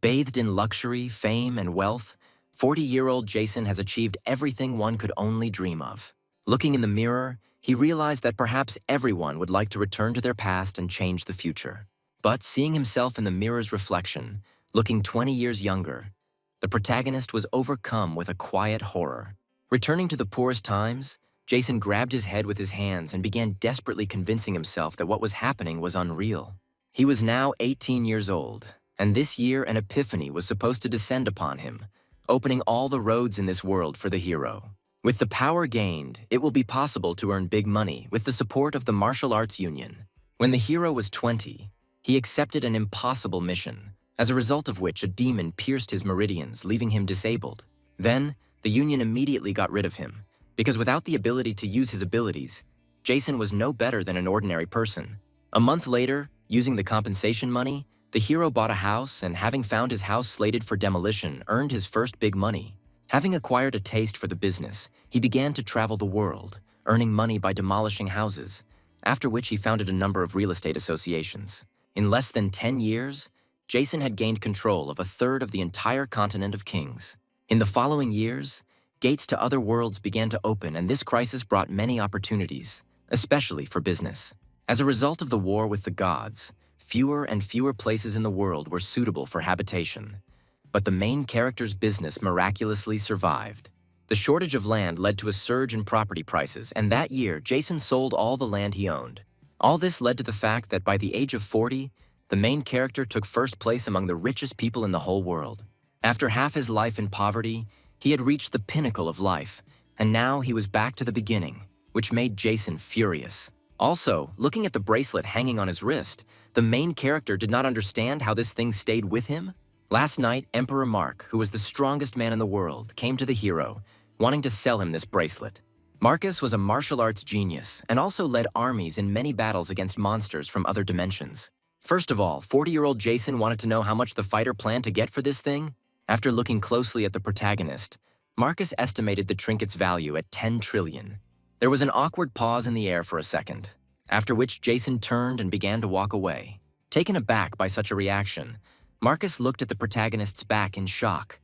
Bathed in luxury, fame, and wealth, 40-year-old Jason has achieved everything one could only dream of. Looking in the mirror, he realized that perhaps everyone would like to return to their past and change the future. But seeing himself in the mirror's reflection, looking 20 years younger, the protagonist was overcome with a quiet horror. Returning to the poorest times, Jason grabbed his head with his hands and began desperately convincing himself that what was happening was unreal. He was now 18 years old, and this year an epiphany was supposed to descend upon him, opening all the roads in this world for the hero. With the power gained, it will be possible to earn big money with the support of the Martial Arts Union. When the hero was 20, he accepted an impossible mission, as a result of which a demon pierced his meridians, leaving him disabled. Then, the Union immediately got rid of him, because without the ability to use his abilities, Jason was no better than an ordinary person. A month later, using the compensation money, the hero bought a house and, having found his house slated for demolition, earned his first big money. Having acquired a taste for the business, he began to travel the world, earning money by demolishing houses, after which he founded a number of real estate associations. In less than 10 years, Jason had gained control of a third of the entire continent of kings. In the following years, gates to other worlds began to open, and this crisis brought many opportunities, especially for business. As a result of the war with the gods, fewer and fewer places in the world were suitable for habitation. But the main character's business miraculously survived. The shortage of land led to a surge in property prices, and that year, Jason sold all the land he owned. All this led to the fact that by the age of 40, the main character took first place among the richest people in the whole world. After half his life in poverty, he had reached the pinnacle of life, and now he was back to the beginning, which made Jason furious. Also, looking at the bracelet hanging on his wrist, the main character did not understand how this thing stayed with him. Last night, Emperor Mark, who was the strongest man in the world, came to the hero, wanting to sell him this bracelet. Marcus was a martial arts genius and also led armies in many battles against monsters from other dimensions. First of all, 40-year-old Jason wanted to know how much the fighter planned to get for this thing. After looking closely at the protagonist, Marcus estimated the trinket's value at 10 trillion. There was an awkward pause in the air for a second, after which Jason turned and began to walk away. Taken aback by such a reaction, Marcus looked at the protagonist's back in shock,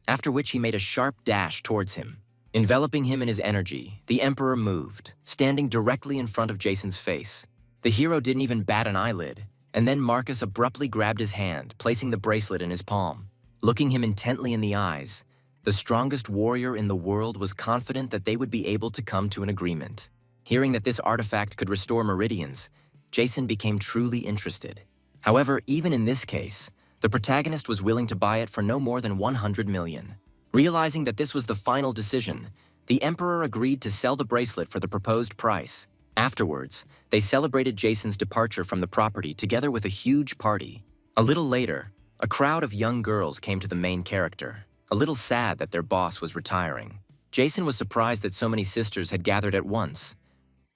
after which he made a sharp dash towards him. Enveloping him in his energy, the Emperor moved, standing directly in front of Jason's face. The hero didn't even bat an eyelid, and then Marcus abruptly grabbed his hand, placing the bracelet in his palm. Looking him intently in the eyes, the strongest warrior in the world was confident that they would be able to come to an agreement. Hearing that this artifact could restore meridians, Jason became truly interested. However, even in this case, the protagonist was willing to buy it for no more than 100 million. Realizing that this was the final decision, the Emperor agreed to sell the bracelet for the proposed price. Afterwards, they celebrated Jason's departure from the property together with a huge party. A little later, a crowd of young girls came to the main character, a little sad that their boss was retiring. Jason was surprised that so many sisters had gathered at once,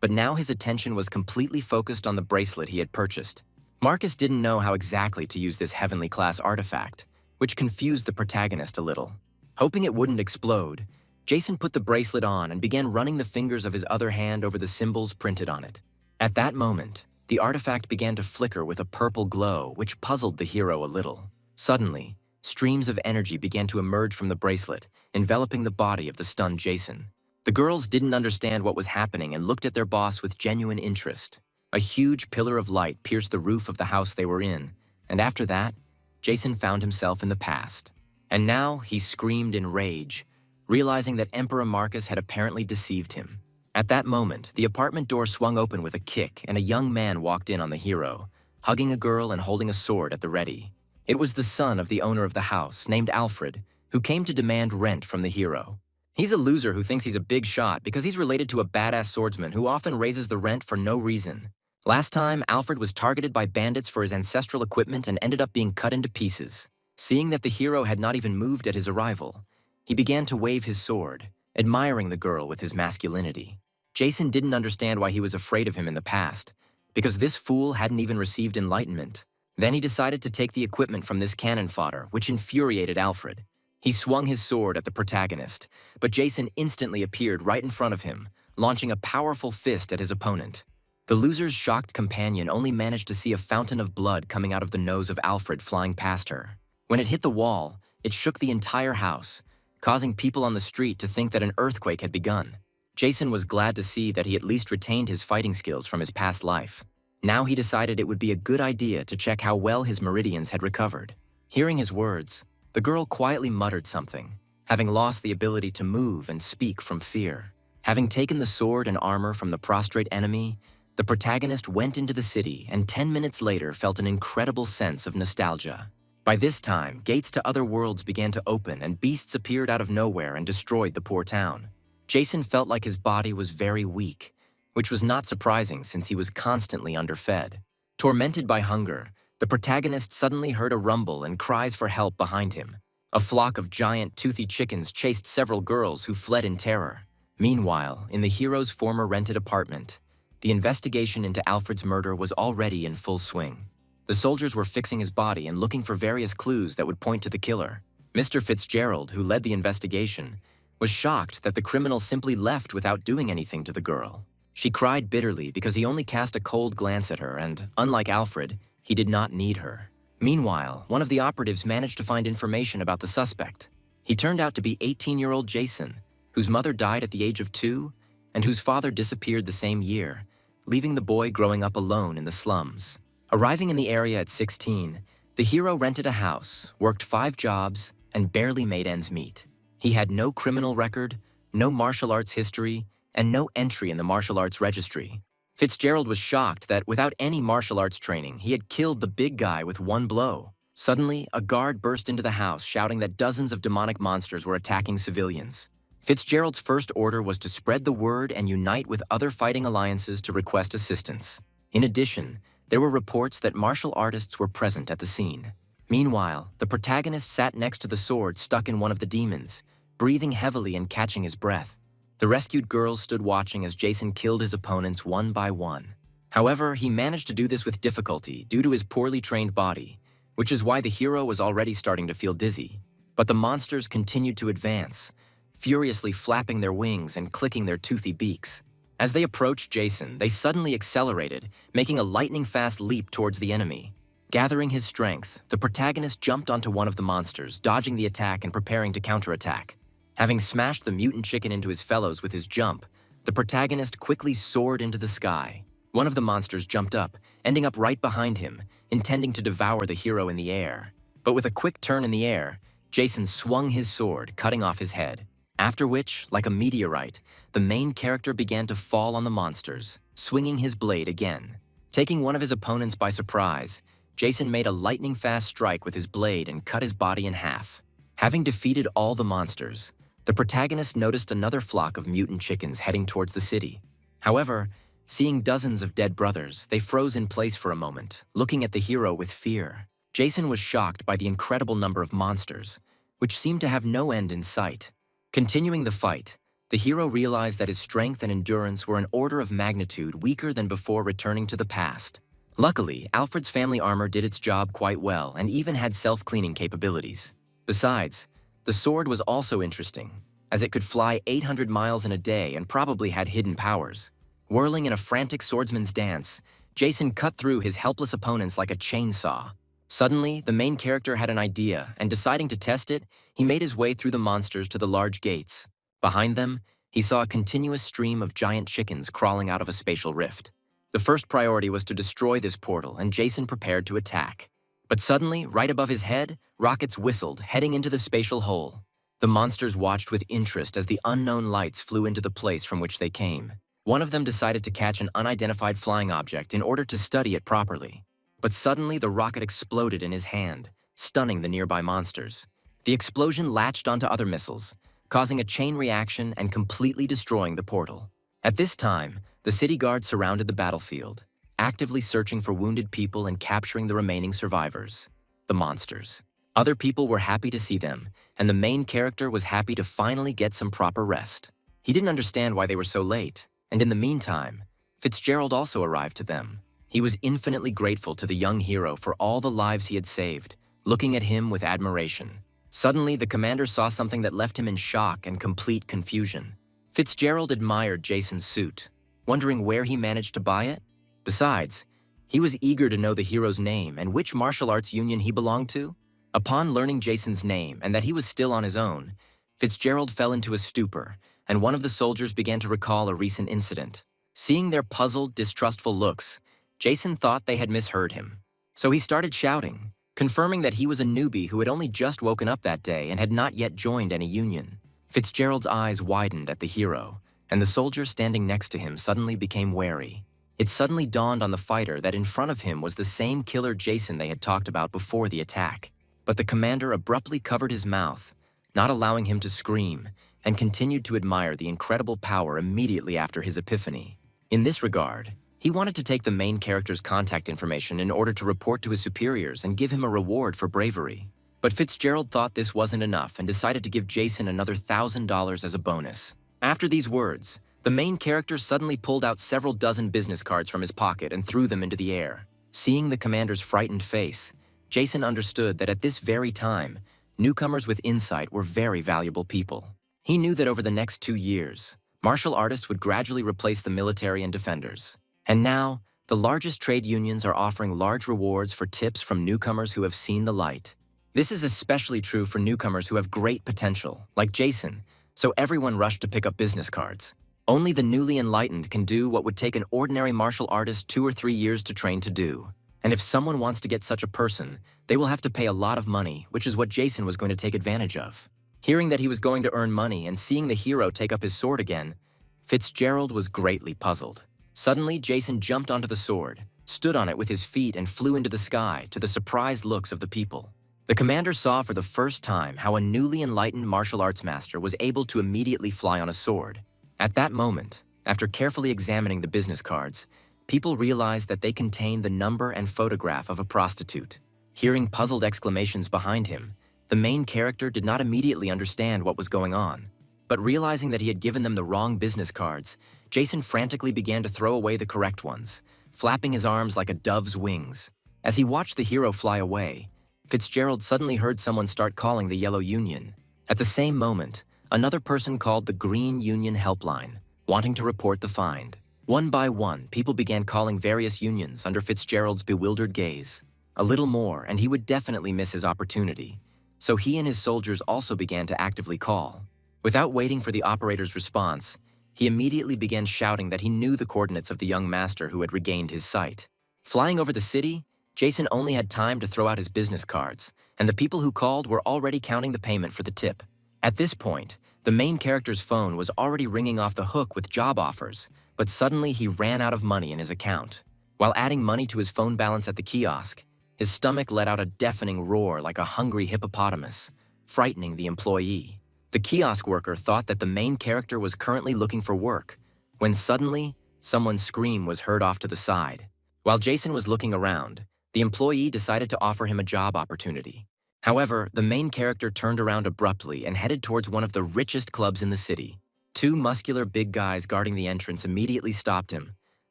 but now his attention was completely focused on the bracelet he had purchased. Marcus didn't know how exactly to use this heavenly class artifact, which confused the protagonist a little. Hoping it wouldn't explode, Jason put the bracelet on and began running the fingers of his other hand over the symbols printed on it. At that moment, the artifact began to flicker with a purple glow, which puzzled the hero a little. Suddenly, streams of energy began to emerge from the bracelet, enveloping the body of the stunned Jason. The girls didn't understand what was happening and looked at their boss with genuine interest. A huge pillar of light pierced the roof of the house they were in, and after that, Jason found himself in the past. And now he screamed in rage, realizing that Emperor Marcus had apparently deceived him. At that moment, the apartment door swung open with a kick and a young man walked in on the hero, hugging a girl and holding a sword at the ready. It was the son of the owner of the house, named Alfred, who came to demand rent from the hero. He's a loser who thinks he's a big shot because he's related to a badass swordsman who often raises the rent for no reason. Last time, Alfred was targeted by bandits for his ancestral equipment and ended up being cut into pieces. Seeing that the hero had not even moved at his arrival, he began to wave his sword, admiring the girl with his masculinity. Jason didn't understand why he was afraid of him in the past, because this fool hadn't even received enlightenment. Then he decided to take the equipment from this cannon fodder, which infuriated Alfred. He swung his sword at the protagonist, but Jason instantly appeared right in front of him, launching a powerful fist at his opponent. The loser's shocked companion only managed to see a fountain of blood coming out of the nose of Alfred flying past her. When it hit the wall, it shook the entire house, causing people on the street to think that an earthquake had begun. Jason was glad to see that he at least retained his fighting skills from his past life. Now he decided it would be a good idea to check how well his meridians had recovered. Hearing his words, the girl quietly muttered something, having lost the ability to move and speak from fear. Having taken the sword and armor from the prostrate enemy, the protagonist went into the city and 10 minutes later felt an incredible sense of nostalgia. By this time, gates to other worlds began to open and beasts appeared out of nowhere and destroyed the poor town. Jason felt like his body was very weak, which was not surprising since he was constantly underfed. Tormented by hunger, the protagonist suddenly heard a rumble and cries for help behind him. A flock of giant, toothy chickens chased several girls who fled in terror. Meanwhile, in the hero's former rented apartment, the investigation into Alfred's murder was already in full swing. The soldiers were fixing his body and looking for various clues that would point to the killer. Mr. Fitzgerald, who led the investigation, was shocked that the criminal simply left without doing anything to the girl. She cried bitterly because he only cast a cold glance at her and, unlike Alfred, he did not need her. Meanwhile, one of the operatives managed to find information about the suspect. He turned out to be 18-year-old Jason, whose mother died at the age of 2 and whose father disappeared the same year, leaving the boy growing up alone in the slums. Arriving in the area at 16, the hero rented a house, worked 5 jobs, and barely made ends meet. He had no criminal record, no martial arts history, and no entry in the martial arts registry. Fitzgerald was shocked that without any martial arts training, he had killed the big guy with one blow. Suddenly, a guard burst into the house shouting that dozens of demonic monsters were attacking civilians. Fitzgerald's first order was to spread the word and unite with other fighting alliances to request assistance. In addition, there were reports that martial artists were present at the scene. Meanwhile, the protagonist sat next to the sword stuck in one of the demons, breathing heavily and catching his breath. The rescued girls stood watching as Jason killed his opponents one by one. However, he managed to do this with difficulty due to his poorly trained body, which is why the hero was already starting to feel dizzy. But the monsters continued to advance, furiously flapping their wings and clicking their toothy beaks. As they approached Jason, they suddenly accelerated, making a lightning-fast leap towards the enemy. Gathering his strength, the protagonist jumped onto one of the monsters, dodging the attack and preparing to counterattack. Having smashed the mutant chicken into his fellows with his jump, the protagonist quickly soared into the sky. One of the monsters jumped up, ending up right behind him, intending to devour the hero in the air. But with a quick turn in the air, Jason swung his sword, cutting off his head. After which, like a meteorite, the main character began to fall on the monsters, swinging his blade again. Taking one of his opponents by surprise, Jason made a lightning-fast strike with his blade and cut his body in half. Having defeated all the monsters, the protagonist noticed another flock of mutant chickens heading towards the city. However, seeing dozens of dead brothers, they froze in place for a moment, looking at the hero with fear. Jason was shocked by the incredible number of monsters, which seemed to have no end in sight. Continuing the fight, the hero realized that his strength and endurance were an order of magnitude weaker than before returning to the past. Luckily, Alfred's family armor did its job quite well and even had self-cleaning capabilities. Besides, the sword was also interesting, as it could fly 800 miles in a day and probably had hidden powers. Whirling in a frantic swordsman's dance, Jason cut through his helpless opponents like a chainsaw. Suddenly, the main character had an idea, and deciding to test it, he made his way through the monsters to the large gates. Behind them, he saw a continuous stream of giant chickens crawling out of a spatial rift. The first priority was to destroy this portal, and Jason prepared to attack. But suddenly, right above his head, rockets whistled, heading into the spatial hole. The monsters watched with interest as the unknown lights flew into the place from which they came. One of them decided to catch an unidentified flying object in order to study it properly. But suddenly, the rocket exploded in his hand, stunning the nearby monsters. The explosion latched onto other missiles, causing a chain reaction and completely destroying the portal. At this time, the city guard surrounded the battlefield, actively searching for wounded people and capturing the remaining survivors, the monsters. Other people were happy to see them, and the main character was happy to finally get some proper rest. He didn't understand why they were so late, and in the meantime, Fitzgerald also arrived to them. He was infinitely grateful to the young hero for all the lives he had saved, looking at him with admiration. Suddenly, the commander saw something that left him in shock and complete confusion. Fitzgerald admired Jason's suit, wondering where he managed to buy it. Besides, he was eager to know the hero's name and which martial arts union he belonged to. Upon learning Jason's name and that he was still on his own, Fitzgerald fell into a stupor, and one of the soldiers began to recall a recent incident. Seeing their puzzled, distrustful looks, Jason thought they had misheard him. So he started shouting, confirming that he was a newbie who had only just woken up that day and had not yet joined any union. Fitzgerald's eyes widened at the hero, and the soldier standing next to him suddenly became wary. It suddenly dawned on the fighter that in front of him was the same killer Jason they had talked about before the attack. But the commander abruptly covered his mouth, not allowing him to scream, and continued to admire the incredible power immediately after his epiphany. In this regard, he wanted to take the main character's contact information in order to report to his superiors and give him a reward for bravery. But Fitzgerald thought this wasn't enough and decided to give Jason another $1,000 as a bonus. After these words, the main character suddenly pulled out several dozen business cards from his pocket and threw them into the air. Seeing the commander's frightened face, Jason understood that at this very time, newcomers with insight were very valuable people. He knew that over the next 2 years, martial artists would gradually replace the military and defenders. And now, the largest trade unions are offering large rewards for tips from newcomers who have seen the light. This is especially true for newcomers who have great potential, like Jason, so everyone rushed to pick up business cards. Only the newly enlightened can do what would take an ordinary martial artist 2 or 3 years to train to do. And if someone wants to get such a person, they will have to pay a lot of money, which is what Jason was going to take advantage of. Hearing that he was going to earn money and seeing the hero take up his sword again, Fitzgerald was greatly puzzled. Suddenly, Jason jumped onto the sword, stood on it with his feet and flew into the sky to the surprised looks of the people. The commander saw for the first time how a newly enlightened martial arts master was able to immediately fly on a sword. At that moment, after carefully examining the business cards, people realized that they contained the number and photograph of a prostitute. Hearing puzzled exclamations behind him, the main character did not immediately understand what was going on. But realizing that he had given them the wrong business cards, Jason frantically began to throw away the correct ones, flapping his arms like a dove's wings. As he watched the hero fly away, Fitzgerald suddenly heard someone start calling the Yellow Union. At the same moment, another person called the Green Union Helpline, wanting to report the find. One by one, people began calling various unions under Fitzgerald's bewildered gaze. A little more, and he would definitely miss his opportunity. So he and his soldiers also began to actively call. Without waiting for the operator's response, he immediately began shouting that he knew the coordinates of the young master who had regained his sight. Flying over the city, Jason only had time to throw out his business cards, and the people who called were already counting the payment for the tip. At this point, the main character's phone was already ringing off the hook with job offers, but suddenly he ran out of money in his account. While adding money to his phone balance at the kiosk, his stomach let out a deafening roar like a hungry hippopotamus, frightening the employee. The kiosk worker thought that the main character was currently looking for work, when suddenly, someone's scream was heard off to the side. While Jason was looking around, the employee decided to offer him a job opportunity. However, the main character turned around abruptly and headed towards one of the richest clubs in the city. 2 muscular big guys guarding the entrance immediately stopped him,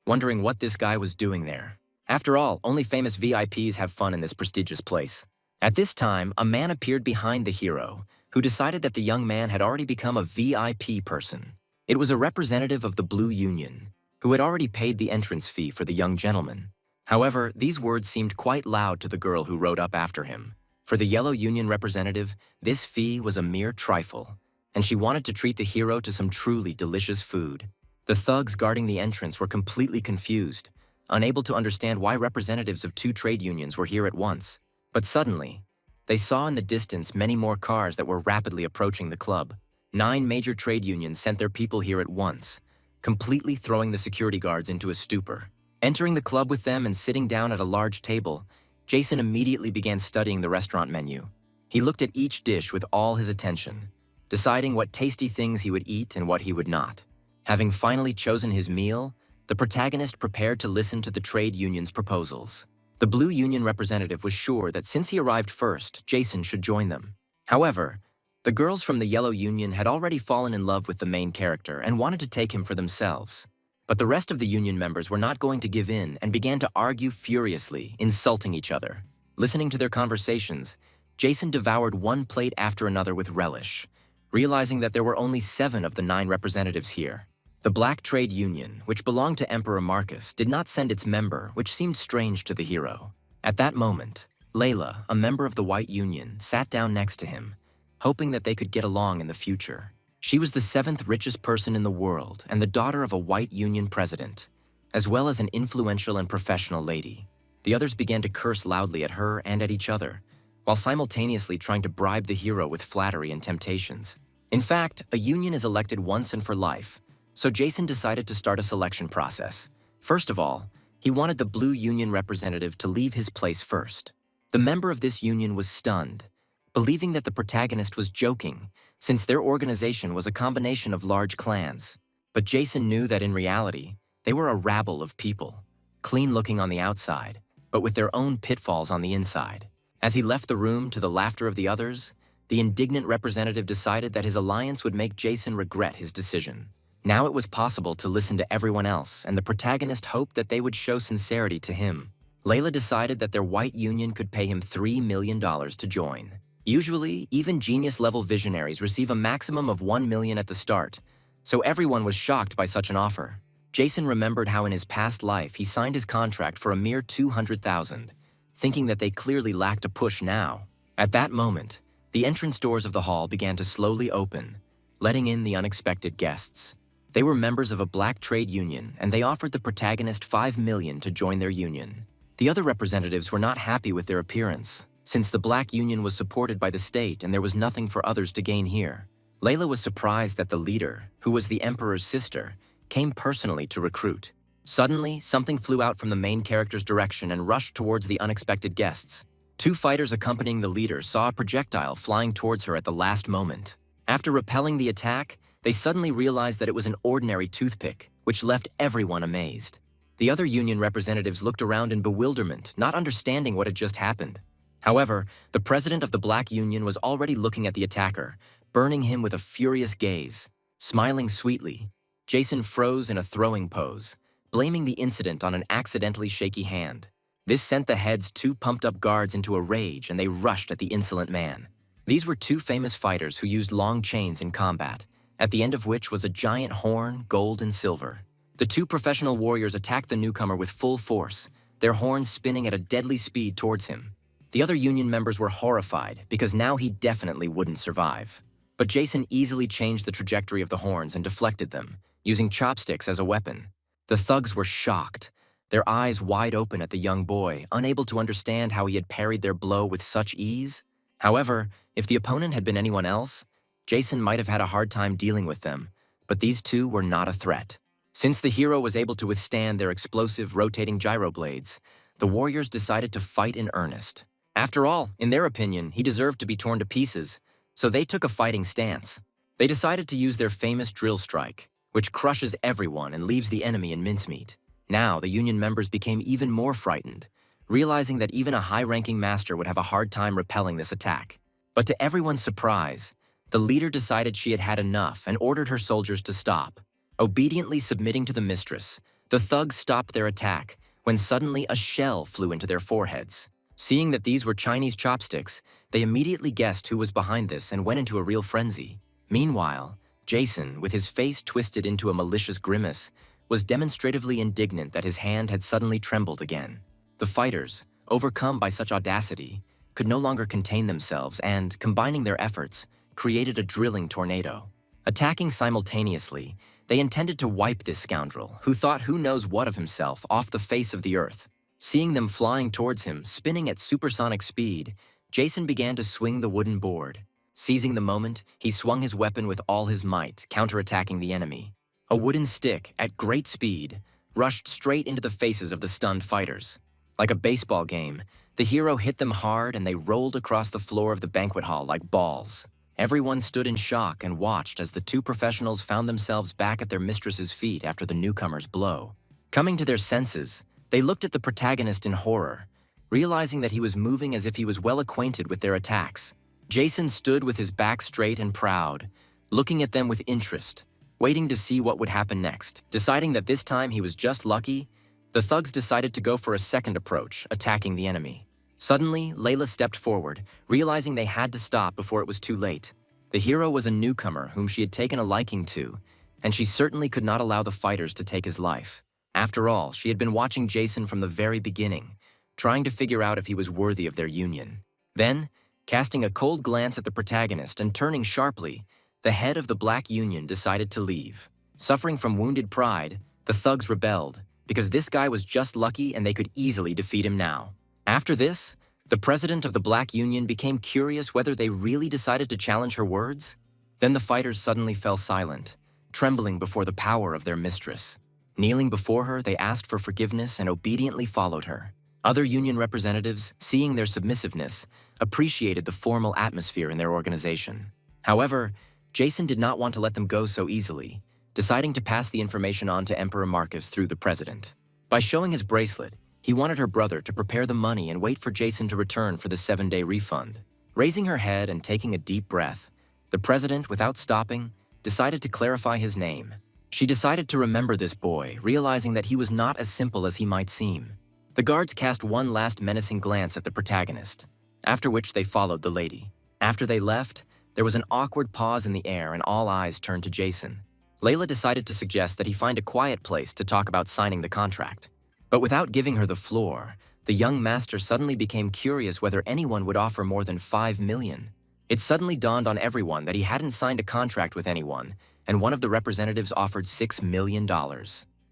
wondering what this guy was doing there. After all, only famous VIPs have fun in this prestigious place. At this time, a man appeared behind the hero, who decided that the young man had already become a VIP person. It was a representative of the Blue Union, who had already paid the entrance fee for the young gentleman. However, these words seemed quite loud to the girl who rode up after him. For the Yellow Union representative, this fee was a mere trifle, and she wanted to treat the hero to some truly delicious food. The thugs guarding the entrance were completely confused, unable to understand why representatives of 2 trade unions were here at once. But suddenly, they saw in the distance many more cars that were rapidly approaching the club. 9 major trade unions sent their people here at once, completely throwing the security guards into a stupor. Entering the club with them and sitting down at a large table, Jason immediately began studying the restaurant menu. He looked at each dish with all his attention, deciding what tasty things he would eat and what he would not. Having finally chosen his meal, the protagonist prepared to listen to the trade union's proposals. The Blue Union representative was sure that since he arrived first, Jason should join them. However, the girls from the Yellow Union had already fallen in love with the main character and wanted to take him for themselves. But the rest of the union members were not going to give in and began to argue furiously, insulting each other. Listening to their conversations, Jason devoured one plate after another with relish, realizing that there were only 7 of the 9 representatives here. The Black Trade Union, which belonged to Emperor Marcus, did not send its member, which seemed strange to the hero. At that moment, Layla, a member of the White Union, sat down next to him, hoping that they could get along in the future. She was the seventh richest person in the world and the daughter of a White Union president, as well as an influential and professional lady. The others began to curse loudly at her and at each other, while simultaneously trying to bribe the hero with flattery and temptations. In fact, a union is elected once and for life, so Jason decided to start a selection process. First of all, he wanted the Blue Union representative to leave his place first. The member of this union was stunned, believing that the protagonist was joking, since their organization was a combination of large clans. But Jason knew that in reality, they were a rabble of people, clean-looking on the outside, but with their own pitfalls on the inside. As he left the room to the laughter of the others, the indignant representative decided that his alliance would make Jason regret his decision. Now it was possible to listen to everyone else, and the protagonist hoped that they would show sincerity to him. Layla decided that their White Union could pay him $3 million to join. Usually, even genius-level visionaries receive a maximum of $1 million at the start, so everyone was shocked by such an offer. Jason remembered how in his past life he signed his contract for a mere $200,000, thinking that they clearly lacked a push now. At that moment, the entrance doors of the hall began to slowly open, letting in the unexpected guests. They were members of a black trade union, and they offered the protagonist $5 million to join their union. The other representatives were not happy with their appearance, since the black union was supported by the state and there was nothing for others to gain here. Layla was surprised that the leader, who was the emperor's sister, came personally to recruit. Suddenly, something flew out from the main character's direction and rushed towards the unexpected guests. Two fighters accompanying the leader saw a projectile flying towards her at the last moment. After repelling the attack, they suddenly realized that it was an ordinary toothpick, which left everyone amazed. The other union representatives looked around in bewilderment, not understanding what had just happened. However, the president of the Black Union was already looking at the attacker, burning him with a furious gaze. Smiling sweetly, Jason froze in a throwing pose, blaming the incident on an accidentally shaky hand. This sent the head's two pumped-up guards into a rage, and they rushed at the insolent man. These were two famous fighters who used long chains in combat, at the end of which was a giant horn, gold and silver. The two professional warriors attacked the newcomer with full force, their horns spinning at a deadly speed towards him. The other union members were horrified, because now he definitely wouldn't survive. But Jason easily changed the trajectory of the horns and deflected them, using chopsticks as a weapon. The thugs were shocked, their eyes wide open at the young boy, unable to understand how he had parried their blow with such ease. However, if the opponent had been anyone else, Jason might have had a hard time dealing with them, but these two were not a threat. Since the hero was able to withstand their explosive, rotating gyro blades, the warriors decided to fight in earnest. After all, in their opinion, he deserved to be torn to pieces, so they took a fighting stance. They decided to use their famous drill strike, which crushes everyone and leaves the enemy in mincemeat. Now, the union members became even more frightened, realizing that even a high-ranking master would have a hard time repelling this attack. But to everyone's surprise, the leader decided she had had enough and ordered her soldiers to stop. Obediently submitting to the mistress, the thugs stopped their attack when suddenly a shell flew into their foreheads. Seeing that these were Chinese chopsticks, they immediately guessed who was behind this and went into a real frenzy. Meanwhile, Jason, with his face twisted into a malicious grimace, was demonstratively indignant that his hand had suddenly trembled again. The fighters, overcome by such audacity, could no longer contain themselves and, combining their efforts, created a drilling tornado. Attacking simultaneously, they intended to wipe this scoundrel, who thought who knows what of himself, off the face of the earth. Seeing them flying towards him, spinning at supersonic speed, Jason began to swing the wooden board. Seizing the moment, he swung his weapon with all his might, counterattacking the enemy. A wooden stick, at great speed, rushed straight into the faces of the stunned fighters. Like a baseball game, the hero hit them hard and they rolled across the floor of the banquet hall like balls. Everyone stood in shock and watched as the two professionals found themselves back at their mistress's feet after the newcomer's blow. Coming to their senses, they looked at the protagonist in horror, realizing that he was moving as if he was well acquainted with their attacks. Jason stood with his back straight and proud, looking at them with interest, waiting to see what would happen next. Deciding that this time he was just lucky, the thugs decided to go for a second approach, attacking the enemy. Suddenly, Layla stepped forward, realizing they had to stop before it was too late. The hero was a newcomer whom she had taken a liking to, and she certainly could not allow the fighters to take his life. After all, she had been watching Jason from the very beginning, trying to figure out if he was worthy of their union. Then, casting a cold glance at the protagonist and turning sharply, the head of the Black Union decided to leave. Suffering from wounded pride, the thugs rebelled, because this guy was just lucky and they could easily defeat him now. After this, the president of the Black Union became curious whether they really decided to challenge her words. Then the fighters suddenly fell silent, trembling before the power of their mistress. Kneeling before her, they asked for forgiveness and obediently followed her. Other union representatives, seeing their submissiveness, appreciated the formal atmosphere in their organization. However, Jason did not want to let them go so easily, deciding to pass the information on to Emperor Marcus through the president. By showing his bracelet, he wanted her brother to prepare the money and wait for Jason to return for the 7-day refund. Raising her head and taking a deep breath, the president, without stopping, decided to clarify his name. She decided to remember this boy, realizing that he was not as simple as he might seem. The guards cast one last menacing glance at the protagonist, after which they followed the lady. After they left, there was an awkward pause in the air and all eyes turned to Jason. Layla decided to suggest that he find a quiet place to talk about signing the contract. But without giving her the floor, the young master suddenly became curious whether anyone would offer more than $5 million. It suddenly dawned on everyone that he hadn't signed a contract with anyone, and one of the representatives offered $6 million.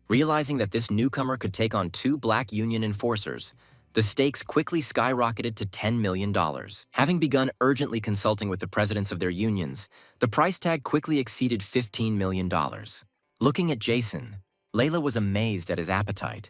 Realizing that this newcomer could take on 2 Black Union enforcers, the stakes quickly skyrocketed to $10 million. Having begun urgently consulting with the presidents of their unions, the price tag quickly exceeded $15 million. Looking at Jason, Layla was amazed at his appetite,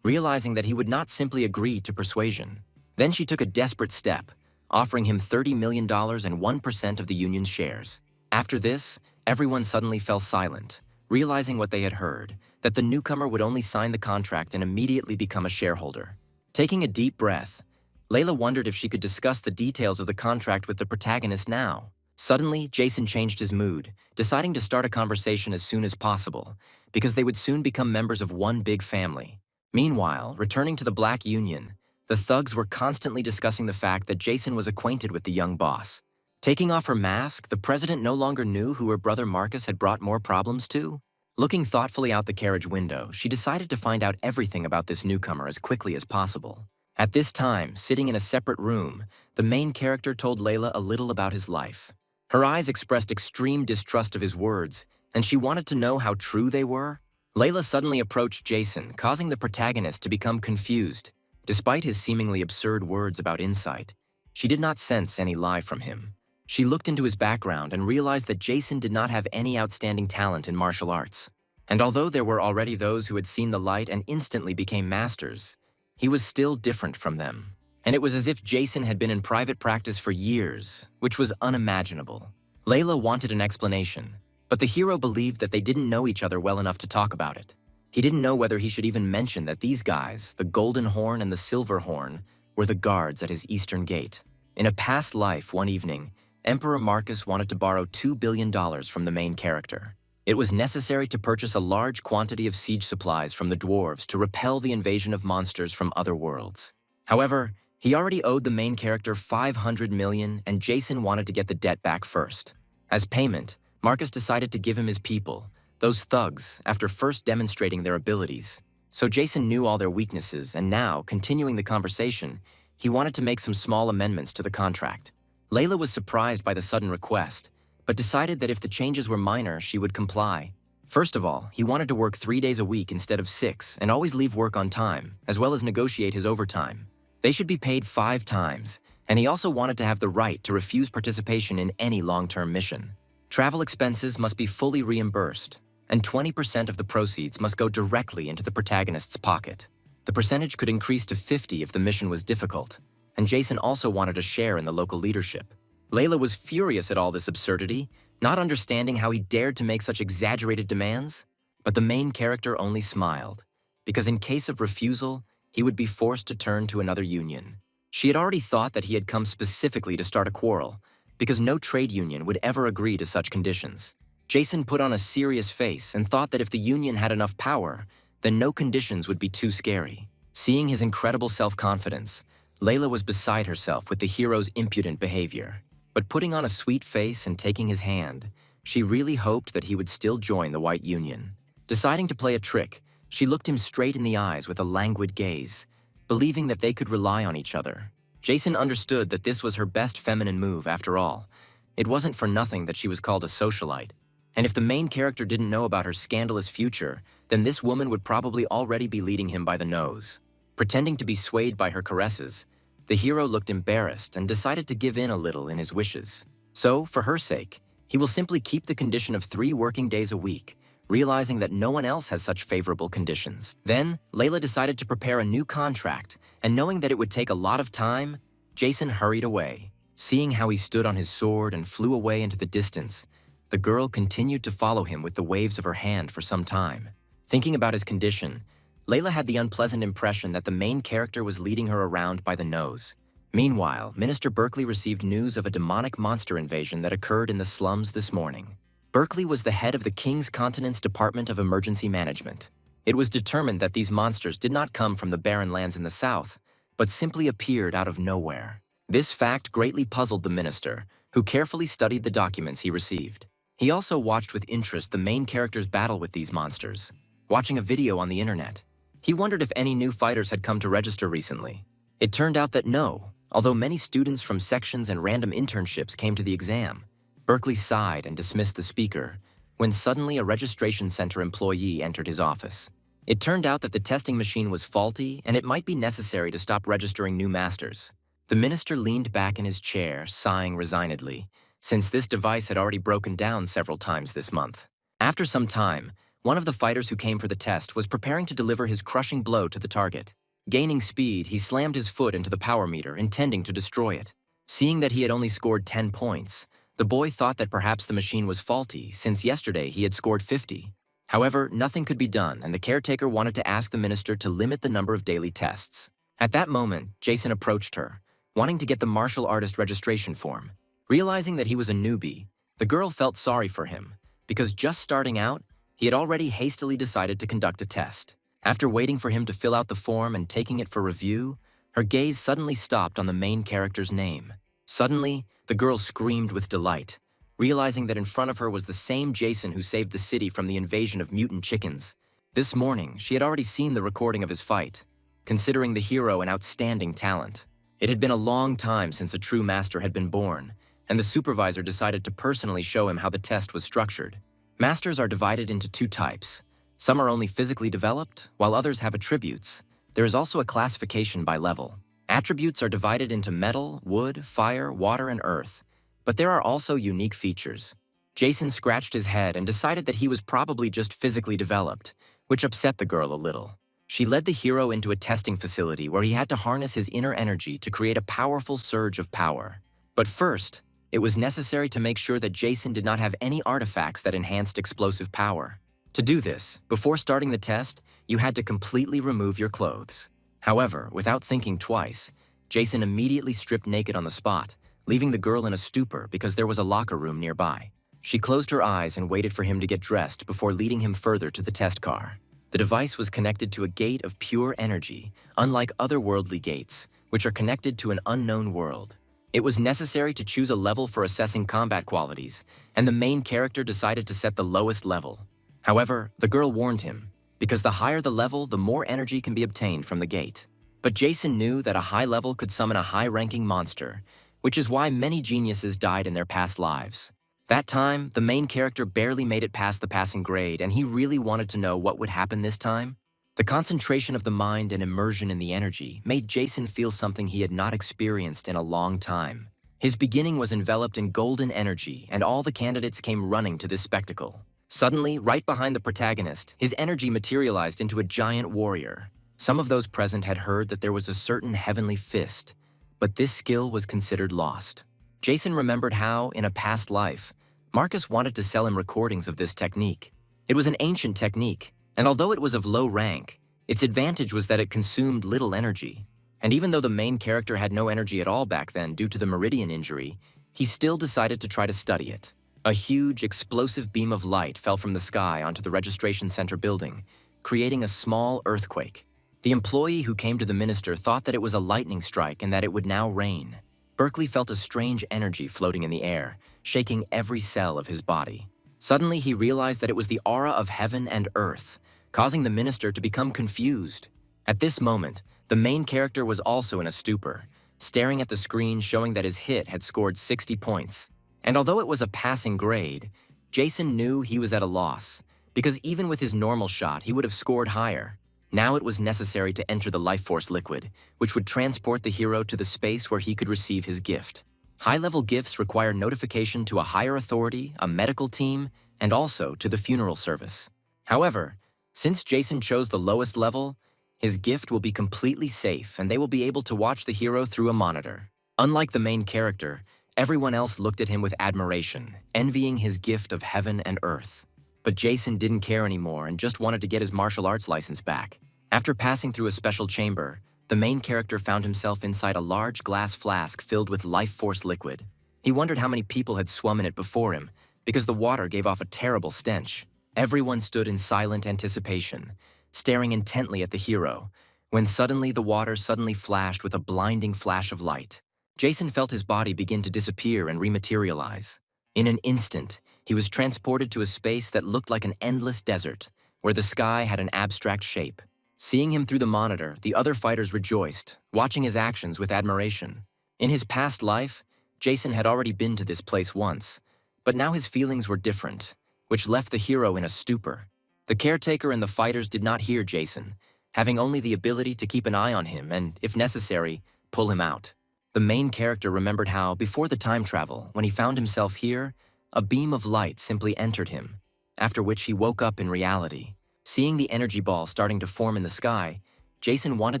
realizing that he would not simply agree to persuasion. Then she took a desperate step, offering him $30 million and 1% of the union's shares. After this, everyone suddenly fell silent, realizing what they had heard, that the newcomer would only sign the contract and immediately become a shareholder. Taking a deep breath, Layla wondered if she could discuss the details of the contract with the protagonist now. Suddenly, Jason changed his mood, deciding to start a conversation as soon as possible, because they would soon become members of one big family. Meanwhile, returning to the Black Union, the thugs were constantly discussing the fact that Jason was acquainted with the young boss. Taking off her mask, the president no longer knew who her brother Marcus had brought more problems to. Looking thoughtfully out the carriage window, she decided to find out everything about this newcomer as quickly as possible. At this time, sitting in a separate room, the main character told Layla a little about his life. Her eyes expressed extreme distrust of his words, and she wanted to know how true they were. Layla suddenly approached Jason, causing the protagonist to become confused. Despite his seemingly absurd words about insight, she did not sense any lie from him. She looked into his background and realized that Jason did not have any outstanding talent in martial arts. And although there were already those who had seen the light and instantly became masters, he was still different from them. And it was as if Jason had been in private practice for years, which was unimaginable. Layla wanted an explanation, but the hero believed that they didn't know each other well enough to talk about it. He didn't know whether he should even mention that these guys, the Golden Horn and the Silver Horn, were the guards at his eastern gate. In a past life, one evening, Emperor Marcus wanted to borrow $2 billion from the main character. It was necessary to purchase a large quantity of siege supplies from the dwarves to repel the invasion of monsters from other worlds. However, he already owed the main character $500 million, and Jason wanted to get the debt back first. As payment, Marcus decided to give him his people, those thugs, after first demonstrating their abilities. So Jason knew all their weaknesses, and now, continuing the conversation, he wanted to make some small amendments to the contract. Layla was surprised by the sudden request, but decided that if the changes were minor, she would comply. First of all, he wanted to work 3 days a week instead of 6 and always leave work on time, as well as negotiate his overtime. They should be paid 5 times, and he also wanted to have the right to refuse participation in any long-term mission. Travel expenses must be fully reimbursed, and 20% of the proceeds must go directly into the protagonist's pocket. The percentage could increase to 50% if the mission was difficult, and Jason also wanted a share in the local leadership. Layla was furious at all this absurdity, not understanding how he dared to make such exaggerated demands. But the main character only smiled, because in case of refusal, he would be forced to turn to another union. She had already thought that he had come specifically to start a quarrel, because no trade union would ever agree to such conditions. Jason put on a serious face and thought that if the union had enough power, then no conditions would be too scary. Seeing his incredible self-confidence, Layla was beside herself with the hero's impudent behavior. But putting on a sweet face and taking his hand, she really hoped that he would still join the White Union. Deciding to play a trick, she looked him straight in the eyes with a languid gaze, believing that they could rely on each other. Jason understood that this was her best feminine move after all. It wasn't for nothing that she was called a socialite. And if the main character didn't know about her scandalous future, then this woman would probably already be leading him by the nose. Pretending to be swayed by her caresses, the hero looked embarrassed and decided to give in a little in his wishes. So, for her sake, he will simply keep the condition of 3 working days a week, realizing that no one else has such favorable conditions. Then, Layla decided to prepare a new contract, and knowing that it would take a lot of time, Jason hurried away. Seeing how he stood on his sword and flew away into the distance, the girl continued to follow him with the waves of her hand for some time. Thinking about his condition, Layla had the unpleasant impression that the main character was leading her around by the nose. Meanwhile, Minister Berkeley received news of a demonic monster invasion that occurred in the slums this morning. Berkeley was the head of the King's Continent's Department of Emergency Management. It was determined that these monsters did not come from the barren lands in the south, but simply appeared out of nowhere. This fact greatly puzzled the minister, who carefully studied the documents he received. He also watched with interest the main character's battle with these monsters, watching a video on the internet. He wondered if any new fighters had come to register recently. It turned out that no, although many students from sections and random internships came to the exam. Berkeley sighed and dismissed the speaker, when suddenly a registration center employee entered his office. It turned out that the testing machine was faulty and it might be necessary to stop registering new masters. The minister leaned back in his chair, sighing resignedly, since this device had already broken down several times this month. After some time, one of the fighters who came for the test was preparing to deliver his crushing blow to the target. Gaining speed, he slammed his foot into the power meter, intending to destroy it. Seeing that he had only scored 10 points, the boy thought that perhaps the machine was faulty, since yesterday he had scored 50. However, nothing could be done, and the caretaker wanted to ask the minister to limit the number of daily tests. At that moment, Jason approached her, wanting to get the martial artist registration form. Realizing that he was a newbie, the girl felt sorry for him, because just starting out, he had already hastily decided to conduct a test. After waiting for him to fill out the form and taking it for review, her gaze suddenly stopped on the main character's name. Suddenly, the girl screamed with delight, realizing that in front of her was the same Jason who saved the city from the invasion of mutant chickens. This morning, she had already seen the recording of his fight, considering the hero an outstanding talent. It had been a long time since a true master had been born, and the supervisor decided to personally show him how the test was structured. Masters are divided into 2 types. Some are only physically developed, while others have attributes. There is also a classification by level. Attributes are divided into metal, wood, fire, water, and earth, but there are also unique features. Jason scratched his head and decided that he was probably just physically developed, which upset the girl a little. She led the hero into a testing facility where he had to harness his inner energy to create a powerful surge of power. But first, it was necessary to make sure that Jason did not have any artifacts that enhanced explosive power. To do this, before starting the test, you had to completely remove your clothes. However, without thinking twice, Jason immediately stripped naked on the spot, leaving the girl in a stupor because there was a locker room nearby. She closed her eyes and waited for him to get dressed before leading him further to the test car. The device was connected to a gate of pure energy, unlike otherworldly gates, which are connected to an unknown world. It was necessary to choose a level for assessing combat qualities, and the main character decided to set the lowest level. However, the girl warned him, because the higher the level, the more energy can be obtained from the gate. But Jason knew that a high level could summon a high-ranking monster, which is why many geniuses died in their past lives. That time, the main character barely made it past the passing grade, and he really wanted to know what would happen this time. The concentration of the mind and immersion in the energy made Jason feel something he had not experienced in a long time. His beginning was enveloped in golden energy, and all the candidates came running to this spectacle. Suddenly, right behind the protagonist, his energy materialized into a giant warrior. Some of those present had heard that there was a certain heavenly fist, but this skill was considered lost. Jason remembered how, in a past life, Marcus wanted to sell him recordings of this technique. It was an ancient technique, and although it was of low rank, its advantage was that it consumed little energy. And even though the main character had no energy at all back then due to the meridian injury, he still decided to try to study it. A huge, explosive beam of light fell from the sky onto the registration center building, creating a small earthquake. The employee who came to the minister thought that it was a lightning strike and that it would now rain. Berkeley felt a strange energy floating in the air, shaking every cell of his body. Suddenly, he realized that it was the aura of heaven and earth, causing the minister to become confused. At this moment, The main character was also in a stupor, staring at the screen showing that his hit had scored 60 points. And although it was a passing grade, Jason knew he was at a loss, because even with his normal shot, he would have scored higher. Now it was necessary to enter the life force liquid, which would transport the hero to the space where he could receive his gift. High-level gifts require notification to a higher authority, a medical team, and also to the funeral service. However, since Jason chose the lowest level, his gift will be completely safe and they will be able to watch the hero through a monitor. Unlike the main character, everyone else looked at him with admiration, envying his gift of heaven and earth. But Jason didn't care anymore and just wanted to get his martial arts license back. After passing through a special chamber, the main character found himself inside a large glass flask filled with life force liquid. He wondered how many people had swum in it before him, because the water gave off a terrible stench. Everyone stood in silent anticipation, staring intently at the hero, when suddenly the water flashed with a blinding flash of light. Jason felt his body begin to disappear and rematerialize. In an instant, he was transported to a space that looked like an endless desert, where the sky had an abstract shape. Seeing him through the monitor, the other fighters rejoiced, watching his actions with admiration. In his past life, Jason had already been to this place once, but now his feelings were different, which left the hero in a stupor. The caretaker and the fighters did not hear Jason, having only the ability to keep an eye on him and, if necessary, pull him out. The main character remembered how, before the time travel, when he found himself here, a beam of light simply entered him, after which he woke up in reality. Seeing the energy ball starting to form in the sky, Jason wanted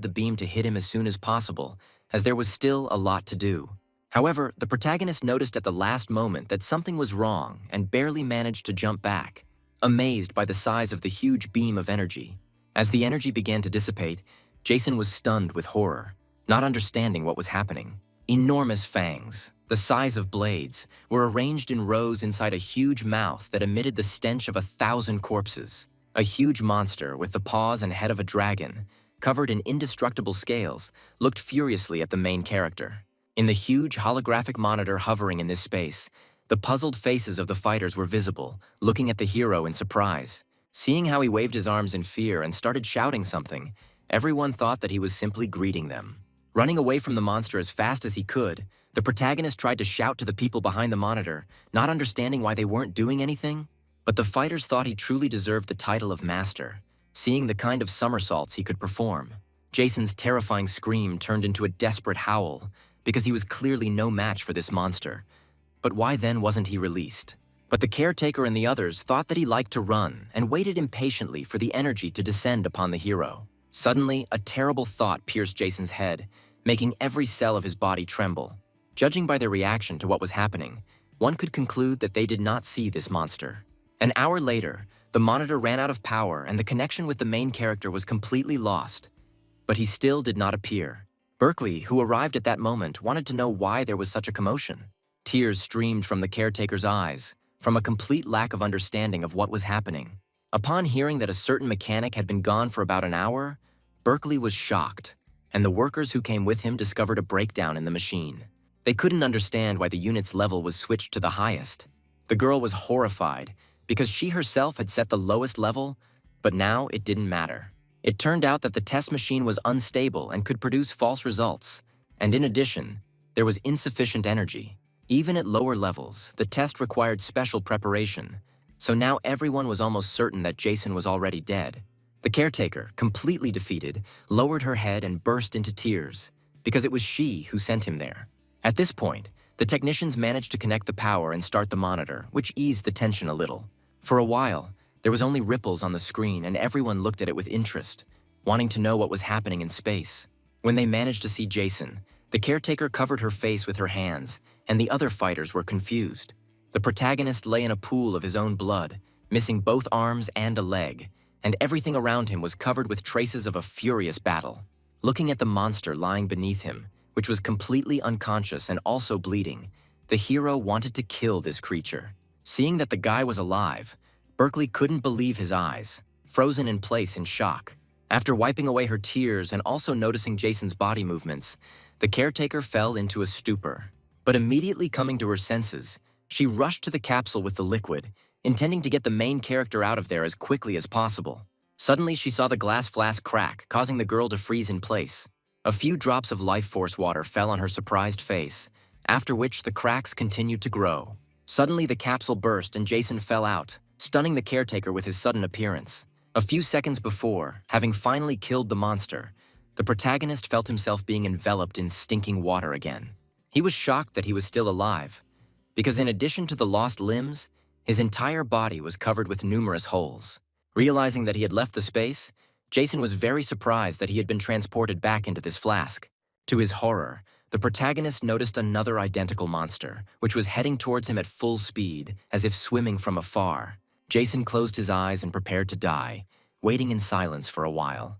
the beam to hit him as soon as possible, as there was still a lot to do. However, the protagonist noticed at the last moment that something was wrong and barely managed to jump back, amazed by the size of the huge beam of energy. As the energy began to dissipate, Jason was stunned with horror, not understanding what was happening. Enormous fangs, the size of blades, were arranged in rows inside a huge mouth that emitted the stench of 1,000 corpses. A huge monster with the paws and head of a dragon, covered in indestructible scales, looked furiously at the main character. In the huge holographic monitor hovering in this space, the puzzled faces of the fighters were visible, looking at the hero in surprise. Seeing how he waved his arms in fear and started shouting something, everyone thought that he was simply greeting them. Running away from the monster as fast as he could, the protagonist tried to shout to the people behind the monitor, not understanding why they weren't doing anything. But the fighters thought he truly deserved the title of master, seeing the kind of somersaults he could perform. Jason's terrifying scream turned into a desperate howl, because he was clearly no match for this monster. But why then wasn't he released? But the caretaker and the others thought that he liked to run and waited impatiently for the energy to descend upon the hero. Suddenly, a terrible thought pierced Jason's head, making every cell of his body tremble. Judging by their reaction to what was happening, one could conclude that they did not see this monster. An hour later, the monitor ran out of power and the connection with the main character was completely lost. But he still did not appear. Berkeley, who arrived at that moment, wanted to know why there was such a commotion. Tears streamed from the caretaker's eyes, from a complete lack of understanding of what was happening. Upon hearing that a certain mechanic had been gone for about an hour, Berkeley was shocked, and the workers who came with him discovered a breakdown in the machine. They couldn't understand why the unit's level was switched to the highest. The girl was horrified, because she herself had set the lowest level, but now it didn't matter. It turned out that the test machine was unstable and could produce false results, and in addition, there was insufficient energy. Even at lower levels, the test required special preparation, so now everyone was almost certain that Jason was already dead. The caretaker, completely defeated, lowered her head and burst into tears, because it was she who sent him there. At this point, the technicians managed to connect the power and start the monitor, which eased the tension a little. For a while, there was only ripples on the screen and everyone looked at it with interest, wanting to know what was happening in space. When they managed to see Jason, the caretaker covered her face with her hands, and the other fighters were confused. The protagonist lay in a pool of his own blood, missing both arms and a leg, and everything around him was covered with traces of a furious battle. Looking at the monster lying beneath him, which was completely unconscious and also bleeding, the hero wanted to kill this creature. Seeing that the guy was alive, Berkeley couldn't believe his eyes, frozen in place in shock. After wiping away her tears and also noticing Jason's body movements, the caretaker fell into a stupor. But immediately coming to her senses, she rushed to the capsule with the liquid, intending to get the main character out of there as quickly as possible. Suddenly, she saw the glass flask crack, causing the girl to freeze in place. A few drops of life force water fell on her surprised face, after which the cracks continued to grow. Suddenly, the capsule burst and Jason fell out, stunning the caretaker with his sudden appearance. A few seconds before, having finally killed the monster, the protagonist felt himself being enveloped in stinking water again. He was shocked that he was still alive, because in addition to the lost limbs, his entire body was covered with numerous holes. Realizing that he had left the space, Jason was very surprised that he had been transported back into this flask. To his horror, the protagonist noticed another identical monster, which was heading towards him at full speed, as if swimming from afar. Jason closed his eyes and prepared to die, waiting in silence for a while.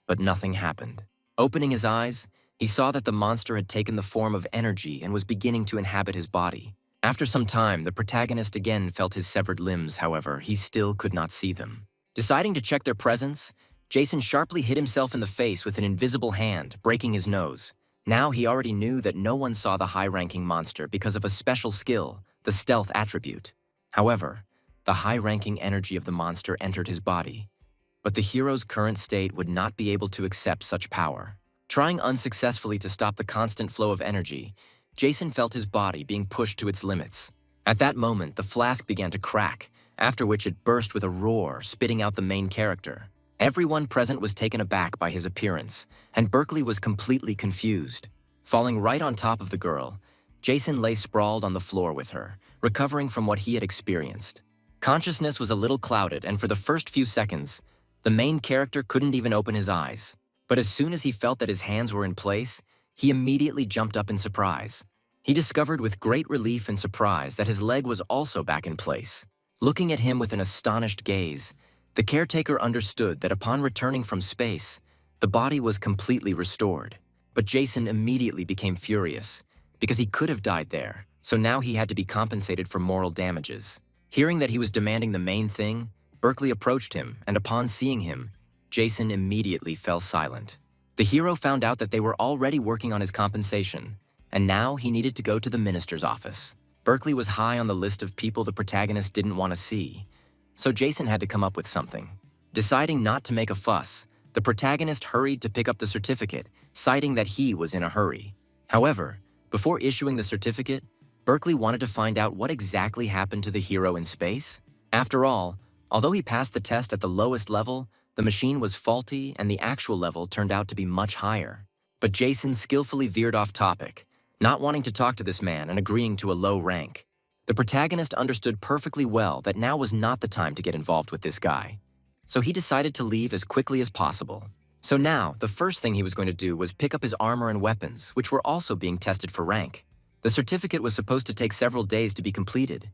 But nothing happened. Opening his eyes, he saw that the monster had taken the form of energy and was beginning to inhabit his body. After some time, the protagonist again felt his severed limbs, however, he still could not see them. Deciding to check their presence, Jason sharply hit himself in the face with an invisible hand, breaking his nose. Now he already knew that no one saw the high-ranking monster because of a special skill, the stealth attribute. However, the high-ranking energy of the monster entered his body. But the hero's current state would not be able to accept such power. Trying unsuccessfully to stop the constant flow of energy, Jason felt his body being pushed to its limits. At that moment, the flask began to crack, after which it burst with a roar, spitting out the main character. Everyone present was taken aback by his appearance, and Berkeley was completely confused. Falling right on top of the girl, Jason lay sprawled on the floor with her, recovering from what he had experienced. Consciousness was a little clouded, and for the first few seconds, the main character couldn't even open his eyes. But as soon as he felt that his hands were in place, he immediately jumped up in surprise. He discovered with great relief and surprise that his leg was also back in place. Looking at him with an astonished gaze, the caretaker understood that upon returning from space, the body was completely restored. But Jason immediately became furious, because he could have died there, so now he had to be compensated for moral damages. Hearing that he was demanding the main thing, Berkeley approached him, and upon seeing him, Jason immediately fell silent. The hero found out that they were already working on his compensation, and now he needed to go to the minister's office. Berkeley was high on the list of people the protagonist didn't want to see, so Jason had to come up with something. Deciding not to make a fuss, the protagonist hurried to pick up the certificate, citing that he was in a hurry. However, before issuing the certificate, Berkeley wanted to find out what exactly happened to the hero in space. After all, although he passed the test at the lowest level, the machine was faulty and the actual level turned out to be much higher. But Jason skillfully veered off topic, not wanting to talk to this man and agreeing to a low rank. The protagonist understood perfectly well that now was not the time to get involved with this guy, so he decided to leave as quickly as possible. So now, the first thing he was going to do was pick up his armor and weapons, which were also being tested for rank. The certificate was supposed to take several days to be completed,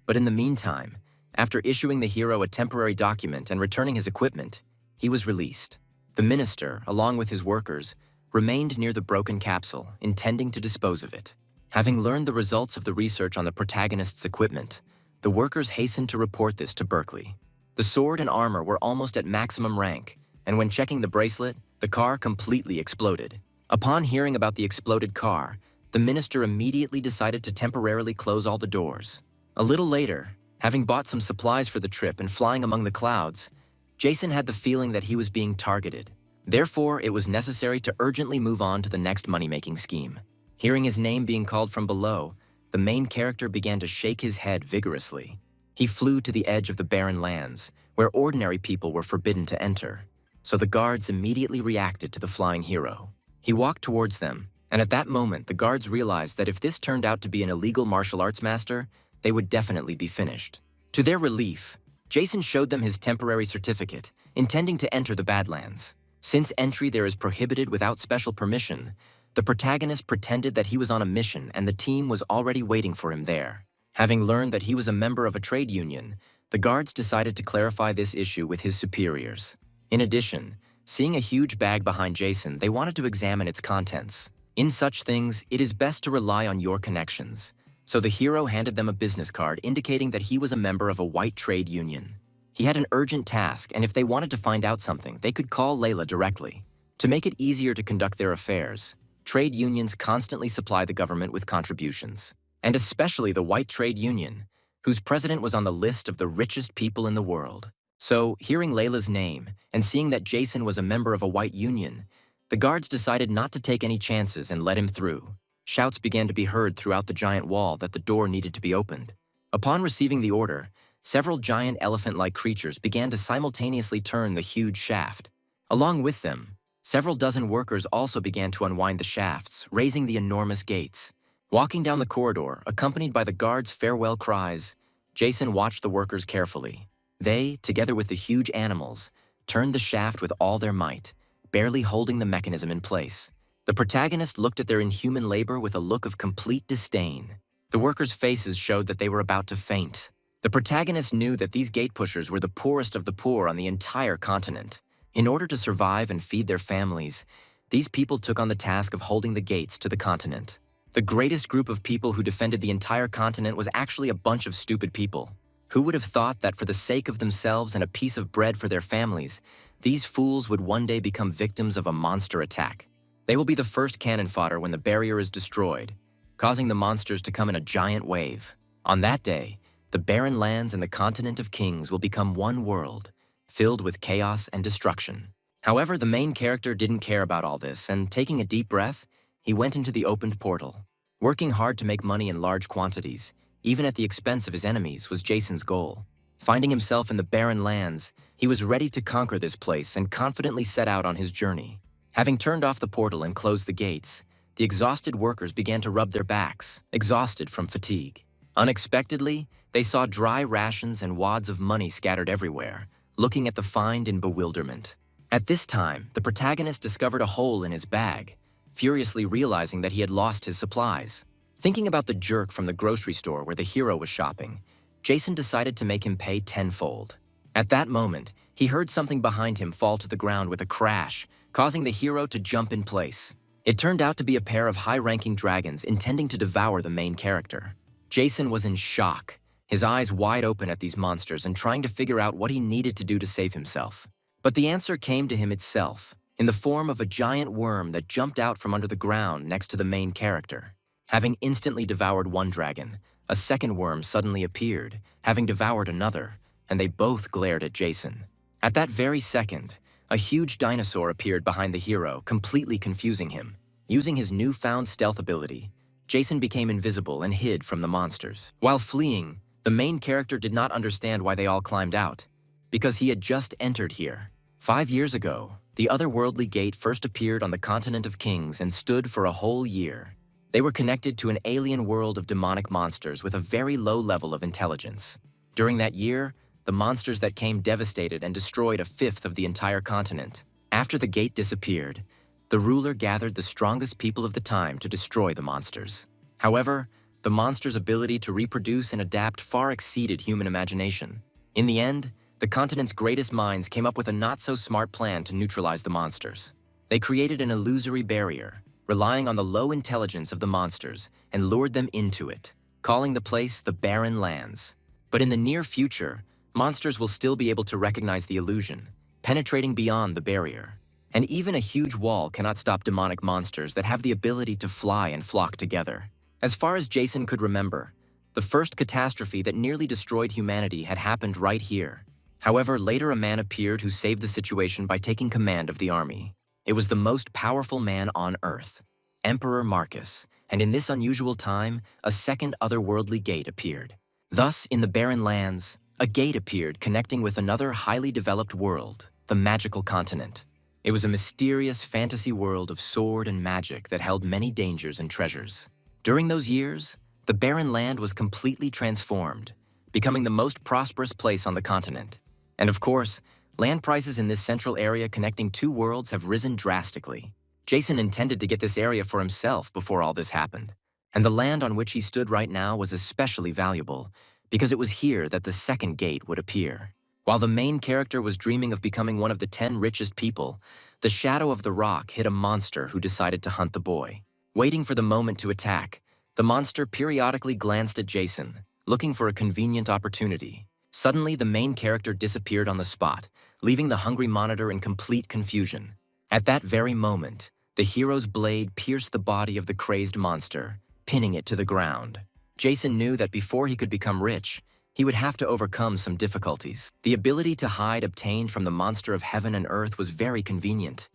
but in the meantime, after issuing the hero a temporary document and returning his equipment, he was released. The minister, along with his workers, remained near the broken capsule, intending to dispose of it. Having learned the results of the research on the protagonist's equipment, the workers hastened to report this to Berkeley. The sword and armor were almost at maximum rank, and when checking the bracelet, the car completely exploded. Upon hearing about the exploded car, the minister immediately decided to temporarily close all the doors. A little later, having bought some supplies for the trip and flying among the clouds, Jason had the feeling that he was being targeted. Therefore, it was necessary to urgently move on to the next money-making scheme. Hearing his name being called from below, the main character began to shake his head vigorously. He flew to the edge of the barren lands, where ordinary people were forbidden to enter, so the guards immediately reacted to the flying hero. He walked towards them, and at that moment the guards realized that if this turned out to be an illegal martial arts master, they would definitely be finished. To their relief, Jason showed them his temporary certificate, intending to enter the Badlands. Since entry there is prohibited without special permission, the protagonist pretended that he was on a mission and the team was already waiting for him there. Having learned that he was a member of a trade union, the guards decided to clarify this issue with his superiors. In addition, seeing a huge bag behind Jason, they wanted to examine its contents. In such things, it is best to rely on your connections. So the hero handed them a business card indicating that he was a member of a white trade union. He had an urgent task, and if they wanted to find out something, they could call Layla directly. To make it easier to conduct their affairs, trade unions constantly supply the government with contributions, and especially the white trade union, whose president was on the list of the richest people in the world. So, hearing Layla's name and seeing that Jason was a member of a white union, The guards decided not to take any chances and let him through. Shouts began to be heard throughout the giant wall that the door needed to be opened. Upon receiving the order, several giant elephant-like creatures began to simultaneously turn the huge shaft. Along with them, several dozen workers also began to unwind the shafts, raising the enormous gates. Walking down the corridor, accompanied by the guards' farewell cries, Jason watched the workers carefully. They, together with the huge animals, turned the shaft with all their might, barely holding the mechanism in place. The protagonist looked at their inhuman labor with a look of complete disdain. The workers' faces showed that they were about to faint. The protagonist knew that these gate pushers were the poorest of the poor on the entire continent. In order to survive and feed their families, these people took on the task of holding the gates to the continent. The greatest group of people who defended the entire continent was actually a bunch of stupid people. Who would have thought that for the sake of themselves and a piece of bread for their families, these fools would one day become victims of a monster attack? They will be the first cannon fodder when the barrier is destroyed, causing the monsters to come in a giant wave. On that day, the barren lands and the continent of kings will become one world, filled with chaos and destruction. However, the main character didn't care about all this, and taking a deep breath, he went into the opened portal. Working hard to make money in large quantities, even at the expense of his enemies, was Jason's goal. Finding himself in the barren lands, he was ready to conquer this place and confidently set out on his journey. Having turned off the portal and closed the gates, the exhausted workers began to rub their backs, exhausted from fatigue. Unexpectedly, they saw dry rations and wads of money scattered everywhere, looking at the find in bewilderment. At this time, the protagonist discovered a hole in his bag, furiously realizing that he had lost his supplies. Thinking about the jerk from the grocery store where the hero was shopping, Jason decided to make him pay tenfold. At that moment, he heard something behind him fall to the ground with a crash, causing the hero to jump in place. It turned out to be a pair of high-ranking dragons intending to devour the main character. Jason was in shock, his eyes wide open at these monsters and trying to figure out what he needed to do to save himself. But the answer came to him itself, in the form of a giant worm that jumped out from under the ground next to the main character. Having instantly devoured one dragon, a second worm suddenly appeared, having devoured another, and they both glared at Jason. At that very second, a huge dinosaur appeared behind the hero, completely confusing him. Using his newfound stealth ability, Jason became invisible and hid from the monsters. While fleeing, the main character did not understand why they all climbed out, because he had just entered here. 5 years ago, the otherworldly gate first appeared on the continent of kings and stood for a whole year. They were connected to an alien world of demonic monsters with a very low level of intelligence. During that year, the monsters that came devastated and destroyed a fifth of the entire continent. After the gate disappeared, the ruler gathered the strongest people of the time to destroy the monsters. However, the monsters' ability to reproduce and adapt far exceeded human imagination. In the end, the continent's greatest minds came up with a not-so-smart plan to neutralize the monsters. They created an illusory barrier, relying on the low intelligence of the monsters, and lured them into it, calling the place the Barren Lands. But in the near future, monsters will still be able to recognize the illusion, penetrating beyond the barrier. And even a huge wall cannot stop demonic monsters that have the ability to fly and flock together. As far as Jason could remember, the first catastrophe that nearly destroyed humanity had happened right here. However, later a man appeared who saved the situation by taking command of the army. It was the most powerful man on Earth, Emperor Marcus, and in this unusual time, a second otherworldly gate appeared. Thus, in the Barren Lands, a gate appeared connecting with another highly developed world, the magical continent. It was a mysterious fantasy world of sword and magic that held many dangers and treasures. During those years, the Barren Land was completely transformed, becoming the most prosperous place on the continent. And of course, land prices in this central area connecting two worlds have risen drastically. Jason intended to get this area for himself before all this happened. And the land on which he stood right now was especially valuable, because it was here that the second gate would appear. While the main character was dreaming of becoming one of the 10 richest people, the shadow of the rock hit a monster who decided to hunt the boy. Waiting for the moment to attack, the monster periodically glanced at Jason, looking for a convenient opportunity. Suddenly, the main character disappeared on the spot, leaving the hungry monitor in complete confusion. At that very moment, the hero's blade pierced the body of the crazed monster, pinning it to the ground. Jason knew that before he could become rich, he would have to overcome some difficulties. The ability to hide obtained from the monster of heaven and earth was very convenient.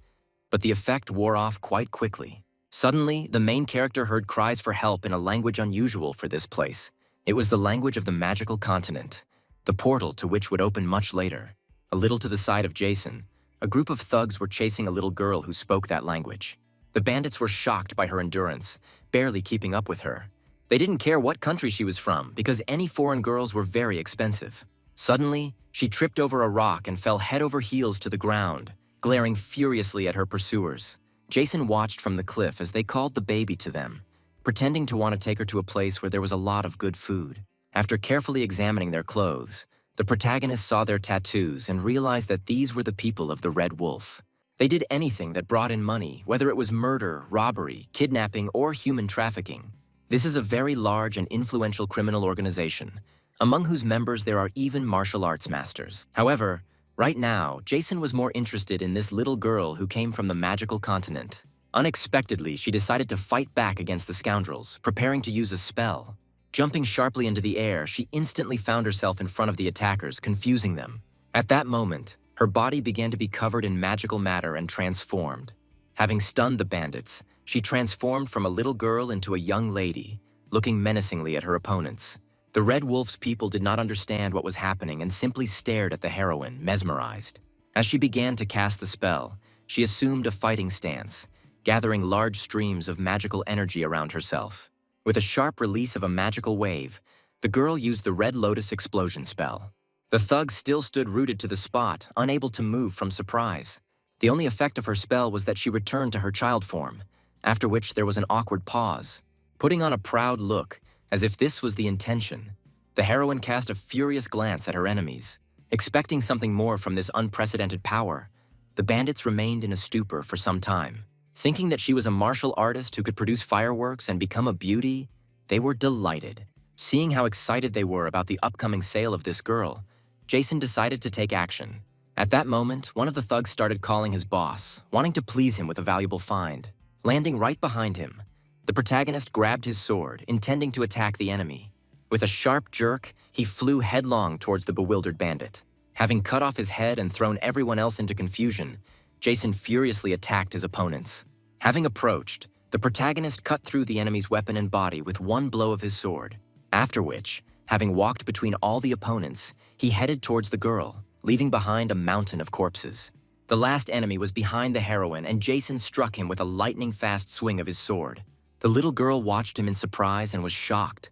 but the effect wore off quite quickly. Suddenly, the main character heard cries for help in a language unusual for this place. It was the language of the magical continent, the portal to which would open much later. A little to the side of Jason, a group of thugs were chasing a little girl who spoke that language. The bandits were shocked by her endurance, barely keeping up with her. They didn't care what country she was from because any foreign girls were very expensive. Suddenly, she tripped over a rock and fell head over heels to the ground, glaring furiously at her pursuers. Jason watched from the cliff as they called the baby to them, pretending to want to take her to a place where there was a lot of good food. After carefully examining their clothes, the protagonists saw their tattoos and realized that these were the people of the Red Wolf. They did anything that brought in money, whether it was murder, robbery, kidnapping, or human trafficking. This is a very large and influential criminal organization, among whose members there are even martial arts masters. However, right now, Jason was more interested in this little girl who came from the magical continent. Unexpectedly, she decided to fight back against the scoundrels, preparing to use a spell. Jumping sharply into the air, she instantly found herself in front of the attackers, confusing them. At that moment, her body began to be covered in magical matter and transformed. Having stunned the bandits, she transformed from a little girl into a young lady, looking menacingly at her opponents. The Red Wolf's people did not understand what was happening and simply stared at the heroine, mesmerized. As she began to cast the spell, she assumed a fighting stance, gathering large streams of magical energy around herself. With a sharp release of a magical wave, the girl used the Red Lotus explosion spell. The thugs still stood rooted to the spot, unable to move from surprise. The only effect of her spell was that she returned to her child form, after which there was an awkward pause. Putting on a proud look, as if this was the intention, the heroine cast a furious glance at her enemies. Expecting something more from this unprecedented power, the bandits remained in a stupor for some time. Thinking that she was a martial artist who could produce fireworks and become a beauty, they were delighted. Seeing how excited they were about the upcoming sale of this girl, Jason decided to take action. At that moment, one of the thugs started calling his boss, wanting to please him with a valuable find. Landing right behind him, the protagonist grabbed his sword, intending to attack the enemy. With a sharp jerk, he flew headlong towards the bewildered bandit. Having cut off his head and thrown everyone else into confusion, Jason furiously attacked his opponents. Having approached, the protagonist cut through the enemy's weapon and body with one blow of his sword. After which, having walked between all the opponents, he headed towards the girl, leaving behind a mountain of corpses. The last enemy was behind the heroine, and Jason struck him with a lightning-fast swing of his sword. The little girl watched him in surprise and was shocked,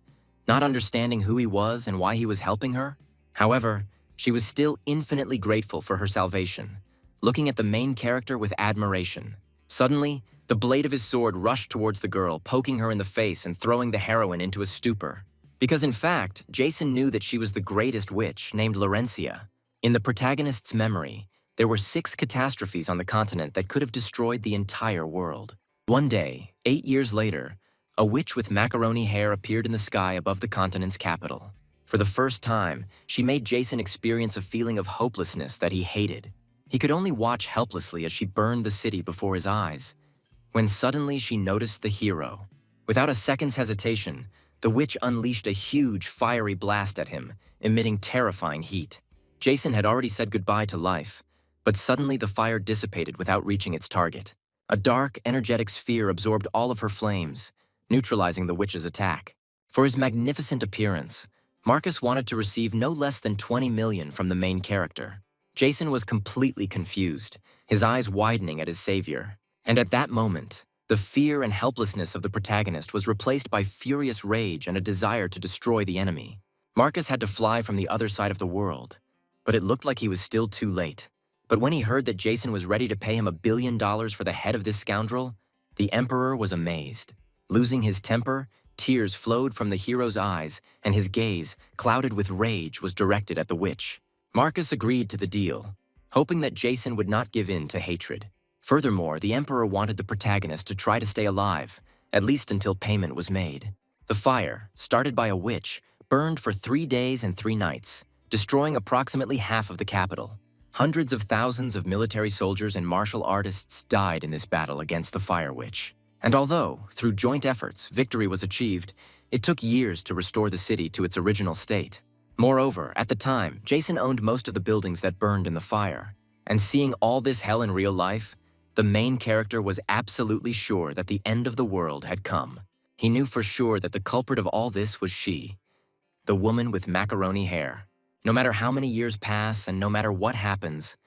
not understanding who he was and why he was helping her. However, she was still infinitely grateful for her salvation, looking at the main character with admiration. Suddenly, the blade of his sword rushed towards the girl, poking her in the face and throwing the heroine into a stupor. Because in fact, Jason knew that she was the greatest witch named Laurencia. In the protagonist's memory, there were 6 catastrophes on the continent that could have destroyed the entire world. One day, 8 years later, a witch with macaroni hair appeared in the sky above the continent's capital. For the first time, she made Jason experience a feeling of hopelessness that he hated. He could only watch helplessly as she burned the city before his eyes, when suddenly she noticed the hero. Without a second's hesitation, the witch unleashed a huge, fiery blast at him, emitting terrifying heat. Jason had already said goodbye to life, but suddenly the fire dissipated without reaching its target. A dark, energetic sphere absorbed all of her flames, neutralizing the witch's attack. For his magnificent appearance, Marcus wanted to receive no less than 20 million from the main character. Jason was completely confused, his eyes widening at his savior. And at that moment, the fear and helplessness of the protagonist was replaced by furious rage and a desire to destroy the enemy. Marcus had to fly from the other side of the world, but it looked like he was still too late. But when he heard that Jason was ready to pay him $1 billion for the head of this scoundrel, the Emperor was amazed. Losing his temper, tears flowed from the hero's eyes, and his gaze, clouded with rage, was directed at the witch. Marcus agreed to the deal, hoping that Jason would not give in to hatred. Furthermore, the Emperor wanted the protagonist to try to stay alive, at least until payment was made. The fire, started by a witch, burned for 3 days and 3 nights, destroying approximately half of the capital. Hundreds of thousands of military soldiers and martial artists died in this battle against the Fire Witch. And although, through joint efforts, victory was achieved, it took years to restore the city to its original state. Moreover, at the time, Jason owned most of the buildings that burned in the fire. And seeing all this hell in real life, The main character was absolutely sure that the end of the world had come. He knew for sure that the culprit of all this was she, the woman with macaroni hair. No matter how many years pass and no matter what happens,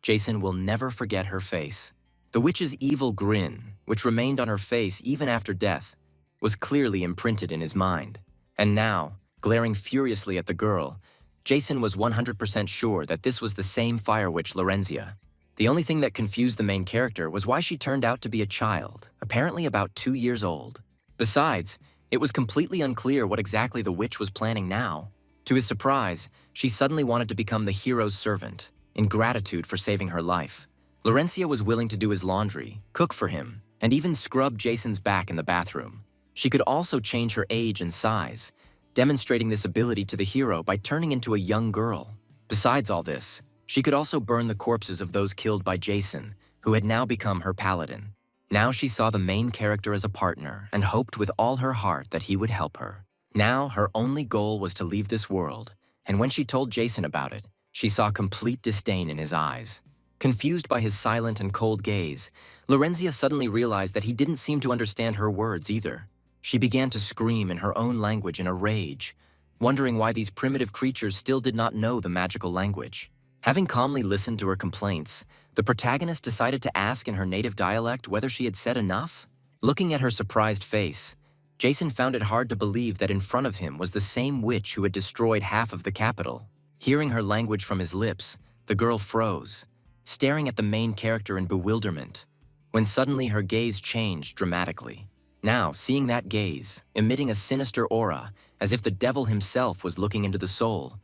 Jason will never forget her face. The witch's evil grin, which remained on her face even after death, was clearly imprinted in his mind. And now, glaring furiously at the girl, Jason was 100% sure that this was the same fire witch Lorenzia. The only thing that confused the main character was why she turned out to be a child, apparently about 2 years old. Besides, it was completely unclear what exactly the witch was planning now. To his surprise, she suddenly wanted to become the hero's servant, in gratitude for saving her life. Lorenzia was willing to do his laundry, cook for him, and even scrub Jason's back in the bathroom. She could also change her age and size, demonstrating this ability to the hero by turning into a young girl. Besides all this, she could also burn the corpses of those killed by Jason, who had now become her paladin. Now she saw the main character as a partner and hoped with all her heart that he would help her. Now her only goal was to leave this world, and when she told Jason about it, she saw complete disdain in his eyes. Confused by his silent and cold gaze, Lorenzia suddenly realized that he didn't seem to understand her words either. She began to scream in her own language in a rage, wondering why these primitive creatures still did not know the magical language. Having calmly listened to her complaints, the protagonist decided to ask in her native dialect whether she had said enough. Looking at her surprised face, Jason found it hard to believe that in front of him was the same witch who had destroyed half of the capital. Hearing her language from his lips, the girl froze, staring at the main character in bewilderment, when suddenly her gaze changed dramatically. Now, seeing that gaze, emitting a sinister aura, as if the devil himself was looking into the soul,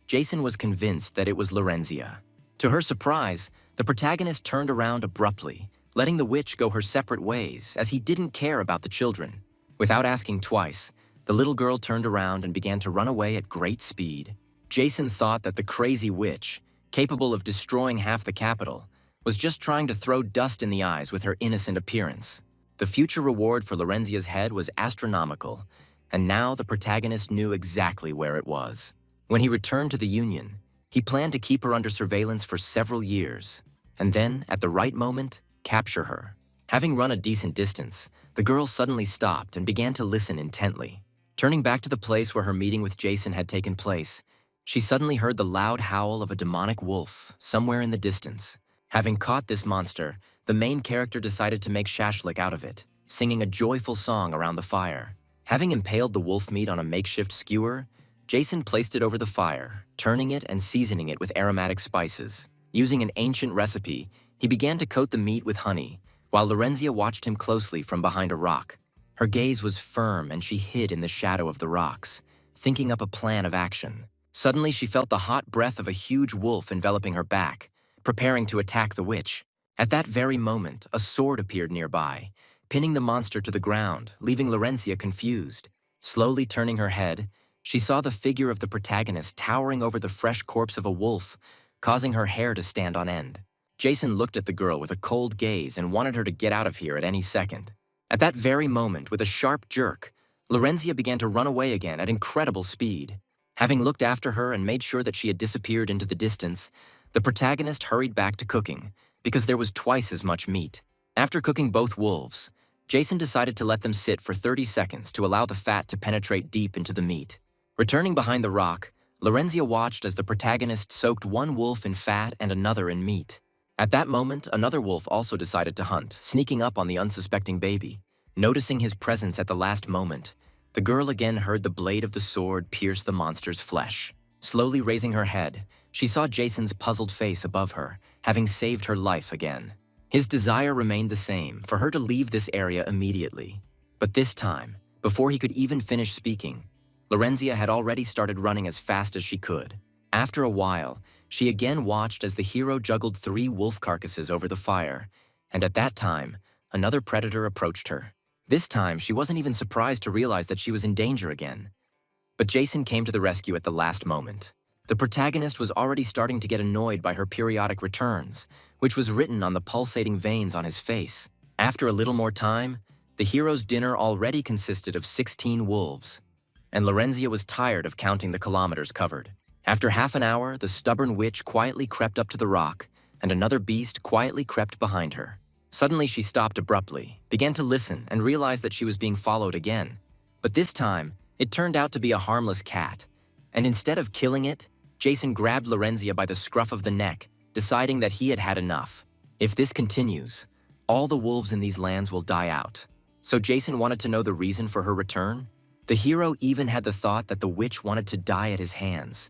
Jason was convinced that it was Lorenzia. To her surprise, the protagonist turned around abruptly, letting the witch go her separate ways, as he didn't care about the children. Without asking twice, the little girl turned around and began to run away at great speed. Jason thought that the crazy witch, capable of destroying half the capital, was just trying to throw dust in the eyes with her innocent appearance. The future reward for Lorenzia's head was astronomical, and now the protagonist knew exactly where it was. When he returned to the Union, he planned to keep her under surveillance for several years, and then, at the right moment, capture her. Having run a decent distance, the girl suddenly stopped and began to listen intently. Turning back to the place where her meeting with Jason had taken place, she suddenly heard the loud howl of a demonic wolf somewhere in the distance. Having caught this monster, the main character decided to make shashlik out of it, singing a joyful song around the fire. Having impaled the wolf meat on a makeshift skewer, Jason placed it over the fire, turning it and seasoning it with aromatic spices. Using an ancient recipe, he began to coat the meat with honey, while Lorenzia watched him closely from behind a rock. Her gaze was firm and she hid in the shadow of the rocks, thinking up a plan of action. Suddenly, she felt the hot breath of a huge wolf enveloping her back, preparing to attack the witch. At that very moment, a sword appeared nearby, pinning the monster to the ground, leaving Lorenzia confused. Slowly turning her head, she saw the figure of the protagonist towering over the fresh corpse of a wolf, causing her hair to stand on end. Jason looked at the girl with a cold gaze and wanted her to get out of here at any second. At that very moment, with a sharp jerk, Lorenzia began to run away again at incredible speed. Having looked after her and made sure that she had disappeared into the distance, the protagonist hurried back to cooking, because there was twice as much meat. After cooking both wolves, Jason decided to let them sit for 30 seconds to allow the fat to penetrate deep into the meat. Returning behind the rock, Lorenzia watched as the protagonist soaked one wolf in fat and another in meat. At that moment, another wolf also decided to hunt, sneaking up on the unsuspecting baby. Noticing his presence at the last moment, the girl again heard the blade of the sword pierce the monster's flesh. Slowly raising her head, she saw Jason's puzzled face above her, having saved her life again. His desire remained the same, for her to leave this area immediately. But this time, before he could even finish speaking, Lorenzia had already started running as fast as she could. After a while, she again watched as the hero juggled 3 wolf carcasses over the fire, and at that time, another predator approached her. This time, she wasn't even surprised to realize that she was in danger again. But Jason came to the rescue at the last moment. The protagonist was already starting to get annoyed by her periodic returns, which was written on the pulsating veins on his face. After a little more time, the hero's dinner already consisted of 16 wolves, and Lorenzia was tired of counting the kilometers covered. After half an hour, the stubborn witch quietly crept up to the rock, and another beast quietly crept behind her. Suddenly, she stopped abruptly, began to listen, and realized that she was being followed again. But this time, it turned out to be a harmless cat. And instead of killing it, Jason grabbed Lorenzia by the scruff of the neck, deciding that he had had enough. If this continues, all the wolves in these lands will die out. So Jason wanted to know the reason for her return. The hero even had the thought that the witch wanted to die at his hands.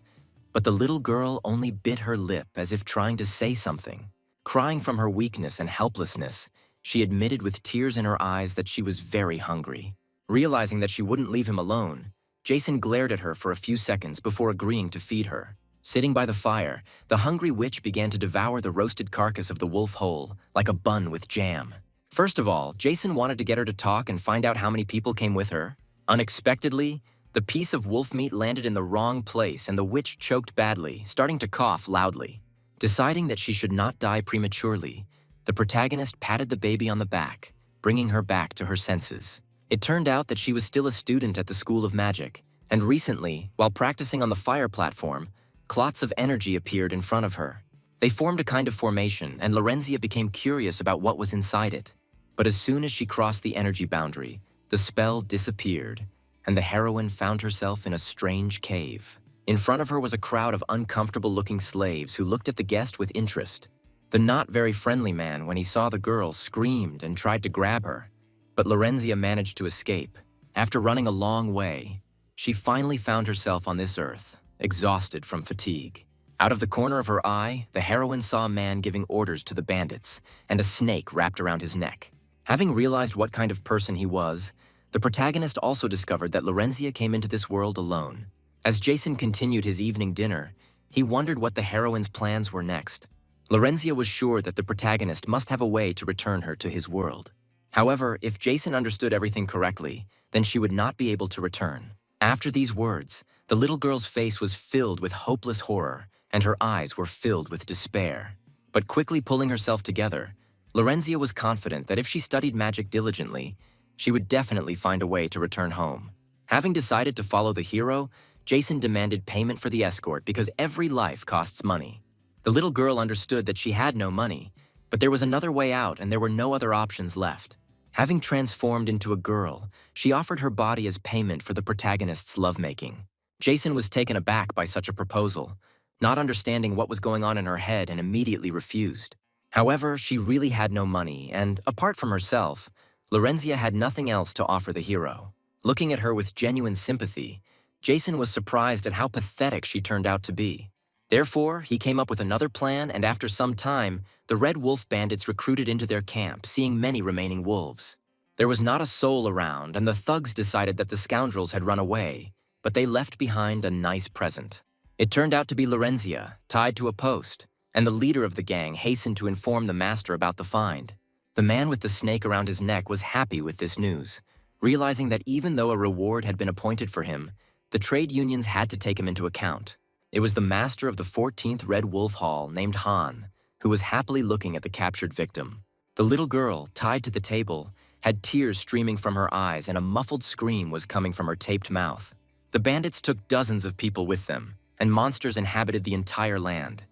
But the little girl only bit her lip as if trying to say something. Crying from her weakness and helplessness, she admitted with tears in her eyes that she was very hungry. Realizing that she wouldn't leave him alone, Jason glared at her for a few seconds before agreeing to feed her. Sitting by the fire, the hungry witch began to devour the roasted carcass of the wolf whole, like a bun with jam. First of all, Jason wanted to get her to talk and find out how many people came with her. Unexpectedly, the piece of wolf meat landed in the wrong place and the witch choked badly, starting to cough loudly. Deciding that she should not die prematurely, the protagonist patted the baby on the back, bringing her back to her senses. It turned out that she was still a student at the School of Magic, and recently, while practicing on the fire platform, clots of energy appeared in front of her. They formed a kind of formation, and Lorenzia became curious about what was inside it. But as soon as she crossed the energy boundary, the spell disappeared, and the heroine found herself in a strange cave. In front of her was a crowd of uncomfortable-looking slaves who looked at the guest with interest. The not very friendly man, when he saw the girl, screamed and tried to grab her. But Lorenzia managed to escape. After running a long way, she finally found herself on this earth, exhausted from fatigue. Out of the corner of her eye, the heroine saw a man giving orders to the bandits, and a snake wrapped around his neck. Having realized what kind of person he was, the protagonist also discovered that Lorenzia came into this world alone. As Jason continued his evening dinner, he wondered what the heroine's plans were next. Lorenzia was sure that the protagonist must have a way to return her to his world. However, if Jason understood everything correctly, then she would not be able to return. After these words, the little girl's face was filled with hopeless horror, and her eyes were filled with despair. But quickly pulling herself together, Lorenzia was confident that if she studied magic diligently, she would definitely find a way to return home. Having decided to follow the hero, Jason demanded payment for the escort because every life costs money. The little girl understood that she had no money, but there was another way out and there were no other options left. Having transformed into a girl, she offered her body as payment for the protagonist's lovemaking. Jason was taken aback by such a proposal, not understanding what was going on in her head, and immediately refused. However, she really had no money, and apart from herself, Lorenzia had nothing else to offer the hero. Looking at her with genuine sympathy, Jason was surprised at how pathetic she turned out to be. Therefore, he came up with another plan, and after some time, the Red Wolf bandits recruited into their camp, seeing many remaining wolves. There was not a soul around, and the thugs decided that the scoundrels had run away, but they left behind a nice present. It turned out to be Lorenzia, tied to a post, and the leader of the gang hastened to inform the master about the find. The man with the snake around his neck was happy with this news, realizing that even though a reward had been appointed for him, the trade unions had to take him into account. It was the master of the 14th Red Wolf Hall, named Han, who was happily looking at the captured victim. The little girl, tied to the table, had tears streaming from her eyes and a muffled scream was coming from her taped mouth. The bandits took dozens of people with them, and monsters inhabited the entire land.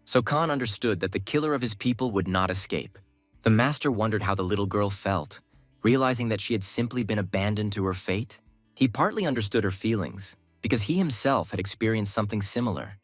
So Khan understood that the killer of his people would not escape. The master wondered how the little girl felt, realizing that she had simply been abandoned to her fate. He partly understood her feelings, because he himself had experienced something similar.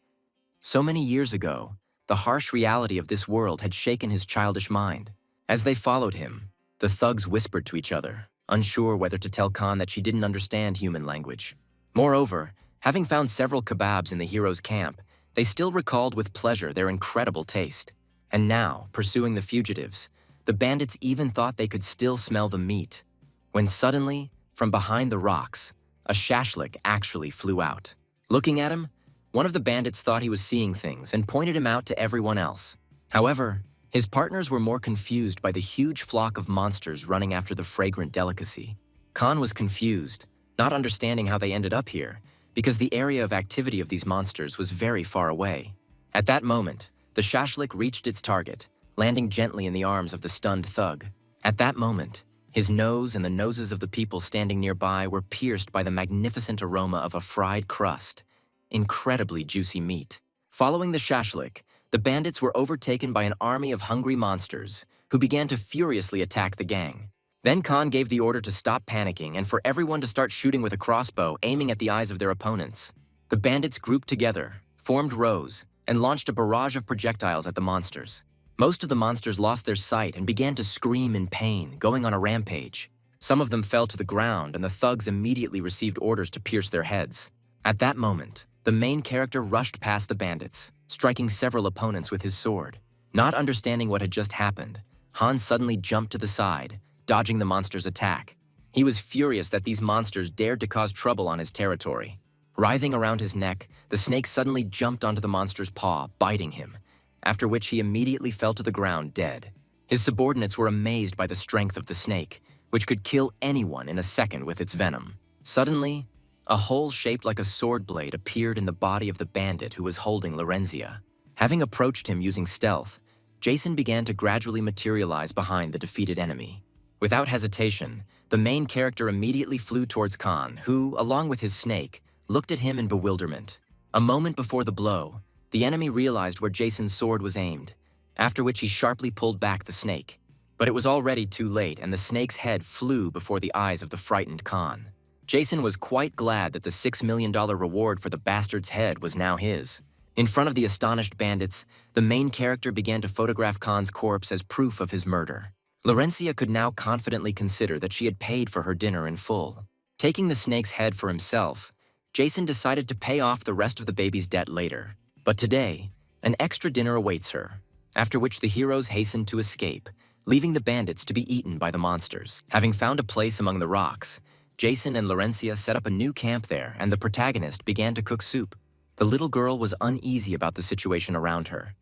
So many years ago, the harsh reality of this world had shaken his childish mind. As they followed him, the thugs whispered to each other, unsure whether to tell Khan that she didn't understand human language. Moreover, having found several kebabs in the hero's camp, they still recalled with pleasure their incredible taste. And now, pursuing the fugitives, the bandits even thought they could still smell the meat, when suddenly, from behind the rocks, a shashlik actually flew out. Looking at him, one of the bandits thought he was seeing things and pointed him out to everyone else. However, his partners were more confused by the huge flock of monsters running after the fragrant delicacy. Khan was confused, not understanding how they ended up here, because the area of activity of these monsters was very far away. At that moment, the shashlik reached its target, landing gently in the arms of the stunned thug. At that moment, his nose and the noses of the people standing nearby were pierced by the magnificent aroma of a fried crust, incredibly juicy meat. Following the shashlik, the bandits were overtaken by an army of hungry monsters who began to furiously attack the gang. Then Khan gave the order to stop panicking and for everyone to start shooting with a crossbow, aiming at the eyes of their opponents. The bandits grouped together, formed rows, and launched a barrage of projectiles at the monsters. Most of the monsters lost their sight and began to scream in pain, going on a rampage. Some of them fell to the ground, and the thugs immediately received orders to pierce their heads. At that moment, the main character rushed past the bandits, striking several opponents with his sword. Not understanding what had just happened, Han suddenly jumped to the side, dodging the monster's attack. He was furious that these monsters dared to cause trouble on his territory. Writhing around his neck, the snake suddenly jumped onto the monster's paw, biting him, after which he immediately fell to the ground dead. His subordinates were amazed by the strength of the snake, which could kill anyone in a second with its venom. Suddenly, a hole shaped like a sword blade appeared in the body of the bandit who was holding Lorenzia. Having approached him using stealth, Jason began to gradually materialize behind the defeated enemy. Without hesitation, the main character immediately flew towards Khan, who, along with his snake, looked at him in bewilderment. A moment before the blow, the enemy realized where Jason's sword was aimed, after which he sharply pulled back the snake. But it was already too late, and the snake's head flew before the eyes of the frightened Khan. Jason was quite glad that the $6 million reward for the bastard's head was now his. In front of the astonished bandits, the main character began to photograph Khan's corpse as proof of his murder. Lorenzia could now confidently consider that she had paid for her dinner in full. Taking the snake's head for himself, Jason decided to pay off the rest of the baby's debt later. But today, an extra dinner awaits her, after which the heroes hasten to escape, leaving the bandits to be eaten by the monsters. Having found a place among the rocks, Jason and Lorenzia set up a new camp there, and the protagonist began to cook soup. The little girl was uneasy about the situation around her,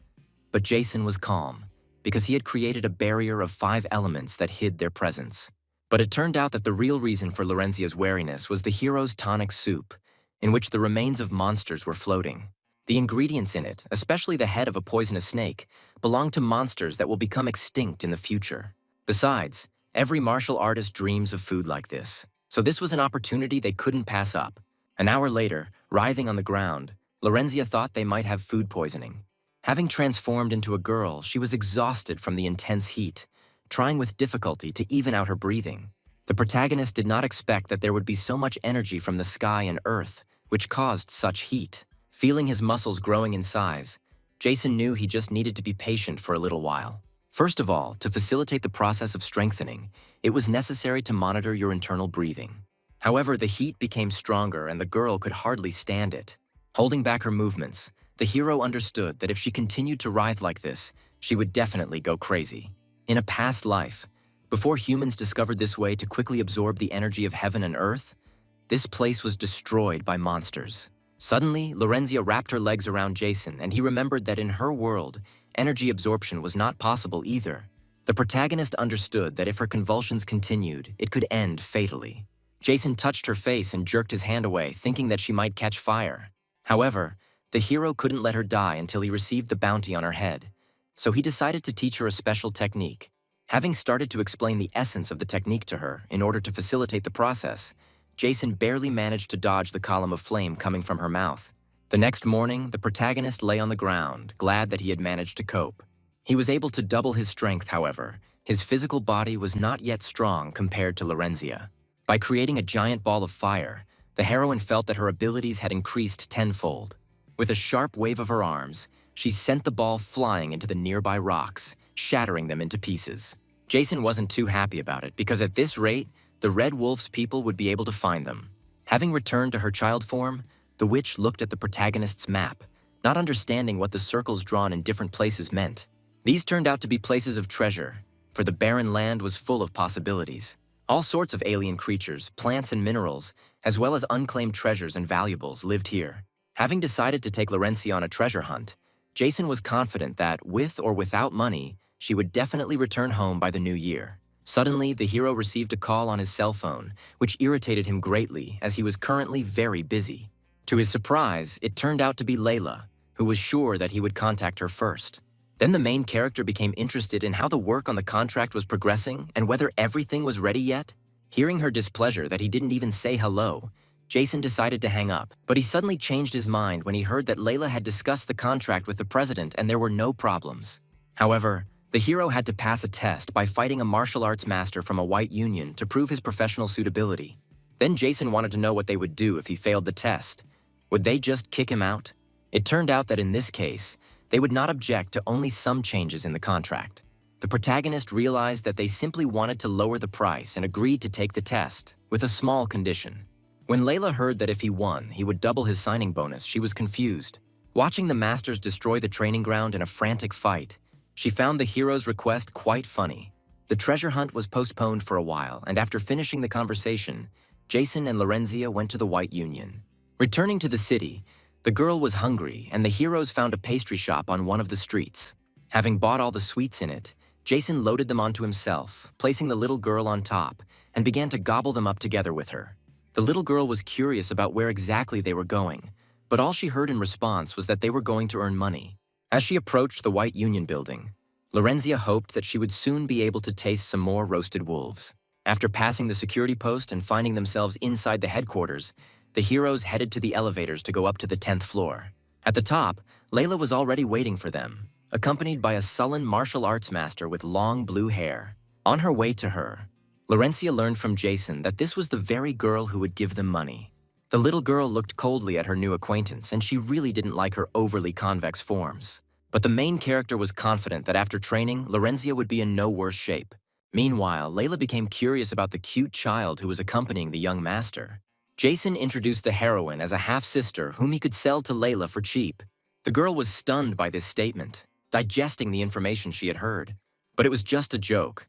but Jason was calm, because he had created a barrier of 5 elements that hid their presence. But it turned out that the real reason for Lorenzia's wariness was the hero's tonic soup, in which the remains of monsters were floating. The ingredients in it, especially the head of a poisonous snake, belong to monsters that will become extinct in the future. Besides, every martial artist dreams of food like this, so this was an opportunity they couldn't pass up. An hour later, writhing on the ground, Lorenzia thought they might have food poisoning. Having transformed into a girl, she was exhausted from the intense heat, trying with difficulty to even out her breathing. The protagonist did not expect that there would be so much energy from the sky and earth, which caused such heat. Feeling his muscles growing in size, Jason knew he just needed to be patient for a little while. First of all, to facilitate the process of strengthening, it was necessary to monitor your internal breathing. However, the heat became stronger and the girl could hardly stand it. Holding back her movements, the hero understood that if she continued to writhe like this, she would definitely go crazy. In a past life, before humans discovered this way to quickly absorb the energy of heaven and earth, this place was destroyed by monsters. Suddenly, Lorenzia wrapped her legs around Jason, and he remembered that in her world, energy absorption was not possible either. The protagonist understood that if her convulsions continued, it could end fatally. Jason touched her face and jerked his hand away, thinking that she might catch fire. However, the hero couldn't let her die until he received the bounty on her head, so he decided to teach her a special technique. Having started to explain the essence of the technique to her in order to facilitate the process, Jason barely managed to dodge the column of flame coming from her mouth. The next morning, the protagonist lay on the ground, glad that he had managed to cope. He was able to double his strength, however. His physical body was not yet strong compared to Lorenzia. By creating a giant ball of fire, the heroine felt that her abilities had increased tenfold. With a sharp wave of her arms, she sent the ball flying into the nearby rocks, shattering them into pieces. Jason wasn't too happy about it because at this rate, the Red Wolf's people would be able to find them. Having returned to her child form, the witch looked at the protagonist's map, not understanding what the circles drawn in different places meant. These turned out to be places of treasure, for the barren land was full of possibilities. All sorts of alien creatures, plants and minerals, as well as unclaimed treasures and valuables lived here. Having decided to take Lorenzia on a treasure hunt, Jason was confident that, with or without money, she would definitely return home by the new year. Suddenly, the hero received a call on his cell phone, which irritated him greatly as he was currently very busy. To his surprise, it turned out to be Layla, who was sure that he would contact her first. Then the main character became interested in how the work on the contract was progressing and whether everything was ready yet. Hearing her displeasure that he didn't even say hello, Jason decided to hang up, but he suddenly changed his mind when he heard that Layla had discussed the contract with the president and there were no problems. However, The hero had to pass a test by fighting a martial arts master from a white union to prove his professional suitability. Then Jason wanted to know what they would do if he failed the test. Would they just kick him out? It turned out that in this case, they would not object to only some changes in the contract. The protagonist realized that they simply wanted to lower the price and agreed to take the test, with a small condition. When Layla heard that if he won, he would double his signing bonus, she was confused. Watching the masters destroy the training ground in a frantic fight, she found the hero's request quite funny. The treasure hunt was postponed for a while, and after finishing the conversation, Jason and Lorenzia went to the White Union. Returning to the city, the girl was hungry, and the heroes found a pastry shop on one of the streets. Having bought all the sweets in it, Jason loaded them onto himself, placing the little girl on top, and began to gobble them up together with her. The little girl was curious about where exactly they were going, but all she heard in response was that they were going to earn money. As she approached the White Union building, Lorenzia hoped that she would soon be able to taste some more roasted wolves. After passing the security post and finding themselves inside the headquarters, the heroes headed to the elevators to go up to the 10th floor. At the top, Layla was already waiting for them, accompanied by a sullen martial arts master with long blue hair. On her way to her, Lorenzia learned from Jason that this was the very girl who would give them money. The little girl looked coldly at her new acquaintance, and she really didn't like her overly convex forms. But the main character was confident that after training, Lorenzia would be in no worse shape. Meanwhile, Layla became curious about the cute child who was accompanying the young master. Jason introduced the heroine as a half-sister whom he could sell to Layla for cheap. The girl was stunned by this statement, digesting the information she had heard. But it was just a joke,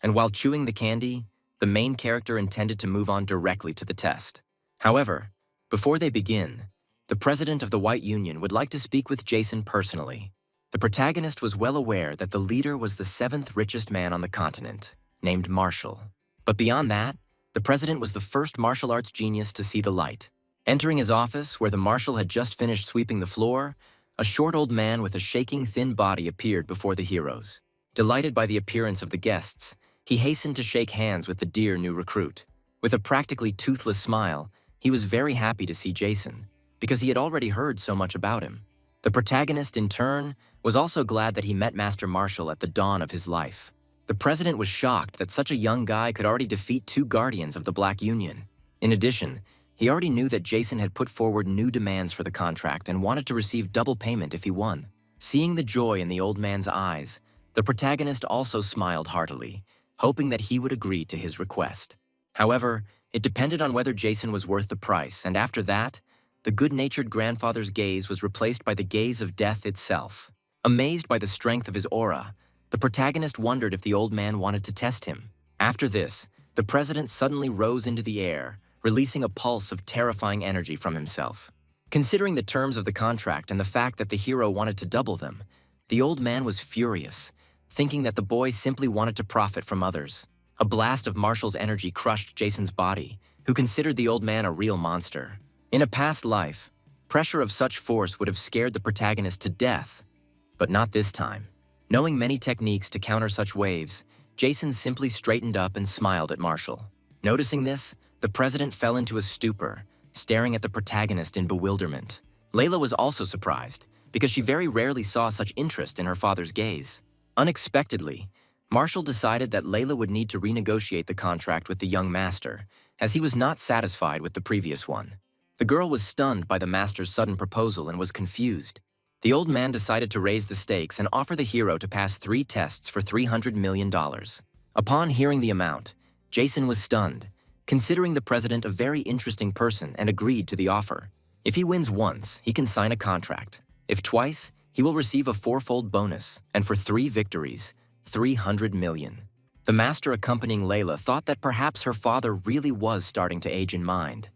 and while chewing the candy, the main character intended to move on directly to the test. However, before they begin, the president of the White Union would like to speak with Jason personally. The protagonist was well aware that the leader was the 7th richest man on the continent, named Marshall. But beyond that, the president was the first martial arts genius to see the light. Entering his office, where the marshal had just finished sweeping the floor, a short old man with a shaking thin body appeared before the heroes. Delighted by the appearance of the guests, he hastened to shake hands with the dear new recruit. With a practically toothless smile, he was very happy to see Jason, because he had already heard so much about him. The protagonist, in turn, was also glad that he met Master Marshall at the dawn of his life. The president was shocked that such a young guy could already defeat 2 guardians of the Black Union. In addition, he already knew that Jason had put forward new demands for the contract and wanted to receive double payment if he won. Seeing the joy in the old man's eyes, the protagonist also smiled heartily, hoping that he would agree to his request. However, it depended on whether Jason was worth the price, and after that, the good-natured grandfather's gaze was replaced by the gaze of death itself. Amazed by the strength of his aura, the protagonist wondered if the old man wanted to test him. After this, the president suddenly rose into the air, releasing a pulse of terrifying energy from himself. Considering the terms of the contract and the fact that the hero wanted to double them, the old man was furious, thinking that the boy simply wanted to profit from others. A blast of Marshall's energy crushed Jason's body, who considered the old man a real monster. In a past life, pressure of such force would have scared the protagonist to death, but not this time. Knowing many techniques to counter such waves, Jason simply straightened up and smiled at Marshall. Noticing this, the president fell into a stupor, staring at the protagonist in bewilderment. Layla was also surprised, because she very rarely saw such interest in her father's gaze. Unexpectedly, Marshall decided that Layla would need to renegotiate the contract with the young master, as he was not satisfied with the previous one. The girl was stunned by the master's sudden proposal and was confused. The old man decided to raise the stakes and offer the hero to pass 3 tests for $300 million. Upon hearing the amount, Jason was stunned, considering the president a very interesting person, and agreed to the offer. If he wins once, he can sign a contract. If twice, he will receive a 4-fold bonus, and for 3 victories, $300 million. The master accompanying Layla thought that perhaps her father really was starting to age in mind.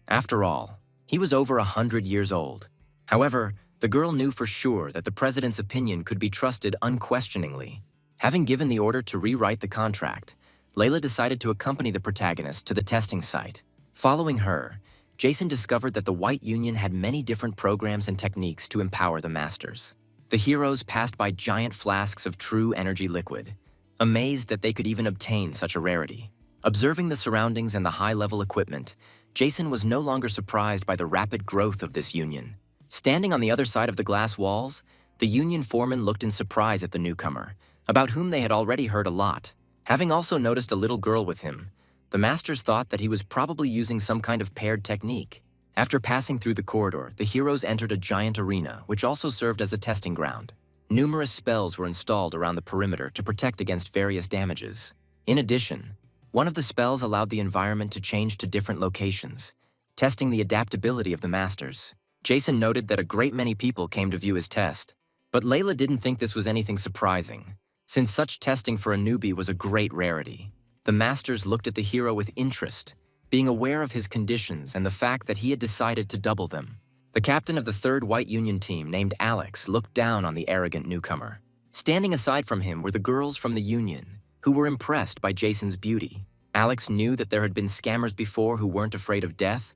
After all, he was over 100 years old. However, the girl knew for sure that the president's opinion could be trusted unquestioningly. Having given the order to rewrite the contract, Layla decided to accompany the protagonist to the testing site. Following her, Jason discovered that the White Union had many different programs and techniques to empower the masters. The heroes passed by giant flasks of true energy liquid, amazed that they could even obtain such a rarity. Observing the surroundings and the high-level equipment, Jason was no longer surprised by the rapid growth of this union. Standing on the other side of the glass walls, the union foreman looked in surprise at the newcomer, about whom they had already heard a lot. Having also noticed a little girl with him, the masters thought that he was probably using some kind of paired technique. After passing through the corridor, the heroes entered a giant arena, which also served as a testing ground. Numerous spells were installed around the perimeter to protect against various damages. In addition, one of the spells allowed the environment to change to different locations, testing the adaptability of the masters. Jason noted that a great many people came to view his test, but Layla didn't think this was anything surprising, since such testing for a newbie was a great rarity. The masters looked at the hero with interest, being aware of his conditions and the fact that he had decided to double them. The captain of the 3rd White Union team, named Alex, looked down on the arrogant newcomer. Standing aside from him were the girls from the Union, who were impressed by Jason's beauty. Alex knew that there had been scammers before who weren't afraid of death,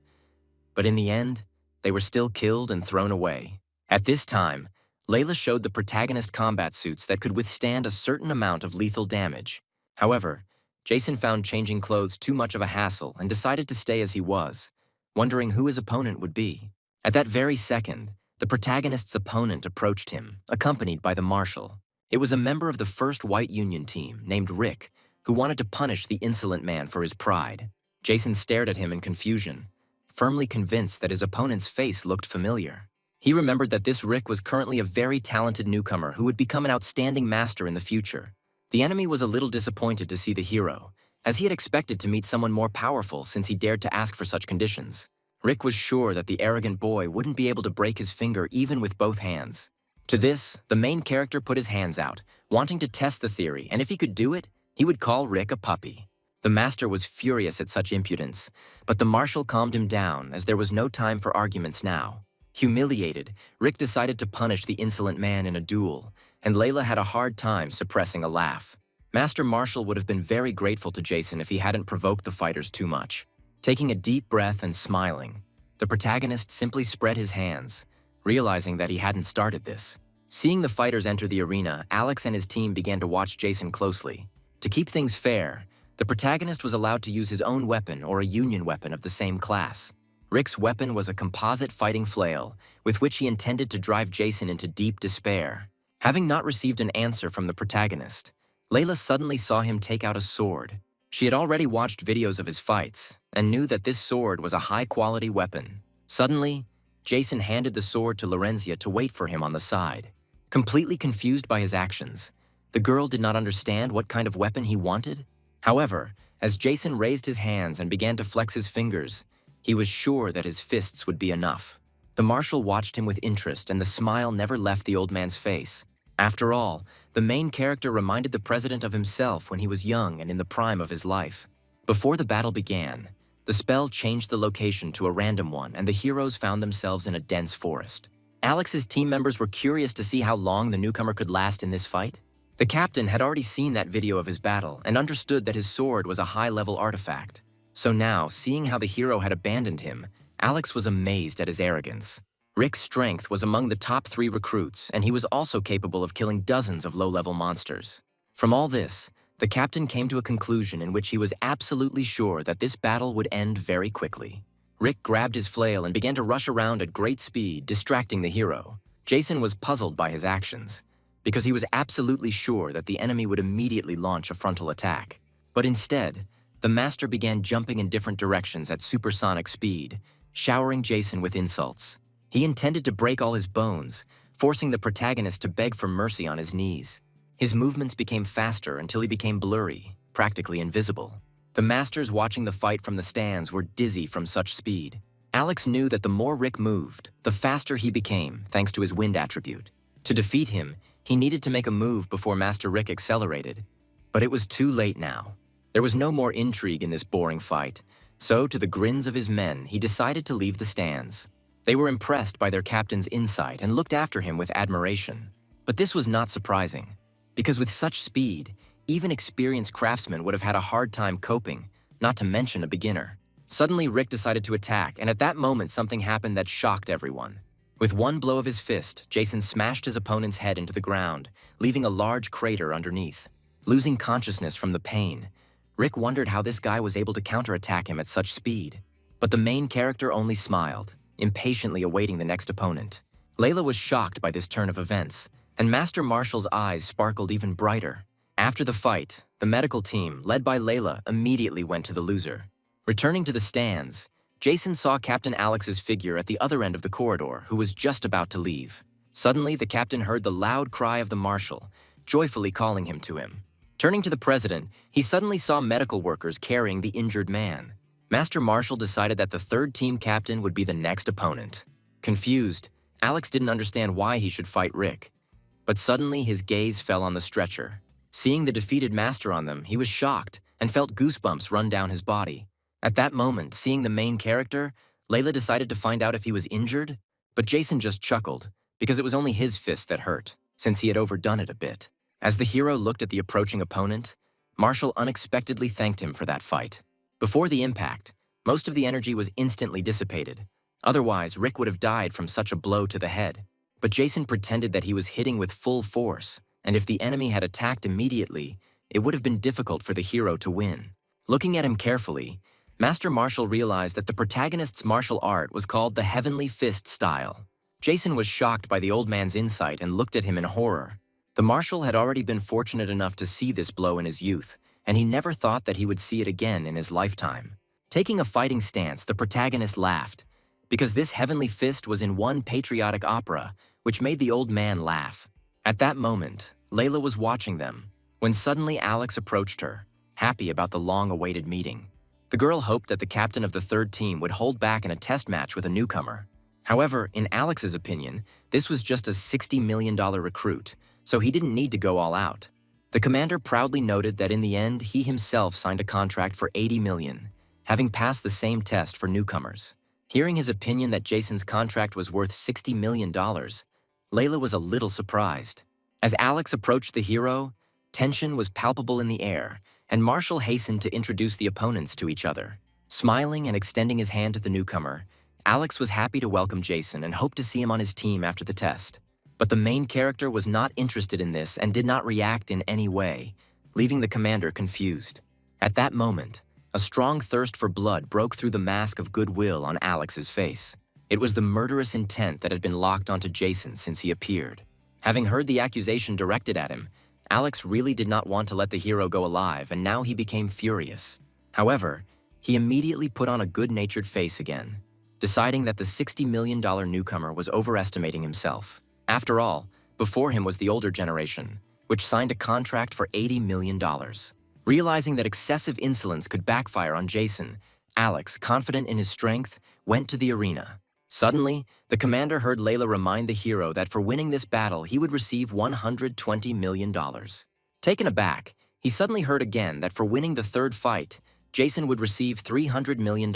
but in the end, they were still killed and thrown away. At this time, Layla showed the protagonist combat suits that could withstand a certain amount of lethal damage. However, Jason found changing clothes too much of a hassle and decided to stay as he was, wondering who his opponent would be. At that very second, the protagonist's opponent approached him, accompanied by the marshal. It was a member of the 1st White Union team, named Rick, who wanted to punish the insolent man for his pride. Jason stared at him in confusion, firmly convinced that his opponent's face looked familiar. He remembered that this Rick was currently a very talented newcomer who would become an outstanding master in the future. The enemy was a little disappointed to see the hero, as he had expected to meet someone more powerful since he dared to ask for such conditions. Rick was sure that the arrogant boy wouldn't be able to break his finger even with both hands. To this, the main character put his hands out, wanting to test the theory, and if he could do it, he would call Rick a puppy. The master was furious at such impudence, but the marshal calmed him down as there was no time for arguments now. Humiliated, Rick decided to punish the insolent man in a duel, and Layla had a hard time suppressing a laugh. Master Marshall would have been very grateful to Jason if he hadn't provoked the fighters too much. Taking a deep breath and smiling, the protagonist simply spread his hands, realizing that he hadn't started this. Seeing the fighters enter the arena, Alex and his team began to watch Jason closely. To keep things fair, the protagonist was allowed to use his own weapon or a union weapon of the same class. Rick's weapon was a composite fighting flail, with which he intended to drive Jason into deep despair. Having not received an answer from the protagonist, Layla suddenly saw him take out a sword. She had already watched videos of his fights, and knew that this sword was a high-quality weapon. Suddenly, Jason handed the sword to Lorenzia to wait for him on the side. Completely confused by his actions, the girl did not understand what kind of weapon he wanted. However, as Jason raised his hands and began to flex his fingers, he was sure that his fists would be enough. The marshal watched him with interest, and the smile never left the old man's face. After all, the main character reminded the president of himself when he was young and in the prime of his life. Before the battle began, the spell changed the location to a random one, and the heroes found themselves in a dense forest. Alex's team members were curious to see how long the newcomer could last in this fight. The captain had already seen that video of his battle and understood that his sword was a high-level artifact. So now, seeing how the hero had abandoned him, Alex was amazed at his arrogance. Rick's strength was among the top 3 recruits, and he was also capable of killing dozens of low-level monsters. From all this, the captain came to a conclusion in which he was absolutely sure that this battle would end very quickly. Rick grabbed his flail and began to rush around at great speed, distracting the hero. Jason was puzzled by his actions, because he was absolutely sure that the enemy would immediately launch a frontal attack. But instead, the master began jumping in different directions at supersonic speed, showering Jason with insults. He intended to break all his bones, forcing the protagonist to beg for mercy on his knees. His movements became faster until he became blurry, practically invisible. The masters watching the fight from the stands were dizzy from such speed. Alex knew that the more Rick moved, the faster he became, thanks to his wind attribute. To defeat him, he needed to make a move before Master Rick accelerated. But it was too late now. There was no more intrigue in this boring fight, so to the grins of his men, he decided to leave the stands. They were impressed by their captain's insight and looked after him with admiration. But this was not surprising, because with such speed, even experienced craftsmen would have had a hard time coping, not to mention a beginner. Suddenly, Rick decided to attack, and at that moment something happened that shocked everyone. With one blow of his fist, Jason smashed his opponent's head into the ground, leaving a large crater underneath. Losing consciousness from the pain, Rick wondered how this guy was able to counterattack him at such speed. But the main character only smiled, impatiently awaiting the next opponent. Layla was shocked by this turn of events, and Master Martial's eyes sparkled even brighter. After the fight, the medical team, led by Layla, immediately went to the loser. Returning to the stands, Jason saw Captain Alex's figure at the other end of the corridor, who was just about to leave. Suddenly, the captain heard the loud cry of the marshal, joyfully calling him to him. Turning to the president, he suddenly saw medical workers carrying the injured man. Master Marshal decided that the third team captain would be the next opponent. Confused, Alex didn't understand why he should fight Rick. But suddenly, his gaze fell on the stretcher. Seeing the defeated master on them, he was shocked and felt goosebumps run down his body. At that moment, seeing the main character, Layla decided to find out if he was injured, but Jason just chuckled, because it was only his fist that hurt, since he had overdone it a bit. As the hero looked at the approaching opponent, Marshall unexpectedly thanked him for that fight. Before the impact, most of the energy was instantly dissipated. Otherwise, Rick would have died from such a blow to the head. But Jason pretended that he was hitting with full force, and if the enemy had attacked immediately, it would have been difficult for the hero to win. Looking at him carefully, Master Marshall realized that the protagonist's martial art was called the Heavenly Fist style. Jason was shocked by the old man's insight and looked at him in horror. The marshal had already been fortunate enough to see this blow in his youth, and he never thought that he would see it again in his lifetime. Taking a fighting stance, the protagonist laughed, because this Heavenly Fist was in one patriotic opera, which made the old man laugh. At that moment, Layla was watching them, when suddenly Alex approached her, happy about the long-awaited meeting. The girl hoped that the captain of the third team would hold back in a test match with a newcomer. However, in Alex's opinion, this was just a $60 million recruit, so he didn't need to go all out. The commander proudly noted that in the end, he himself signed a contract for $80 million, having passed the same test for newcomers. Hearing his opinion that Jason's contract was worth $60 million, Layla was a little surprised. As Alex approached the hero, tension was palpable in the air, and Marshall hastened to introduce the opponents to each other. Smiling and extending his hand to the newcomer, Alex was happy to welcome Jason and hoped to see him on his team after the test. But the main character was not interested in this and did not react in any way, leaving the commander confused. At that moment, a strong thirst for blood broke through the mask of goodwill on Alex's face. It was the murderous intent that had been locked onto Jason since he appeared. Having heard the accusation directed at him, Alex really did not want to let the hero go alive, and now he became furious. However, he immediately put on a good-natured face again, deciding that the $60 million newcomer was overestimating himself. After all, before him was the older generation, which signed a contract for $80 million. Realizing that excessive insolence could backfire on Jason, Alex, confident in his strength, went to the arena. Suddenly, the commander heard Layla remind the hero that for winning this battle, he would receive $120 million. Taken aback, he suddenly heard again that for winning the third fight, Jason would receive $300 million.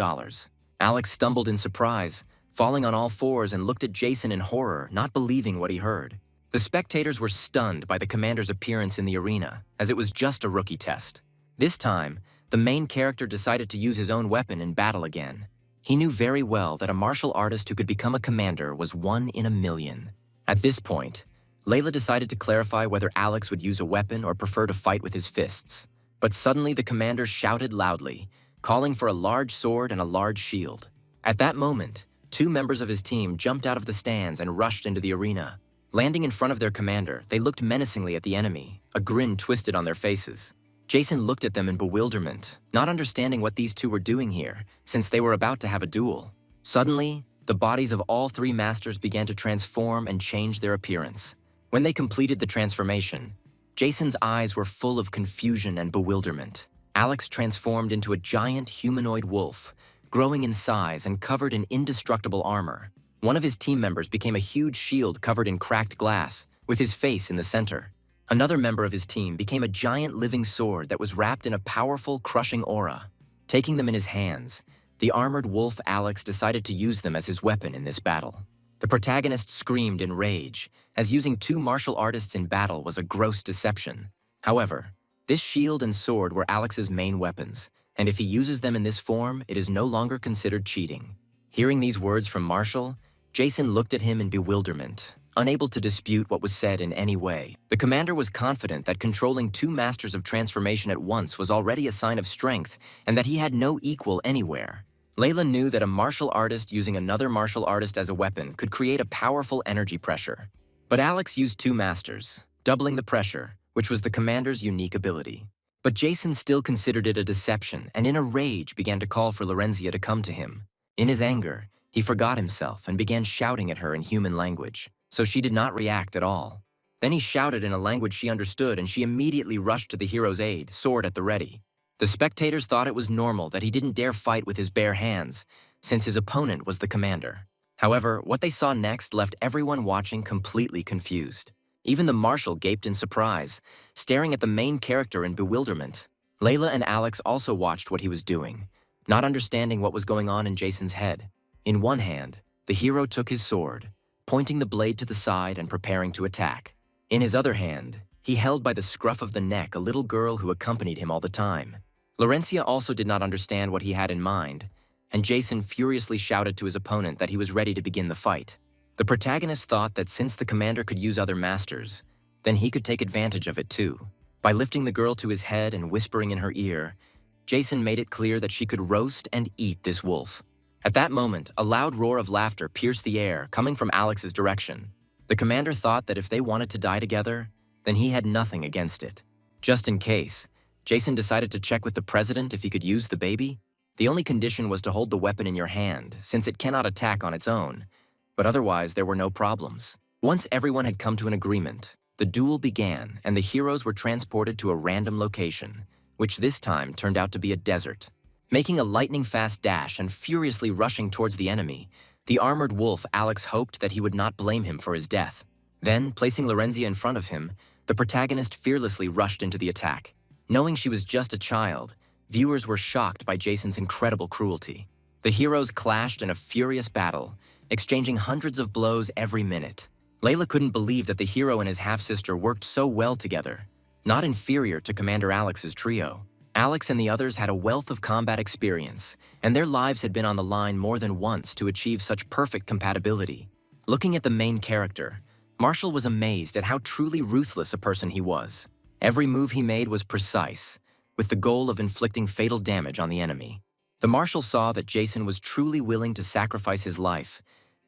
Alex stumbled in surprise, falling on all fours and looked at Jason in horror, not believing what he heard. The spectators were stunned by the commander's appearance in the arena, as it was just a rookie test. This time, the main character decided to use his own weapon in battle again. He knew very well that a martial artist who could become a commander was 1 in a million. At this point, Layla decided to clarify whether Alex would use a weapon or prefer to fight with his fists. But suddenly the commander shouted loudly, calling for a large sword and a large shield. At that moment, 2 members of his team jumped out of the stands and rushed into the arena. Landing in front of their commander, they looked menacingly at the enemy, a grin twisted on their faces. Jason looked at them in bewilderment, not understanding what these 2 were doing here, since they were about to have a duel. Suddenly, the bodies of all 3 masters began to transform and change their appearance. When they completed the transformation, Jason's eyes were full of confusion and bewilderment. Alex transformed into a giant humanoid wolf, growing in size and covered in indestructible armor. One of his team members became a huge shield covered in cracked glass, with his face in the center. Another member of his team became a giant living sword that was wrapped in a powerful, crushing aura. Taking them in his hands, the armored wolf Alex decided to use them as his weapon in this battle. The protagonist screamed in rage, as using 2 martial artists in battle was a gross deception. However, this shield and sword were Alex's main weapons, and if he uses them in this form, it is no longer considered cheating. Hearing these words from Marshall, Jason looked at him in bewilderment, unable to dispute what was said in any way. The commander was confident that controlling 2 masters of transformation at once was already a sign of strength and that he had no equal anywhere. Layla knew that a martial artist using another martial artist as a weapon could create a powerful energy pressure. But Alex used two masters, doubling the pressure, which was the commander's unique ability. But Jason still considered it a deception and in a rage began to call for Lorenzia to come to him. In his anger, he forgot himself and began shouting at her in human language, so she did not react at all. Then he shouted in a language she understood and she immediately rushed to the hero's aid, sword at the ready. The spectators thought it was normal that he didn't dare fight with his bare hands, since his opponent was the commander. However, what they saw next left everyone watching completely confused. Even the marshal gaped in surprise, staring at the main character in bewilderment. Layla and Alex also watched what he was doing, not understanding what was going on in Jason's head. In one hand, the hero took his sword, pointing the blade to the side and preparing to attack. In his other hand, he held by the scruff of the neck a little girl who accompanied him all the time. Lorenzia also did not understand what he had in mind, and Jason furiously shouted to his opponent that he was ready to begin the fight. The protagonist thought that since the commander could use other masters, then he could take advantage of it too. By lifting the girl to his head and whispering in her ear, Jason made it clear that she could roast and eat this wolf. At that moment, a loud roar of laughter pierced the air, coming from Alex's direction. The commander thought that if they wanted to die together, then he had nothing against it. Just in case, Jason decided to check with the president if he could use the baby. The only condition was to hold the weapon in your hand, since it cannot attack on its own, but otherwise there were no problems. Once everyone had come to an agreement, the duel began and the heroes were transported to a random location, which this time turned out to be a desert. Making a lightning-fast dash and furiously rushing towards the enemy, the armored wolf Alex hoped that he would not blame him for his death. Then, placing Lorenzia in front of him, the protagonist fearlessly rushed into the attack. Knowing she was just a child, viewers were shocked by Jason's incredible cruelty. The heroes clashed in a furious battle, exchanging hundreds of blows every minute. Layla couldn't believe that the hero and his half-sister worked so well together, not inferior to Commander Alex's trio. Alex and the others had a wealth of combat experience, and their lives had been on the line more than once to achieve such perfect compatibility. Looking at the main character, Marshall was amazed at how truly ruthless a person he was. Every move he made was precise, with the goal of inflicting fatal damage on the enemy. The Marshal saw that Jason was truly willing to sacrifice his life,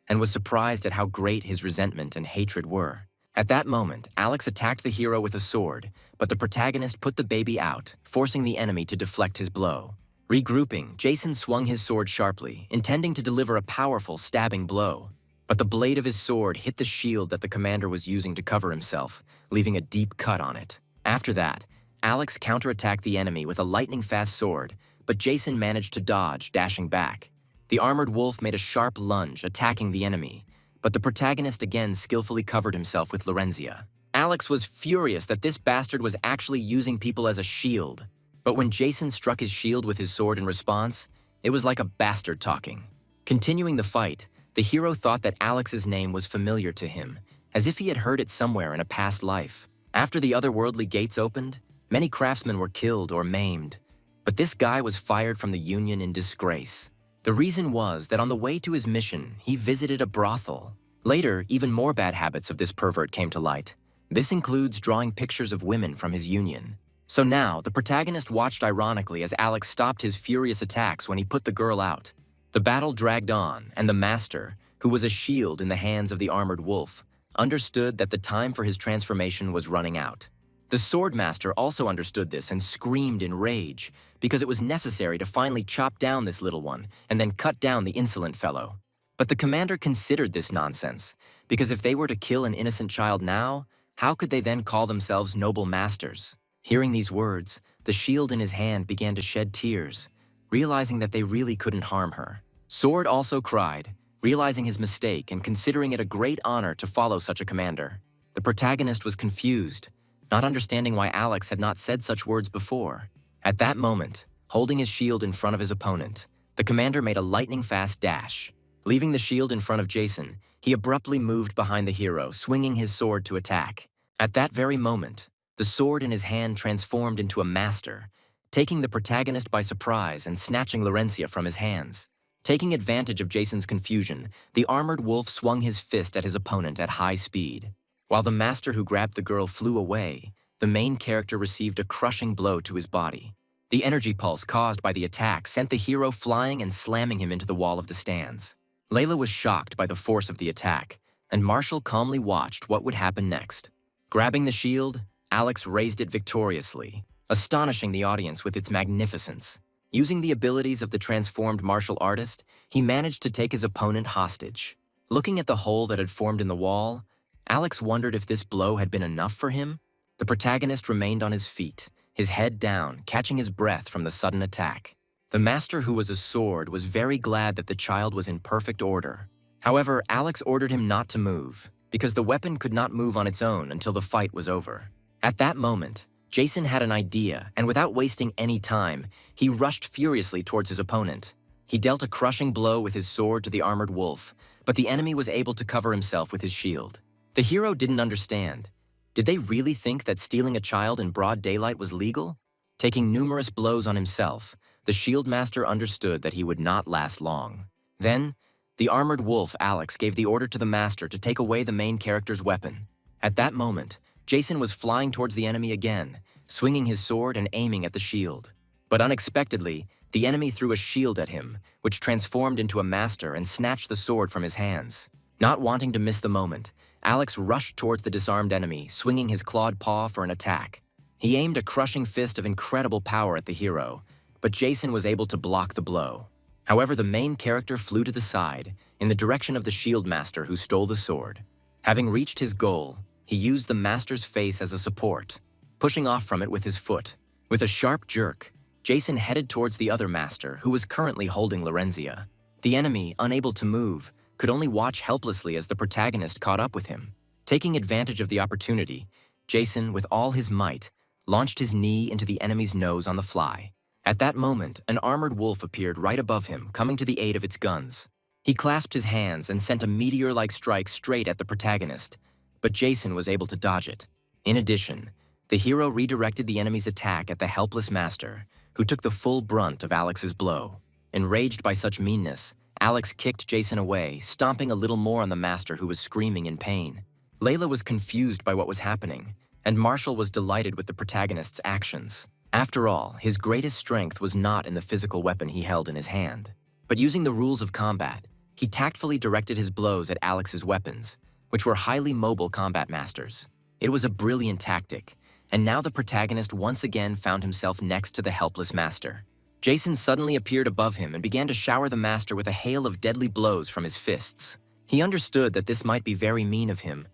and was surprised at how great his resentment and hatred were. At that moment, Alex attacked the hero with a sword, but the protagonist put the baby out, forcing the enemy to deflect his blow. Regrouping, Jason swung his sword sharply, intending to deliver a powerful, stabbing blow. But the blade of his sword hit the shield that the commander was using to cover himself, leaving a deep cut on it. After that, Alex counterattacked the enemy with a lightning-fast sword, but Jason managed to dodge, dashing back. The armored wolf made a sharp lunge, attacking the enemy, but the protagonist again skillfully covered himself with Lorenzia. Alex was furious that this bastard was actually using people as a shield. But when Jason struck his shield with his sword in response, it was like a bastard talking. Continuing the fight, the hero thought that Alex's name was familiar to him, as if he had heard it somewhere in a past life. After the otherworldly gates opened, many craftsmen were killed or maimed, but this guy was fired from the Union in disgrace. The reason was that on the way to his mission, he visited a brothel. Later, even more bad habits of this pervert came to light. This includes drawing pictures of women from his union. So now, the protagonist watched ironically as Alex stopped his furious attacks when he put the girl out. The battle dragged on, and the master, who was a shield in the hands of the armored wolf, understood that the time for his transformation was running out. The swordmaster also understood this and screamed in rage, because it was necessary to finally chop down this little one and then cut down the insolent fellow. But the commander considered this nonsense, because if they were to kill an innocent child now, how could they then call themselves noble masters? Hearing these words, the shield in his hand began to shed tears, realizing that they really couldn't harm her. Sword also cried, realizing his mistake and considering it a great honor to follow such a commander. The protagonist was confused, not understanding why Alex had not said such words before. At that moment, holding his shield in front of his opponent, the commander made a lightning-fast dash. Leaving the shield in front of Jason, he abruptly moved behind the hero, swinging his sword to attack. At that very moment, the sword in his hand transformed into a master, taking the protagonist by surprise and snatching Lorenzia from his hands. Taking advantage of Jason's confusion, the armored wolf swung his fist at his opponent at high speed. While the master who grabbed the girl flew away, the main character received a crushing blow to his body. The energy pulse caused by the attack sent the hero flying and slamming him into the wall of the stands. Layla was shocked by the force of the attack, and Marshall calmly watched what would happen next. Grabbing the shield, Alex raised it victoriously, astonishing the audience with its magnificence. Using the abilities of the transformed martial artist, he managed to take his opponent hostage. Looking at the hole that had formed in the wall, Alex wondered if this blow had been enough for him. The protagonist remained on his feet, his head down, catching his breath from the sudden attack. The master, who was a sword, was very glad that the child was in perfect order. However, Alex ordered him not to move, because the weapon could not move on its own until the fight was over. At that moment, Jason had an idea, and without wasting any time, he rushed furiously towards his opponent. He dealt a crushing blow with his sword to the armored wolf, but the enemy was able to cover himself with his shield. The hero didn't understand. Did they really think that stealing a child in broad daylight was legal? Taking numerous blows on himself, the shield master understood that he would not last long. Then, the armored wolf, Alex, gave the order to the master to take away the main character's weapon. At that moment, Jason was flying towards the enemy again, swinging his sword and aiming at the shield. But unexpectedly, the enemy threw a shield at him, which transformed into a master and snatched the sword from his hands. Not wanting to miss the moment, Alex rushed towards the disarmed enemy, swinging his clawed paw for an attack. He aimed a crushing fist of incredible power at the hero, but Jason was able to block the blow. However, the main character flew to the side, in the direction of the shield master who stole the sword. Having reached his goal, he used the master's face as a support, pushing off from it with his foot. With a sharp jerk, Jason headed towards the other master, who was currently holding Lorenzia. The enemy, unable to move, could only watch helplessly as the protagonist caught up with him. Taking advantage of the opportunity, Jason, with all his might, launched his knee into the enemy's nose on the fly. At that moment, an armored wolf appeared right above him, coming to the aid of its guns. He clasped his hands and sent a meteor-like strike straight at the protagonist, but Jason was able to dodge it. In addition, the hero redirected the enemy's attack at the helpless master, who took the full brunt of Alex's blow. Enraged by such meanness, Alex kicked Jason away, stomping a little more on the master, who was screaming in pain. Layla was confused by what was happening, and Marshall was delighted with the protagonist's actions. After all, his greatest strength was not in the physical weapon he held in his hand, but using the rules of combat, he tactfully directed his blows at Alex's weapons, which were highly mobile combat masters. It was a brilliant tactic, and now the protagonist once again found himself next to the helpless master. Jason suddenly appeared above him and began to shower the master with a hail of deadly blows from his fists. He understood that this might be very mean of him,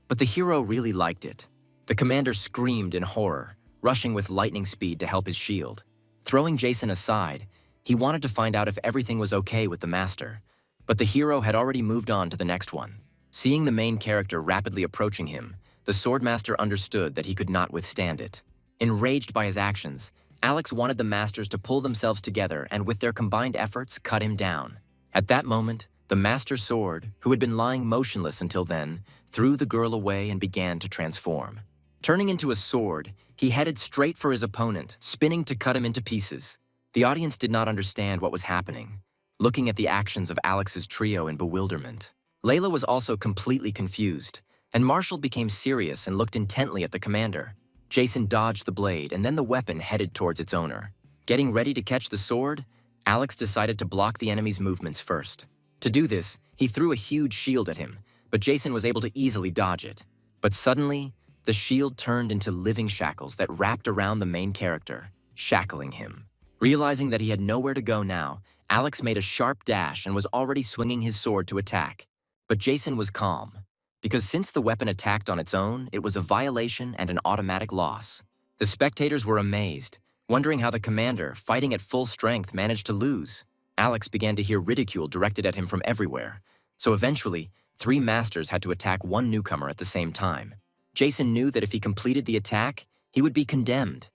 but the hero really liked it. The commander screamed in horror, rushing with lightning speed to help his shield. Throwing Jason aside, he wanted to find out if everything was okay with the master, but the hero had already moved on to the next one. Seeing the main character rapidly approaching him, the swordmaster understood that he could not withstand it. Enraged by his actions, Alex wanted the masters to pull themselves together and with their combined efforts cut him down. At that moment, the master's sword, who had been lying motionless until then, threw the girl away and began to transform. Turning into a sword, he headed straight for his opponent, spinning to cut him into pieces. The audience did not understand what was happening, looking at the actions of Alex's trio in bewilderment. Layla was also completely confused, and Marshall became serious and looked intently at the commander. Jason dodged the blade, and then the weapon headed towards its owner. Getting ready to catch the sword, Alex decided to block the enemy's movements first. To do this, he threw a huge shield at him, but Jason was able to easily dodge it. But suddenly, the shield turned into living shackles that wrapped around the main character, shackling him. Realizing that he had nowhere to go now, Alex made a sharp dash and was already swinging his sword to attack. But Jason was calm, because since the weapon attacked on its own, it was a violation and an automatic loss. The spectators were amazed, wondering how the commander, fighting at full strength, managed to lose. Alex began to hear ridicule directed at him from everywhere, so eventually, 3 masters had to attack one newcomer at the same time. Jason knew that if he completed the attack, he would be condemned.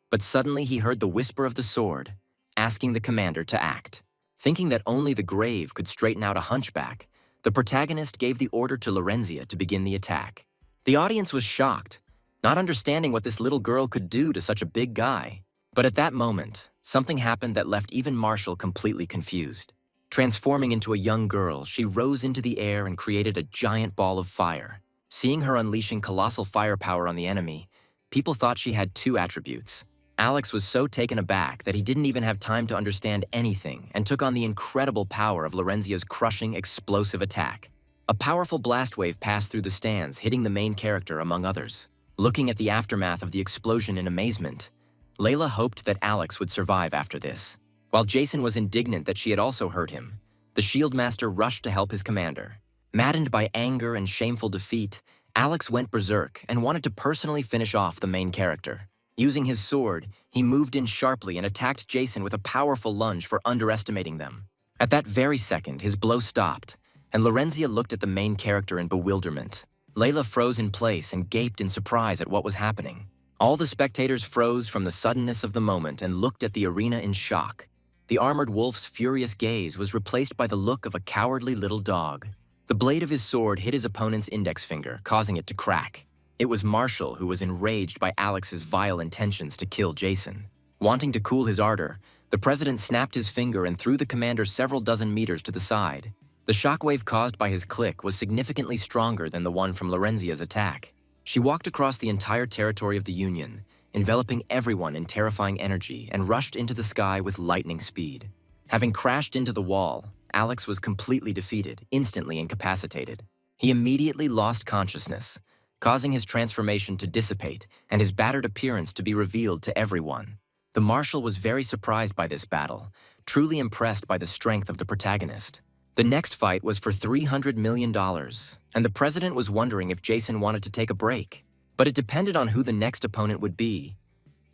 But suddenly he heard the whisper of the sword, asking the commander to act. Thinking that only the grave could straighten out a hunchback, the protagonist gave the order to Lorenzia to begin the attack. The audience was shocked, not understanding what this little girl could do to such a big guy. But at that moment, something happened that left even Marshall completely confused. Transforming into a young girl, she rose into the air and created a giant ball of fire. Seeing her unleashing colossal firepower on the enemy, people thought she had 2 attributes. Alex was so taken aback that he didn't even have time to understand anything and took on the incredible power of Lorenzia's crushing, explosive attack. A powerful blast wave passed through the stands, hitting the main character among others. Looking at the aftermath of the explosion in amazement, Layla hoped that Alex would survive after this. While Jason was indignant that she had also hurt him, the Shield Master rushed to help his commander. Maddened by anger and shameful defeat, Alex went berserk and wanted to personally finish off the main character. Using his sword, he moved in sharply and attacked Jason with a powerful lunge for underestimating them. At that very second, his blow stopped, and Lorenzia looked at the main character in bewilderment. Layla froze in place and gaped in surprise at what was happening. All the spectators froze from the suddenness of the moment and looked at the arena in shock. The armored wolf's furious gaze was replaced by the look of a cowardly little dog. The blade of his sword hit his opponent's index finger, causing it to crack. It was Marshall who was enraged by Alex's vile intentions to kill Jason. Wanting to cool his ardor, the president snapped his finger and threw the commander several dozen meters to the side. The shockwave caused by his click was significantly stronger than the one from Lorenzia's attack. She walked across the entire territory of the Union, enveloping everyone in terrifying energy, and rushed into the sky with lightning speed. Having crashed into the wall, Alex was completely defeated, instantly incapacitated. He immediately lost consciousness, causing his transformation to dissipate and his battered appearance to be revealed to everyone. The Marshal was very surprised by this battle, truly impressed by the strength of the protagonist. The next fight was for $300 million, and the president was wondering if Jason wanted to take a break. But it depended on who the next opponent would be.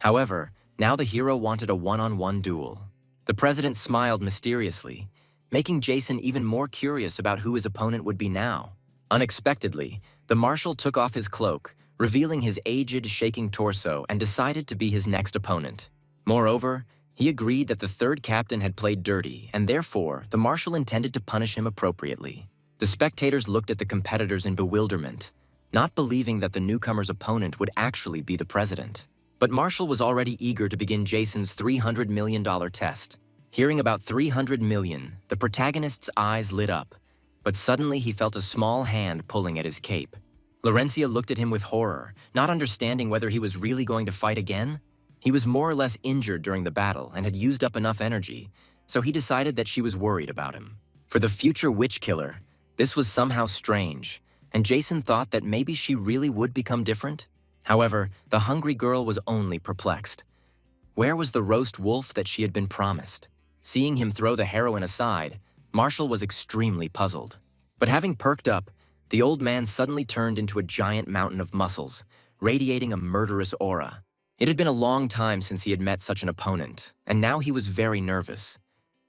However, now the hero wanted a one-on-one duel. The president smiled mysteriously, making Jason even more curious about who his opponent would be now. Unexpectedly, the Marshal took off his cloak, revealing his aged, shaking torso, and decided to be his next opponent. Moreover, he agreed that the third captain had played dirty, and therefore, the Marshal intended to punish him appropriately. The spectators looked at the competitors in bewilderment, not believing that the newcomer's opponent would actually be the president. But Marshall was already eager to begin Jason's $300 million test. Hearing about $300 million, the protagonist's eyes lit up, but suddenly he felt a small hand pulling at his cape. Lorenzia looked at him with horror, not understanding whether he was really going to fight again. He was more or less injured during the battle and had used up enough energy, so he decided that she was worried about him. For the future witch killer, this was somehow strange, and Jason thought that maybe she really would become different. However, the hungry girl was only perplexed. Where was the roast wolf that she had been promised? Seeing him throw the heroine aside, Marshall was extremely puzzled. But having perked up, the old man suddenly turned into a giant mountain of muscles, radiating a murderous aura. It had been a long time since he had met such an opponent, and now he was very nervous.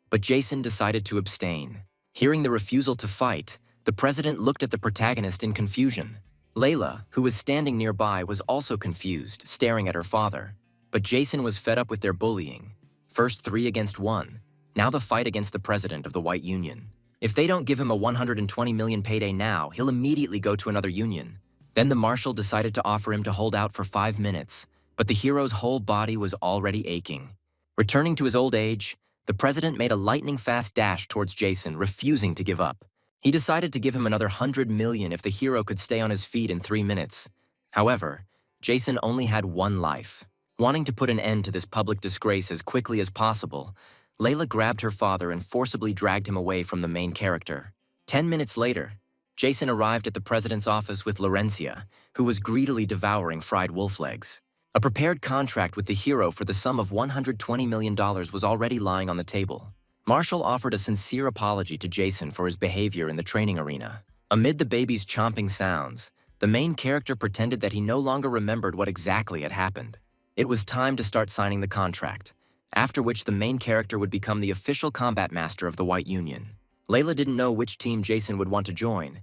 But Jason decided to abstain. Hearing the refusal to fight, the president looked at the protagonist in confusion. Layla, who was standing nearby, was also confused, staring at her father. But Jason was fed up with their bullying. First 3 against 1, now the fight against the president of the White Union. If they don't give him a $120 million payday now, he'll immediately go to another union. Then the Marshal decided to offer him to hold out for 5 minutes, but the hero's whole body was already aching. Returning to his old age, the president made a lightning-fast dash towards Jason, refusing to give up. He decided to give him another $100 million if the hero could stay on his feet in 3 minutes. However, Jason only had 1 life. Wanting to put an end to this public disgrace as quickly as possible, Layla grabbed her father and forcibly dragged him away from the main character. 10 minutes later, Jason arrived at the president's office with Lorenzia, who was greedily devouring fried wolf legs. A prepared contract with the hero for the sum of $120 million was already lying on the table. Marshall offered a sincere apology to Jason for his behavior in the training arena. Amid the baby's chomping sounds, the main character pretended that he no longer remembered what exactly had happened. It was time to start signing the contract, after which the main character would become the official combat master of the White Union. Layla didn't know which team Jason would want to join,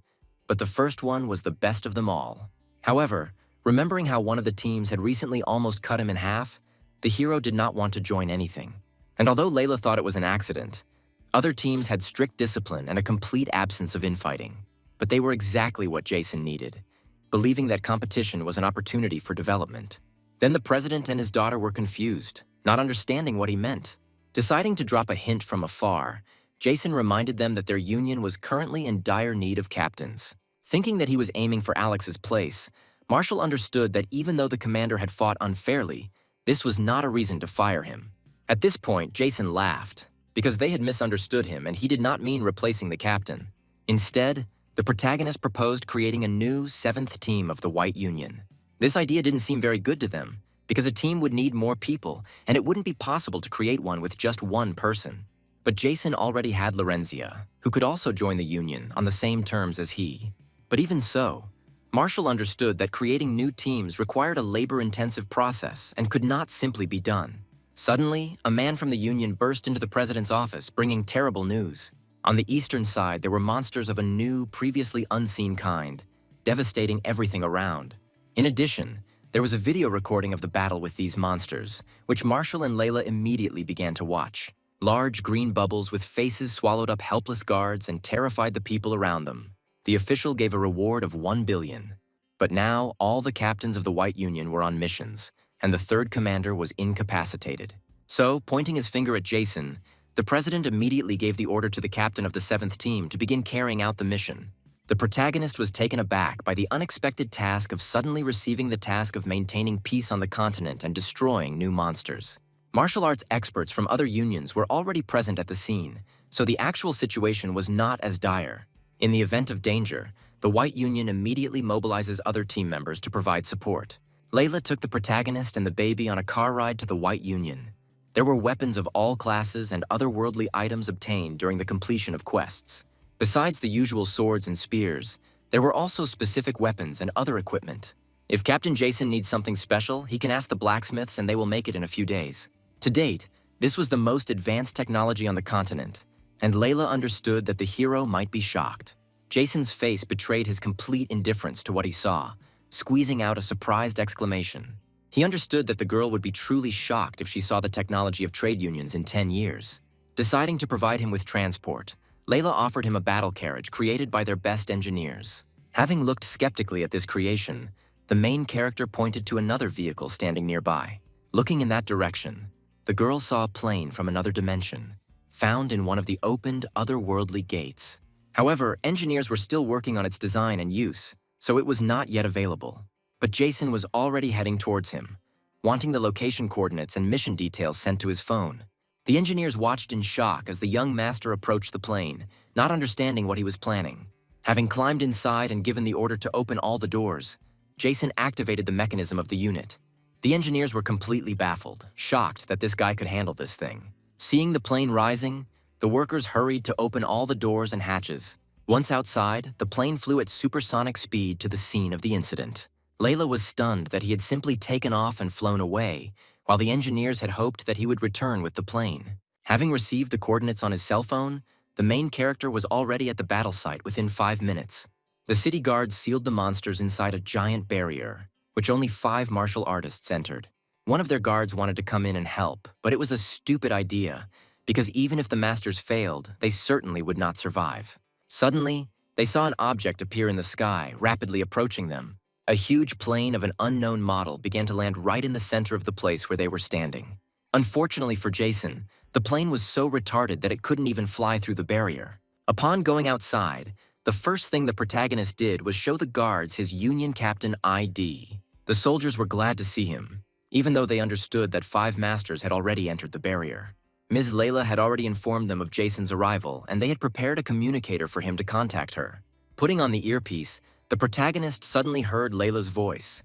but the first one was the best of them all. However, remembering how one of the teams had recently almost cut him in half, the hero did not want to join anything. And although Layla thought it was an accident, other teams had strict discipline and a complete absence of infighting. But they were exactly what Jason needed, believing that competition was an opportunity for development. Then the president and his daughter were confused, not understanding what he meant. Deciding to drop a hint from afar, Jason reminded them that their union was currently in dire need of captains. Thinking that he was aiming for Alex's place, Marshall understood that even though the commander had fought unfairly, this was not a reason to fire him. At this point, Jason laughed, because they had misunderstood him and he did not mean replacing the captain. Instead, The protagonist proposed creating a new seventh team of the White Union. This idea didn't seem very good to them, because a team would need more people, and it wouldn't be possible to create one with just one person. But Jason already had Lorenzia, who could also join the Union on the same terms as he. But even so, Marshall understood that creating new teams required a labor-intensive process and could not simply be done. Suddenly, a man from the Union burst into the president's office, bringing terrible news. On the eastern side, there were monsters of a new, previously unseen kind, devastating everything around. In addition, there was a video recording of the battle with these monsters, which Marshall and Layla immediately began to watch. Large green bubbles with faces swallowed up helpless guards and terrified the people around them. The official gave a reward of $1 billion. But now, all the captains of the White Union were on missions, and the third commander was incapacitated. So, pointing his finger at Jason, the president immediately gave the order to the captain of the seventh team to begin carrying out the mission. The protagonist was taken aback by the unexpected task of suddenly receiving the task of maintaining peace on the continent and destroying new monsters. Martial arts experts from other unions were already present at the scene, so the actual situation was not as dire. In the event of danger, the White Union immediately mobilizes other team members to provide support. Layla took the protagonist and the baby on a car ride to the White Union. There were weapons of all classes and otherworldly items obtained during the completion of quests. Besides the usual swords and spears, there were also specific weapons and other equipment. If Captain Jason needs something special, he can ask the blacksmiths and they will make it in a few days. To date, this was the most advanced technology on the continent, and Layla understood that the hero might be shocked. Jason's face betrayed his complete indifference to what he saw, squeezing out a surprised exclamation. He understood that the girl would be truly shocked if she saw the technology of trade unions in 10 years. Deciding to provide him with transport, Layla offered him a battle carriage created by their best engineers. Having looked skeptically at this creation, the main character pointed to another vehicle standing nearby. Looking in that direction, the girl saw a plane from another dimension, found in one of the opened, otherworldly gates. However, engineers were still working on its design and use, so it was not yet available. But Jason was already heading towards him, wanting the location coordinates and mission details sent to his phone. The engineers watched in shock as the young master approached the plane, not understanding what he was planning. Having climbed inside and given the order to open all the doors, Jason activated the mechanism of the unit. The engineers were completely baffled, shocked that this guy could handle this thing. Seeing the plane rising, the workers hurried to open all the doors and hatches. Once outside, the plane flew at supersonic speed to the scene of the incident. Layla was stunned that he had simply taken off and flown away, while the engineers had hoped that he would return with the plane. Having received the coordinates on his cell phone, the main character was already at the battle site within 5 minutes. The city guards sealed the monsters inside a giant barrier, which only 5 martial artists entered. One of their guards wanted to come in and help, but it was a stupid idea, because even if the masters failed, they certainly would not survive. Suddenly, they saw an object appear in the sky, rapidly approaching them. A huge plane of an unknown model began to land right in the center of the place where they were standing. Unfortunately for Jason, the plane was so retarded that it couldn't even fly through the barrier. Upon going outside, the first thing the protagonist did was show the guards his Union Captain ID. The soldiers were glad to see him, even though they understood that 5 masters had already entered the barrier. Ms. Layla had already informed them of Jason's arrival, and they had prepared a communicator for him to contact her. Putting on the earpiece, the protagonist suddenly heard Layla's voice.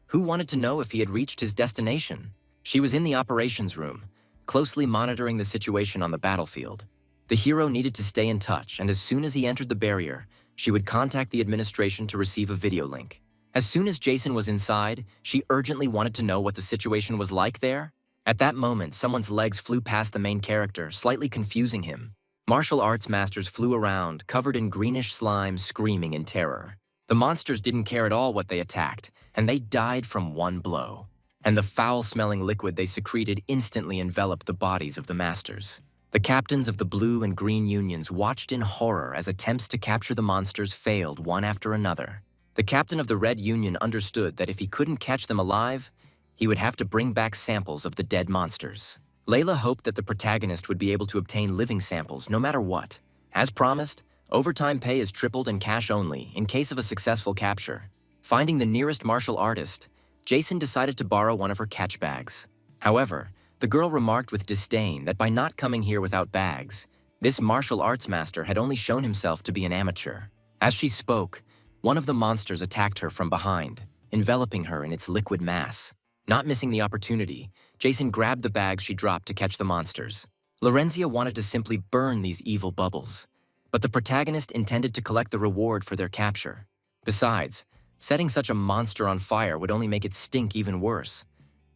Who wanted to know if he had reached his destination? She was in the operations room, closely monitoring the situation on the battlefield. The hero needed to stay in touch, and as soon as he entered the barrier, she would contact the administration to receive a video link. As soon as Jason was inside, she urgently wanted to know what the situation was like there. At that moment, someone's legs flew past the main character, slightly confusing him. Martial arts masters flew around, covered in greenish slime, screaming in terror. The monsters didn't care at all what they attacked, and they died from one blow. And the foul-smelling liquid they secreted instantly enveloped the bodies of the masters. The captains of the blue and green unions watched in horror as attempts to capture the monsters failed one after another. The captain of the Red Union understood that if he couldn't catch them alive, he would have to bring back samples of the dead monsters. Layla hoped that the protagonist would be able to obtain living samples no matter what. As promised, overtime pay is tripled and cash only in case of a successful capture. Finding the nearest martial artist, Jason decided to borrow one of her catch bags. However, the girl remarked with disdain that by not coming here without bags, this martial arts master had only shown himself to be an amateur. As she spoke, one of the monsters attacked her from behind, enveloping her in its liquid mass. Not missing the opportunity, Jason grabbed the bag she dropped to catch the monsters. Lorenzia wanted to simply burn these evil bubbles, but the protagonist intended to collect the reward for their capture. Besides, setting such a monster on fire would only make it stink even worse.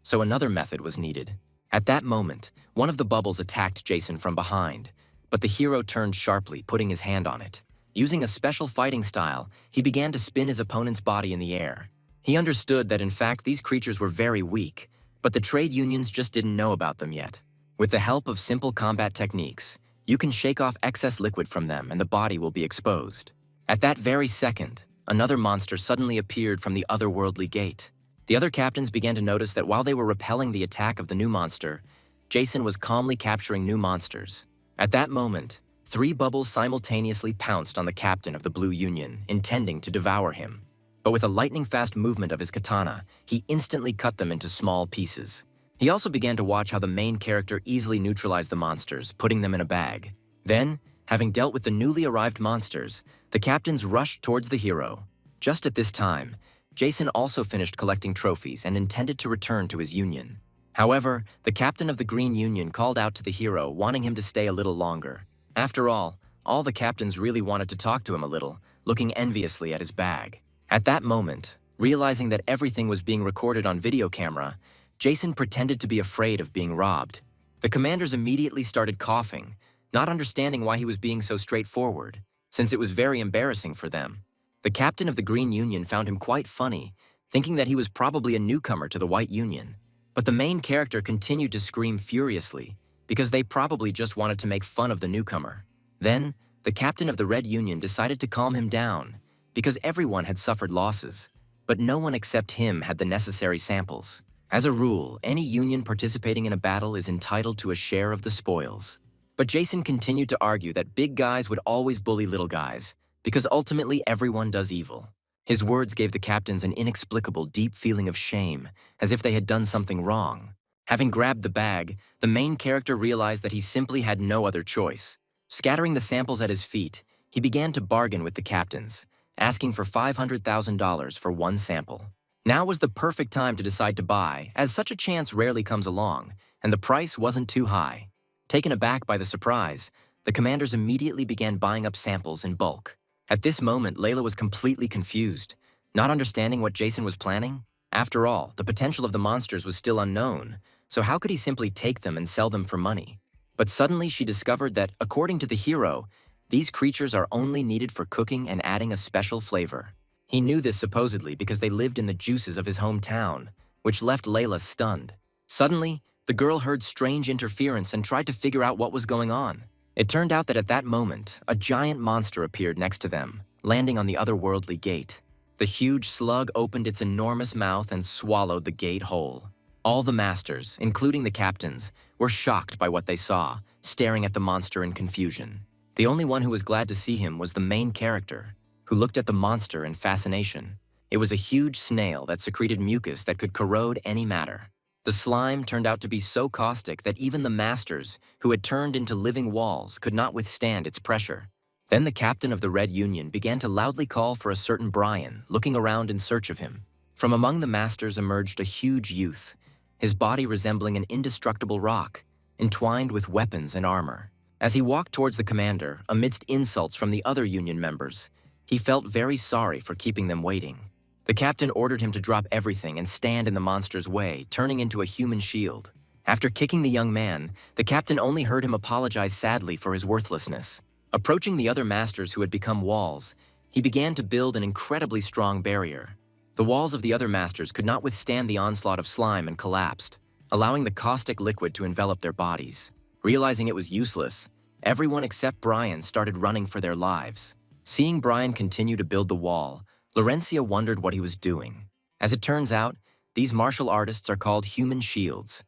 So another method was needed. At that moment, one of the bubbles attacked Jason from behind, but the hero turned sharply, putting his hand on it. Using a special fighting style, he began to spin his opponent's body in the air. He understood that in fact these creatures were very weak, but the trade unions just didn't know about them yet. With the help of simple combat techniques, you can shake off excess liquid from them and the body will be exposed. At that very second, another monster suddenly appeared from the otherworldly gate. The other captains began to notice that while they were repelling the attack of the new monster, Jason was calmly capturing new monsters. At that moment, 3 bubbles simultaneously pounced on the captain of the Blue Union, intending to devour him. But with a lightning-fast movement of his katana, he instantly cut them into small pieces. He also began to watch how the main character easily neutralized the monsters, putting them in a bag. Then, having dealt with the newly arrived monsters, the captains rushed towards the hero. Just at this time, Jason also finished collecting trophies and intended to return to his union. However, the captain of the Green Union called out to the hero, wanting him to stay a little longer. After all the captains really wanted to talk to him a little, looking enviously at his bag. At that moment, realizing that everything was being recorded on video camera, Jason pretended to be afraid of being robbed. The commanders immediately started coughing, not understanding why he was being so straightforward, since it was very embarrassing for them. The captain of the Green Union found him quite funny, thinking that he was probably a newcomer to the White Union. But the main character continued to scream furiously, because they probably just wanted to make fun of the newcomer. Then, the captain of the Red Union decided to calm him down, because everyone had suffered losses, but no one except him had the necessary samples. As a rule, any union participating in a battle is entitled to a share of the spoils. But Jason continued to argue that big guys would always bully little guys, because ultimately everyone does evil. His words gave the captains an inexplicable, deep feeling of shame, as if they had done something wrong. Having grabbed the bag, the main character realized that he simply had no other choice. Scattering the samples at his feet, he began to bargain with the captains, asking for $500,000 for one sample. Now was the perfect time to decide to buy, as such a chance rarely comes along, and the price wasn't too high. Taken aback by the surprise, the commanders immediately began buying up samples in bulk. At this moment, Layla was completely confused, not understanding what Jason was planning. After all, the potential of the monsters was still unknown, so how could he simply take them and sell them for money? But suddenly she discovered that, according to the hero, these creatures are only needed for cooking and adding a special flavor. He knew this supposedly because they lived in the juices of his hometown, which left Layla stunned. Suddenly, the girl heard strange interference and tried to figure out what was going on. It turned out that at that moment, a giant monster appeared next to them, landing on the otherworldly gate. The huge slug opened its enormous mouth and swallowed the gate whole. All the masters, including the captains, were shocked by what they saw, staring at the monster in confusion. The only one who was glad to see him was the main character, who looked at the monster in fascination. It was a huge snail that secreted mucus that could corrode any matter. The slime turned out to be so caustic that even the masters, who had turned into living walls, could not withstand its pressure. Then the captain of the Red Union began to loudly call for a certain Brian, looking around in search of him. From among the masters emerged a huge youth, his body resembling an indestructible rock, entwined with weapons and armor. As he walked towards the commander, amidst insults from the other Union members, he felt very sorry for keeping them waiting. The captain ordered him to drop everything and stand in the monster's way, turning into a human shield. After kicking the young man, the captain only heard him apologize sadly for his worthlessness. Approaching the other masters who had become walls, he began to build an incredibly strong barrier. The walls of the other masters could not withstand the onslaught of slime and collapsed, allowing the caustic liquid to envelop their bodies. Realizing it was useless, everyone except Brian started running for their lives. Seeing Brian continue to build the wall, Lorenzia wondered what he was doing. As it turns out, these martial artists are called human shields.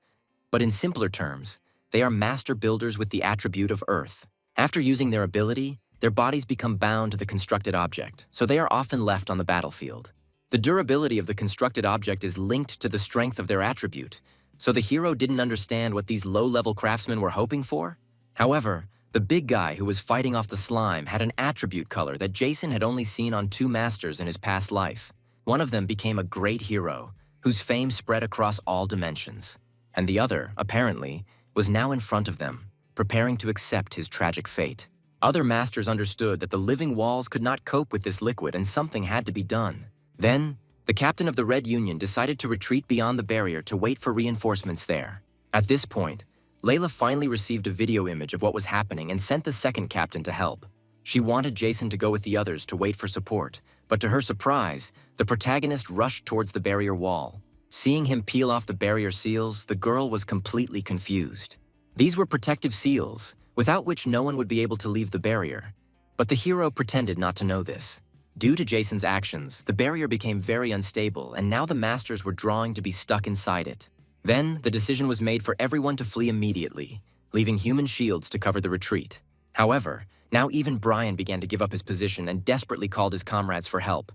But in simpler terms, they are master builders with the attribute of earth. After using their ability, their bodies become bound to the constructed object, so they are often left on the battlefield. The durability of the constructed object is linked to the strength of their attribute, so the hero didn't understand what these low-level craftsmen were hoping for. However, The big guy who was fighting off the slime had an attribute color that Jason had only seen on two masters in his past life. One of them became a great hero, whose fame spread across all dimensions. And the other, apparently, was now in front of them, preparing to accept his tragic fate. Other masters understood that the living walls could not cope with this liquid and something had to be done. Then, the captain of the Red Union decided to retreat beyond the barrier to wait for reinforcements there. At this point, Layla finally received a video image of what was happening and sent the second captain to help. She wanted Jason to go with the others to wait for support, but to her surprise, the protagonist rushed towards the barrier wall. Seeing him peel off the barrier seals, the girl was completely confused. These were protective seals, without which no one would be able to leave the barrier. But the hero pretended not to know this. Due to Jason's actions, the barrier became very unstable, and now the masters were drawing to be stuck inside it. Then, the decision was made for everyone to flee immediately, leaving human shields to cover the retreat. However, now even Brian began to give up his position and desperately called his comrades for help.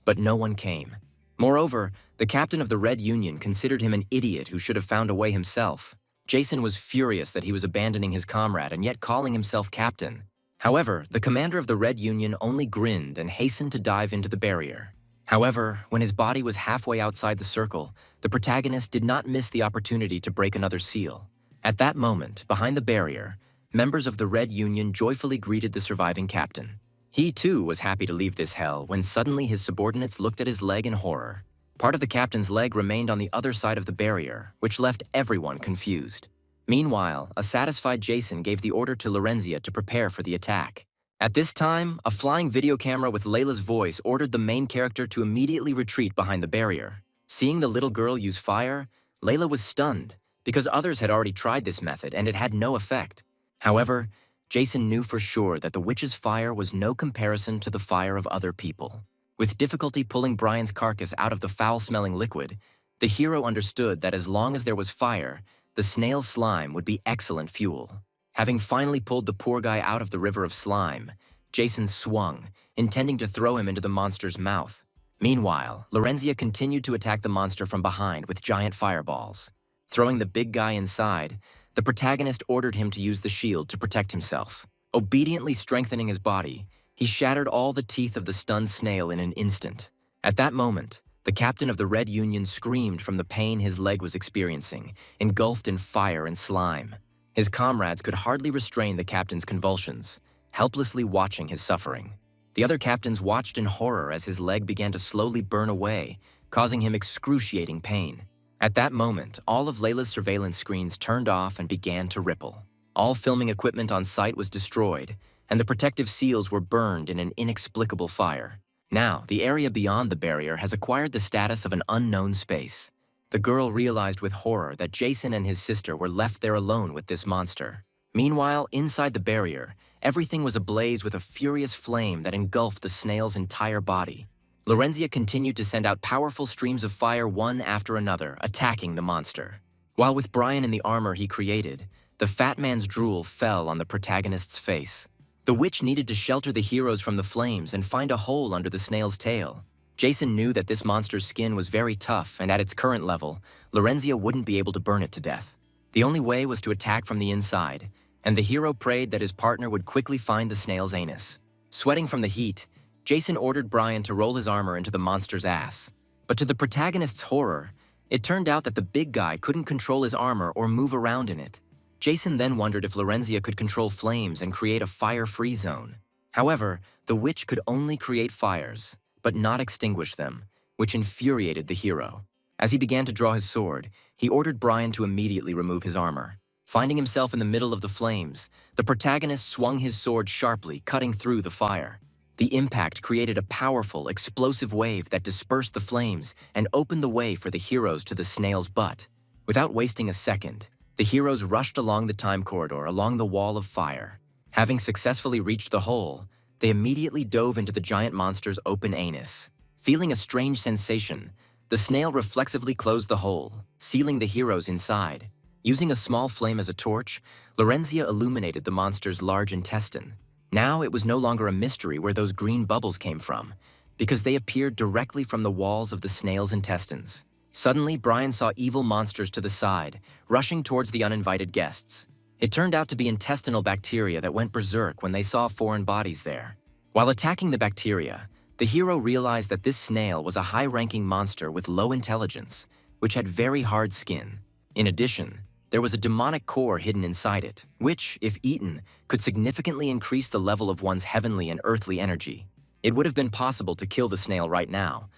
But no one came. Moreover, the captain of the Red Union considered him an idiot who should have found a way himself. Jason was furious that he was abandoning his comrade and yet calling himself captain. However, the commander of the Red Union only grinned and hastened to dive into the barrier. However, when his body was halfway outside the circle, the protagonist did not miss the opportunity to break another seal. At that moment, behind the barrier, members of the Red Union joyfully greeted the surviving captain. He too was happy to leave this hell when suddenly his subordinates looked at his leg in horror. Part of the captain's leg remained on the other side of the barrier, which left everyone confused. Meanwhile, a satisfied Jason gave the order to Lorenzia to prepare for the attack. At this time, a flying video camera with Layla's voice ordered the main character to immediately retreat behind the barrier. Seeing the little girl use fire, Layla was stunned, because others had already tried this method and it had no effect. However, Jason knew for sure that the witch's fire was no comparison to the fire of other people. With difficulty pulling Brian's carcass out of the foul-smelling liquid, the hero understood that as long as there was fire, the snail's slime would be excellent fuel. Having finally pulled the poor guy out of the river of slime, Jason swung, intending to throw him into the monster's mouth. Meanwhile, Lorenzia continued to attack the monster from behind with giant fireballs. Throwing the big guy inside, the protagonist ordered him to use the shield to protect himself. Obediently strengthening his body, he shattered all the teeth of the stunned snail in an instant. At that moment, the captain of the Red Union screamed from the pain his leg was experiencing, engulfed in fire and slime. His comrades could hardly restrain the captain's convulsions, helplessly watching his suffering. The other captains watched in horror as his leg began to slowly burn away, causing him excruciating pain. At that moment, all of Layla's surveillance screens turned off and began to ripple. All filming equipment on site was destroyed, and the protective seals were burned in an inexplicable fire. Now, the area beyond the barrier has acquired the status of an unknown space. The girl realized with horror that Jason and his sister were left there alone with this monster. Meanwhile, inside the barrier, everything was ablaze with a furious flame that engulfed the snail's entire body. Lorenzia continued to send out powerful streams of fire one after another, attacking the monster. While with Brian in the armor he created, the fat man's drool fell on the protagonist's face. The witch needed to shelter the heroes from the flames and find a hole under the snail's tail. Jason knew that this monster's skin was very tough, and at its current level, Lorenzia wouldn't be able to burn it to death. The only way was to attack from the inside, and the hero prayed that his partner would quickly find the snail's anus. Sweating from the heat, Jason ordered Brian to roll his armor into the monster's ass. But to the protagonist's horror, it turned out that the big guy couldn't control his armor or move around in it. Jason then wondered if Lorenzia could control flames and create a fire-free zone. However, the witch could only create fires, but not extinguish them, which infuriated the hero. As he began to draw his sword, he ordered Brian to immediately remove his armor. Finding himself in the middle of the flames, the protagonist swung his sword sharply, cutting through the fire. The impact created a powerful, explosive wave that dispersed the flames and opened the way for the heroes to the snail's butt. Without wasting a second, the heroes rushed along the time corridor along the wall of fire. Having successfully reached the hole, they immediately dove into the giant monster's open anus. Feeling a strange sensation, the snail reflexively closed the hole, sealing the heroes inside. Using a small flame as a torch, Lorenzia illuminated the monster's large intestine. Now it was no longer a mystery where those green bubbles came from, because they appeared directly from the walls of the snail's intestines. Suddenly, Brian saw evil monsters to the side, rushing towards the uninvited guests. It turned out to be intestinal bacteria that went berserk when they saw foreign bodies there. While attacking the bacteria, the hero realized that this snail was a high-ranking monster with low intelligence, which had very hard skin. In addition, there was a demonic core hidden inside it, which, if eaten, could significantly increase the level of one's heavenly and earthly energy. It would have been possible to kill the snail right now,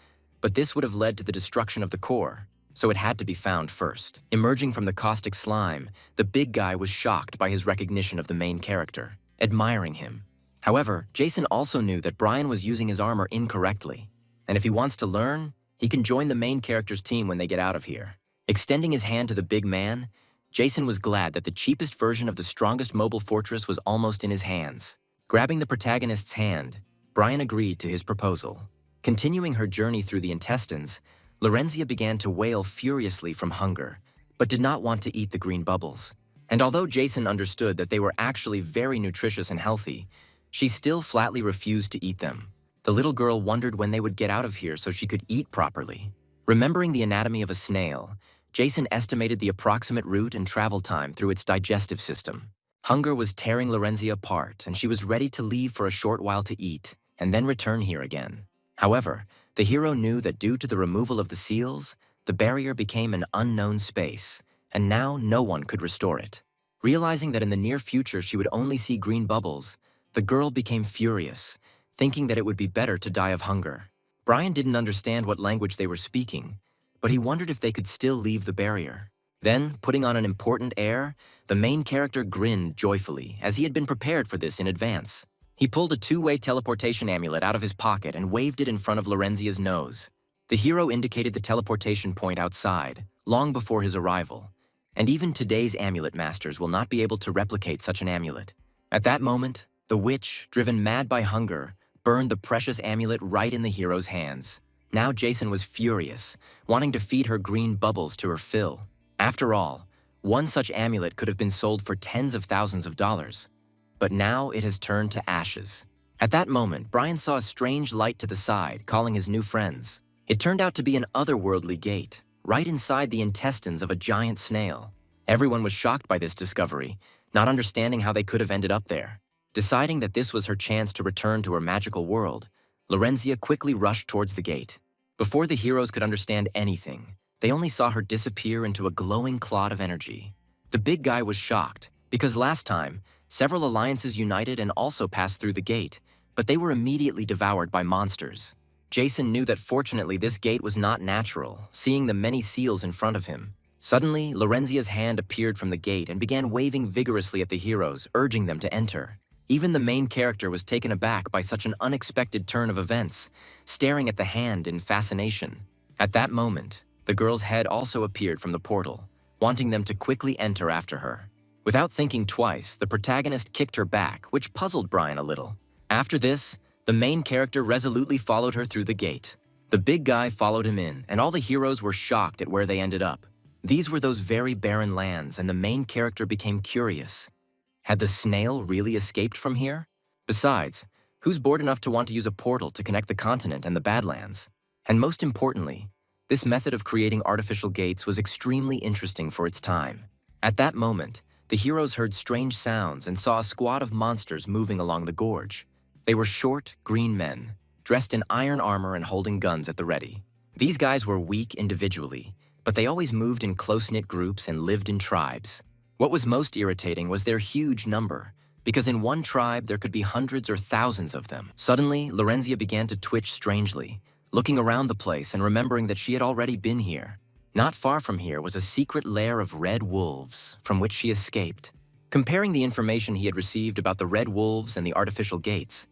but this would have led to the destruction of the core, so it had to be found first. Emerging from the caustic slime, the big guy was shocked by his recognition of the main character, admiring him. However, Jason also knew that Brian was using his armor incorrectly, and if he wants to learn, he can join the main character's team when they get out of here. Extending his hand to the big man, Jason was glad that the cheapest version of the strongest mobile fortress was almost in his hands. Grabbing the protagonist's hand, Brian agreed to his proposal. Continuing her journey through the intestines, Lorenzia began to wail furiously from hunger, but did not want to eat the green bubbles. And although Jason understood that they were actually very nutritious and healthy, she still flatly refused to eat them. The little girl wondered when they would get out of here so she could eat properly. Remembering the anatomy of a snail, Jason estimated the approximate route and travel time through its digestive system. Hunger was tearing Lorenzia apart, and she was ready to leave for a short while to eat, and then return here again. However, the hero knew that due to the removal of the seals, the barrier became an unknown space, and now no one could restore it. Realizing that in the near future she would only see green bubbles, the girl became furious, thinking that it would be better to die of hunger. Brian didn't understand what language they were speaking, but he wondered if they could still leave the barrier. Then, putting on an important air, the main character grinned joyfully, as he had been prepared for this in advance. He pulled a two-way teleportation amulet out of his pocket and waved it in front of Lorenzia's nose. The hero indicated the teleportation point outside, long before his arrival, and even today's amulet masters will not be able to replicate such an amulet. At that moment, the witch, driven mad by hunger, burned the precious amulet right in the hero's hands. Now Jason was furious, wanting to feed her green bubbles to her fill. After all, one such amulet could have been sold for tens of thousands of dollars. But now it has turned to ashes. At that moment, Brian saw a strange light to the side, calling his new friends. It turned out to be an otherworldly gate, right inside the intestines of a giant snail. Everyone was shocked by this discovery, not understanding how they could have ended up there. Deciding that this was her chance to return to her magical world, Lorenzia quickly rushed towards the gate. Before the heroes could understand anything, they only saw her disappear into a glowing clot of energy. The big guy was shocked, because last time, several alliances united and also passed through the gate, but they were immediately devoured by monsters. Jason knew that fortunately this gate was not natural, seeing the many seals in front of him. Suddenly, Lorenzia's hand appeared from the gate and began waving vigorously at the heroes, urging them to enter. Even the main character was taken aback by such an unexpected turn of events, staring at the hand in fascination. At that moment, the girl's head also appeared from the portal, wanting them to quickly enter after her. Without thinking twice, the protagonist kicked her back, which puzzled Brian a little. After this, the main character resolutely followed her through the gate. The big guy followed him in, and all the heroes were shocked at where they ended up. These were those very barren lands, and the main character became curious. Had the snail really escaped from here? Besides, who's bored enough to want to use a portal to connect the continent and the Badlands? And most importantly, this method of creating artificial gates was extremely interesting for its time. At that moment, the heroes heard strange sounds and saw a squad of monsters moving along the gorge. They were short, green men, dressed in iron armor and holding guns at the ready. These guys were weak individually, but they always moved in close-knit groups and lived in tribes. What was most irritating was their huge number, because in one tribe there could be hundreds or thousands of them. Suddenly, Lorenzia began to twitch strangely, looking around the place and remembering that she had already been here. Not far from here was a secret lair of red wolves, from which she escaped. Comparing the information he had received about the red wolves and the artificial gates,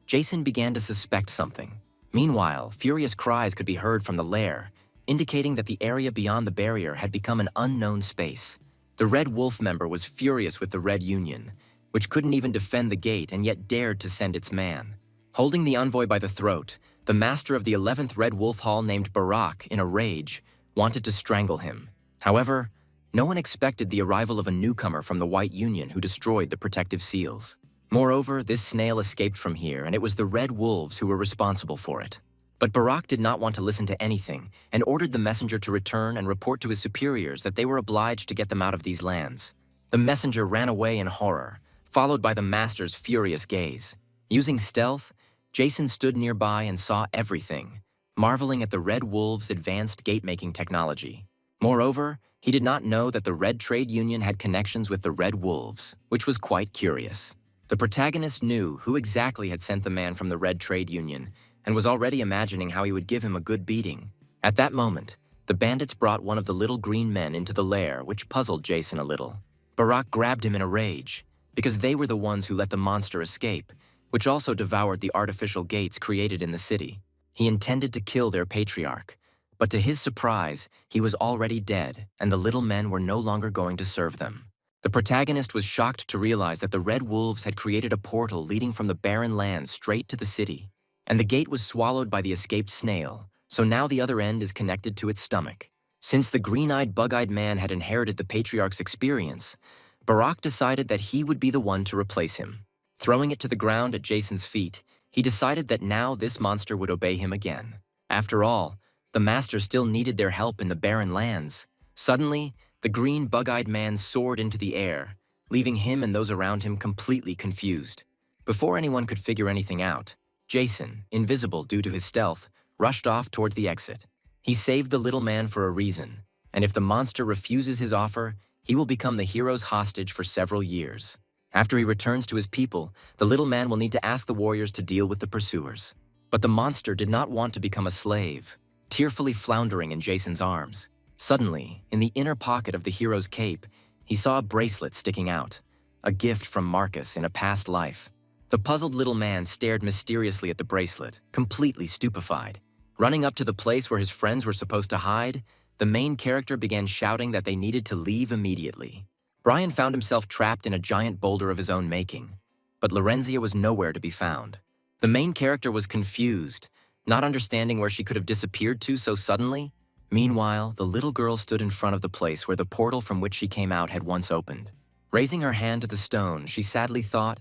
Jason began to suspect something. Meanwhile, furious cries could be heard from the lair, indicating that the area beyond the barrier had become an unknown space. The Red Wolf member was furious with the Red Union, which couldn't even defend the gate and yet dared to send its man. Holding the envoy by the throat, the master of the 11th Red Wolf Hall named Barak, in a rage, wanted to strangle him. However, no one expected the arrival of a newcomer from the White Union who destroyed the protective seals. Moreover, this snail escaped from here, and it was the Red Wolves who were responsible for it. But Barak did not want to listen to anything and ordered the messenger to return and report to his superiors that they were obliged to get them out of these lands. The messenger ran away in horror, followed by the master's furious gaze. Using stealth, Jason stood nearby and saw everything, marveling at the Red Wolves' advanced gate-making technology. Moreover, he did not know that the Red Trade Union had connections with the Red Wolves, which was quite curious. The protagonist knew who exactly had sent the man from the Red Trade Union and was already imagining how he would give him a good beating. At that moment, the bandits brought one of the little green men into the lair, which puzzled Jason a little. Barack grabbed him in a rage, because they were the ones who let the monster escape, which also devoured the artificial gates created in the city. He intended to kill their patriarch, but to his surprise, he was already dead, and the little men were no longer going to serve them. The protagonist was shocked to realize that the Red Wolves had created a portal leading from the barren lands straight to the city, and the gate was swallowed by the escaped snail, so now the other end is connected to its stomach. Since the green-eyed, bug-eyed man had inherited the patriarch's experience, Barack decided that he would be the one to replace him. Throwing it to the ground at Jason's feet, he decided that now this monster would obey him again. After all, the master still needed their help in the barren lands. Suddenly, the green, bug-eyed man soared into the air, leaving him and those around him completely confused. Before anyone could figure anything out, Jason, invisible due to his stealth, rushed off towards the exit. He saved the little man for a reason, and if the monster refuses his offer, he will become the hero's hostage for several years. After he returns to his people, the little man will need to ask the warriors to deal with the pursuers. But the monster did not want to become a slave, tearfully floundering in Jason's arms. Suddenly, in the inner pocket of the hero's cape, he saw a bracelet sticking out, a gift from Marcus in a past life. The puzzled little man stared mysteriously at the bracelet, completely stupefied. Running up to the place where his friends were supposed to hide, the main character began shouting that they needed to leave immediately. Brian found himself trapped in a giant boulder of his own making, but Lorenzia was nowhere to be found. The main character was confused, not understanding where she could have disappeared to so suddenly. Meanwhile, the little girl stood in front of the place where the portal from which she came out had once opened. Raising her hand to the stone, she sadly thought,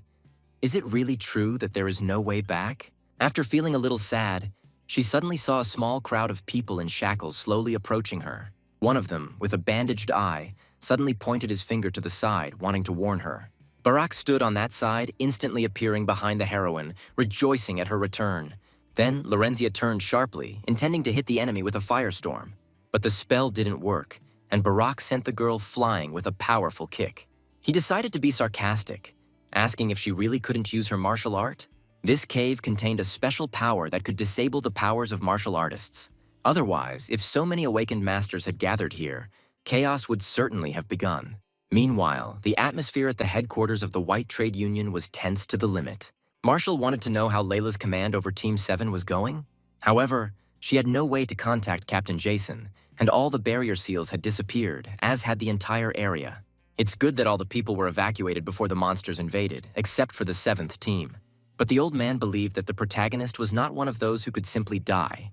"Is it really true that there is no way back?" After feeling a little sad, she suddenly saw a small crowd of people in shackles slowly approaching her. One of them, with a bandaged eye, suddenly pointed his finger to the side, wanting to warn her. Barack stood on that side, instantly appearing behind the heroine, rejoicing at her return. Then Lorenzia turned sharply, intending to hit the enemy with a firestorm. But the spell didn't work, and Barack sent the girl flying with a powerful kick. He decided to be sarcastic, asking if she really couldn't use her martial art. This cave contained a special power that could disable the powers of martial artists. Otherwise, if so many awakened masters had gathered here, chaos would certainly have begun. Meanwhile, the atmosphere at the headquarters of the White Trade Union was tense to the limit. Marshall wanted to know how Layla's command over Team 7 was going. However, she had no way to contact Captain Jason, and all the barrier seals had disappeared, as had the entire area. It's good that all the people were evacuated before the monsters invaded, except for the 7th team. But the old man believed that the protagonist was not one of those who could simply die,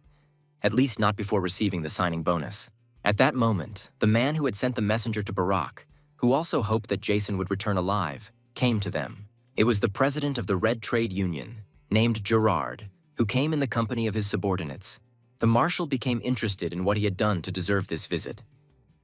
at least not before receiving the signing bonus. At that moment, the man who had sent the messenger to Barack, who also hoped that Jason would return alive, came to them. It was the president of the Red Trade Union, named Gerard, who came in the company of his subordinates. The marshal became interested in what he had done to deserve this visit.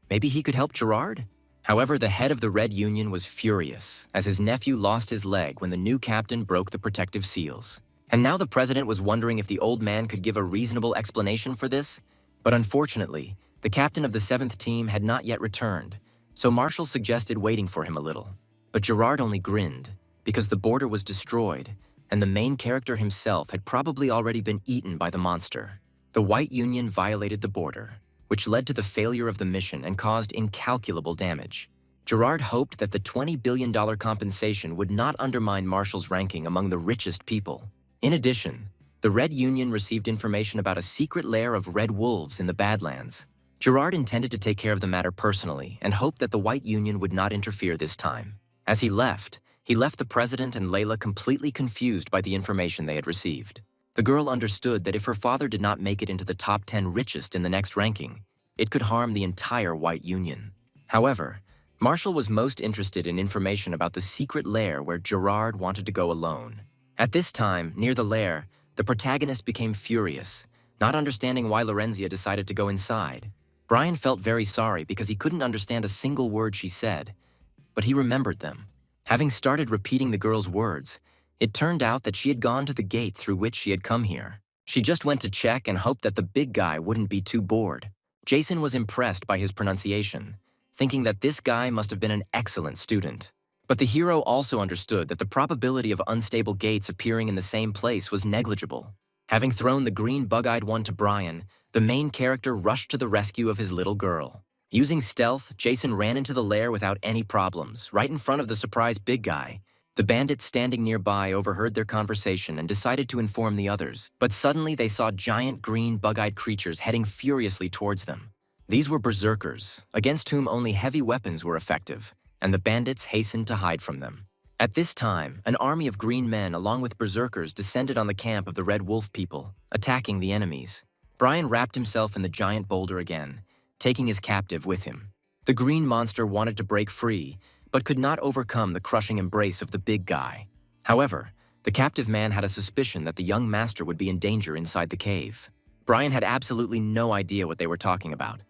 Maybe he could help Gerard? However, the head of the Red Union was furious, as his nephew lost his leg when the new captain broke the protective seals. And now the president was wondering if the old man could give a reasonable explanation for this. But unfortunately, the captain of the 7th team had not yet returned, so Marshall suggested waiting for him a little. But Gerard only grinned, because the border was destroyed, and the main character himself had probably already been eaten by the monster. The White Union violated the border, which led to the failure of the mission and caused incalculable damage. Gerard hoped that the $20 billion compensation would not undermine Marshall's ranking among the richest people. In addition, the Red Union received information about a secret lair of red wolves in the Badlands. Gerard intended to take care of the matter personally and hoped that the White Union would not interfere this time. As he left the president and Layla completely confused by the information they had received. The girl understood that if her father did not make it into the top 10 richest in the next ranking, it could harm the entire White Union. However, Marshall was most interested in information about the secret lair where Gerard wanted to go alone. At this time, near the lair, the protagonist became furious, not understanding why Lorenzia decided to go inside. Brian felt very sorry because he couldn't understand a single word she said. but he remembered them. Having started repeating the girl's words, it turned out that she had gone to the gate through which she had come here. She just went to check and hoped that the big guy wouldn't be too bored. Jason was impressed by his pronunciation, thinking that this guy must have been an excellent student. But the hero also understood that the probability of unstable gates appearing in the same place was negligible. Having thrown the green bug-eyed one to Brian, the main character rushed to the rescue of his little girl. Using stealth, Jason ran into the lair without any problems, right in front of the surprised big guy. The bandits standing nearby overheard their conversation and decided to inform the others, but suddenly they saw giant green bug-eyed creatures heading furiously towards them. These were berserkers, against whom only heavy weapons were effective, and the bandits hastened to hide from them. At this time, an army of green men along with berserkers descended on the camp of the Red Wolf people, attacking the enemies. Brian wrapped himself in the giant boulder again, taking his captive with him. The green monster wanted to break free, but could not overcome the crushing embrace of the big guy. However, the captive man had a suspicion that the young master would be in danger inside the cave. Brian had absolutely no idea what they were talking about,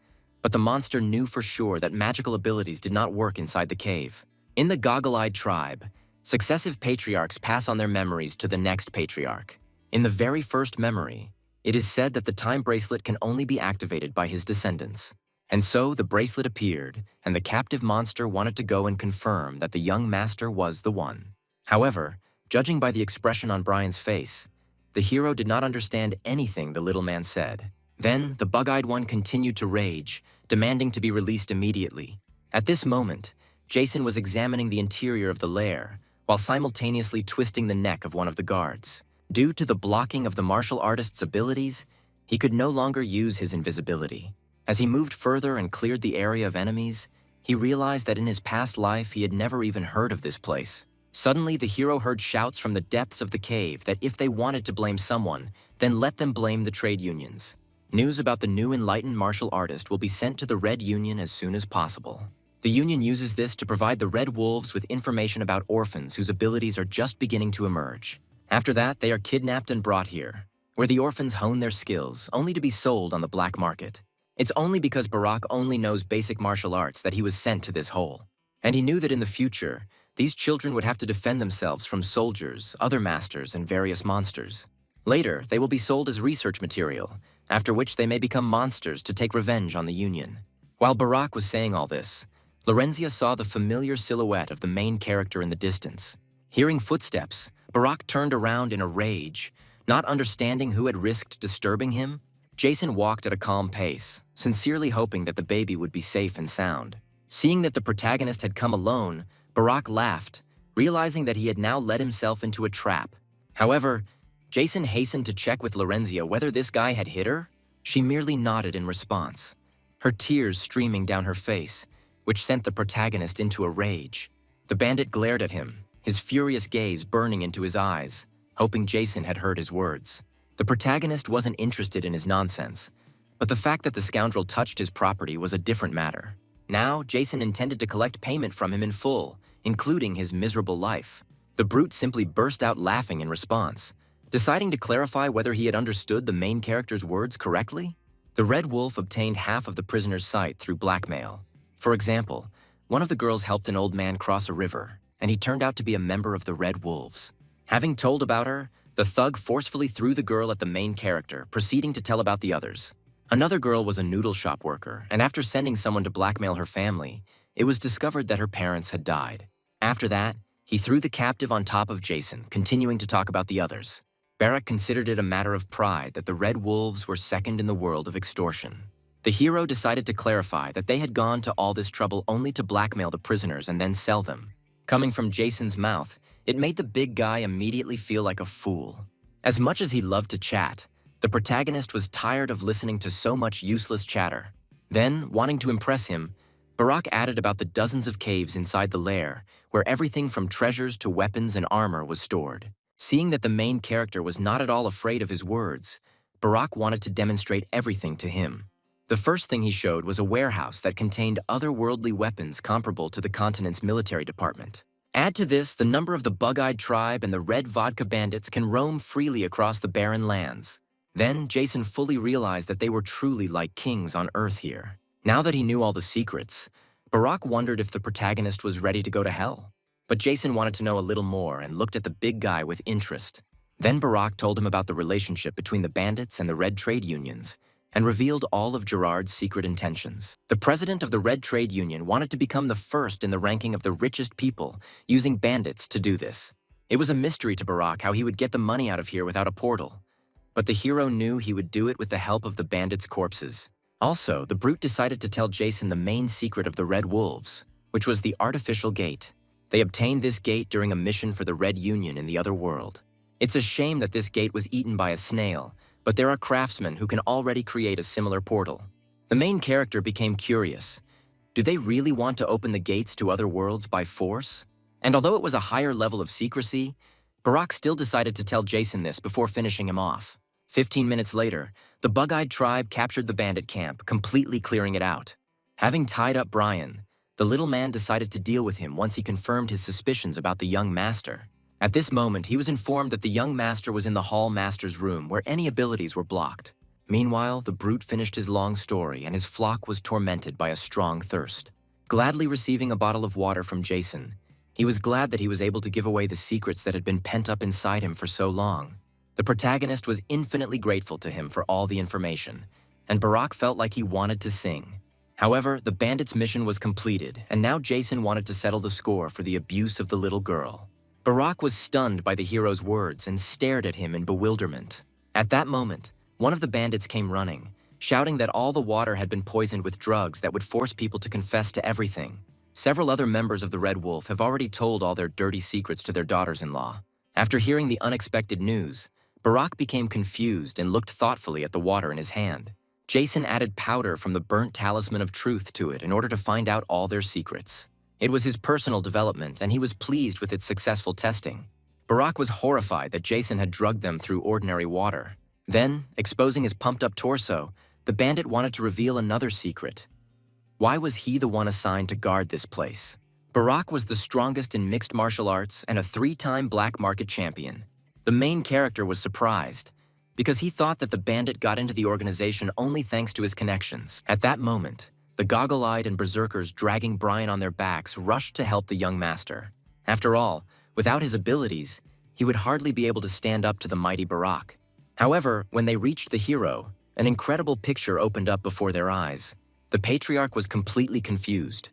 but the monster knew for sure that magical abilities did not work inside the cave. In the goggle-eyed tribe, successive patriarchs pass on their memories to the next patriarch. In the very first memory, it is said that the time bracelet can only be activated by his descendants. And so the bracelet appeared, and the captive monster wanted to go and confirm that the young master was the one. However, judging by the expression on Brian's face, the hero did not understand anything the little man said. Then the bug-eyed one continued to rage, demanding to be released immediately. At this moment, Jason was examining the interior of the lair, while simultaneously twisting the neck of one of the guards. Due to the blocking of the martial artist's abilities, he could no longer use his invisibility. As he moved further and cleared the area of enemies, he realized that in his past life he had never even heard of this place. Suddenly, the hero heard shouts from the depths of the cave that if they wanted to blame someone, then let them blame the trade unions. News about the new enlightened martial artist will be sent to the Red Union as soon as possible. The Union uses this to provide the Red Wolves with information about orphans whose abilities are just beginning to emerge. After that, they are kidnapped and brought here, where the orphans hone their skills, only to be sold on the black market. It's only because Barack only knows basic martial arts that he was sent to this hole. And he knew that in the future, these children would have to defend themselves from soldiers, other masters, and various monsters. Later, they will be sold as research material, after which they may become monsters to take revenge on the Union. While Barack was saying all this, Lorenzia saw the familiar silhouette of the main character in the distance. Hearing footsteps, Barack turned around in a rage. Not understanding who had risked disturbing him, Jason walked at a calm pace, sincerely hoping that the baby would be safe and sound. Seeing that the protagonist had come alone, Barack laughed, realizing that he had now led himself into a trap. However, Jason hastened to check with Lorenzia whether this guy had hit her. She merely nodded in response, her tears streaming down her face, which sent the protagonist into a rage. The bandit glared at him, his furious gaze burning into his eyes, hoping Jason had heard his words. The protagonist wasn't interested in his nonsense, but the fact that the scoundrel touched his property was a different matter. Now, Jason intended to collect payment from him in full, including his miserable life. The brute simply burst out laughing in response, deciding to clarify whether he had understood the main character's words correctly. The Red Wolf obtained half of the prisoner's sight through blackmail. For example, one of the girls helped an old man cross a river, and he turned out to be a member of the Red Wolves. Having told about her, the thug forcefully threw the girl at the main character, proceeding to tell about the others. Another girl was a noodle shop worker, and after sending someone to blackmail her family, it was discovered that her parents had died. After that, he threw the captive on top of Jason, continuing to talk about the others. Barrack considered it a matter of pride that the Red Wolves were second in the world of extortion. The hero decided to clarify that they had gone to all this trouble only to blackmail the prisoners and then sell them. Coming from Jason's mouth, it made the big guy immediately feel like a fool. As much as he loved to chat, the protagonist was tired of listening to so much useless chatter. Then, wanting to impress him, Barack added about the dozens of caves inside the lair, where everything from treasures to weapons and armor was stored. Seeing that the main character was not at all afraid of his words, Barack wanted to demonstrate everything to him. The first thing he showed was a warehouse that contained otherworldly weapons comparable to the continent's military department. Add to this the number of the bug-eyed tribe and the red vodka bandits can roam freely across the barren lands. Then Jason fully realized that they were truly like kings on Earth here. Now that he knew all the secrets, Barack wondered if the protagonist was ready to go to hell. But Jason wanted to know a little more and looked at the big guy with interest. Then Barack told him about the relationship between the bandits and the Red Trade Unions and revealed all of Gerard's secret intentions. The president of the Red Trade Union wanted to become the first in the ranking of the richest people, using bandits to do this. It was a mystery to Barack how he would get the money out of here without a portal. But the hero knew he would do it with the help of the bandits' corpses. Also, the brute decided to tell Jason the main secret of the Red Wolves, which was the artificial gate. They obtained this gate during a mission for the Red Union in the other world. It's a shame that this gate was eaten by a snail, but there are craftsmen who can already create a similar portal. The main character became curious. Do they really want to open the gates to other worlds by force? And although it was a higher level of secrecy, Barack still decided to tell Jason this before finishing him off. 15 minutes later, the bug-eyed tribe captured the bandit camp, completely clearing it out. Having tied up Brian, the little man decided to deal with him once he confirmed his suspicions about the young master. At this moment, he was informed that the young master was in the hall master's room where any abilities were blocked. Meanwhile, the brute finished his long story and his flock was tormented by a strong thirst. Gladly receiving a bottle of water from Jason, he was glad that he was able to give away the secrets that had been pent up inside him for so long. The protagonist was infinitely grateful to him for all the information, and Barack felt like he wanted to sing. However, the bandit's mission was completed, and now Jason wanted to settle the score for the abuse of the little girl. Barack was stunned by the hero's words and stared at him in bewilderment. At that moment, one of the bandits came running, shouting that all the water had been poisoned with drugs that would force people to confess to everything. Several other members of the Red Wolf have already told all their dirty secrets to their daughters-in-law. After hearing the unexpected news, Barack became confused and looked thoughtfully at the water in his hand. Jason added powder from the burnt talisman of truth to it in order to find out all their secrets. It was his personal development, and he was pleased with its successful testing. Barack was horrified that Jason had drugged them through ordinary water. Then, exposing his pumped-up torso, the bandit wanted to reveal another secret. Why was he the one assigned to guard this place? Barack was the strongest in mixed martial arts and a 3-time black market champion. The main character was surprised, because he thought that the bandit got into the organization only thanks to his connections. At that moment, the goggle-eyed and berserkers dragging Brian on their backs rushed to help the young master. After all, without his abilities, he would hardly be able to stand up to the mighty Barack. However, when they reached the hero, an incredible picture opened up before their eyes. The patriarch was completely confused,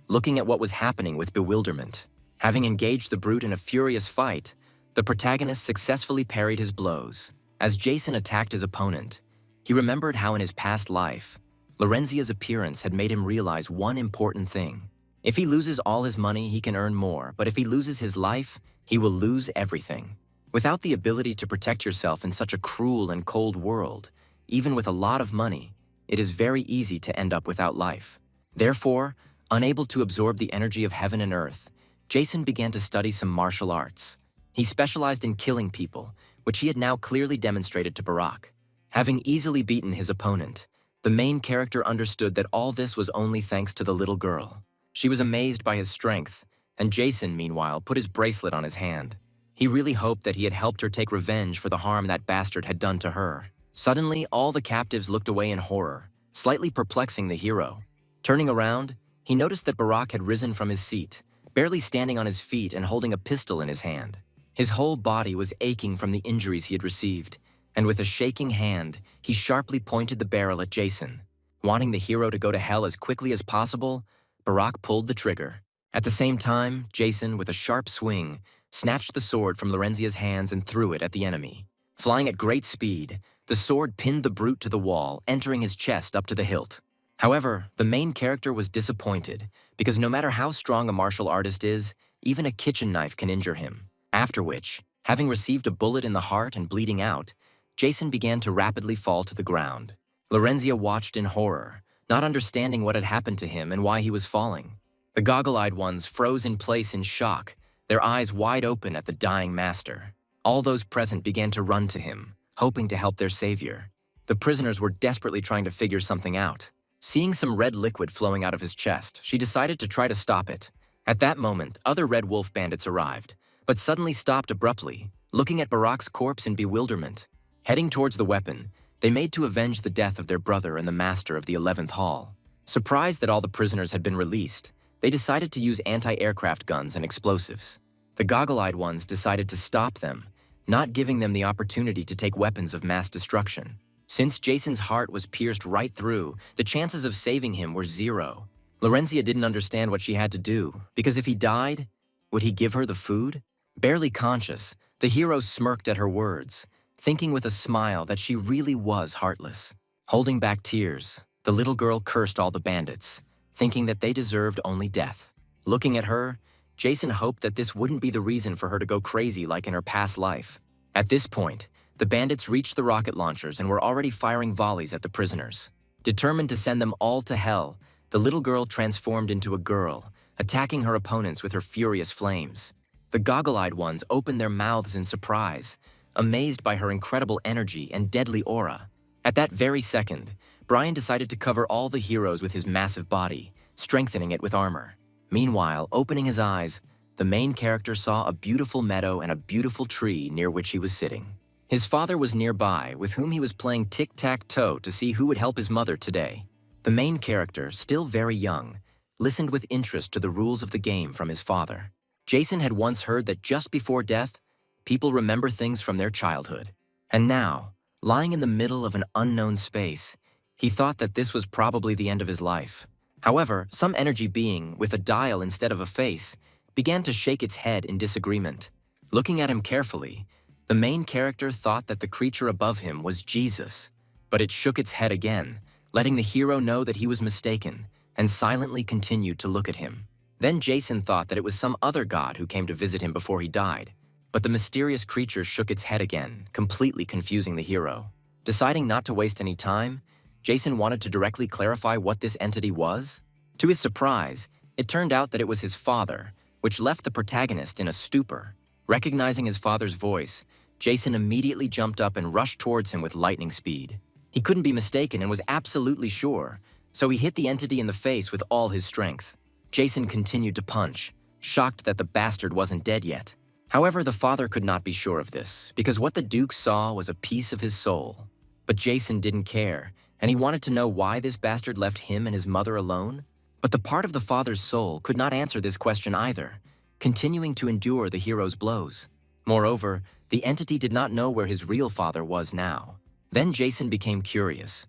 looking at what was happening with bewilderment. Having engaged the brute in a furious fight, the protagonist successfully parried his blows. As Jason attacked his opponent, he remembered how in his past life, Lorenzia's appearance had made him realize one important thing. If he loses all his money, he can earn more, but if he loses his life, he will lose everything. Without the ability to protect yourself in such a cruel and cold world, even with a lot of money, it is very easy to end up without life. Therefore, unable to absorb the energy of heaven and earth, Jason began to study some martial arts. He specialized in killing people, which he had now clearly demonstrated to Barack. Having easily beaten his opponent, the main character understood that all this was only thanks to the little girl. She was amazed by his strength, and Jason, meanwhile, put his bracelet on his hand. He really hoped that he had helped her take revenge for the harm that bastard had done to her. Suddenly, all the captives looked away in horror, slightly perplexing the hero. Turning around, he noticed that Barack had risen from his seat, barely standing on his feet and holding a pistol in his hand. His whole body was aching from the injuries he had received, and with a shaking hand, he sharply pointed the barrel at Jason. Wanting the hero to go to hell as quickly as possible, Barack pulled the trigger. At the same time, Jason, with a sharp swing, snatched the sword from Lorenzia's hands and threw it at the enemy. Flying at great speed, the sword pinned the brute to the wall, entering his chest up to the hilt. However, the main character was disappointed, because no matter how strong a martial artist is, even a kitchen knife can injure him. After which, having received a bullet in the heart and bleeding out, Jason began to rapidly fall to the ground. Lorenzia watched in horror, not understanding what had happened to him and why he was falling. The goggle-eyed ones froze in place in shock, their eyes wide open at the dying master. All those present began to run to him, hoping to help their savior. The prisoners were desperately trying to figure something out. Seeing some red liquid flowing out of his chest, she decided to try to stop it. At that moment, other Red Wolf bandits arrived, but suddenly stopped abruptly, looking at Barack's corpse in bewilderment. Heading towards the weapon, they made to avenge the death of their brother and the master of the 11th Hall. Surprised that all the prisoners had been released, they decided to use anti-aircraft guns and explosives. The goggle-eyed ones decided to stop them, not giving them the opportunity to take weapons of mass destruction. Since Jason's heart was pierced right through, the chances of saving him were zero. Lorenzia didn't understand what she had to do, because if he died, would he give her the food? Barely conscious, the hero smirked at her words, thinking with a smile that she really was heartless. Holding back tears, the little girl cursed all the bandits, thinking that they deserved only death. Looking at her, Jason hoped that this wouldn't be the reason for her to go crazy like in her past life. At this point, the bandits reached the rocket launchers and were already firing volleys at the prisoners. Determined to send them all to hell, the little girl transformed into a girl, attacking her opponents with her furious flames. The goggle-eyed ones opened their mouths in surprise, amazed by her incredible energy and deadly aura. At that very second, Brian decided to cover all the heroes with his massive body, strengthening it with armor. Meanwhile, opening his eyes, the main character saw a beautiful meadow and a beautiful tree near which he was sitting. His father was nearby, with whom he was playing tic-tac-toe to see who would help his mother today. The main character, still very young, listened with interest to the rules of the game from his father. Jason had once heard that just before death, people remember things from their childhood. And now, lying in the middle of an unknown space, he thought that this was probably the end of his life. However, some energy being, with a dial instead of a face, began to shake its head in disagreement. Looking at him carefully, the main character thought that the creature above him was Jesus, but it shook its head again, letting the hero know that he was mistaken, and silently continued to look at him. Then Jason thought that it was some other god who came to visit him before he died, but the mysterious creature shook its head again, completely confusing the hero. Deciding not to waste any time, Jason wanted to directly clarify what this entity was. To his surprise, it turned out that it was his father, which left the protagonist in a stupor. Recognizing his father's voice, Jason immediately jumped up and rushed towards him with lightning speed. He couldn't be mistaken and was absolutely sure, so he hit the entity in the face with all his strength. Jason continued to punch, shocked that the bastard wasn't dead yet. However, the father could not be sure of this, because what the Duke saw was a piece of his soul. But Jason didn't care, and he wanted to know why this bastard left him and his mother alone. But the part of the father's soul could not answer this question either, continuing to endure the hero's blows. Moreover, the entity did not know where his real father was now. Then Jason became curious.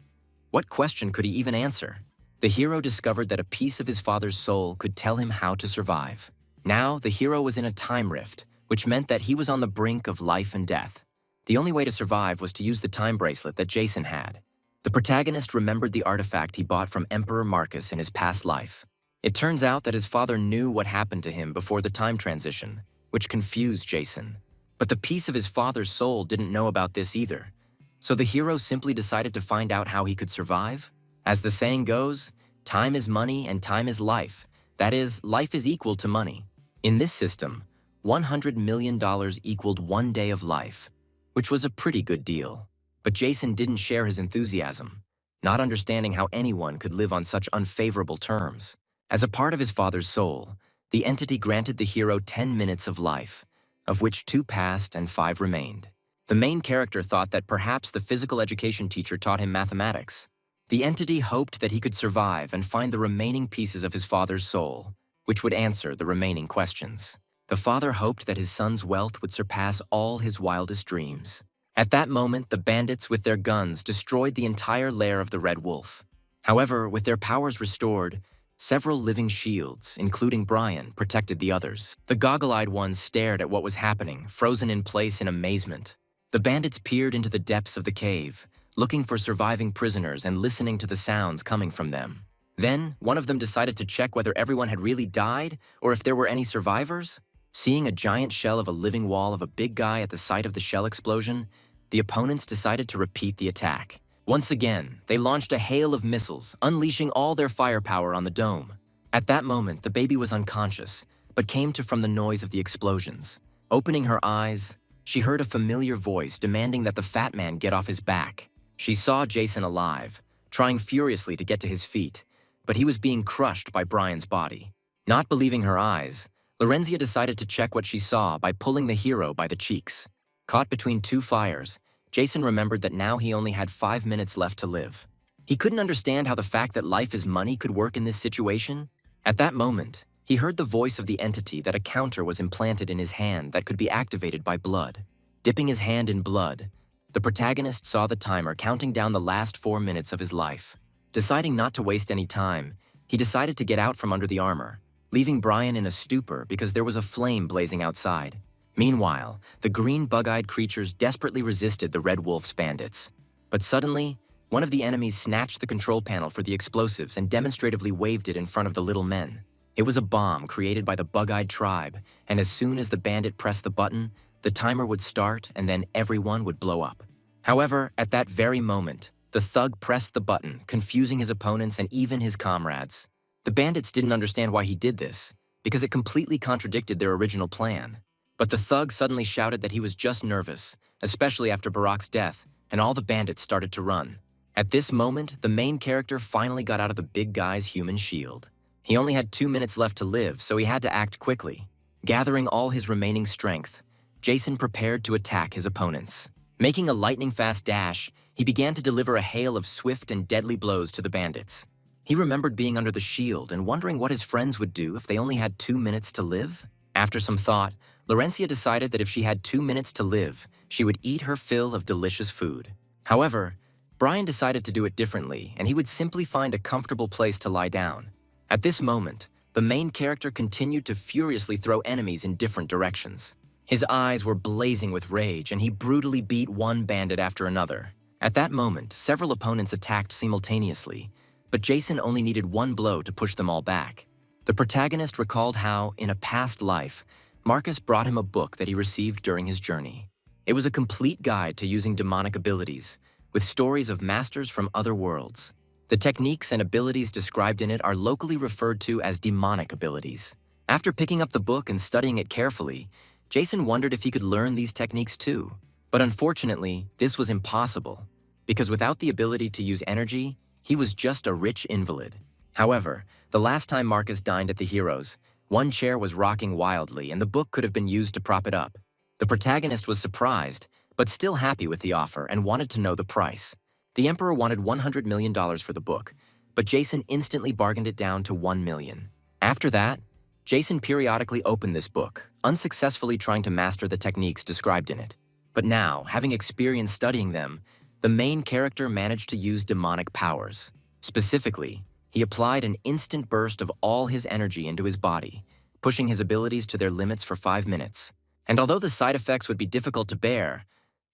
What question could he even answer? The hero discovered that a piece of his father's soul could tell him how to survive. Now, the hero was in a time rift, which meant that he was on the brink of life and death. The only way to survive was to use the time bracelet that Jason had. The protagonist remembered the artifact he bought from Emperor Marcus in his past life. It turns out that his father knew what happened to him before the time transition, which confused Jason. But the piece of his father's soul didn't know about this either. So the hero simply decided to find out how he could survive. As the saying goes, time is money and time is life. That is, life is equal to money. In this system, $100 million equaled 1 day of life, which was a pretty good deal. But Jason didn't share his enthusiasm, not understanding how anyone could live on such unfavorable terms. As a part of his father's soul, the entity granted the hero 10 minutes of life, of which 2 passed and 5 remained. The main character thought that perhaps the physical education teacher taught him mathematics. The entity hoped that he could survive and find the remaining pieces of his father's soul, which would answer the remaining questions. The father hoped that his son's wealth would surpass all his wildest dreams. At that moment, the bandits with their guns destroyed the entire lair of the Red Wolf. However, with their powers restored, several living shields, including Brian, protected the others. The goggle-eyed ones stared at what was happening, frozen in place in amazement. The bandits peered into the depths of the cave, looking for surviving prisoners and listening to the sounds coming from them. Then, one of them decided to check whether everyone had really died or if there were any survivors. Seeing a giant shell of a living wall of a big guy at the site of the shell explosion, the opponents decided to repeat the attack. Once again, they launched a hail of missiles, unleashing all their firepower on the dome. At that moment, the baby was unconscious, but came to from the noise of the explosions. Opening her eyes, she heard a familiar voice demanding that the fat man get off his back. She saw Jason alive, trying furiously to get to his feet, but he was being crushed by Brian's body. Not believing her eyes, Lorenzia decided to check what she saw by pulling the hero by the cheeks. Caught between 2 fires, Jason remembered that now he only had 5 minutes left to live. He couldn't understand how the fact that life is money could work in this situation. At that moment, he heard the voice of the entity that a counter was implanted in his hand that could be activated by blood. Dipping his hand in blood, the protagonist saw the timer counting down the last 4 minutes of his life. Deciding not to waste any time, he decided to get out from under the armor, leaving Brian in a stupor because there was a flame blazing outside. Meanwhile, the green bug-eyed creatures desperately resisted the Red Wolf's bandits. But suddenly, one of the enemies snatched the control panel for the explosives and demonstratively waved it in front of the little men. It was a bomb created by the bug-eyed tribe, and as soon as the bandit pressed the button, the timer would start and then everyone would blow up. However, at that very moment, the thug pressed the button, confusing his opponents and even his comrades. The bandits didn't understand why he did this, because it completely contradicted their original plan. But the thug suddenly shouted that he was just nervous, especially after Barack's death, and all the bandits started to run. At this moment, the main character finally got out of the big guy's human shield. He only had 2 minutes left to live, so he had to act quickly. Gathering all his remaining strength, Jason prepared to attack his opponents. Making a lightning-fast dash, he began to deliver a hail of swift and deadly blows to the bandits. He remembered being under the shield and wondering what his friends would do if they only had 2 minutes to live. After some thought, Laurencia decided that if she had 2 minutes to live, she would eat her fill of delicious food. However, Brian decided to do it differently, and he would simply find a comfortable place to lie down. At this moment, the main character continued to furiously throw enemies in different directions. His eyes were blazing with rage, and he brutally beat one bandit after another. At that moment, several opponents attacked simultaneously, but Jason only needed one blow to push them all back. The protagonist recalled how, in a past life, Marcus brought him a book that he received during his journey. It was a complete guide to using demonic abilities, with stories of masters from other worlds. The techniques and abilities described in it are locally referred to as demonic abilities. After picking up the book and studying it carefully, Jason wondered if he could learn these techniques too. But unfortunately, this was impossible, because without the ability to use energy, he was just a rich invalid. However, the last time Marcus dined at the Heroes, one chair was rocking wildly and the book could have been used to prop it up. The protagonist was surprised, but still happy with the offer and wanted to know the price. The Emperor wanted $100 million for the book, but Jason instantly bargained it down to $1 million. After that, Jason periodically opened this book, unsuccessfully trying to master the techniques described in it. But now, having experience studying them, the main character managed to use demonic powers. Specifically, he applied an instant burst of all his energy into his body, pushing his abilities to their limits for 5 minutes. And although the side effects would be difficult to bear,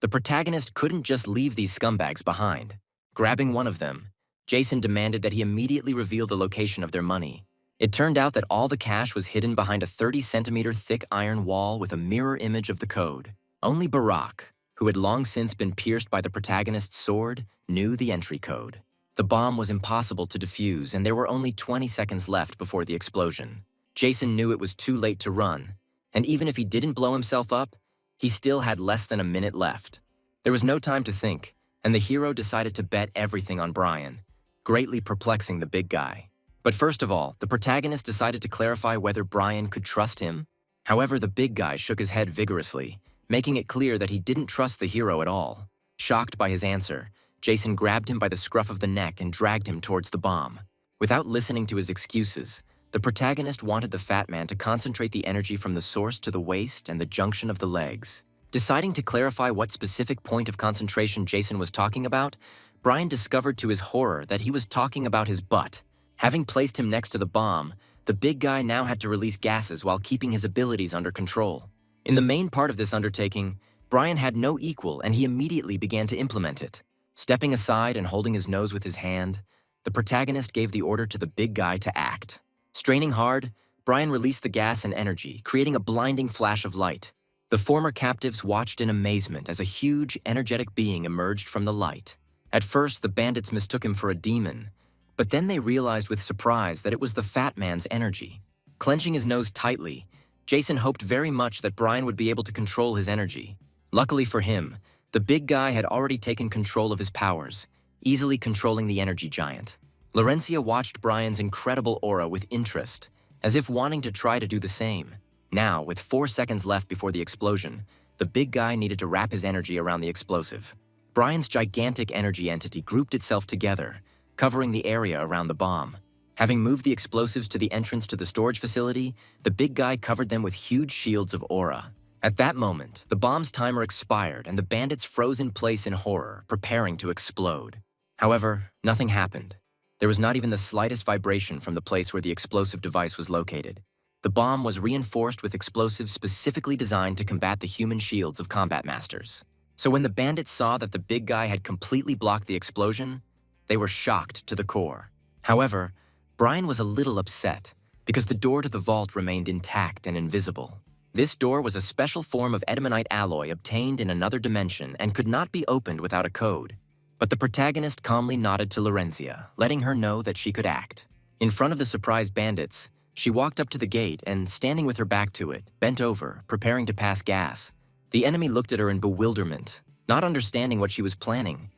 the protagonist couldn't just leave these scumbags behind. Grabbing one of them, Jason demanded that he immediately reveal the location of their money. It turned out that all the cash was hidden behind a 30-centimeter thick iron wall with a mirror image of the code. Only Barack, who had long since been pierced by the protagonist's sword, knew the entry code. The bomb was impossible to defuse, and there were only 20 seconds left before the explosion. Jason knew it was too late to run, and even if he didn't blow himself up, he still had less than a minute left. There was no time to think, and the hero decided to bet everything on Brian, greatly perplexing the big guy. But first of all, the protagonist decided to clarify whether Brian could trust him. However, the big guy shook his head vigorously, making it clear that he didn't trust the hero at all. Shocked by his answer, Jason grabbed him by the scruff of the neck and dragged him towards the bomb. Without listening to his excuses, the protagonist wanted the fat man to concentrate the energy from the source to the waist and the junction of the legs. Deciding to clarify what specific point of concentration Jason was talking about, Brian discovered to his horror that he was talking about his butt. Having placed him next to the bomb, the big guy now had to release gases while keeping his abilities under control. In the main part of this undertaking, Brian had no equal and he immediately began to implement it. Stepping aside and holding his nose with his hand, the protagonist gave the order to the big guy to act. Straining hard, Brian released the gas and energy, creating a blinding flash of light. The former captives watched in amazement as a huge, energetic being emerged from the light. At first, the bandits mistook him for a demon, but then they realized with surprise that it was the fat man's energy. Clenching his nose tightly, Jason hoped very much that Brian would be able to control his energy. Luckily for him, the big guy had already taken control of his powers, easily controlling the energy giant. Laurencia watched Brian's incredible aura with interest, as if wanting to try to do the same. Now, with 4 seconds left before the explosion, the big guy needed to wrap his energy around the explosive. Brian's gigantic energy entity grouped itself together, covering the area around the bomb. Having moved the explosives to the entrance to the storage facility, the big guy covered them with huge shields of aura. At that moment, the bomb's timer expired and the bandits froze in place in horror, preparing to explode. However, nothing happened. There was not even the slightest vibration from the place where the explosive device was located. The bomb was reinforced with explosives specifically designed to combat the human shields of combat masters. So when the bandits saw that the big guy had completely blocked the explosion, they were shocked to the core. However, Brian was a little upset because the door to the vault remained intact and invisible. This door was a special form of edemonite alloy obtained in another dimension and could not be opened without a code. But the protagonist calmly nodded to Lorenzia, letting her know that she could act. In front of the surprised bandits, she walked up to the gate and, standing with her back to it, bent over, preparing to pass gas. The enemy looked at her in bewilderment, not understanding what she was planning,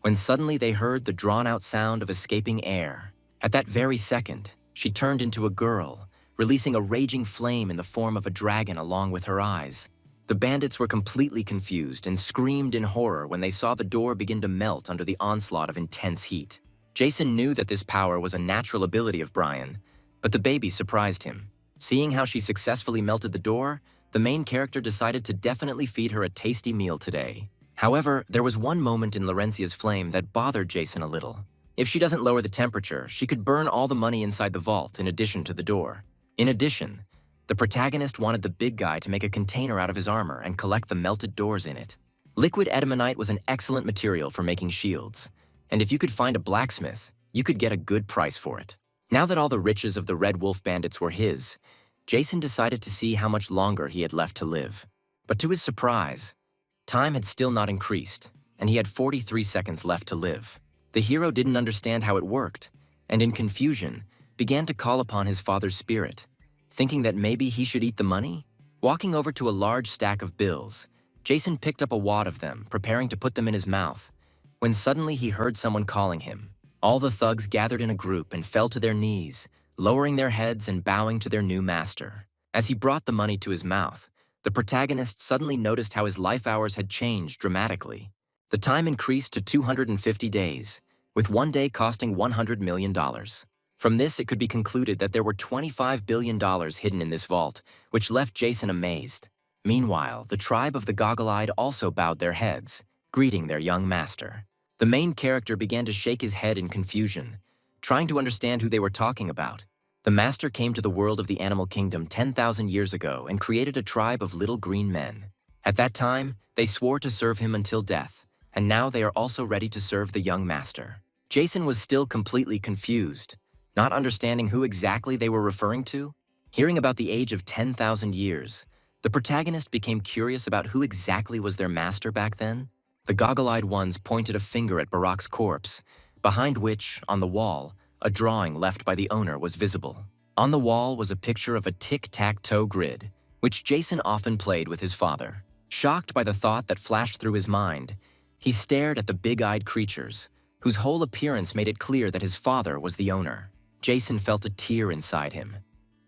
when suddenly they heard the drawn-out sound of escaping air. At that very second, she turned into a girl, releasing a raging flame in the form of a dragon along with her eyes. The bandits were completely confused and screamed in horror when they saw the door begin to melt under the onslaught of intense heat. Jason knew that this power was a natural ability of Brian, but the baby surprised him. Seeing how she successfully melted the door, the main character decided to definitely feed her a tasty meal today. However, there was one moment in Lorencia's flame that bothered Jason a little. If she doesn't lower the temperature, she could burn all the money inside the vault in addition to the door. In addition, the protagonist wanted the big guy to make a container out of his armor and collect the melted doors in it. Liquid edemonite was an excellent material for making shields, and if you could find a blacksmith, you could get a good price for it. Now that all the riches of the Red Wolf bandits were his, Jason decided to see how much longer he had left to live. But to his surprise, time had still not increased, and he had 43 seconds left to live. The hero didn't understand how it worked, and in confusion, began to call upon his father's spirit, thinking that maybe he should eat the money. Walking over to a large stack of bills, Jason picked up a wad of them, preparing to put them in his mouth, when suddenly he heard someone calling him. All the thugs gathered in a group and fell to their knees, lowering their heads and bowing to their new master. As he brought the money to his mouth, the protagonist suddenly noticed how his life hours had changed dramatically. The time increased to 250 days, with one day costing $100 million. From this, it could be concluded that there were $25 billion hidden in this vault, which left Jason amazed. Meanwhile, the tribe of the Goggle-Eyed also bowed their heads, greeting their young master. The main character began to shake his head in confusion, trying to understand who they were talking about. The master came to the world of the animal kingdom 10,000 years ago and created a tribe of little green men. At that time, they swore to serve him until death, and now they are also ready to serve the young master. Jason was still completely confused, not understanding who exactly they were referring to. Hearing about the age of 10,000 years, the protagonist became curious about who exactly was their master back then. The goggle-eyed ones pointed a finger at Barack's corpse, behind which, on the wall, a drawing left by the owner was visible. On the wall was a picture of a tic-tac-toe grid, which Jason often played with his father. Shocked by the thought that flashed through his mind, he stared at the big-eyed creatures, whose whole appearance made it clear that his father was the owner. Jason felt a tear inside him.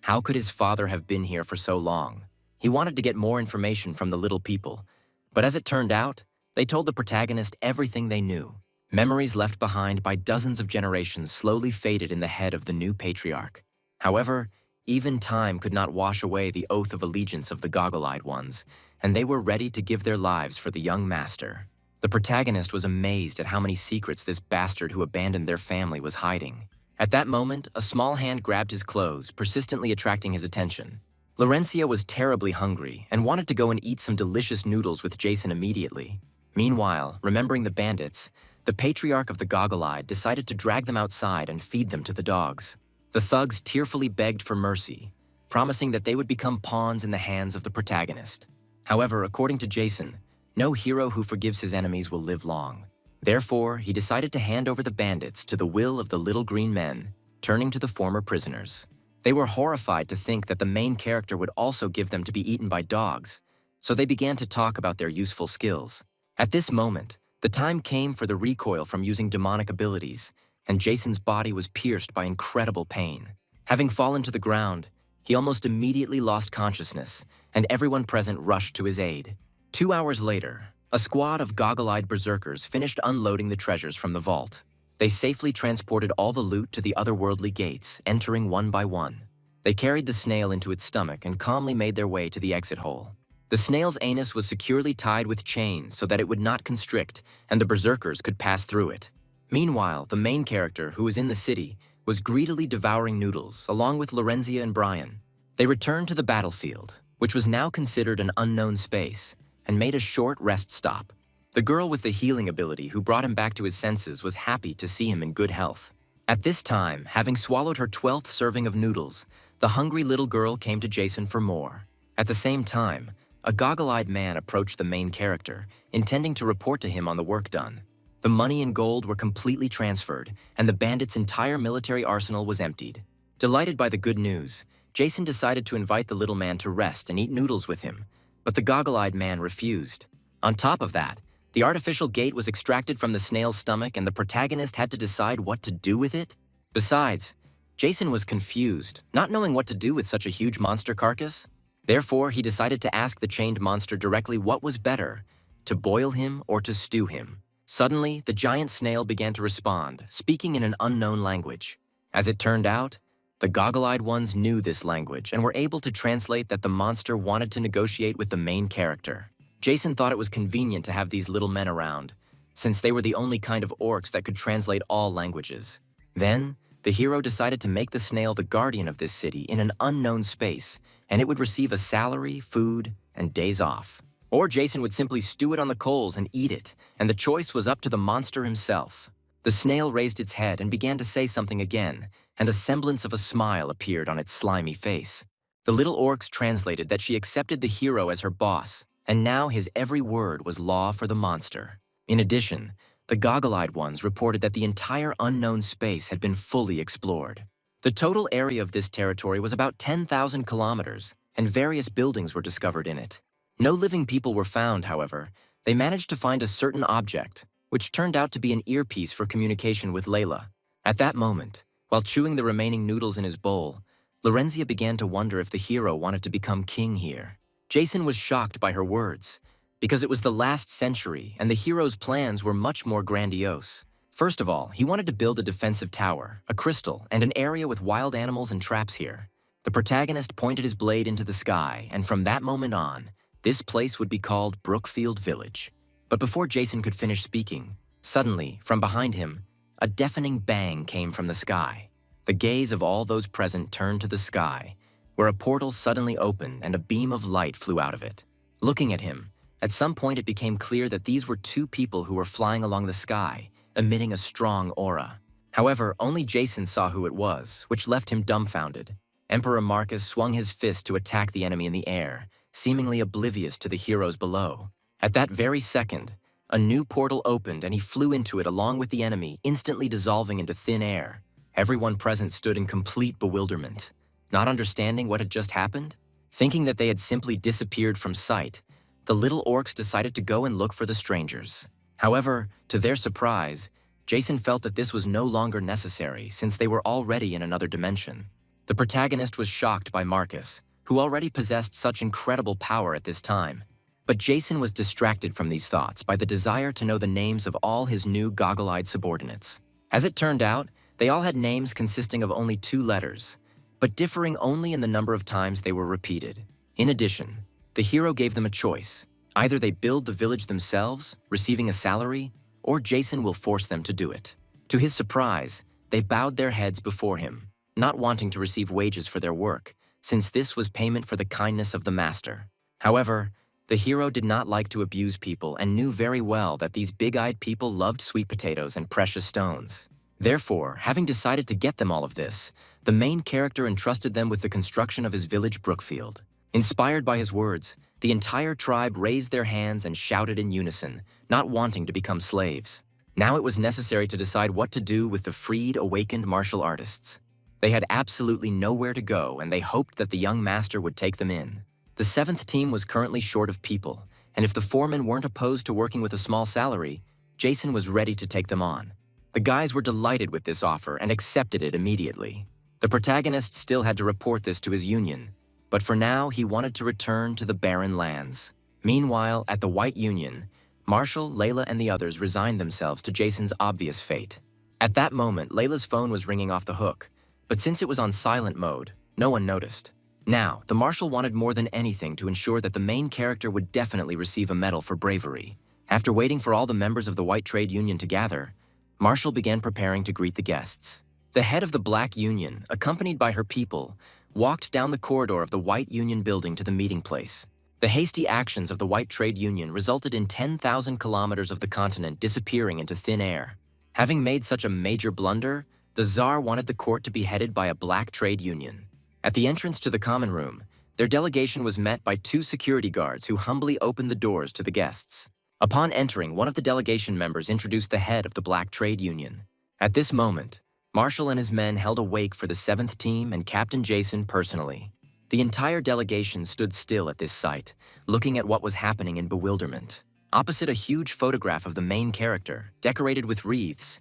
How could his father have been here for so long? He wanted to get more information from the little people, but as it turned out, they told the protagonist everything they knew. Memories left behind by dozens of generations slowly faded in the head of the new patriarch. However, even time could not wash away the oath of allegiance of the goggle-eyed ones, and they were ready to give their lives for the young master. The protagonist was amazed at how many secrets this bastard who abandoned their family was hiding. At that moment, a small hand grabbed his clothes, persistently attracting his attention. Lorencia was terribly hungry and wanted to go and eat some delicious noodles with Jason immediately. Meanwhile, remembering the bandits, the patriarch of the Goggle-Eyed decided to drag them outside and feed them to the dogs. The thugs tearfully begged for mercy, promising that they would become pawns in the hands of the protagonist. However, according to Jason, no hero who forgives his enemies will live long. Therefore, he decided to hand over the bandits to the will of the little green men, turning to the former prisoners. They were horrified to think that the main character would also give them to be eaten by dogs, so they began to talk about their useful skills. At this moment, the time came for the recoil from using demonic abilities, and Jason's body was pierced by incredible pain. Having fallen to the ground, he almost immediately lost consciousness, and everyone present rushed to his aid. 2 hours later, a squad of goggle-eyed berserkers finished unloading the treasures from the vault. They safely transported all the loot to the otherworldly gates, entering one by one. They carried the snail into its stomach and calmly made their way to the exit hole. The snail's anus was securely tied with chains so that it would not constrict and the berserkers could pass through it. Meanwhile, the main character, who was in the city, was greedily devouring noodles, along with Lorenzia and Brian. They returned to the battlefield, which was now considered an unknown space, and made a short rest stop. The girl with the healing ability who brought him back to his senses was happy to see him in good health. At this time, having swallowed her 12th serving of noodles, the hungry little girl came to Jason for more. At the same time, a goggle-eyed man approached the main character, intending to report to him on the work done. The money and gold were completely transferred, and the bandits' entire military arsenal was emptied. Delighted by the good news, Jason decided to invite the little man to rest and eat noodles with him, but the goggle-eyed man refused. On top of that, the artificial gate was extracted from the snail's stomach and the protagonist had to decide what to do with it. Besides, Jason was confused, not knowing what to do with such a huge monster carcass. Therefore, he decided to ask the chained monster directly what was better, to boil him or to stew him. Suddenly, the giant snail began to respond, speaking in an unknown language. As it turned out, the goggle-eyed ones knew this language and were able to translate that the monster wanted to negotiate with the main character. Jason thought it was convenient to have these little men around, since they were the only kind of orcs that could translate all languages. Then, the hero decided to make the snail the guardian of this city in an unknown space, and it would receive a salary, food, and days off. Or Jason would simply stew it on the coals and eat it, and the choice was up to the monster himself. The snail raised its head and began to say something again, and a semblance of a smile appeared on its slimy face. The little orcs translated that she accepted the hero as her boss, and now his every word was law for the monster. In addition, the goggle-eyed ones reported that the entire unknown space had been fully explored. The total area of this territory was about 10,000 kilometers, and various buildings were discovered in it. No living people were found, however. They managed to find a certain object, which turned out to be an earpiece for communication with Layla. At that moment, while chewing the remaining noodles in his bowl, Lorenzia began to wonder if the hero wanted to become king here. Jason was shocked by her words, because it was the last century and the hero's plans were much more grandiose. First of all, he wanted to build a defensive tower, a crystal, and an area with wild animals and traps here. The protagonist pointed his blade into the sky, and from that moment on, this place would be called Brookfield Village. But before Jason could finish speaking, suddenly, from behind him, a deafening bang came from the sky. The gaze of all those present turned to the sky, where a portal suddenly opened and a beam of light flew out of it. Looking at him, at some point it became clear that these were two people who were flying along the sky, emitting a strong aura. However, only Jason saw who it was, which left him dumbfounded. Emperor Marcus swung his fist to attack the enemy in the air, seemingly oblivious to the heroes below. At that very second, a new portal opened and he flew into it along with the enemy, instantly dissolving into thin air. Everyone present stood in complete bewilderment, not understanding what had just happened. Thinking that they had simply disappeared from sight, the little orcs decided to go and look for the strangers. However, to their surprise, Jason felt that this was no longer necessary since they were already in another dimension. The protagonist was shocked by Marcus, who already possessed such incredible power at this time. But Jason was distracted from these thoughts by the desire to know the names of all his new goggle-eyed subordinates. As it turned out, they all had names consisting of only 2 letters, but differing only in the number of times they were repeated. In addition, the hero gave them a choice. Either they build the village themselves, receiving a salary, or Jason will force them to do it. To his surprise, they bowed their heads before him, not wanting to receive wages for their work, since this was payment for the kindness of the master. However, the hero did not like to abuse people and knew very well that these big-eyed people loved sweet potatoes and precious stones. Therefore, having decided to get them all of this, the main character entrusted them with the construction of his village Brookfield. Inspired by his words, the entire tribe raised their hands and shouted in unison, not wanting to become slaves. Now it was necessary to decide what to do with the freed, awakened martial artists. They had absolutely nowhere to go, and they hoped that the young master would take them in. The 7th team was currently short of people, and if the foremen weren't opposed to working with a small salary, Jason was ready to take them on. The guys were delighted with this offer and accepted it immediately. The protagonist still had to report this to his union, but for now he wanted to return to the barren lands. Meanwhile, at the White Union, Marshall, Layla, and the others resigned themselves to Jason's obvious fate. At that moment, Layla's phone was ringing off the hook, but since it was on silent mode, no one noticed. Now, the marshal wanted more than anything to ensure that the main character would definitely receive a medal for bravery. After waiting for all the members of the White Trade Union to gather, Marshall began preparing to greet the guests. The head of the Black Union, accompanied by her people, walked down the corridor of the White Union building to the meeting place. The hasty actions of the White Trade Union resulted in 10,000 kilometers of the continent disappearing into thin air. Having made such a major blunder, the Tsar wanted the court to be headed by a Black Trade Union. At the entrance to the common room, their delegation was met by 2 security guards who humbly opened the doors to the guests. Upon entering, one of the delegation members introduced the head of the Black Trade Union. At this moment, Marshall and his men held a wake for the 7th team and Captain Jason personally. The entire delegation stood still at this sight, looking at what was happening in bewilderment. Opposite a huge photograph of the main character, decorated with wreaths,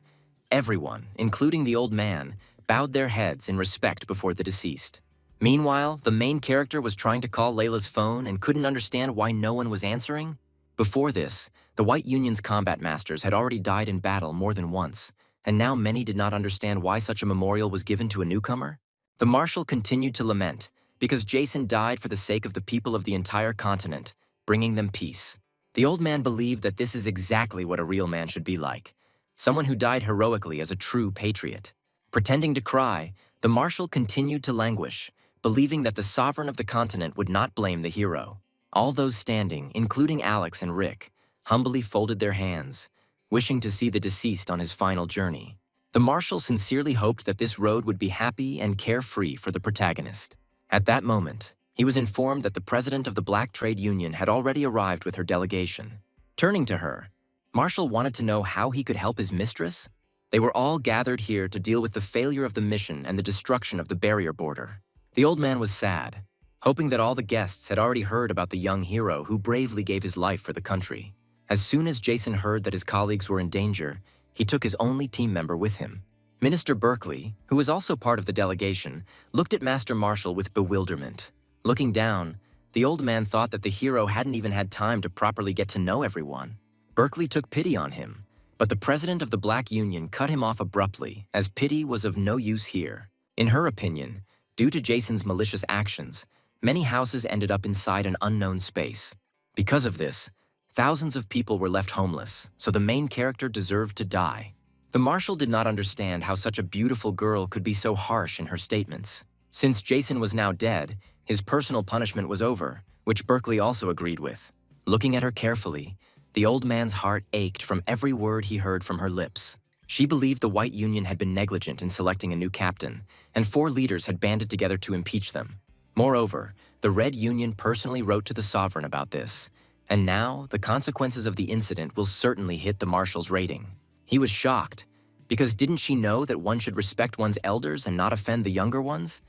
everyone, including the old man, bowed their heads in respect before the deceased. Meanwhile, the main character was trying to call Layla's phone and couldn't understand why no one was answering. Before this, the White Union's combat masters had already died in battle more than once, and now many did not understand why such a memorial was given to a newcomer. The marshal continued to lament, because Jason died for the sake of the people of the entire continent, bringing them peace. The old man believed that this is exactly what a real man should be like, someone who died heroically as a true patriot. Pretending to cry, the marshal continued to languish, believing that the sovereign of the continent would not blame the hero. All those standing, including Alex and Rick, humbly folded their hands, wishing to see the deceased on his final journey. The marshal sincerely hoped that this road would be happy and carefree for the protagonist. At that moment, he was informed that the president of the Black Trade Union had already arrived with her delegation. Turning to her, Marshall wanted to know how he could help his mistress. They were all gathered here to deal with the failure of the mission and the destruction of the barrier border. The old man was sad, hoping that all the guests had already heard about the young hero who bravely gave his life for the country. As soon as Jason heard that his colleagues were in danger, he took his only team member with him. Minister Berkeley, who was also part of the delegation, looked at Master Marshall with bewilderment. Looking down, the old man thought that the hero hadn't even had time to properly get to know everyone. Berkeley took pity on him, but the president of the Black Union cut him off abruptly, as pity was of no use here. In her opinion, due to Jason's malicious actions, many houses ended up inside an unknown space. Because of this, thousands of people were left homeless, so the main character deserved to die. The marshal did not understand how such a beautiful girl could be so harsh in her statements. Since Jason was now dead, his personal punishment was over, which Berkeley also agreed with. Looking at her carefully, the old man's heart ached from every word he heard from her lips. She believed the White Union had been negligent in selecting a new captain, and 4 leaders had banded together to impeach them. Moreover, the Red Union personally wrote to the sovereign about this, and now the consequences of the incident will certainly hit the marshal's rating. He was shocked, because didn't she know that one should respect one's elders and not offend the younger ones?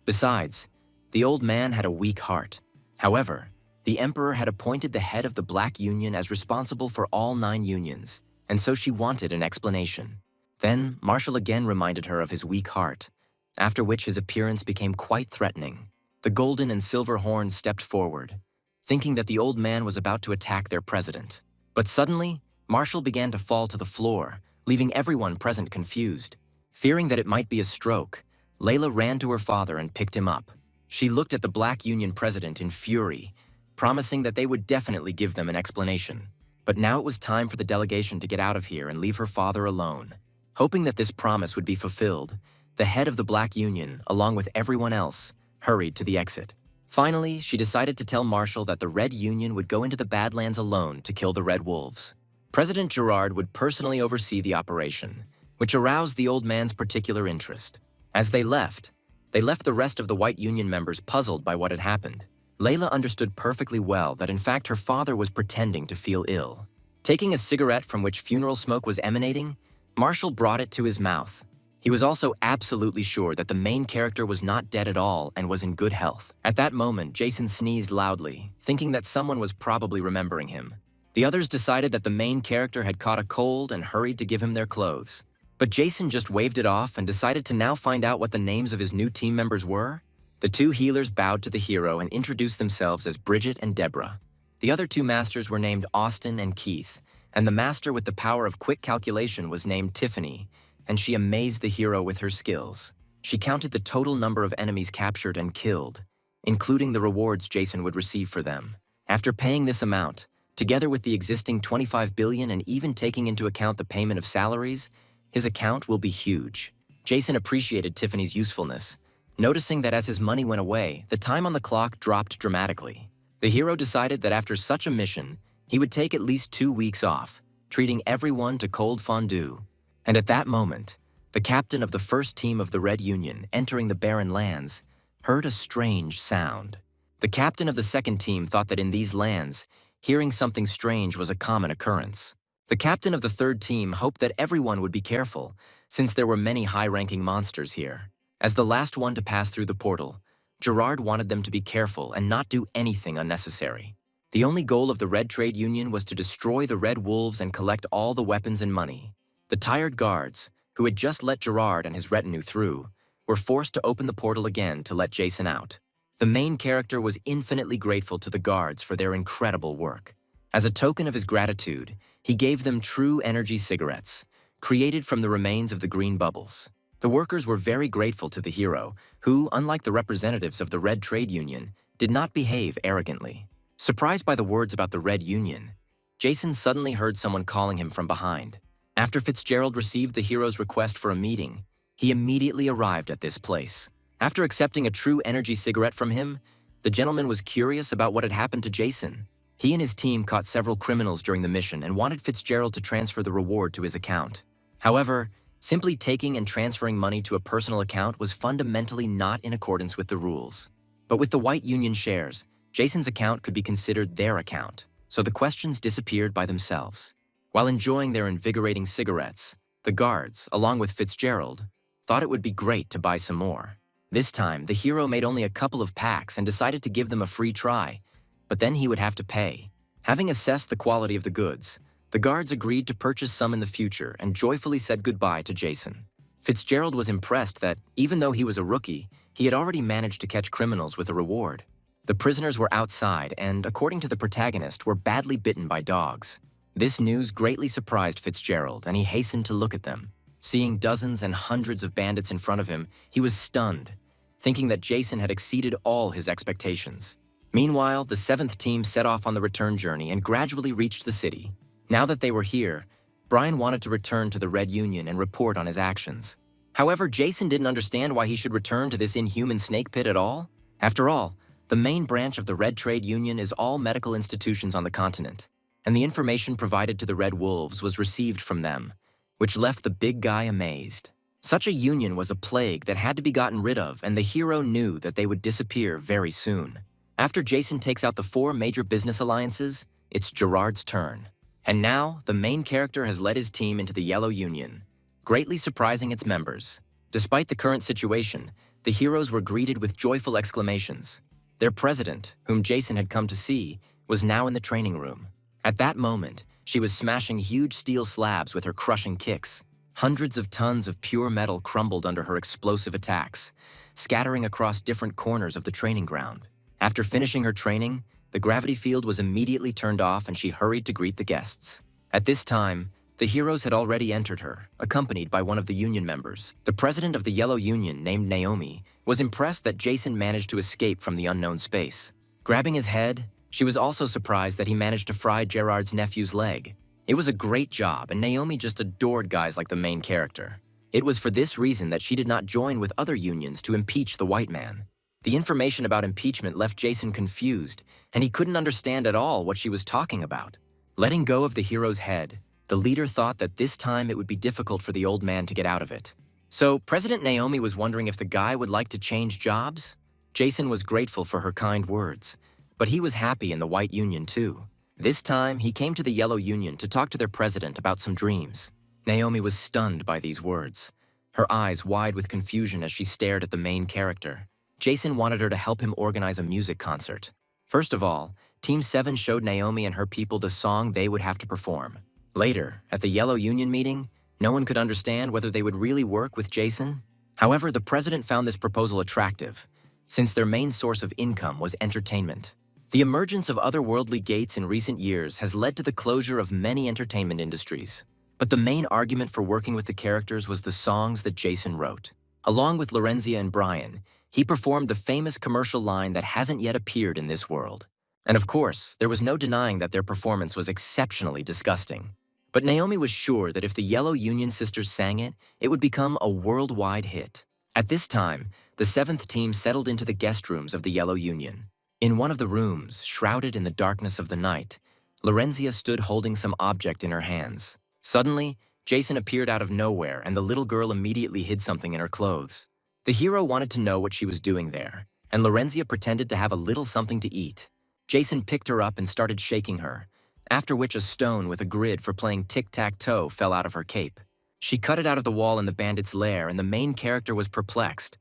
Besides, the old man had a weak heart. However, the emperor had appointed the head of the Black Union as responsible for all 9 unions, and so she wanted an explanation. Then Marshall again reminded her of his weak heart, after which his appearance became quite threatening. The golden and silver horns stepped forward, thinking that the old man was about to attack their president. But suddenly, Marshall began to fall to the floor, leaving everyone present confused. Fearing that it might be a stroke, Layla ran to her father and picked him up. She looked at the Black Union president in fury, promising that they would definitely give them an explanation. But now it was time for the delegation to get out of here and leave her father alone. Hoping that this promise would be fulfilled, the head of the Black Union, along with everyone else, hurried to the exit. Finally, she decided to tell Marshall that the Red Union would go into the Badlands alone to kill the Red Wolves. President Gerard would personally oversee the operation, which aroused the old man's particular interest. As they left the rest of the White Union members puzzled by what had happened. Layla understood perfectly well that in fact her father was pretending to feel ill. Taking a cigarette from which funeral smoke was emanating, Marshall brought it to his mouth. He was also absolutely sure that the main character was not dead at all and was in good health. At that moment, Jason sneezed loudly, thinking that someone was probably remembering him. The others decided that the main character had caught a cold and hurried to give him their clothes. But Jason just waved it off and decided to now find out what the names of his new team members were. The 2 healers bowed to the hero and introduced themselves as Bridget and Deborah. The other 2 masters were named Austin and Keith, and the master with the power of quick calculation was named Tiffany, and she amazed the hero with her skills. She counted the total number of enemies captured and killed, including the rewards Jason would receive for them. After paying this amount, together with the existing 25 billion and even taking into account the payment of salaries, his account will be huge. Jason appreciated Tiffany's usefulness, noticing that as his money went away, the time on the clock dropped dramatically. The hero decided that after such a mission, he would take at least 2 weeks off, treating everyone to cold fondue. And at that moment, the captain of the first team of the Red Union, entering the barren lands, heard a strange sound. The captain of the second team thought that in these lands, hearing something strange was a common occurrence. The captain of the third team hoped that everyone would be careful, since there were many high-ranking monsters here. As the last one to pass through the portal, Gerard wanted them to be careful and not do anything unnecessary. The only goal of the Red Trade Union was to destroy the Red Wolves and collect all the weapons and money. The tired guards, who had just let Gerard and his retinue through, were forced to open the portal again to let Jason out. The main character was infinitely grateful to the guards for their incredible work. As a token of his gratitude, he gave them true energy cigarettes, created from the remains of the green bubbles. The workers were very grateful to the hero, who, unlike the representatives of the Red Trade Union, did not behave arrogantly. Surprised by the words about the Red Union, Jason suddenly heard someone calling him from behind. After Fitzgerald received the hero's request for a meeting, he immediately arrived at this place. After accepting a true energy cigarette from him, the gentleman was curious about what had happened to Jason. He and his team caught several criminals during the mission and wanted Fitzgerald to transfer the reward to his account. However, simply taking and transferring money to a personal account was fundamentally not in accordance with the rules. But with the White Union shares, Jason's account could be considered their account, so the questions disappeared by themselves. While enjoying their invigorating cigarettes, the guards, along with Fitzgerald, thought it would be great to buy some more. This time, the hero made only a couple of packs and decided to give them a free try, but then he would have to pay. Having assessed the quality of the goods, the guards agreed to purchase some in the future and joyfully said goodbye to Jason. Fitzgerald was impressed that, even though he was a rookie, he had already managed to catch criminals with a reward. The prisoners were outside and, according to the protagonist, were badly bitten by dogs. This news greatly surprised Fitzgerald, and he hastened to look at them. Seeing dozens and hundreds of bandits in front of him, he was stunned, thinking that Jason had exceeded all his expectations. Meanwhile, the 7th team set off on the return journey and gradually reached the city. Now that they were here, Brian wanted to return to the Red Union and report on his actions. However, Jason didn't understand why he should return to this inhuman snake pit at all. After all, the main branch of the Red Trade Union is all medical institutions on the continent, and the information provided to the Red Wolves was received from them, which left the big guy amazed. Such a union was a plague that had to be gotten rid of, and the hero knew that they would disappear very soon. After Jason takes out the 4 major business alliances, it's Gerard's turn. And now, the main character has led his team into the Yellow Union, greatly surprising its members. Despite the current situation, the heroes were greeted with joyful exclamations. Their president, whom Jason had come to see, was now in the training room. At that moment, she was smashing huge steel slabs with her crushing kicks. Hundreds of tons of pure metal crumbled under her explosive attacks, scattering across different corners of the training ground. After finishing her training, the gravity field was immediately turned off and she hurried to greet the guests. At this time, the heroes had already entered her, accompanied by one of the union members. The president of the Yellow Union, named Naomi, was impressed that Jason managed to escape from the unknown space. Grabbing his head, she was also surprised that he managed to fry Gerard's nephew's leg. It was a great job, and Naomi just adored guys like the main character. It was for this reason that she did not join with other unions to impeach the white man. The information about impeachment left Jason confused, and he couldn't understand at all what she was talking about. Letting go of the hero's head, the leader thought that this time it would be difficult for the old man to get out of it. So, President Naomi was wondering if the guy would like to change jobs? Jason was grateful for her kind words, but he was happy in the White Union too. This time, he came to the Yellow Union to talk to their president about some dreams. Naomi was stunned by these words, her eyes wide with confusion as she stared at the main character. Jason wanted her to help him organize a music concert. First of all, Team 7 showed Naomi and her people the song they would have to perform. Later, at the Yellow Union meeting, no one could understand whether they would really work with Jason. However, the president found this proposal attractive, since their main source of income was entertainment. The emergence of otherworldly gates in recent years has led to the closure of many entertainment industries. But the main argument for working with the characters was the songs that Jason wrote. Along with Lorenzia and Brian, he performed the famous commercial line that hasn't yet appeared in this world. And of course, there was no denying that their performance was exceptionally disgusting. But Naomi was sure that if the Yellow Union sisters sang it, it would become a worldwide hit. At this time, the 7th team settled into the guest rooms of the Yellow Union. In one of the rooms, shrouded in the darkness of the night, Lorenzia stood holding some object in her hands. Suddenly, Jason appeared out of nowhere and the little girl immediately hid something in her clothes. The hero wanted to know what she was doing there, and Lorenzia pretended to have a little something to eat. Jason picked her up and started shaking her, after which a stone with a grid for playing tic-tac-toe fell out of her cape. She cut it out of the wall in the bandit's lair, and the main character was perplexed.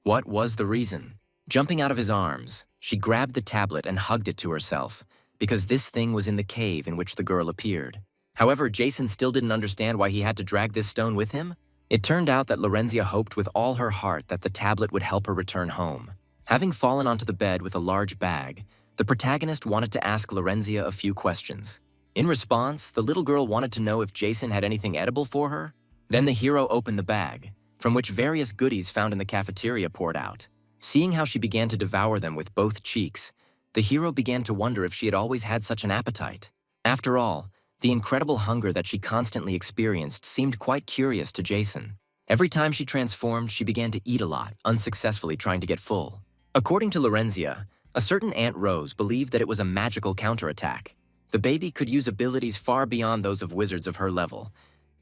What was the reason? Jumping out of his arms, she grabbed the tablet and hugged it to herself, because this thing was in the cave in which the girl appeared. However, Jason still didn't understand why he had to drag this stone with him. It turned out that Lorenzia hoped with all her heart that the tablet would help her return home. Having fallen onto the bed with a large bag, the protagonist wanted to ask Lorenzia a few questions. In response, the little girl wanted to know if Jason had anything edible for her. Then the hero opened the bag, from which various goodies found in the cafeteria poured out. Seeing how she began to devour them with both cheeks, the hero began to wonder if she had always had such an appetite. After all, the incredible hunger that she constantly experienced seemed quite curious to Jason. Every time she transformed, she began to eat a lot, unsuccessfully trying to get full. According to Lorenzia, a certain Aunt Rose believed that it was a magical counterattack. The baby could use abilities far beyond those of wizards of her level,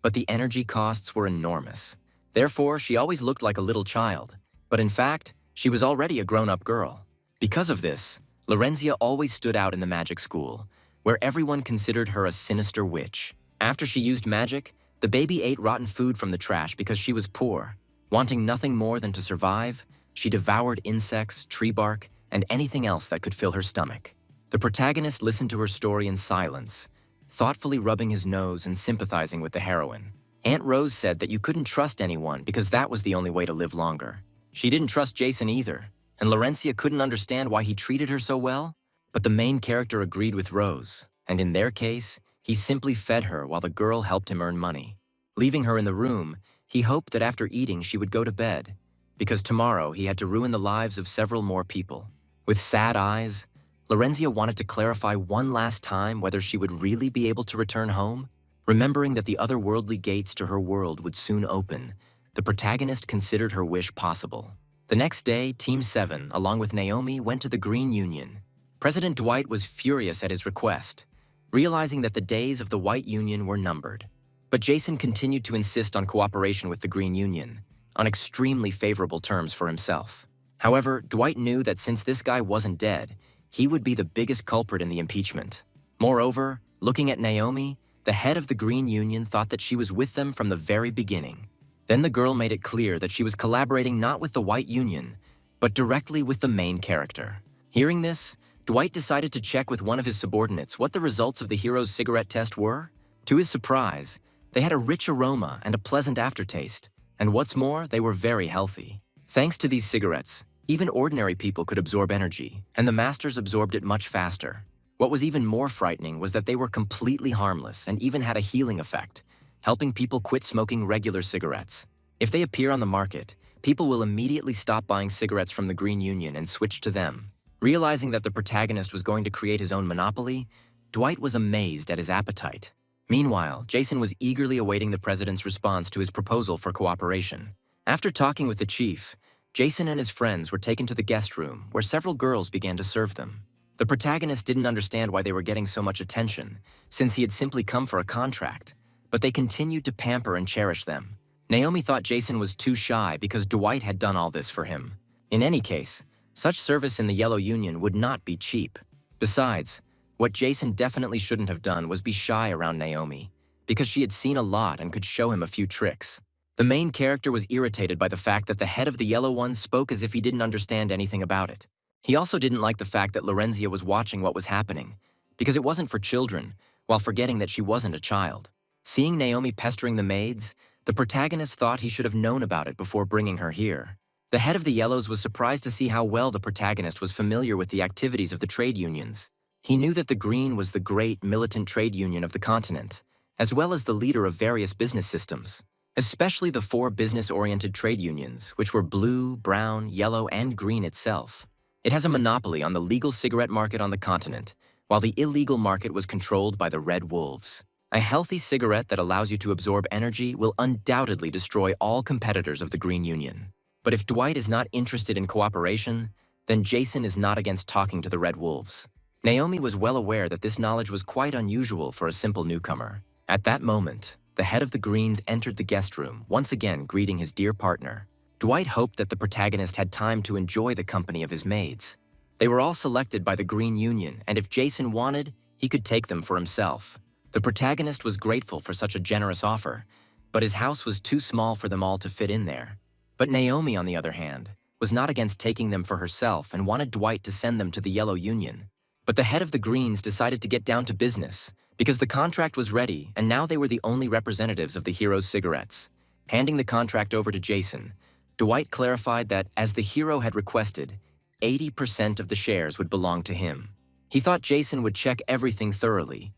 but the energy costs were enormous. Therefore, she always looked like a little child, but in fact, she was already a grown-up girl. Because of this, Lorenzia always stood out in the magic school, where everyone considered her a sinister witch. After she used magic, the baby ate rotten food from the trash because she was poor. Wanting nothing more than to survive, she devoured insects, tree bark, and anything else that could fill her stomach. The protagonist listened to her story in silence, thoughtfully rubbing his nose and sympathizing with the heroine. Aunt Rose said that you couldn't trust anyone because that was the only way to live longer. She didn't trust Jason either, and Lorenzia couldn't understand why he treated her so well. But the main character agreed with Rose, and in their case, he simply fed her while the girl helped him earn money. Leaving her in the room, he hoped that after eating she would go to bed, because tomorrow he had to ruin the lives of several more people. With sad eyes, Lorenzia wanted to clarify one last time whether she would really be able to return home. Remembering that the otherworldly gates to her world would soon open, the protagonist considered her wish possible. The next day, Team 7, along with Naomi, went to the Green Union. President Dwight was furious at his request, realizing that the days of the White Union were numbered. But Jason continued to insist on cooperation with the Green Union, on extremely favorable terms for himself. However, Dwight knew that since this guy wasn't dead, he would be the biggest culprit in the impeachment. Moreover, looking at Naomi, the head of the Green Union thought that she was with them from the very beginning. Then the girl made it clear that she was collaborating not with the White Union, but directly with the main character. Hearing this, Dwight decided to check with one of his subordinates what the results of the hero's cigarette test were. To his surprise, they had a rich aroma and a pleasant aftertaste, and what's more, they were very healthy. Thanks to these cigarettes, even ordinary people could absorb energy, and the masters absorbed it much faster. What was even more frightening was that they were completely harmless and even had a healing effect, helping people quit smoking regular cigarettes. If they appear on the market, people will immediately stop buying cigarettes from the Green Union and switch to them. Realizing that the protagonist was going to create his own monopoly, Dwight was amazed at his appetite. Meanwhile, Jason was eagerly awaiting the president's response to his proposal for cooperation. After talking with the chief, Jason and his friends were taken to the guest room, where several girls began to serve them. The protagonist didn't understand why they were getting so much attention, since he had simply come for a contract, but they continued to pamper and cherish them. Naomi thought Jason was too shy because Dwight had done all this for him. In any case, such service in the Yellow Union would not be cheap. Besides, what Jason definitely shouldn't have done was be shy around Naomi, because she had seen a lot and could show him a few tricks. The main character was irritated by the fact that the head of the Yellow Ones spoke as if he didn't understand anything about it. He also didn't like the fact that Lorenzia was watching what was happening, because it wasn't for children, while forgetting that she wasn't a child. Seeing Naomi pestering the maids, the protagonist thought he should have known about it before bringing her here. The head of the Yellows was surprised to see how well the protagonist was familiar with the activities of the trade unions. He knew that the Green was the great militant trade union of the continent, as well as the leader of various business systems, especially the 4 business-oriented trade unions, which were blue, brown, yellow, and green itself. It has a monopoly on the legal cigarette market on the continent, while the illegal market was controlled by the Red Wolves. A healthy cigarette that allows you to absorb energy will undoubtedly destroy all competitors of the Green Union. But if Dwight is not interested in cooperation, then Jason is not against talking to the Red Wolves. Naomi was well aware that this knowledge was quite unusual for a simple newcomer. At that moment, the head of the Greens entered the guest room, once again greeting his dear partner. Dwight hoped that the protagonist had time to enjoy the company of his maids. They were all selected by the Green Union, and if Jason wanted, he could take them for himself. The protagonist was grateful for such a generous offer, but his house was too small for them all to fit in there. But Naomi, on the other hand, was not against taking them for herself and wanted Dwight to send them to the Yellow Union. But the head of the Greens decided to get down to business because the contract was ready and now they were the only representatives of the Hero's cigarettes. Handing the contract over to Jason, Dwight clarified that, as the hero had requested, 80% of the shares would belong to him. He thought Jason would check everything thoroughly,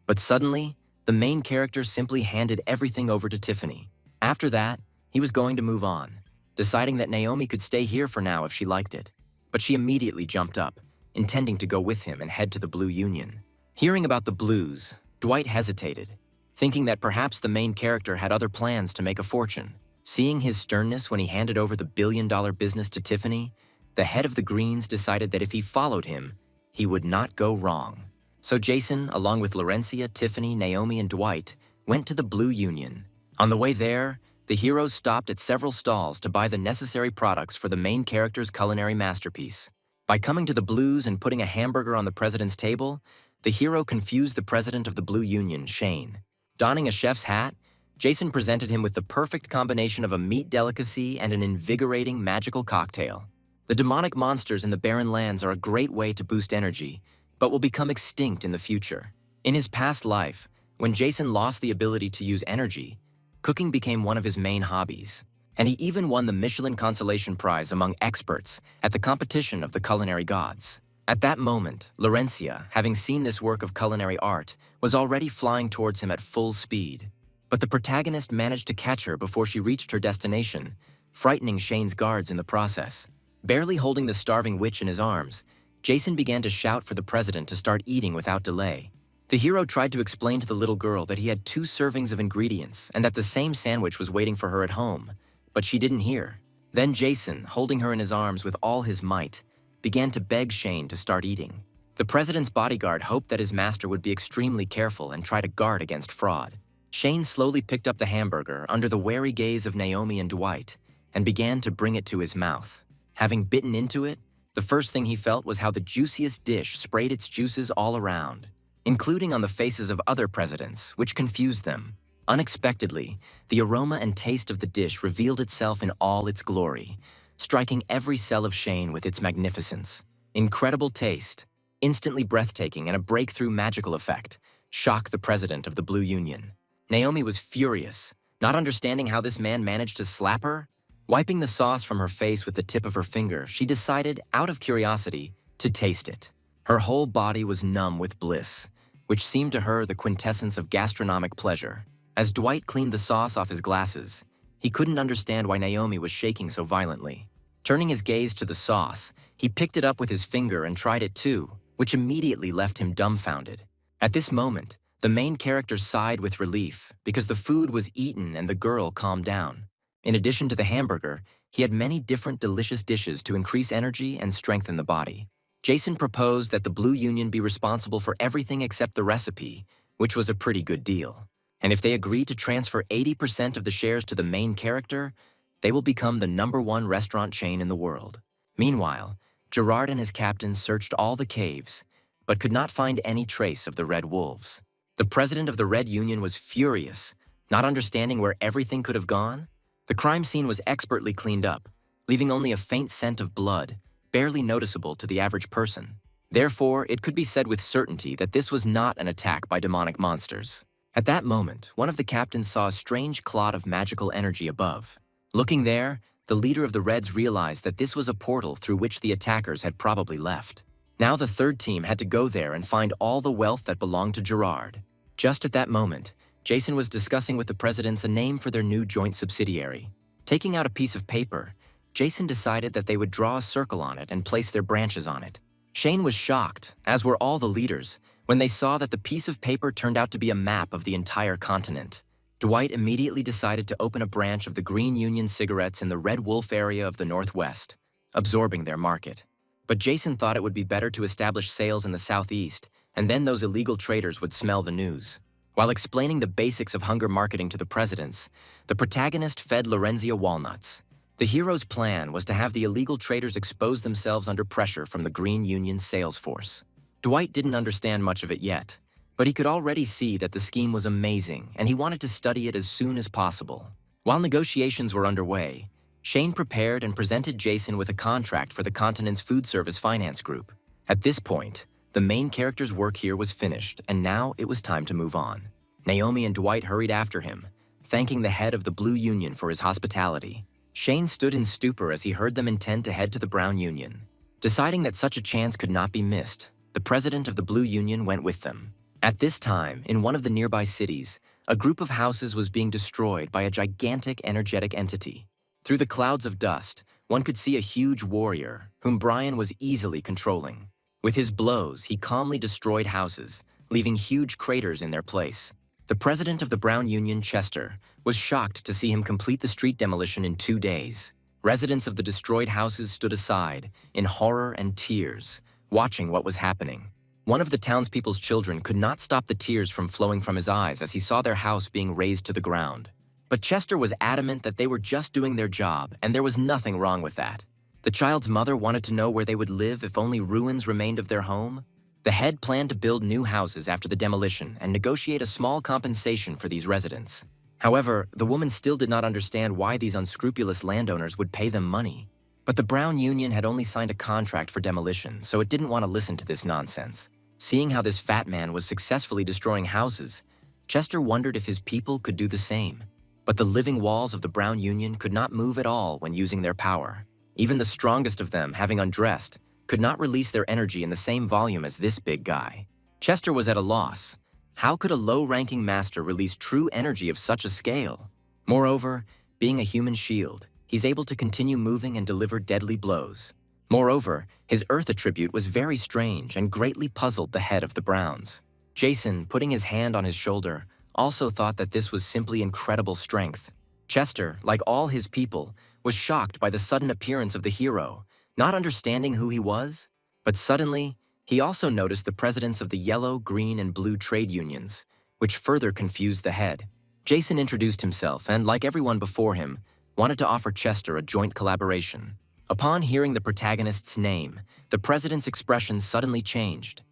but suddenly, the main character simply handed everything over to Tiffany. After that, he was going to move on, deciding that Naomi could stay here for now if she liked it. But she immediately jumped up, intending to go with him and head to the Blue Union. Hearing about the Blues, Dwight hesitated, thinking that perhaps the main character had other plans to make a fortune. Seeing his sternness when he handed over the billion-dollar business to Tiffany, the head of the Greens decided that if he followed him, he would not go wrong. So Jason, along with Laurencia, Tiffany, Naomi, and Dwight, went to the Blue Union. On the way there, the heroes stopped at several stalls to buy the necessary products for the main character's culinary masterpiece. By coming to the Blues and putting a hamburger on the president's table, the hero confused the president of the Blue Union, Shane. Donning a chef's hat, Jason presented him with the perfect combination of a meat delicacy and an invigorating magical cocktail. The demonic monsters in the barren lands are a great way to boost energy, but will become extinct in the future. In his past life, when Jason lost the ability to use energy, cooking became one of his main hobbies, and he even won the Michelin Consolation Prize among experts at the competition of the culinary gods. At that moment, Laurencia, having seen this work of culinary art, was already flying towards him at full speed. But the protagonist managed to catch her before she reached her destination, frightening Shane's guards in the process. Barely holding the starving witch in his arms, Jason began to shout for the president to start eating without delay. The hero tried to explain to the little girl that he had 2 servings of ingredients and that the same sandwich was waiting for her at home, but she didn't hear. Then Jason, holding her in his arms with all his might, began to beg Shane to start eating. The president's bodyguard hoped that his master would be extremely careful and try to guard against fraud. Shane slowly picked up the hamburger under the wary gaze of Naomi and Dwight and began to bring it to his mouth. Having bitten into it, the first thing he felt was how the juiciest dish sprayed its juices all around, including on the faces of other presidents, which confused them. Unexpectedly, the aroma and taste of the dish revealed itself in all its glory, striking every cell of Shane with its magnificence. Incredible taste, instantly breathtaking, and a breakthrough magical effect shocked the president of the Blue Union. Naomi was furious, not understanding how this man managed to slap her. Wiping the sauce from her face with the tip of her finger, she decided, out of curiosity, to taste it. Her whole body was numb with bliss, which seemed to her the quintessence of gastronomic pleasure. As Dwight cleaned the sauce off his glasses, he couldn't understand why Naomi was shaking so violently. Turning his gaze to the sauce, he picked it up with his finger and tried it too, which immediately left him dumbfounded. At this moment, the main character sighed with relief because the food was eaten and the girl calmed down. In addition to the hamburger, he had many different delicious dishes to increase energy and strengthen the body. Jason proposed that the Blue Union be responsible for everything except the recipe, which was a pretty good deal. And if they agreed to transfer 80% of the shares to the main character, they will become the #1 restaurant chain in the world. Meanwhile, Gerard and his captains searched all the caves, but could not find any trace of the Red Wolves. The president of the Red Union was furious, not understanding where everything could have gone. The crime scene was expertly cleaned up, leaving only a faint scent of blood, barely noticeable to the average person. Therefore, it could be said with certainty that this was not an attack by demonic monsters. At that moment, one of the captains saw a strange clot of magical energy above. Looking there, the leader of the Reds realized that this was a portal through which the attackers had probably left. Now the third team had to go there and find all the wealth that belonged to Gerard. Just at that moment, Jason was discussing with the presidents a name for their new joint subsidiary. Taking out a piece of paper, Jason decided that they would draw a circle on it and place their branches on it. Shane was shocked, as were all the leaders, when they saw that the piece of paper turned out to be a map of the entire continent. Dwight immediately decided to open a branch of the Green Union cigarettes in the Red Wolf area of the Northwest, absorbing their market. But Jason thought it would be better to establish sales in the Southeast, and then those illegal traders would smell the news. While explaining the basics of hunger marketing to the presidents, the protagonist fed Lorenzia walnuts. The hero's plan was to have the illegal traders expose themselves under pressure from the Green Union sales force. Dwight didn't understand much of it yet, but he could already see that the scheme was amazing and he wanted to study it as soon as possible. While negotiations were underway, Shane prepared and presented Jason with a contract for the continent's food service finance group. At this point, the main character's work here was finished, and now it was time to move on. Naomi and Dwight hurried after him, thanking the head of the Blue Union for his hospitality. Shane stood in stupor as he heard them intend to head to the Brown Union. Deciding that such a chance could not be missed, the president of the Blue Union went with them. At this time, in one of the nearby cities, a group of houses was being destroyed by a gigantic energetic entity. Through the clouds of dust, one could see a huge warrior, whom Brian was easily controlling. With his blows, he calmly destroyed houses, leaving huge craters in their place. The president of the Brown Union, Chester, was shocked to see him complete the street demolition in 2 days. Residents of the destroyed houses stood aside, in horror and tears, watching what was happening. One of the townspeople's children could not stop the tears from flowing from his eyes as he saw their house being razed to the ground. But Chester was adamant that they were just doing their job, and there was nothing wrong with that. The child's mother wanted to know where they would live if only ruins remained of their home. The head planned to build new houses after the demolition and negotiate a small compensation for these residents. However, the woman still did not understand why these unscrupulous landowners would pay them money. But the Brown Union had only signed a contract for demolition, so it didn't want to listen to this nonsense. Seeing how this fat man was successfully destroying houses, Chester wondered if his people could do the same. But the living walls of the Brown Union could not move at all when using their power. Even the strongest of them, having undressed, could not release their energy in the same volume as this big guy. Chester was at a loss. How could a low-ranking master release true energy of such a scale? Moreover, being a human shield, he's able to continue moving and deliver deadly blows. Moreover, his Earth attribute was very strange and greatly puzzled the head of the Browns. Jason, putting his hand on his shoulder, also thought that this was simply incredible strength. Chester, like all his people, was shocked by the sudden appearance of the hero, not understanding who he was. But suddenly, he also noticed the presidents of the yellow, green, and blue trade unions, which further confused the head. Jason introduced himself and, like everyone before him, wanted to offer Chester a joint collaboration. Upon hearing the protagonist's name, the president's expression suddenly changed.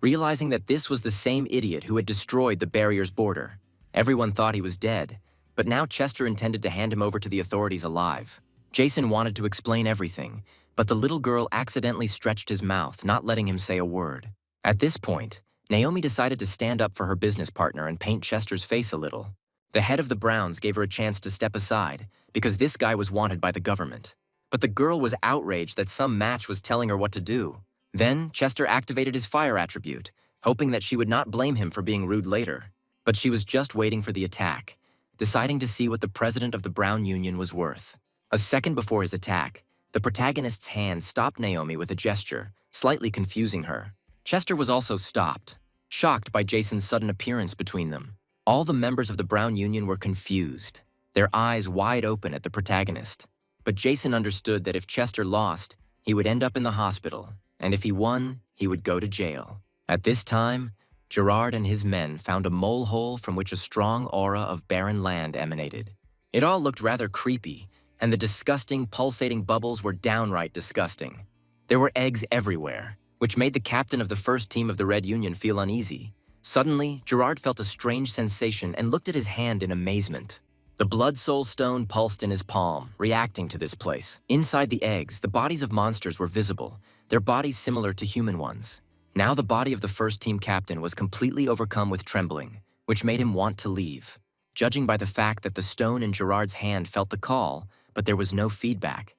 Realizing that this was the same idiot who had destroyed the barrier's border, everyone thought he was dead, but now Chester intended to hand him over to the authorities alive. Jason wanted to explain everything, but the little girl accidentally stretched his mouth, not letting him say a word. At this point, Naomi decided to stand up for her business partner and paint Chester's face a little. The head of the Browns gave her a chance to step aside, because this guy was wanted by the government. But the girl was outraged that some match was telling her what to do. Then, Chester activated his fire attribute, hoping that she would not blame him for being rude later. But she was just waiting for the attack, deciding to see what the president of the Brown Union was worth. A second before his attack, the protagonist's hand stopped Naomi with a gesture, slightly confusing her. Chester was also stopped, shocked by Jason's sudden appearance between them. All the members of the Brown Union were confused, their eyes wide open at the protagonist. But Jason understood that if Chester lost, he would end up in the hospital, and if he won, he would go to jail. At this time, Gerard and his men found a mole hole from which a strong aura of barren land emanated. It all looked rather creepy, and the disgusting, pulsating bubbles were downright disgusting. There were eggs everywhere, which made the captain of the first team of the Red Union feel uneasy. Suddenly, Gerard felt a strange sensation and looked at his hand in amazement. The Blood Soul Stone pulsed in his palm, reacting to this place. Inside the eggs, the bodies of monsters were visible, their bodies similar to human ones. Now the body of the first team captain was completely overcome with trembling, which made him want to leave. Judging by the fact that the stone in Gerard's hand felt the call, but there was no feedback,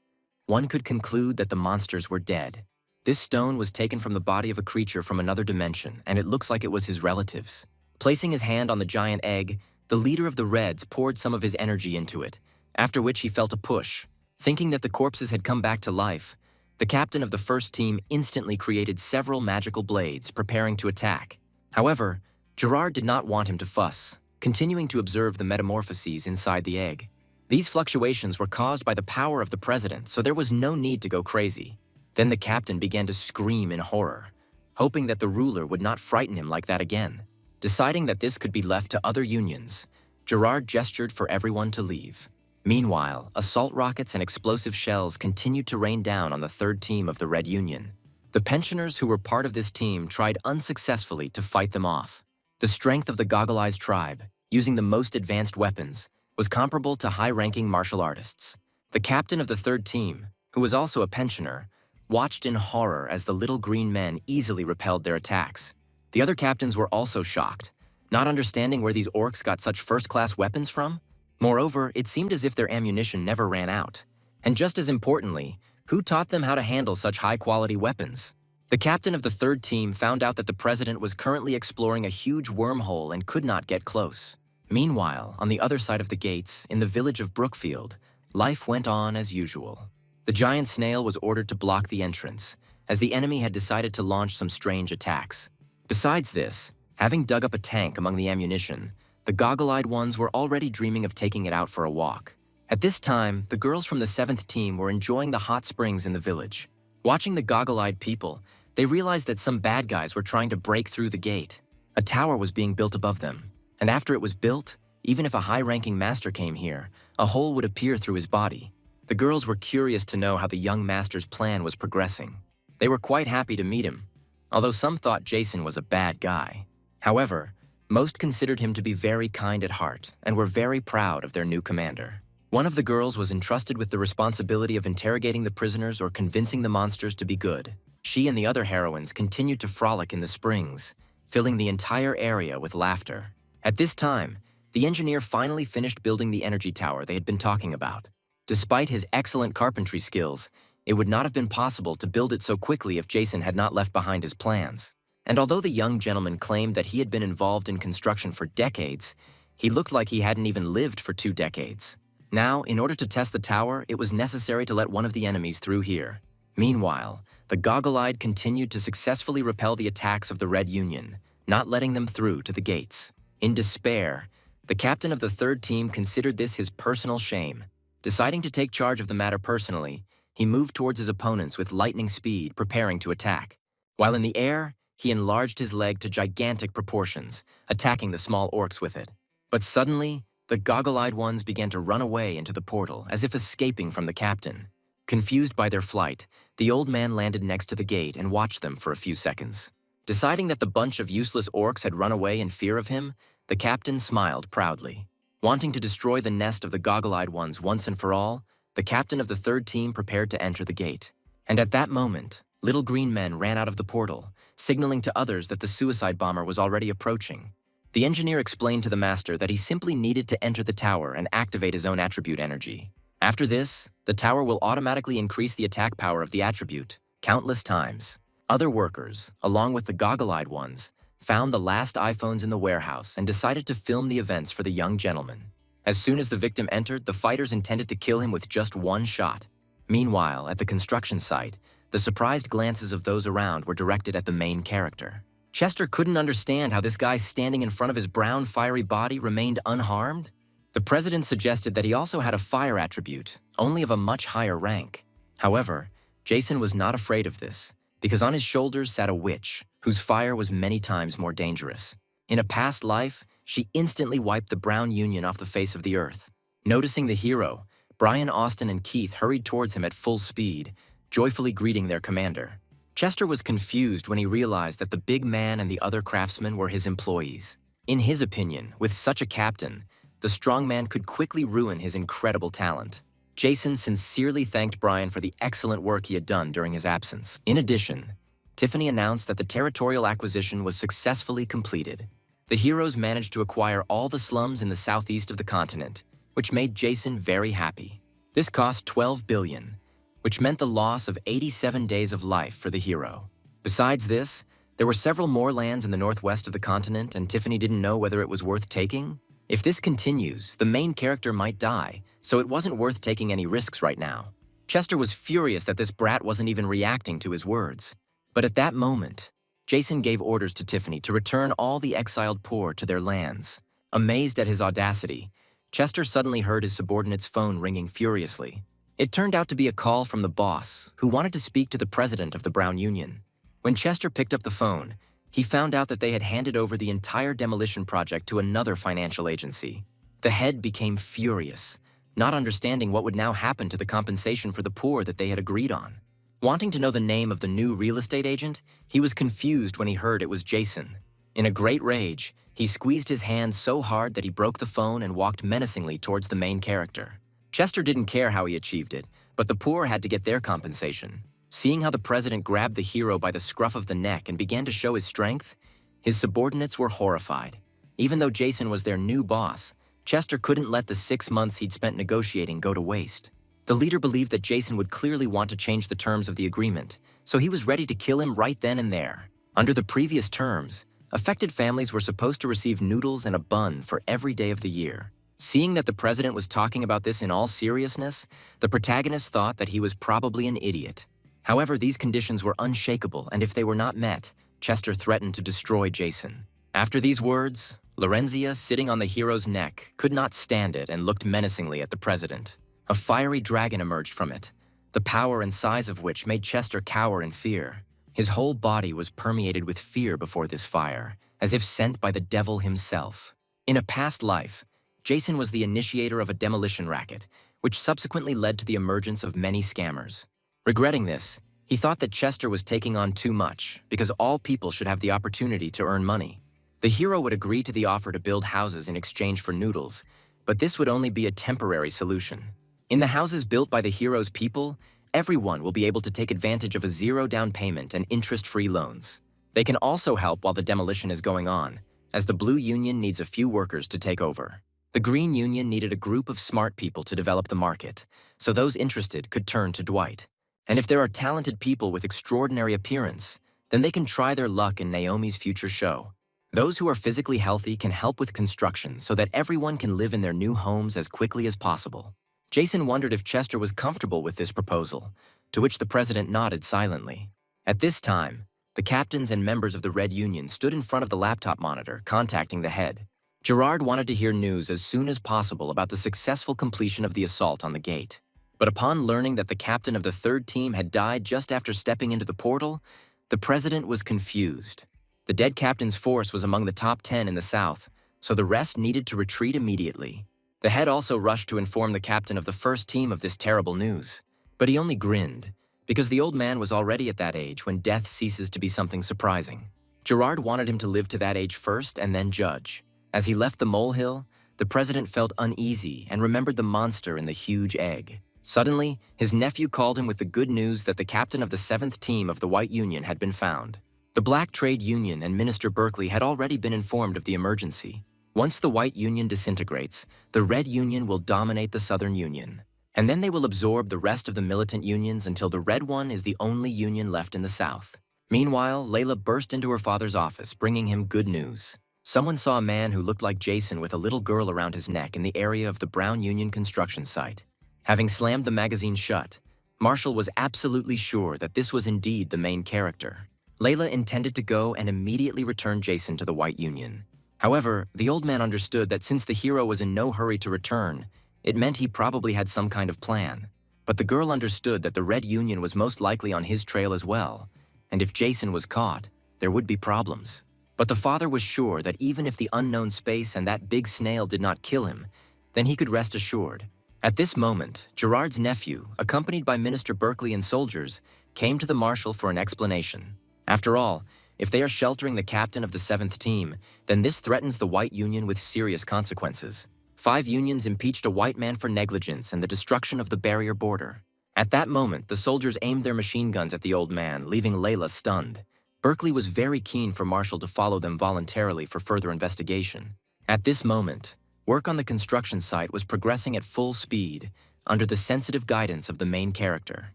one could conclude that the monsters were dead. This stone was taken from the body of a creature from another dimension, and it looks like it was his relatives. Placing his hand on the giant egg, the leader of the Reds poured some of his energy into it, after which he felt a push. Thinking that the corpses had come back to life, the captain of the first team instantly created several magical blades, preparing to attack. However, Gerard did not want him to fuss, continuing to observe the metamorphoses inside the egg. These fluctuations were caused by the power of the president, so there was no need to go crazy. Then the captain began to scream in horror, hoping that the ruler would not frighten him like that again. Deciding that this could be left to other unions, Gerard gestured for everyone to leave. Meanwhile, assault rockets and explosive shells continued to rain down on the third team of the Red Union. The pensioners who were part of this team tried unsuccessfully to fight them off. The strength of the Goggle-Eyes tribe, using the most advanced weapons, was comparable to high-ranking martial artists. The captain of the third team, who was also a pensioner, watched in horror as the little green men easily repelled their attacks. The other captains were also shocked, not understanding where these orcs got such first-class weapons from. Moreover, it seemed as if their ammunition never ran out. And just as importantly, who taught them how to handle such high-quality weapons? The captain of the third team found out that the president was currently exploring a huge wormhole and could not get close. Meanwhile, on the other side of the gates, in the village of Brookfield, life went on as usual. The giant snail was ordered to block the entrance, as the enemy had decided to launch some strange attacks. Besides this, having dug up a tank among the ammunition, the goggle-eyed ones were already dreaming of taking it out for a walk. At this time, the girls from the 7th team were enjoying the hot springs in the village. Watching the goggle-eyed people, they realized that some bad guys were trying to break through the gate. A tower was being built above them, and after it was built, even if a high-ranking master came here, a hole would appear through his body. The girls were curious to know how the young master's plan was progressing. They were quite happy to meet him, although some thought Jason was a bad guy. However, most considered him to be very kind at heart and were very proud of their new commander. One of the girls was entrusted with the responsibility of interrogating the prisoners or convincing the monsters to be good. She and the other heroines continued to frolic in the springs, filling the entire area with laughter. At this time, the engineer finally finished building the energy tower they had been talking about. Despite his excellent carpentry skills, it would not have been possible to build it so quickly if Jason had not left behind his plans. And although the young gentleman claimed that he had been involved in construction for decades, he looked like he hadn't even lived for 2 decades. Now, in order to test the tower, it was necessary to let one of the enemies through here. Meanwhile, the goggle-eyed continued to successfully repel the attacks of the Red Union, not letting them through to the gates. In despair, the captain of the third team considered this his personal shame. Deciding to take charge of the matter personally, he moved towards his opponents with lightning speed, preparing to attack. While in the air, he enlarged his leg to gigantic proportions, attacking the small orcs with it. But suddenly, the goggle-eyed ones began to run away into the portal, as if escaping from the captain. Confused by their flight, the old man landed next to the gate and watched them for a few seconds. Deciding that the bunch of useless orcs had run away in fear of him, the captain smiled proudly. Wanting to destroy the nest of the goggle-eyed ones once and for all, the captain of the third team prepared to enter the gate. And at that moment, little green men ran out of the portal, signaling to others that the suicide bomber was already approaching. The engineer explained to the master that he simply needed to enter the tower and activate his own attribute energy. After this, the tower will automatically increase the attack power of the attribute countless times. Other workers, along with the goggle-eyed ones, found the last iPhones in the warehouse and decided to film the events for the young gentleman. As soon as the victim entered, the fighters intended to kill him with just one shot. Meanwhile, at the construction site, the surprised glances of those around were directed at the main character. Chester couldn't understand how this guy standing in front of his brown, fiery body remained unharmed. The president suggested that he also had a fire attribute, only of a much higher rank. However, Jason was not afraid of this, because on his shoulders sat a witch, whose fire was many times more dangerous. In a past life, she instantly wiped the Brown Union off the face of the earth. Noticing the hero, Brian, Austin, and Keith hurried towards him at full speed, joyfully greeting their commander. Chester was confused when he realized that the big man and the other craftsmen were his employees. In his opinion, with such a captain, the strong man could quickly ruin his incredible talent. Jason sincerely thanked Brian for the excellent work he had done during his absence. In addition, Tiffany announced that the territorial acquisition was successfully completed. The heroes managed to acquire all the slums in the southeast of the continent, which made Jason very happy. This cost $12 billion, which meant the loss of 87 days of life for the hero. Besides this, there were several more lands in the northwest of the continent, and Tiffany didn't know whether it was worth taking. If this continues, the main character might die, so it wasn't worth taking any risks right now. Chester was furious that this brat wasn't even reacting to his words. But at that moment, Jason gave orders to Tiffany to return all the exiled poor to their lands. Amazed at his audacity, Chester suddenly heard his subordinate's phone ringing furiously. It turned out to be a call from the boss, who wanted to speak to the president of the Brown Union. When Chester picked up the phone, he found out that they had handed over the entire demolition project to another financial agency. The head became furious, not understanding what would now happen to the compensation for the poor that they had agreed on. Wanting to know the name of the new real estate agent, he was confused when he heard it was Jason. In a great rage, he squeezed his hand so hard that he broke the phone and walked menacingly towards the main character. Chester didn't care how he achieved it, but the poor had to get their compensation. Seeing how the president grabbed the hero by the scruff of the neck and began to show his strength, his subordinates were horrified. Even though Jason was their new boss, Chester couldn't let the 6 months he'd spent negotiating go to waste. The leader believed that Jason would clearly want to change the terms of the agreement, so he was ready to kill him right then and there. Under the previous terms, affected families were supposed to receive noodles and a bun for every day of the year. Seeing that the president was talking about this in all seriousness, the protagonist thought that he was probably an idiot. However, these conditions were unshakable, and if they were not met, Chester threatened to destroy Jason. After these words, Lorenzia, sitting on the hero's neck, could not stand it and looked menacingly at the president. A fiery dragon emerged from it, the power and size of which made Chester cower in fear. His whole body was permeated with fear before this fire, as if sent by the devil himself. In a past life, Jason was the initiator of a demolition racket, which subsequently led to the emergence of many scammers. Regretting this, he thought that Chester was taking on too much, because all people should have the opportunity to earn money. The hero would agree to the offer to build houses in exchange for noodles, but this would only be a temporary solution. In the houses built by the hero's people, everyone will be able to take advantage of a zero down payment and interest-free loans. They can also help while the demolition is going on, as the Blue Union needs a few workers to take over. The Green Union needed a group of smart people to develop the market, so those interested could turn to Dwight. And if there are talented people with extraordinary appearance, then they can try their luck in Naomi's future show. Those who are physically healthy can help with construction so that everyone can live in their new homes as quickly as possible. Jason wondered if Chester was comfortable with this proposal, to which the president nodded silently. At this time, the captains and members of the Red Union stood in front of the laptop monitor, contacting the head. Gerard wanted to hear news as soon as possible about the successful completion of the assault on the gate. But upon learning that the captain of the third team had died just after stepping into the portal, the president was confused. The dead captain's force was among the top 10 in the South, so the rest needed to retreat immediately. The head also rushed to inform the captain of the first team of this terrible news. But he only grinned, because the old man was already at that age when death ceases to be something surprising. Gerard wanted him to live to that age first and then judge. As he left the molehill, the president felt uneasy and remembered the monster in the huge egg. Suddenly, his nephew called him with the good news that the captain of the 7th team of the White Union had been found. The Black Trade Union and Minister Berkeley had already been informed of the emergency. Once the White Union disintegrates, the Red Union will dominate the Southern Union. And then they will absorb the rest of the militant unions until the Red one is the only union left in the South. Meanwhile, Layla burst into her father's office, bringing him good news. Someone saw a man who looked like Jason with a little girl around his neck in the area of the Brown Union construction site. Having slammed the magazine shut, Marshall was absolutely sure that this was indeed the main character. Layla intended to go and immediately return Jason to the White Union. However, the old man understood that since the hero was in no hurry to return, it meant he probably had some kind of plan. But the girl understood that the Red Union was most likely on his trail as well, and if Jason was caught, there would be problems. But the father was sure that even if the unknown space and that big snail did not kill him, then he could rest assured. At this moment, Gerard's nephew, accompanied by Minister Berkeley and soldiers, came to the marshal for an explanation. After all, if they are sheltering the captain of the 7th team, then this threatens the White Union with serious consequences. 5 unions impeached a white man for negligence and the destruction of the barrier border. At that moment, the soldiers aimed their machine guns at the old man, leaving Layla stunned. Berkeley was very keen for Marshall to follow them voluntarily for further investigation. At this moment, work on the construction site was progressing at full speed, under the sensitive guidance of the main character.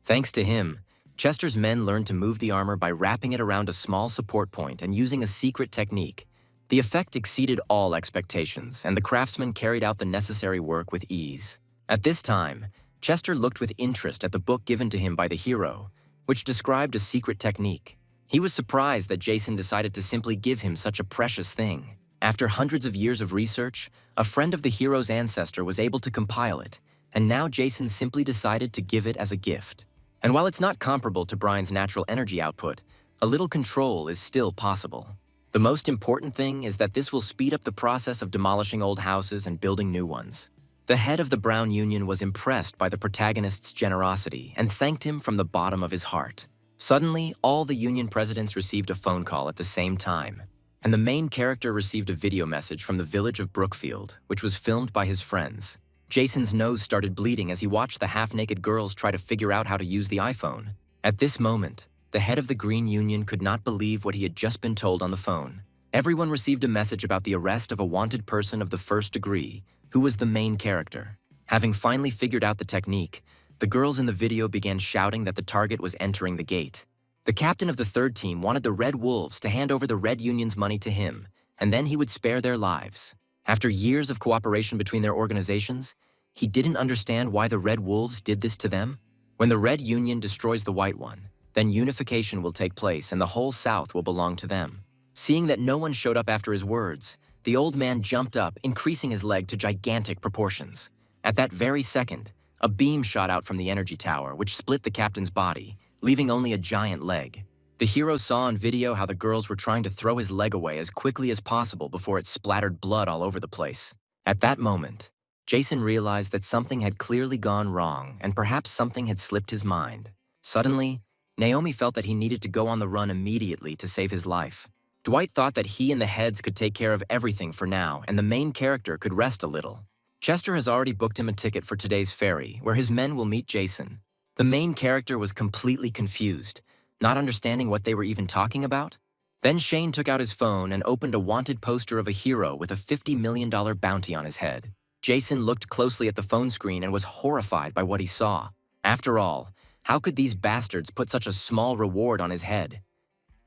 Thanks to him, Chester's men learned to move the armor by wrapping it around a small support point and using a secret technique. The effect exceeded all expectations, and the craftsman carried out the necessary work with ease. At this time, Chester looked with interest at the book given to him by the hero, which described a secret technique. He was surprised that Jason decided to simply give him such a precious thing. After hundreds of years of research, a friend of the hero's ancestor was able to compile it, and now Jason simply decided to give it as a gift. And while it's not comparable to Brian's natural energy output, a little control is still possible. The most important thing is that this will speed up the process of demolishing old houses and building new ones. The head of the Brown Union was impressed by the protagonist's generosity and thanked him from the bottom of his heart. Suddenly, all the union presidents received a phone call at the same time, and the main character received a video message from the village of Brookfield, which was filmed by his friends. Jason's nose started bleeding as he watched the half-naked girls try to figure out how to use the iPhone. At this moment, the head of the Green Union could not believe what he had just been told on the phone. Everyone received a message about the arrest of a wanted person of the first degree, who was the main character. Having finally figured out the technique, the girls in the video began shouting that the target was entering the gate. The captain of the third team wanted the Red Wolves to hand over the Red Union's money to him, and then he would spare their lives. After years of cooperation between their organizations, he didn't understand why the Red Wolves did this to them. When the Red Union destroys the White One, then unification will take place and the whole South will belong to them. Seeing that no one showed up after his words, the old man jumped up, increasing his leg to gigantic proportions. At that very second, a beam shot out from the energy tower, which split the captain's body, leaving only a giant leg. The hero saw on video how the girls were trying to throw his leg away as quickly as possible before it splattered blood all over the place. At that moment, Jason realized that something had clearly gone wrong and perhaps something had slipped his mind. Suddenly, Naomi felt that he needed to go on the run immediately to save his life. Dwight thought that he and the heads could take care of everything for now, and the main character could rest a little. Chester has already booked him a ticket for today's ferry, where his men will meet Jason. The main character was completely confused, not understanding what they were even talking about. Then Shane took out his phone and opened a wanted poster of a hero with a $50 million bounty on his head. Jason looked closely at the phone screen and was horrified by what he saw. After all, how could these bastards put such a small reward on his head?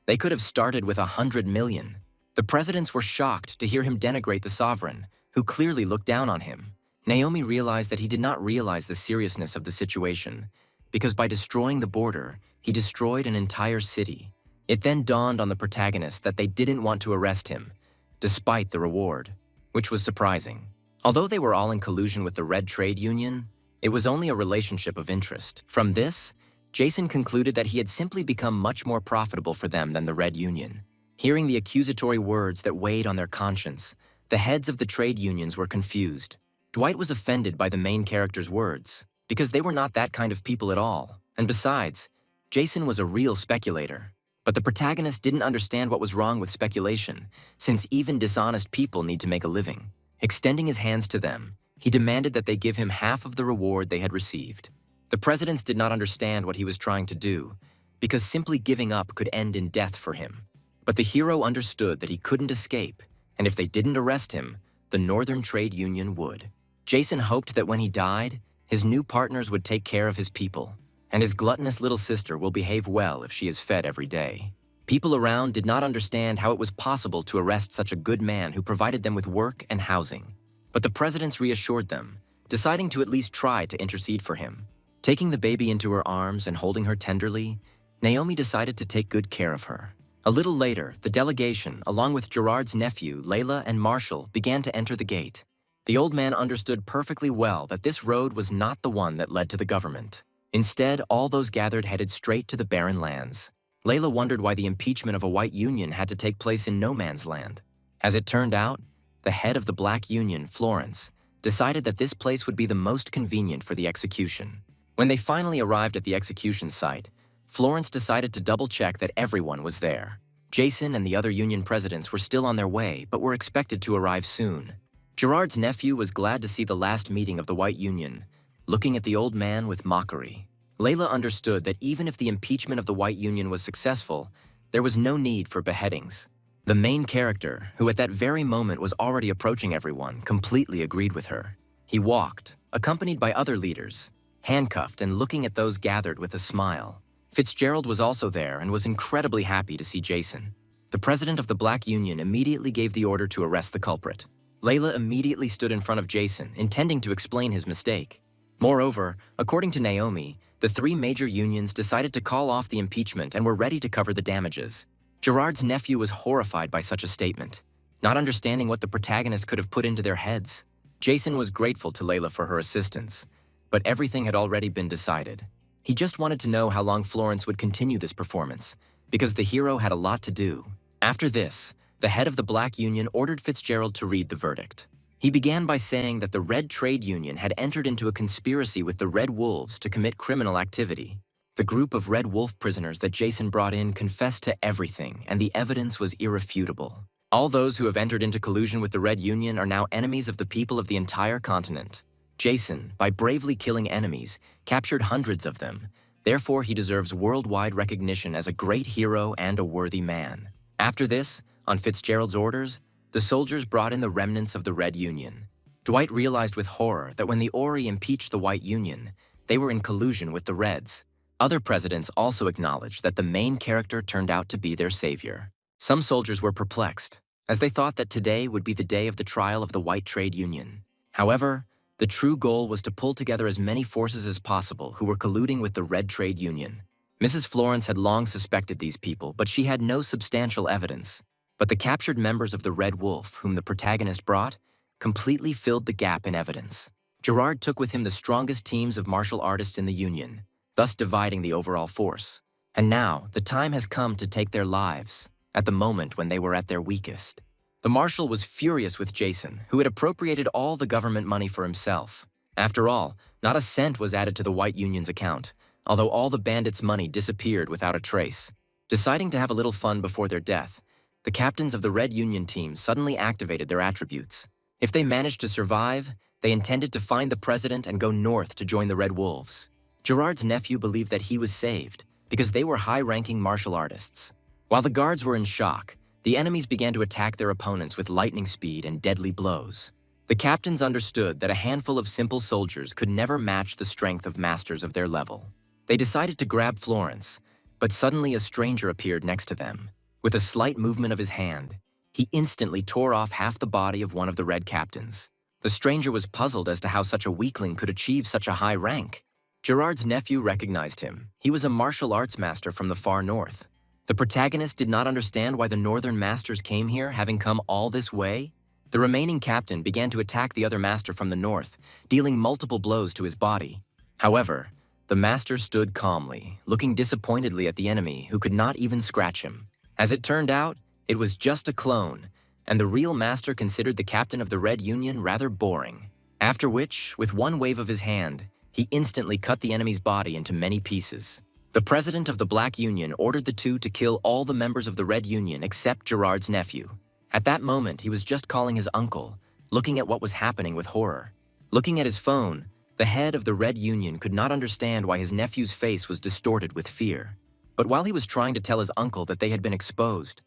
They could have started with $100 million. The presidents were shocked to hear him denigrate the sovereign, who clearly looked down on him. Naomi realized that he did not realize the seriousness of the situation, because by destroying the border, he destroyed an entire city. It then dawned on the protagonist that they didn't want to arrest him, despite the reward, which was surprising. Although they were all in collusion with the Red Trade Union, it was only a relationship of interest. From this, Jason concluded that he had simply become much more profitable for them than the Red Union. Hearing the accusatory words that weighed on their conscience, the heads of the trade unions were confused. Dwight was offended by the main character's words, because they were not that kind of people at all. And besides, Jason was a real speculator. But the protagonist didn't understand what was wrong with speculation, since even dishonest people need to make a living. Extending his hands to them, he demanded that they give him half of the reward they had received. The presidents did not understand what he was trying to do, because simply giving up could end in death for him. But the hero understood that he couldn't escape, and if they didn't arrest him, the Northern Trade Union would. Jason hoped that when he died, his new partners would take care of his people, and his gluttonous little sister will behave well if she is fed every day. People around did not understand how it was possible to arrest such a good man who provided them with work and housing. But the presidents reassured them, deciding to at least try to intercede for him. Taking the baby into her arms and holding her tenderly, Naomi decided to take good care of her. A little later, the delegation, along with Gerard's nephew, Layla and Marshall, began to enter the gate. The old man understood perfectly well that this road was not the one that led to the government. Instead, all those gathered headed straight to the barren lands. Layla wondered why the impeachment of a white union had to take place in no man's land. As it turned out, the head of the black union, Florence, decided that this place would be the most convenient for the execution. When they finally arrived at the execution site, Florence decided to double-check that everyone was there. Jason and the other union presidents were still on their way, but were expected to arrive soon. Gerard's nephew was glad to see the last meeting of the white union, looking at the old man with mockery. Layla understood that even if the impeachment of the white union was successful, there was no need for beheadings. The main character, who at that very moment was already approaching everyone, completely agreed with her. He walked, accompanied by other leaders, handcuffed and looking at those gathered with a smile. Fitzgerald was also there and was incredibly happy to see Jason. The president of the Black Union immediately gave the order to arrest the culprit. Layla immediately stood in front of Jason, intending to explain his mistake. Moreover, according to Naomi, the three major unions decided to call off the impeachment and were ready to cover the damages. Gerard's nephew was horrified by such a statement, not understanding what the protagonist could have put into their heads. Jason was grateful to Layla for her assistance, but everything had already been decided. He just wanted to know how long Florence would continue this performance, because the hero had a lot to do. After this, the head of the Black Union ordered Fitzgerald to read the verdict. He began by saying that the Red Trade Union had entered into a conspiracy with the Red Wolves to commit criminal activity. The group of Red Wolf prisoners that Jason brought in confessed to everything, and the evidence was irrefutable. All those who have entered into collusion with the Red Union are now enemies of the people of the entire continent. Jason, by bravely killing enemies, captured hundreds of them. Therefore, he deserves worldwide recognition as a great hero and a worthy man. After this, on Fitzgerald's orders, the soldiers brought in the remnants of the Red Union. Dwight realized with horror that when the Ori impeached the White Union, they were in collusion with the Reds. Other presidents also acknowledged that the main character turned out to be their savior. Some soldiers were perplexed, as they thought that today would be the day of the trial of the White Trade Union. However, the true goal was to pull together as many forces as possible who were colluding with the Red Trade Union. Mrs. Florence had long suspected these people, but she had no substantial evidence. But the captured members of the Red Wolf, whom the protagonist brought, completely filled the gap in evidence. Gerard took with him the strongest teams of martial artists in the Union, thus dividing the overall force. And now, the time has come to take their lives, at the moment when they were at their weakest. The Marshal was furious with Jason, who had appropriated all the government money for himself. After all, not a cent was added to the White Union's account, although all the bandits' money disappeared without a trace. Deciding to have a little fun before their death, the captains of the Red Union team suddenly activated their attributes. If they managed to survive, they intended to find the president and go north to join the Red Wolves. Gerard's nephew believed that he was saved, because they were high-ranking martial artists. While the guards were in shock, the enemies began to attack their opponents with lightning speed and deadly blows. The captains understood that a handful of simple soldiers could never match the strength of masters of their level. They decided to grab Florence, but suddenly a stranger appeared next to them. With a slight movement of his hand, he instantly tore off half the body of one of the Red captains. The stranger was puzzled as to how such a weakling could achieve such a high rank. Gerard's nephew recognized him. He was a martial arts master from the far north. The protagonist did not understand why the northern masters came here, having come all this way. The remaining captain began to attack the other master from the north, dealing multiple blows to his body. However, the master stood calmly, looking disappointedly at the enemy who could not even scratch him. As it turned out, it was just a clone, and the real master considered the captain of the Red Union rather boring. After which, with one wave of his hand, he instantly cut the enemy's body into many pieces. The president of the Black Union ordered the two to kill all the members of the Red Union except Gerard's nephew. At that moment, he was just calling his uncle, looking at what was happening with horror. Looking at his phone, the head of the Red Union could not understand why his nephew's face was distorted with fear. But while he was trying to tell his uncle that they had been exposed,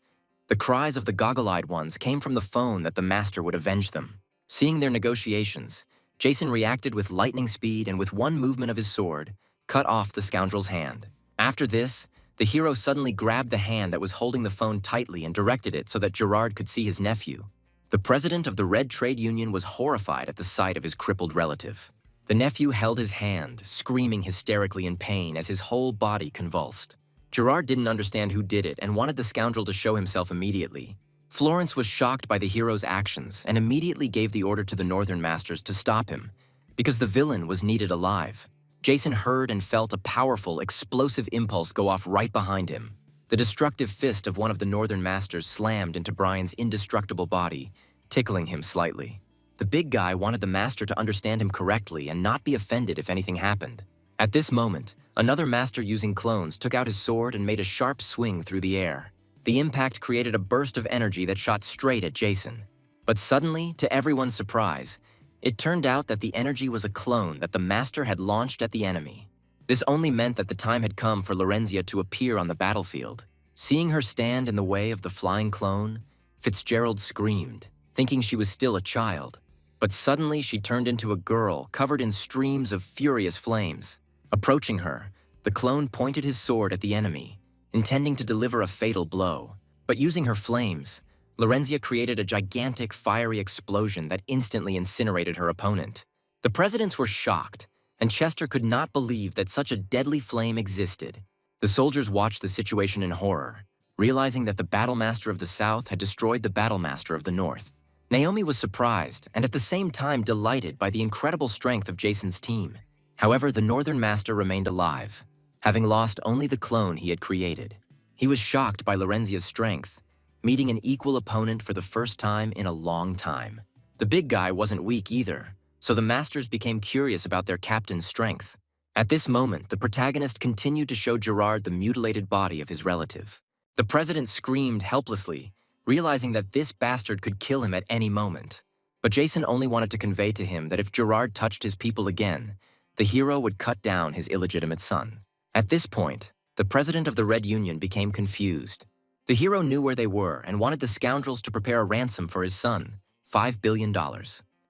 the cries of the goggle-eyed ones came from the phone that the master would avenge them. Seeing their negotiations, Jason reacted with lightning speed and with one movement of his sword, cut off the scoundrel's hand. After this, the hero suddenly grabbed the hand that was holding the phone tightly and directed it so that Gerard could see his nephew. The president of the Red Trade Union was horrified at the sight of his crippled relative. The nephew held his hand, screaming hysterically in pain as his whole body convulsed. Gerard didn't understand who did it and wanted the scoundrel to show himself immediately. Florence was shocked by the hero's actions and immediately gave the order to the Northern Masters to stop him, because the villain was needed alive. Jason heard and felt a powerful, explosive impulse go off right behind him. The destructive fist of one of the Northern Masters slammed into Brian's indestructible body, tickling him slightly. The big guy wanted the master to understand him correctly and not be offended if anything happened. At this moment, another master using clones took out his sword and made a sharp swing through the air. The impact created a burst of energy that shot straight at Jason. But suddenly, to everyone's surprise, it turned out that the energy was a clone that the master had launched at the enemy. This only meant that the time had come for Lorenzia to appear on the battlefield. Seeing her stand in the way of the flying clone, Fitzgerald screamed, thinking she was still a child. But suddenly she turned into a girl covered in streams of furious flames. Approaching her, the clone pointed his sword at the enemy, intending to deliver a fatal blow. But using her flames, Lorenzia created a gigantic fiery explosion that instantly incinerated her opponent. The presidents were shocked, and Chester could not believe that such a deadly flame existed. The soldiers watched the situation in horror, realizing that the Battlemaster of the South had destroyed the Battlemaster of the North. Naomi was surprised and at the same time delighted by the incredible strength of Jason's team. However, the Northern Master remained alive, having lost only the clone he had created. He was shocked by Lorenzia's strength, meeting an equal opponent for the first time in a long time. The big guy wasn't weak either, so the Masters became curious about their captain's strength. At this moment, the protagonist continued to show Gerard the mutilated body of his relative. The president screamed helplessly, realizing that this bastard could kill him at any moment. But Jason only wanted to convey to him that if Gerard touched his people again, the hero would cut down his illegitimate son. At this point, the president of the Red Union became confused. The hero knew where they were and wanted the scoundrels to prepare a ransom for his son, $5 billion.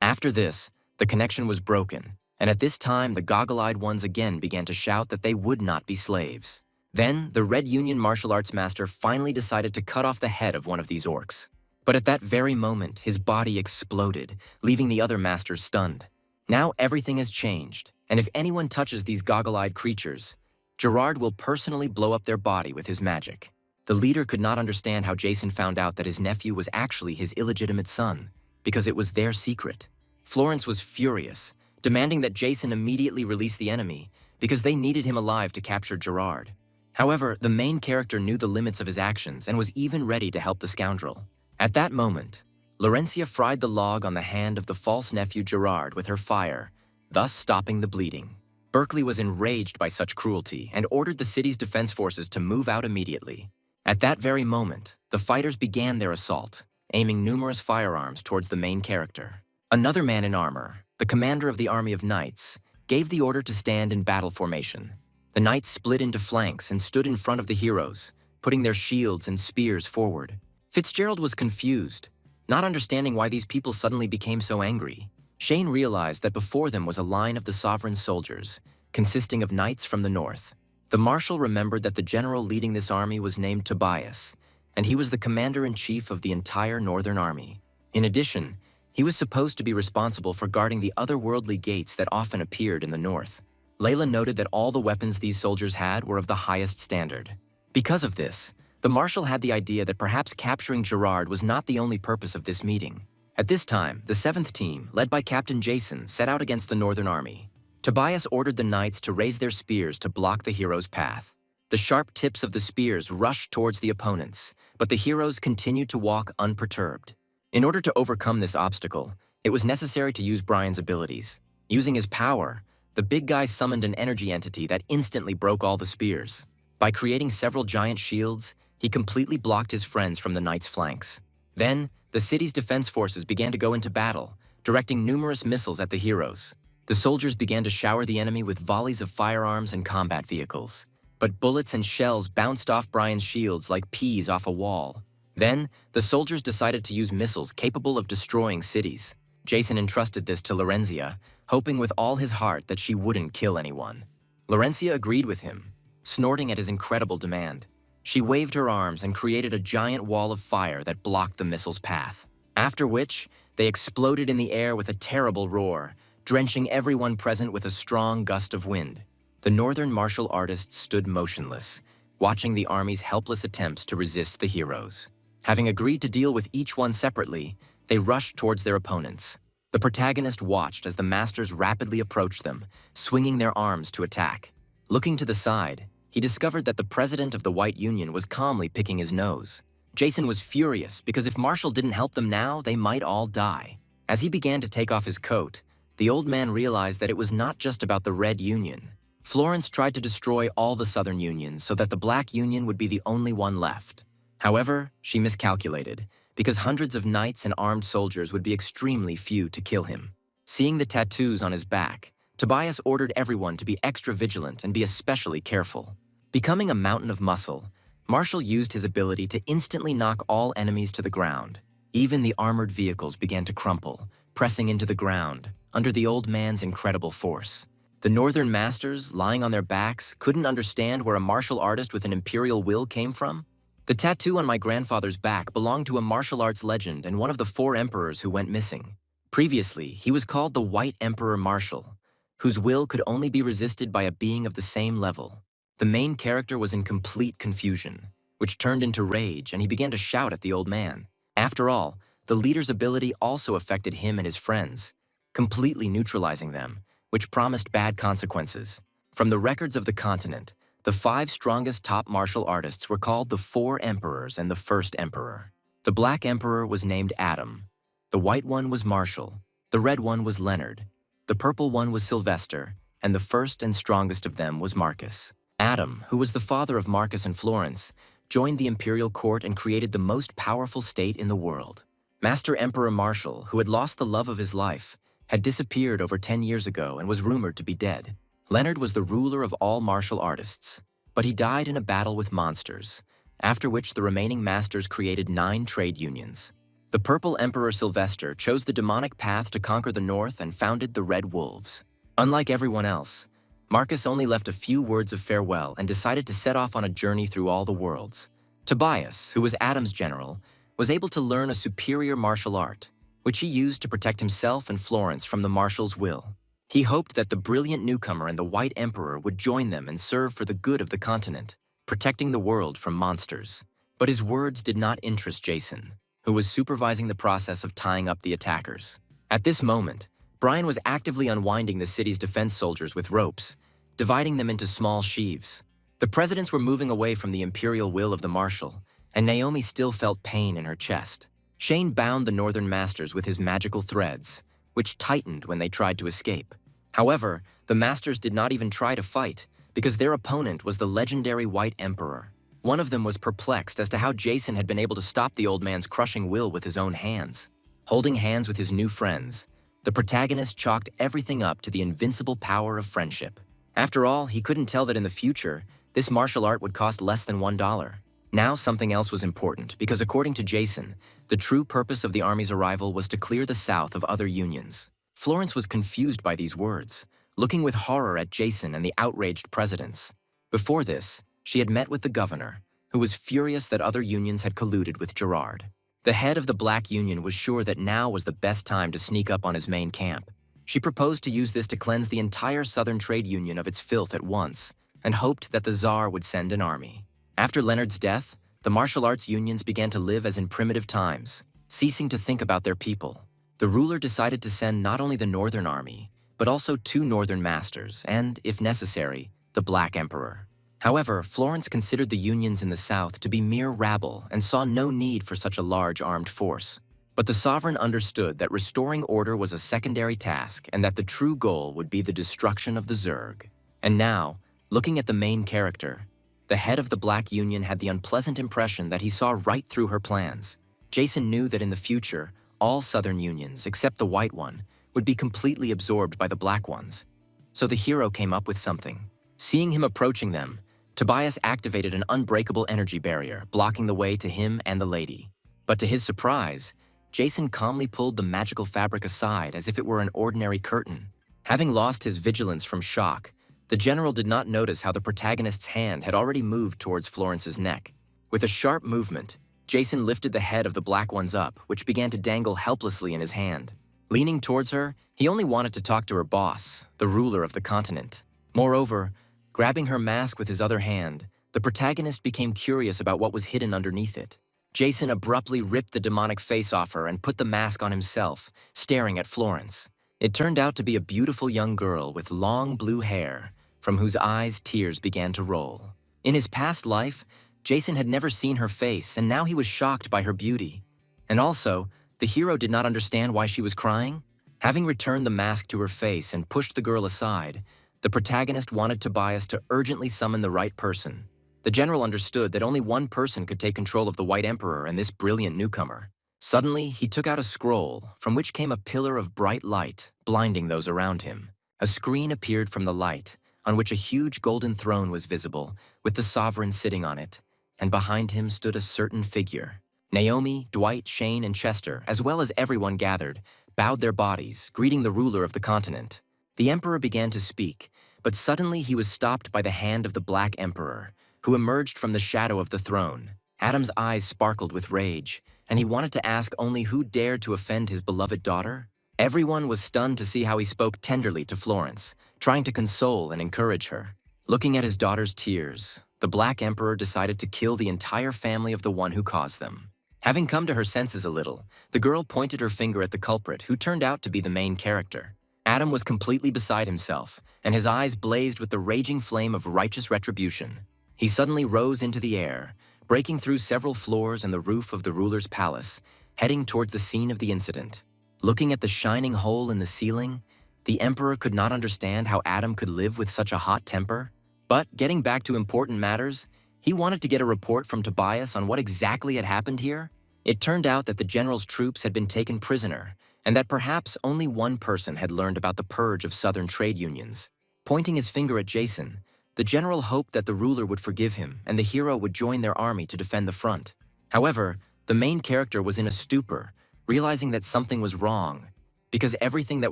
After this, the connection was broken, and at this time the goggle-eyed ones again began to shout that they would not be slaves. Then, the Red Union martial arts master finally decided to cut off the head of one of these orcs. But at that very moment, his body exploded, leaving the other masters stunned. Now everything has changed, and if anyone touches these goggle-eyed creatures, Gerard will personally blow up their body with his magic. The leader could not understand how Jason found out that his nephew was actually his illegitimate son, because it was their secret. Florence was furious, demanding that Jason immediately release the enemy, because they needed him alive to capture Gerard. However, the main character knew the limits of his actions and was even ready to help the scoundrel. At that moment, Lorenzia fried the log on the hand of the false nephew Gerard with her fire, thus stopping the bleeding. Berkeley was enraged by such cruelty and ordered the city's defense forces to move out immediately. At that very moment, the fighters began their assault, aiming numerous firearms towards the main character. Another man in armor, the commander of the army of knights, gave the order to stand in battle formation. The knights split into flanks and stood in front of the heroes, putting their shields and spears forward. Fitzgerald was confused, not understanding why these people suddenly became so angry. Shane realized that before them was a line of the sovereign's soldiers, consisting of knights from the north. The marshal remembered that the general leading this army was named Tobias, and he was the commander-in-chief of the entire northern army. In addition, he was supposed to be responsible for guarding the otherworldly gates that often appeared in the north. Layla noted that all the weapons these soldiers had were of the highest standard. Because of this, the marshal had the idea that perhaps capturing Gerard was not the only purpose of this meeting. At this time, the 7th team, led by Captain Jason, set out against the northern army. Tobias ordered the knights to raise their spears to block the heroes' path. The sharp tips of the spears rushed towards the opponents, but the heroes continued to walk unperturbed. In order to overcome this obstacle, it was necessary to use Brian's abilities. Using his power, the big guy summoned an energy entity that instantly broke all the spears. By creating several giant shields, he completely blocked his friends from the knights' flanks. Then, the city's defense forces began to go into battle, directing numerous missiles at the heroes. The soldiers began to shower the enemy with volleys of firearms and combat vehicles. But bullets and shells bounced off Brian's shields like peas off a wall. Then, the soldiers decided to use missiles capable of destroying cities. Jason entrusted this to Lorenzia, hoping with all his heart that she wouldn't kill anyone. Lorenzia agreed with him, snorting at his incredible demand. She waved her arms and created a giant wall of fire that blocked the missile's path. After which, they exploded in the air with a terrible roar, drenching everyone present with a strong gust of wind. The northern martial artists stood motionless, watching the army's helpless attempts to resist the heroes. Having agreed to deal with each one separately, they rushed towards their opponents. The protagonist watched as the masters rapidly approached them, swinging their arms to attack. Looking to the side, he discovered that the president of the White Union was calmly picking his nose. Jason was furious because if Marshall didn't help them now, they might all die. As he began to take off his coat, the old man realized that it was not just about the Red Union. Florence tried to destroy all the Southern Unions so that the Black Union would be the only one left. However, she miscalculated, because hundreds of knights and armed soldiers would be extremely few to kill him. Seeing the tattoos on his back, Tobias ordered everyone to be extra vigilant and be especially careful. Becoming a mountain of muscle, Marshall used his ability to instantly knock all enemies to the ground. Even the armored vehicles began to crumple, pressing into the ground, under the old man's incredible force. The northern masters, lying on their backs, couldn't understand where a martial artist with an imperial will came from. The tattoo on my grandfather's back belonged to a martial arts legend and one of the 4 emperors who went missing. Previously, he was called the White Emperor Martial, whose will could only be resisted by a being of the same level. The main character was in complete confusion, which turned into rage, and he began to shout at the old man. After all, the leader's ability also affected him and his friends, completely neutralizing them, which promised bad consequences. From the records of the continent, the 5 strongest top martial artists were called the 4 emperors and the first emperor. The black emperor was named Adam. The white one was Marshall. The red one was Leonard. The purple one was Sylvester, and the first and strongest of them was Marcus. Adam, who was the father of Marcus and Florence, joined the imperial court and created the most powerful state in the world. Master Emperor Marshall, who had lost the love of his life, had disappeared over 10 years ago and was rumored to be dead. Leonard was the ruler of all martial artists, but he died in a battle with monsters, after which the remaining masters created 9 trade unions. The purple Emperor Sylvester chose the demonic path to conquer the north and founded the Red Wolves. Unlike everyone else, Marcus only left a few words of farewell and decided to set off on a journey through all the worlds. Tobias, who was Adam's general, was able to learn a superior martial art, which he used to protect himself and Florence from the Marshal's will. He hoped that the brilliant newcomer and the White Emperor would join them and serve for the good of the continent, protecting the world from monsters. But his words did not interest Jason, who was supervising the process of tying up the attackers. At this moment, Brian was actively unwinding the city's defense soldiers with ropes, dividing them into small sheaves. The presidents were moving away from the imperial will of the Marshal, and Naomi still felt pain in her chest. Shane bound the northern masters with his magical threads, which tightened when they tried to escape. However, the masters did not even try to fight, because their opponent was the legendary White Emperor. One of them was perplexed as to how Jason had been able to stop the old man's crushing will with his own hands. Holding hands with his new friends, the protagonist chalked everything up to the invincible power of friendship. After all, he couldn't tell that in the future, this martial art would cost less than $1. Now something else was important, because according to Jason, the true purpose of the army's arrival was to clear the south of other unions. Florence was confused by these words, looking with horror at Jason and the outraged presidents. Before this, she had met with the governor, who was furious that other unions had colluded with Gerard. The head of the Black Union was sure that now was the best time to sneak up on his main camp. She proposed to use this to cleanse the entire Southern Trade Union of its filth at once, and hoped that the Tsar would send an army. After Leonard's death, the martial arts unions began to live as in primitive times, ceasing to think about their people. The ruler decided to send not only the Northern Army, but also 2 Northern Masters and, if necessary, the Black Emperor. However, Florence considered the unions in the South to be mere rabble and saw no need for such a large armed force. But the sovereign understood that restoring order was a secondary task and that the true goal would be the destruction of the Zerg. And now, looking at the main character, the head of the Black Union had the unpleasant impression that he saw right through her plans. Jason knew that in the future, all Southern unions, except the white one, would be completely absorbed by the black ones. So the hero came up with something. Seeing him approaching them, Tobias activated an unbreakable energy barrier, blocking the way to him and the lady. But to his surprise, Jason calmly pulled the magical fabric aside as if it were an ordinary curtain. Having lost his vigilance from shock, the general did not notice how the protagonist's hand had already moved towards Florence's neck. With a sharp movement, Jason lifted the head of the black ones up, which began to dangle helplessly in his hand. Leaning towards her, he only wanted to talk to her boss, the ruler of the continent. Moreover, grabbing her mask with his other hand, the protagonist became curious about what was hidden underneath it. Jason abruptly ripped the demonic face off her and put the mask on himself, staring at Florence. It turned out to be a beautiful young girl with long blue hair, from whose eyes tears began to roll. In his past life, Jason had never seen her face, and now he was shocked by her beauty. And also, the hero did not understand why she was crying. Having returned the mask to her face and pushed the girl aside, the protagonist wanted Tobias to urgently summon the right person. The general understood that only one person could take control of the White Emperor and this brilliant newcomer. Suddenly, he took out a scroll, from which came a pillar of bright light, blinding those around him. A screen appeared from the light, on which a huge golden throne was visible, with the sovereign sitting on it, and behind him stood a certain figure. Naomi, Dwight, Shane, and Chester, as well as everyone gathered, bowed their bodies, greeting the ruler of the continent. The emperor began to speak, but suddenly he was stopped by the hand of the Black Emperor, who emerged from the shadow of the throne. Adam's eyes sparkled with rage, and he wanted to ask only who dared to offend his beloved daughter. Everyone was stunned to see how he spoke tenderly to Florence, trying to console and encourage her. Looking at his daughter's tears, the Black Emperor decided to kill the entire family of the one who caused them. Having come to her senses a little, the girl pointed her finger at the culprit, who turned out to be the main character. Adam was completely beside himself, and his eyes blazed with the raging flame of righteous retribution. He suddenly rose into the air, breaking through several floors and the roof of the ruler's palace, heading towards the scene of the incident. Looking at the shining hole in the ceiling, the emperor could not understand how Adam could live with such a hot temper. But getting back to important matters, he wanted to get a report from Tobias on what exactly had happened here. It turned out that the general's troops had been taken prisoner, and that perhaps only one person had learned about the purge of southern trade unions. Pointing his finger at Jason, the general hoped that the ruler would forgive him and the hero would join their army to defend the front. However, the main character was in a stupor, realizing that something was wrong, because everything that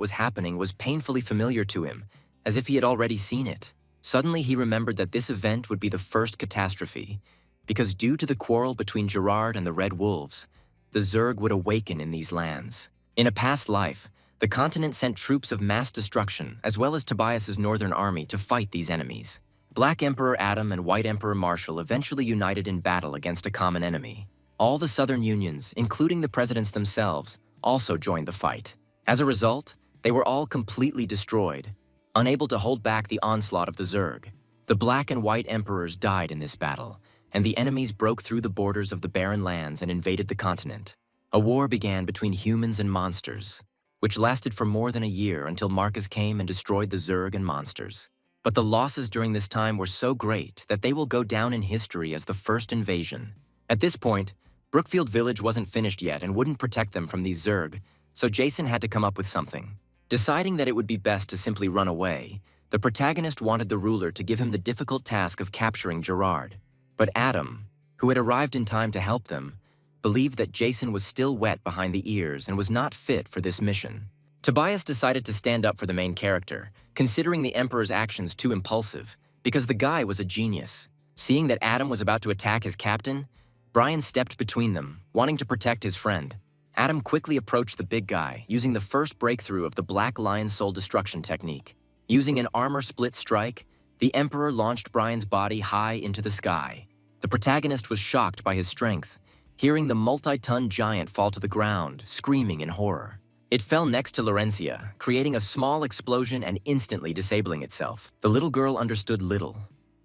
was happening was painfully familiar to him, as if he had already seen it. Suddenly, he remembered that this event would be the first catastrophe, because due to the quarrel between Gerard and the Red Wolves, the Zerg would awaken in these lands. In a past life, the continent sent troops of mass destruction, as well as Tobias's northern army, to fight these enemies. Black Emperor Adam and White Emperor Marshall eventually united in battle against a common enemy. All the southern unions, including the presidents themselves, also joined the fight. As a result, they were all completely destroyed, unable to hold back the onslaught of the Zerg. The Black and White Emperors died in this battle, and the enemies broke through the borders of the barren lands and invaded the continent. A war began between humans and monsters, which lasted for more than a year until Marcus came and destroyed the Zerg and monsters. But the losses during this time were so great that they will go down in history as the first invasion. At this point, Brookfield Village wasn't finished yet and wouldn't protect them from these Zerg, so Jason had to come up with something. Deciding that it would be best to simply run away, the protagonist wanted the ruler to give him the difficult task of capturing Gerard. But Adam, who had arrived in time to help them, believed that Jason was still wet behind the ears and was not fit for this mission. Tobias decided to stand up for the main character, considering the Emperor's actions too impulsive, because the guy was a genius. Seeing that Adam was about to attack his captain, Brian stepped between them, wanting to protect his friend. Adam quickly approached the big guy, using the first breakthrough of the Black Lion Soul Destruction technique. Using an armor split strike, the Emperor launched Brian's body high into the sky. The protagonist was shocked by his strength, hearing the multi-ton giant fall to the ground, screaming in horror. It fell next to Lorenzia, creating a small explosion and instantly disabling itself. The little girl understood little,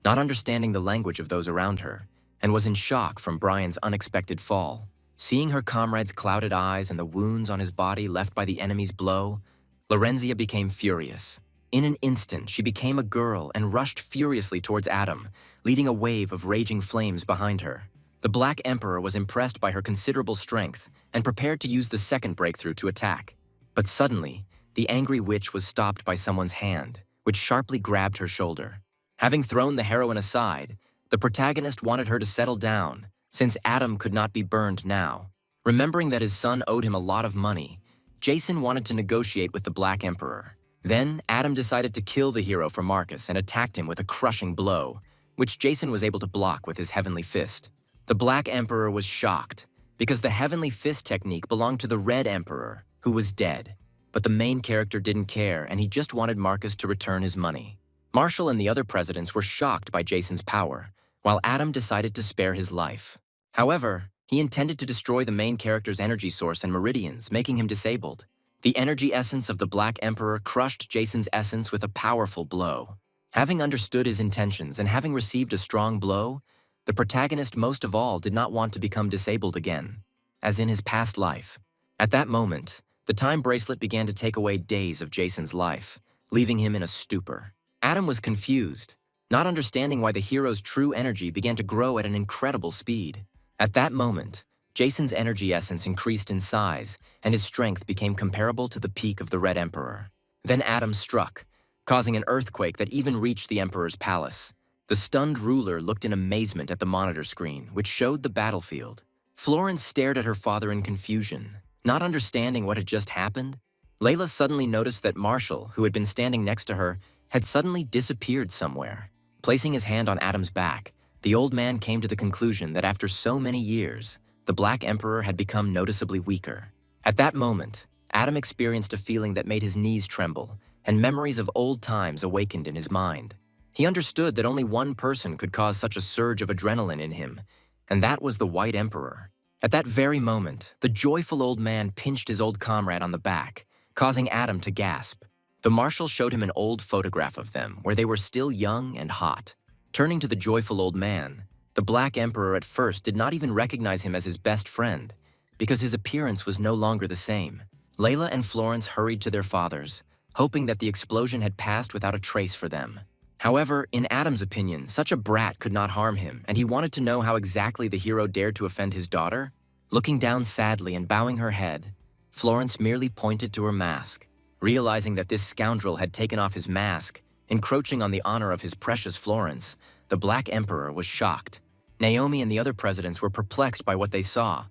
not understanding the language of those around her, and was in shock from Brian's unexpected fall. Seeing her comrade's clouded eyes and the wounds on his body left by the enemy's blow, Lorenzia became furious. In an instant, she became a girl and rushed furiously towards Adam, leading a wave of raging flames behind her. The Black Emperor was impressed by her considerable strength and prepared to use the second breakthrough to attack. But suddenly, the angry witch was stopped by someone's hand, which sharply grabbed her shoulder. Having thrown the heroine aside, the protagonist wanted her to settle down, since Adam could not be burned now. Remembering that his son owed him a lot of money, Jason wanted to negotiate with the Black Emperor. Then, Adam decided to kill the hero for Marcus and attacked him with a crushing blow, which Jason was able to block with his Heavenly Fist. The Black Emperor was shocked, because the Heavenly Fist technique belonged to the Red Emperor, who was dead. But the main character didn't care, and he just wanted Marcus to return his money. Marshall and the other presidents were shocked by Jason's power, while Adam decided to spare his life. However, he intended to destroy the main character's energy source and meridians, making him disabled. The energy essence of the Black Emperor crushed Jason's essence with a powerful blow. Having understood his intentions and having received a strong blow, the protagonist most of all did not want to become disabled again, as in his past life. At that moment, the time bracelet began to take away days of Jason's life, leaving him in a stupor. Adam was confused, not understanding why the hero's true energy began to grow at an incredible speed. At that moment, Jason's energy essence increased in size, and his strength became comparable to the peak of the Red Emperor. Then Adam struck, causing an earthquake that even reached the Emperor's palace. The stunned ruler looked in amazement at the monitor screen, which showed the battlefield. Florence stared at her father in confusion, not understanding what had just happened. Layla suddenly noticed that Marshall, who had been standing next to her, had suddenly disappeared somewhere. Placing his hand on Adam's back, The old man came to the conclusion that after so many years, the Black Emperor had become noticeably weaker. At that moment, Adam experienced a feeling that made his knees tremble, and memories of old times awakened in his mind. He understood that only one person could cause such a surge of adrenaline in him, and that was the White Emperor. At that very moment, the joyful old man pinched his old comrade on the back, causing Adam to gasp. The marshal showed him an old photograph of them, where they were still young and hot. Turning to the joyful old man, the Black Emperor at first did not even recognize him as his best friend, because his appearance was no longer the same. Layla and Florence hurried to their fathers, hoping that the explosion had passed without a trace for them. However, in Adam's opinion, such a brat could not harm him, and he wanted to know how exactly the hero dared to offend his daughter. Looking down sadly and bowing her head, Florence merely pointed to her mask. Realizing that this scoundrel had taken off his mask, encroaching on the honor of his precious Florence, the Black Emperor was shocked. Naomi and the other presidents were perplexed by what they saw,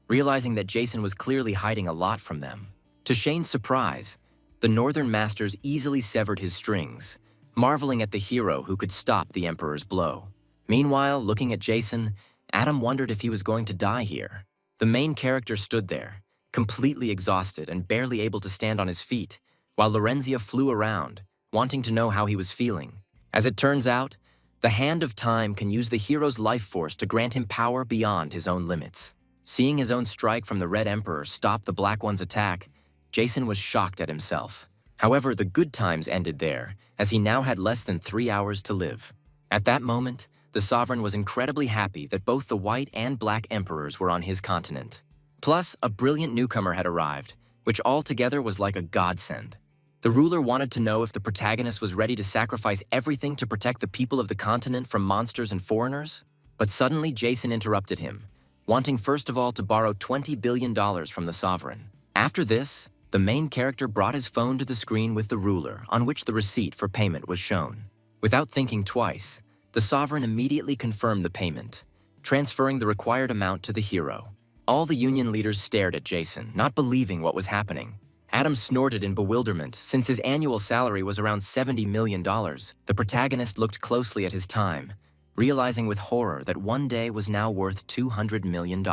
realizing that Jason was clearly hiding a lot from them. To Shane's surprise, the Northern Masters easily severed his strings, marveling at the hero who could stop the Emperor's blow. Meanwhile, looking at Jason, Adam wondered if he was going to die here. The main character stood there, completely exhausted and barely able to stand on his feet, while Lorenzia flew around, wanting to know how he was feeling. As it turns out, the Hand of Time can use the hero's life force to grant him power beyond his own limits. Seeing his own strike from the Red Emperor stop the Black One's attack, Jason was shocked at himself. However, the good times ended there, as he now had less than 3 hours to live. At that moment, the Sovereign was incredibly happy that both the White and Black Emperors were on his continent. Plus, a brilliant newcomer had arrived, which altogether was like a godsend. The ruler wanted to know if the protagonist was ready to sacrifice everything to protect the people of the continent from monsters and foreigners. But suddenly Jason interrupted him, wanting first of all to borrow $20 billion from the Sovereign. After this, the main character brought his phone to the screen with the ruler, on which the receipt for payment was shown. Without thinking twice, the Sovereign immediately confirmed the payment, transferring the required amount to the hero. All the Union leaders stared at Jason, not believing what was happening. Adam snorted in bewilderment, since his annual salary was around $70 million. The protagonist looked closely at his time, realizing with horror that one day was now worth $200 million.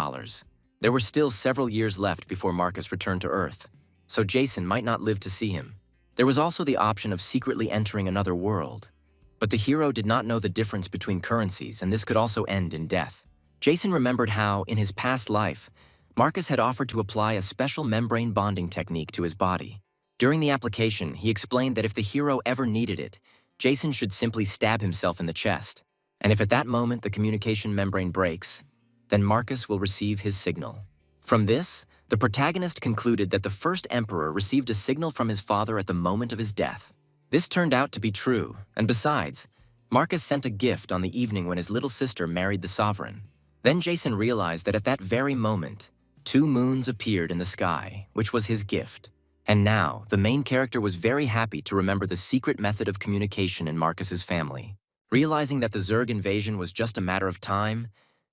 There were still several years left before Marcus returned to Earth, so Jason might not live to see him. There was also the option of secretly entering another world, but the hero did not know the difference between currencies, and this could also end in death. Jason remembered how, in his past life, Marcus had offered to apply a special membrane bonding technique to his body. During the application, he explained that if the hero ever needed it, Jason should simply stab himself in the chest, and if at that moment the communication membrane breaks, then Marcus will receive his signal. From this, the protagonist concluded that the first emperor received a signal from his father at the moment of his death. This turned out to be true, and besides, Marcus sent a gift on the evening when his little sister married the Sovereign. Then Jason realized that at that very moment, 2 moons appeared in the sky, which was his gift. And now, the main character was very happy to remember the secret method of communication in Marcus's family. Realizing that the Zerg invasion was just a matter of time,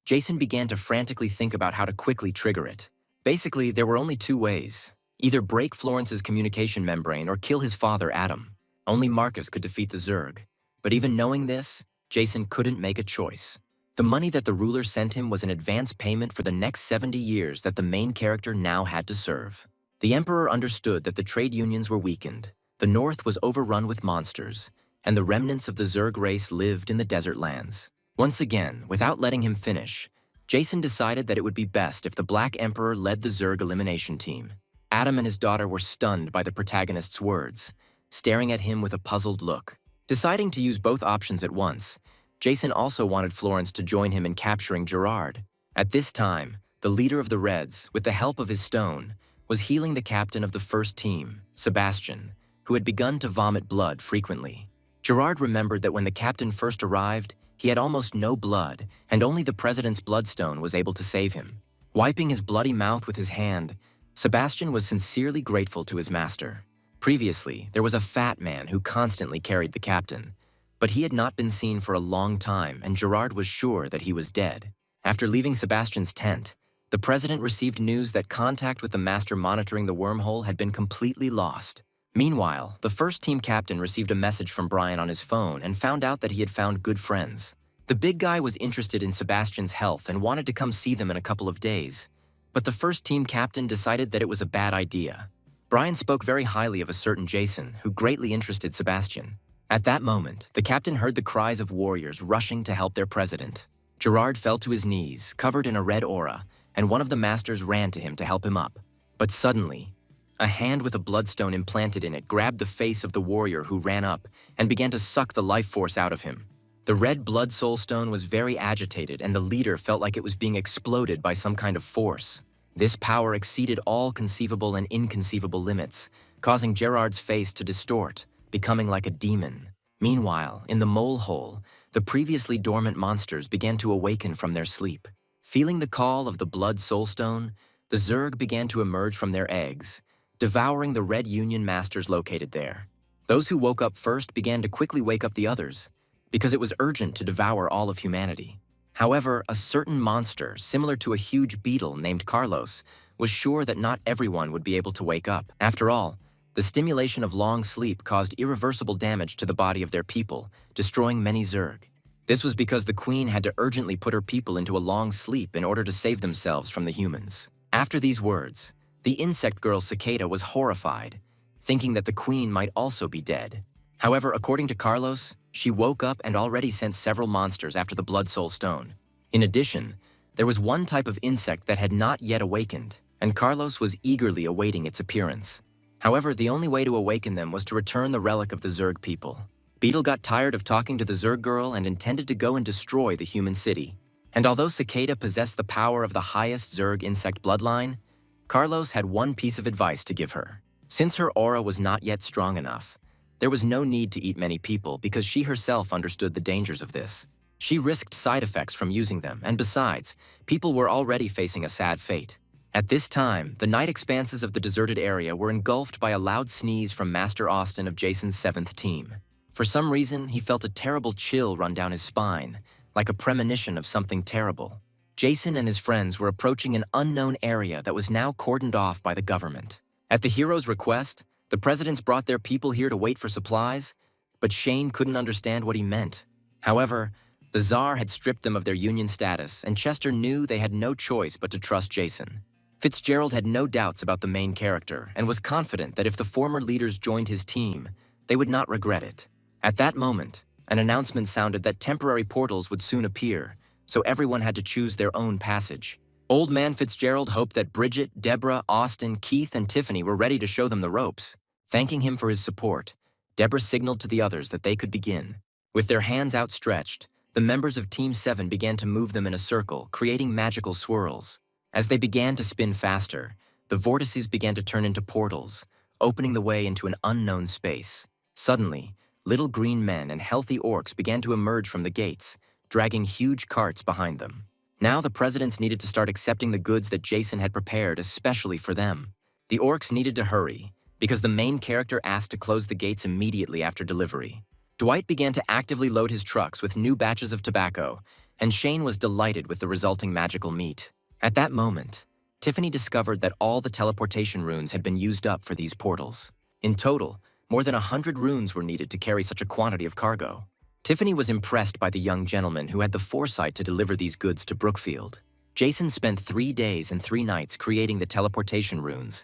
Jason began to frantically think about how to quickly trigger it. Basically, there were only 2 ways. Either break Florence's communication membrane or kill his father, Adam. Only Marcus could defeat the Zerg. But even knowing this, Jason couldn't make a choice. The money that the ruler sent him was an advance payment for the next 70 years that the main character now had to serve. The Emperor understood that the trade unions were weakened, the North was overrun with monsters, and the remnants of the Zerg race lived in the desert lands. Once again, without letting him finish, Jason decided that it would be best if the Black Emperor led the Zerg elimination team. Adam and his daughter were stunned by the protagonist's words, staring at him with a puzzled look. Deciding to use both options at once, Jason also wanted Florence to join him in capturing Gerard. At this time, the leader of the Reds, with the help of his stone, was healing the captain of the first team, Sebastian, who had begun to vomit blood frequently. Gerard remembered that when the captain first arrived, he had almost no blood, and only the president's bloodstone was able to save him. Wiping his bloody mouth with his hand, Sebastian was sincerely grateful to his master. Previously, there was a fat man who constantly carried the captain, but he had not been seen for a long time, and Gerard was sure that he was dead. After leaving Sebastian's tent, the president received news that contact with the master monitoring the wormhole had been completely lost. Meanwhile, the first team captain received a message from Brian on his phone and found out that he had found good friends. The big guy was interested in Sebastian's health and wanted to come see them in a couple of days. But the first team captain decided that it was a bad idea. Brian spoke very highly of a certain Jason, who greatly interested Sebastian. At that moment, the captain heard the cries of warriors rushing to help their president. Gerard fell to his knees, covered in a red aura, and one of the masters ran to him to help him up. But suddenly, a hand with a bloodstone implanted in it grabbed the face of the warrior who ran up and began to suck the life force out of him. The red blood soul stone was very agitated, and the leader felt like it was being exploded by some kind of force. This power exceeded all conceivable and inconceivable limits, causing Gerard's face to distort, becoming like a demon. Meanwhile, in the mole hole, the previously dormant monsters began to awaken from their sleep. Feeling the call of the blood soul stone, the Zerg began to emerge from their eggs, devouring the Red Union masters located there. Those who woke up first began to quickly wake up the others, because it was urgent to devour all of humanity. However, a certain monster, similar to a huge beetle named Carlos, was sure that not everyone would be able to wake up. After all, the stimulation of long sleep caused irreversible damage to the body of their people, destroying many Zerg. This was because the queen had to urgently put her people into a long sleep in order to save themselves from the humans. After these words, the insect girl Cicada was horrified, thinking that the queen might also be dead. However, according to Carlos, she woke up and already sent several monsters after the Blood Soul Stone. In addition, there was one type of insect that had not yet awakened, and Carlos was eagerly awaiting its appearance. However, the only way to awaken them was to return the relic of the Zerg people. Beetle got tired of talking to the Zerg girl and intended to go and destroy the human city. And although Cicada possessed the power of the highest Zerg insect bloodline, Carlos had one piece of advice to give her. Since her aura was not yet strong enough, there was no need to eat many people because she herself understood the dangers of this. She risked side effects from using them, and besides, people were already facing a sad fate. At this time, the night expanses of the deserted area were engulfed by a loud sneeze from Master Austin of Jason's 7th team. For some reason, he felt a terrible chill run down his spine, like a premonition of something terrible. Jason and his friends were approaching an unknown area that was now cordoned off by the government. At the hero's request, the presidents brought their people here to wait for supplies, but Shane couldn't understand what he meant. However, the Tsar had stripped them of their Union status, and Chester knew they had no choice but to trust Jason. Fitzgerald had no doubts about the main character and was confident that if the former leaders joined his team, they would not regret it. At that moment, an announcement sounded that temporary portals would soon appear, so everyone had to choose their own passage. Old Man Fitzgerald hoped that Bridget, Deborah, Austin, Keith, and Tiffany were ready to show them the ropes. Thanking him for his support, Deborah signaled to the others that they could begin. With their hands outstretched, the members of Team 7 began to move them in a circle, creating magical swirls. As they began to spin faster, the vortices began to turn into portals, opening the way into an unknown space. Suddenly, little green men and healthy orcs began to emerge from the gates, dragging huge carts behind them. Now the presidents needed to start accepting the goods that Jason had prepared especially for them. The orcs needed to hurry, because the main character asked to close the gates immediately after delivery. Dwight began to actively load his trucks with new batches of tobacco, and Shane was delighted with the resulting magical meat. At that moment, Tiffany discovered that all the teleportation runes had been used up for these portals. In total, more than 100 runes were needed to carry such a quantity of cargo. Tiffany was impressed by the young gentleman who had the foresight to deliver these goods to Brookfield. Jason spent 3 days and 3 nights creating the teleportation runes,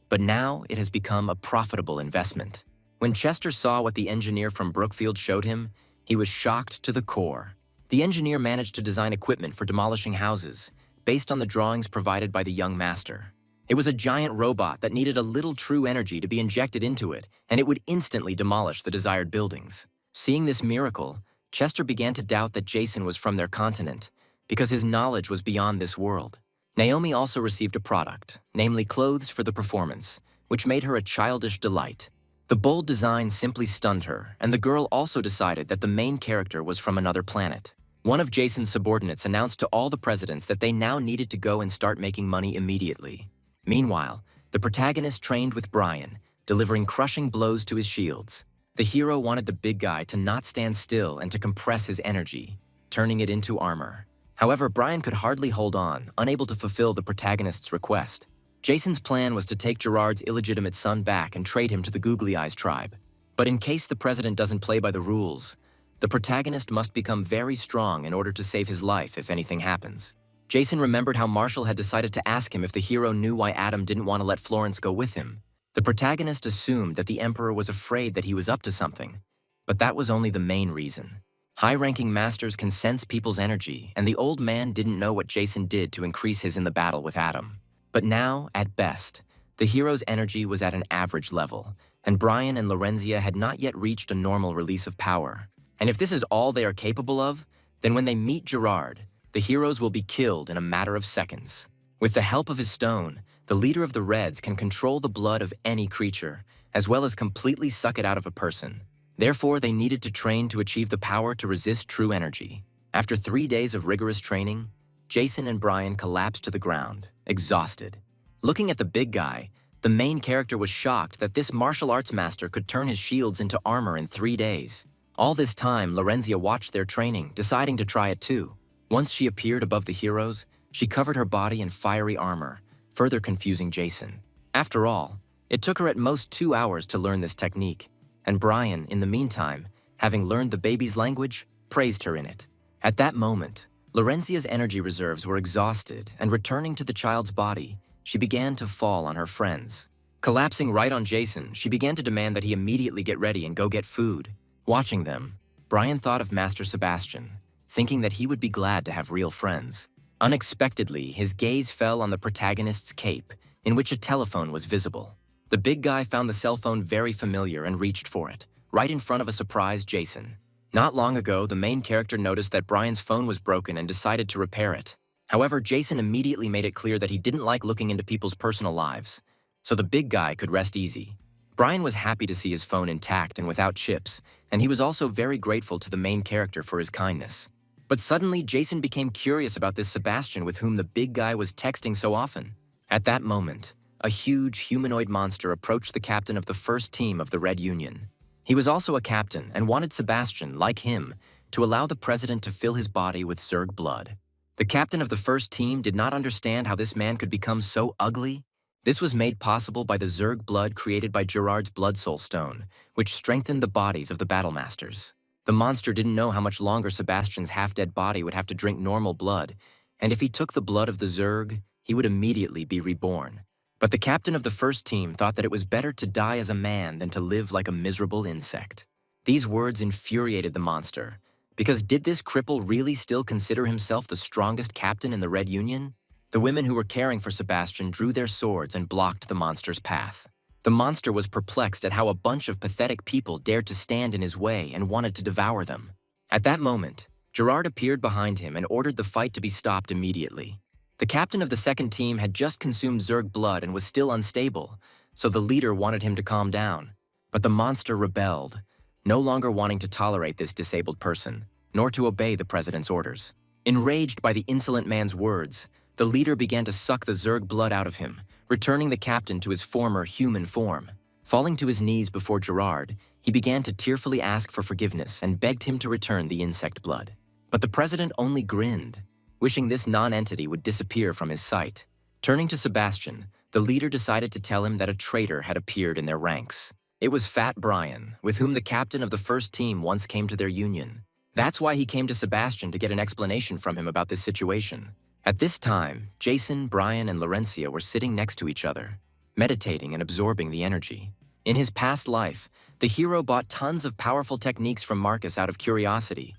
but now it has become a profitable investment. When Chester saw what the engineer from Brookfield showed him, he was shocked to the core. The engineer managed to design equipment for demolishing houses, based on the drawings provided by the young master. It was a giant robot that needed a little true energy to be injected into it, and it would instantly demolish the desired buildings. Seeing this miracle, Chester began to doubt that Jason was from their continent, because his knowledge was beyond this world. Naomi also received a product, namely clothes for the performance, which made her a childish delight. The bold design simply stunned her, and the girl also decided that the main character was from another planet. One of Jason's subordinates announced to all the presidents that they now needed to go and start making money immediately. Meanwhile, the protagonist trained with Brian, delivering crushing blows to his shields. The hero wanted the big guy to not stand still and to compress his energy, turning it into armor. However, Brian could hardly hold on, unable to fulfill the protagonist's request. Jason's plan was to take Gerard's illegitimate son back and trade him to the Googly Eyes tribe. But in case the president doesn't play by the rules, The protagonist must become very strong in order to save his life if anything happens. Jason remembered how Marshall had decided to ask him if the hero knew why Adam didn't want to let Florence go with him. The protagonist assumed that the Emperor was afraid that he was up to something, but that was only the main reason. High-ranking masters can sense people's energy, and the old man didn't know what Jason did to increase his in the battle with Adam. But now, at best, the hero's energy was at an average level, and Brian and Lorenzia had not yet reached a normal release of power. And if this is all they are capable of, then when they meet Gerard, the heroes will be killed in a matter of seconds. With the help of his stone, the leader of the Reds can control the blood of any creature, as well as completely suck it out of a person. Therefore, they needed to train to achieve the power to resist true energy. After 3 days of rigorous training, Jason and Brian collapsed to the ground, exhausted. Looking at the big guy, the main character was shocked that this martial arts master could turn his shields into armor in 3 days. All this time, Lorenzia watched their training, deciding to try it too. Once she appeared above the heroes, she covered her body in fiery armor, further confusing Jason. After all, it took her at most 2 hours to learn this technique, and Brian, in the meantime, having learned the baby's language, praised her in it. At that moment, Lorenzia's energy reserves were exhausted, and returning to the child's body, she began to fall on her friends. Collapsing right on Jason, she began to demand that he immediately get ready and go get food. Watching them, Brian thought of Master Sebastian, thinking that he would be glad to have real friends. Unexpectedly, his gaze fell on the protagonist's cape, in which a telephone was visible. The big guy found the cell phone very familiar and reached for it, right in front of a surprised Jason. Not long ago, the main character noticed that Brian's phone was broken and decided to repair it. However, Jason immediately made it clear that he didn't like looking into people's personal lives, so the big guy could rest easy. Brian was happy to see his phone intact and without chips, and he was also very grateful to the main character for his kindness. But suddenly, Jason became curious about this Sebastian with whom the big guy was texting so often. At that moment, a huge humanoid monster approached the captain of the first team of the Red Union. He was also a captain and wanted Sebastian, like him, to allow the president to fill his body with Zerg blood. The captain of the first team did not understand how this man could become so ugly. This was made possible by the Zerg blood created by Gerard's Blood Soul Stone, which strengthened the bodies of the Battlemasters. The monster didn't know how much longer Sebastian's half-dead body would have to drink normal blood, and if he took the blood of the Zerg, he would immediately be reborn. But the captain of the first team thought that it was better to die as a man than to live like a miserable insect. These words infuriated the monster, because did this cripple really still consider himself the strongest captain in the Red Union? The women who were caring for Sebastian drew their swords and blocked the monster's path. The monster was perplexed at how a bunch of pathetic people dared to stand in his way and wanted to devour them. At that moment, Gerard appeared behind him and ordered the fight to be stopped immediately. The captain of the second team had just consumed Zerg blood and was still unstable, so the leader wanted him to calm down. But the monster rebelled, no longer wanting to tolerate this disabled person, nor to obey the president's orders. Enraged by the insolent man's words, the leader began to suck the Zerg blood out of him, returning the captain to his former human form. Falling to his knees before Gerard, he began to tearfully ask for forgiveness and begged him to return the insect blood. But the president only grinned, wishing this non-entity would disappear from his sight. Turning to Sebastian, the leader decided to tell him that a traitor had appeared in their ranks. It was Fat Brian, with whom the captain of the first team once came to their union. That's why he came to Sebastian to get an explanation from him about this situation. At this time, Jason, Brian, and Lorenzia were sitting next to each other, meditating and absorbing the energy. In his past life, the hero bought tons of powerful techniques from Marcus out of curiosity,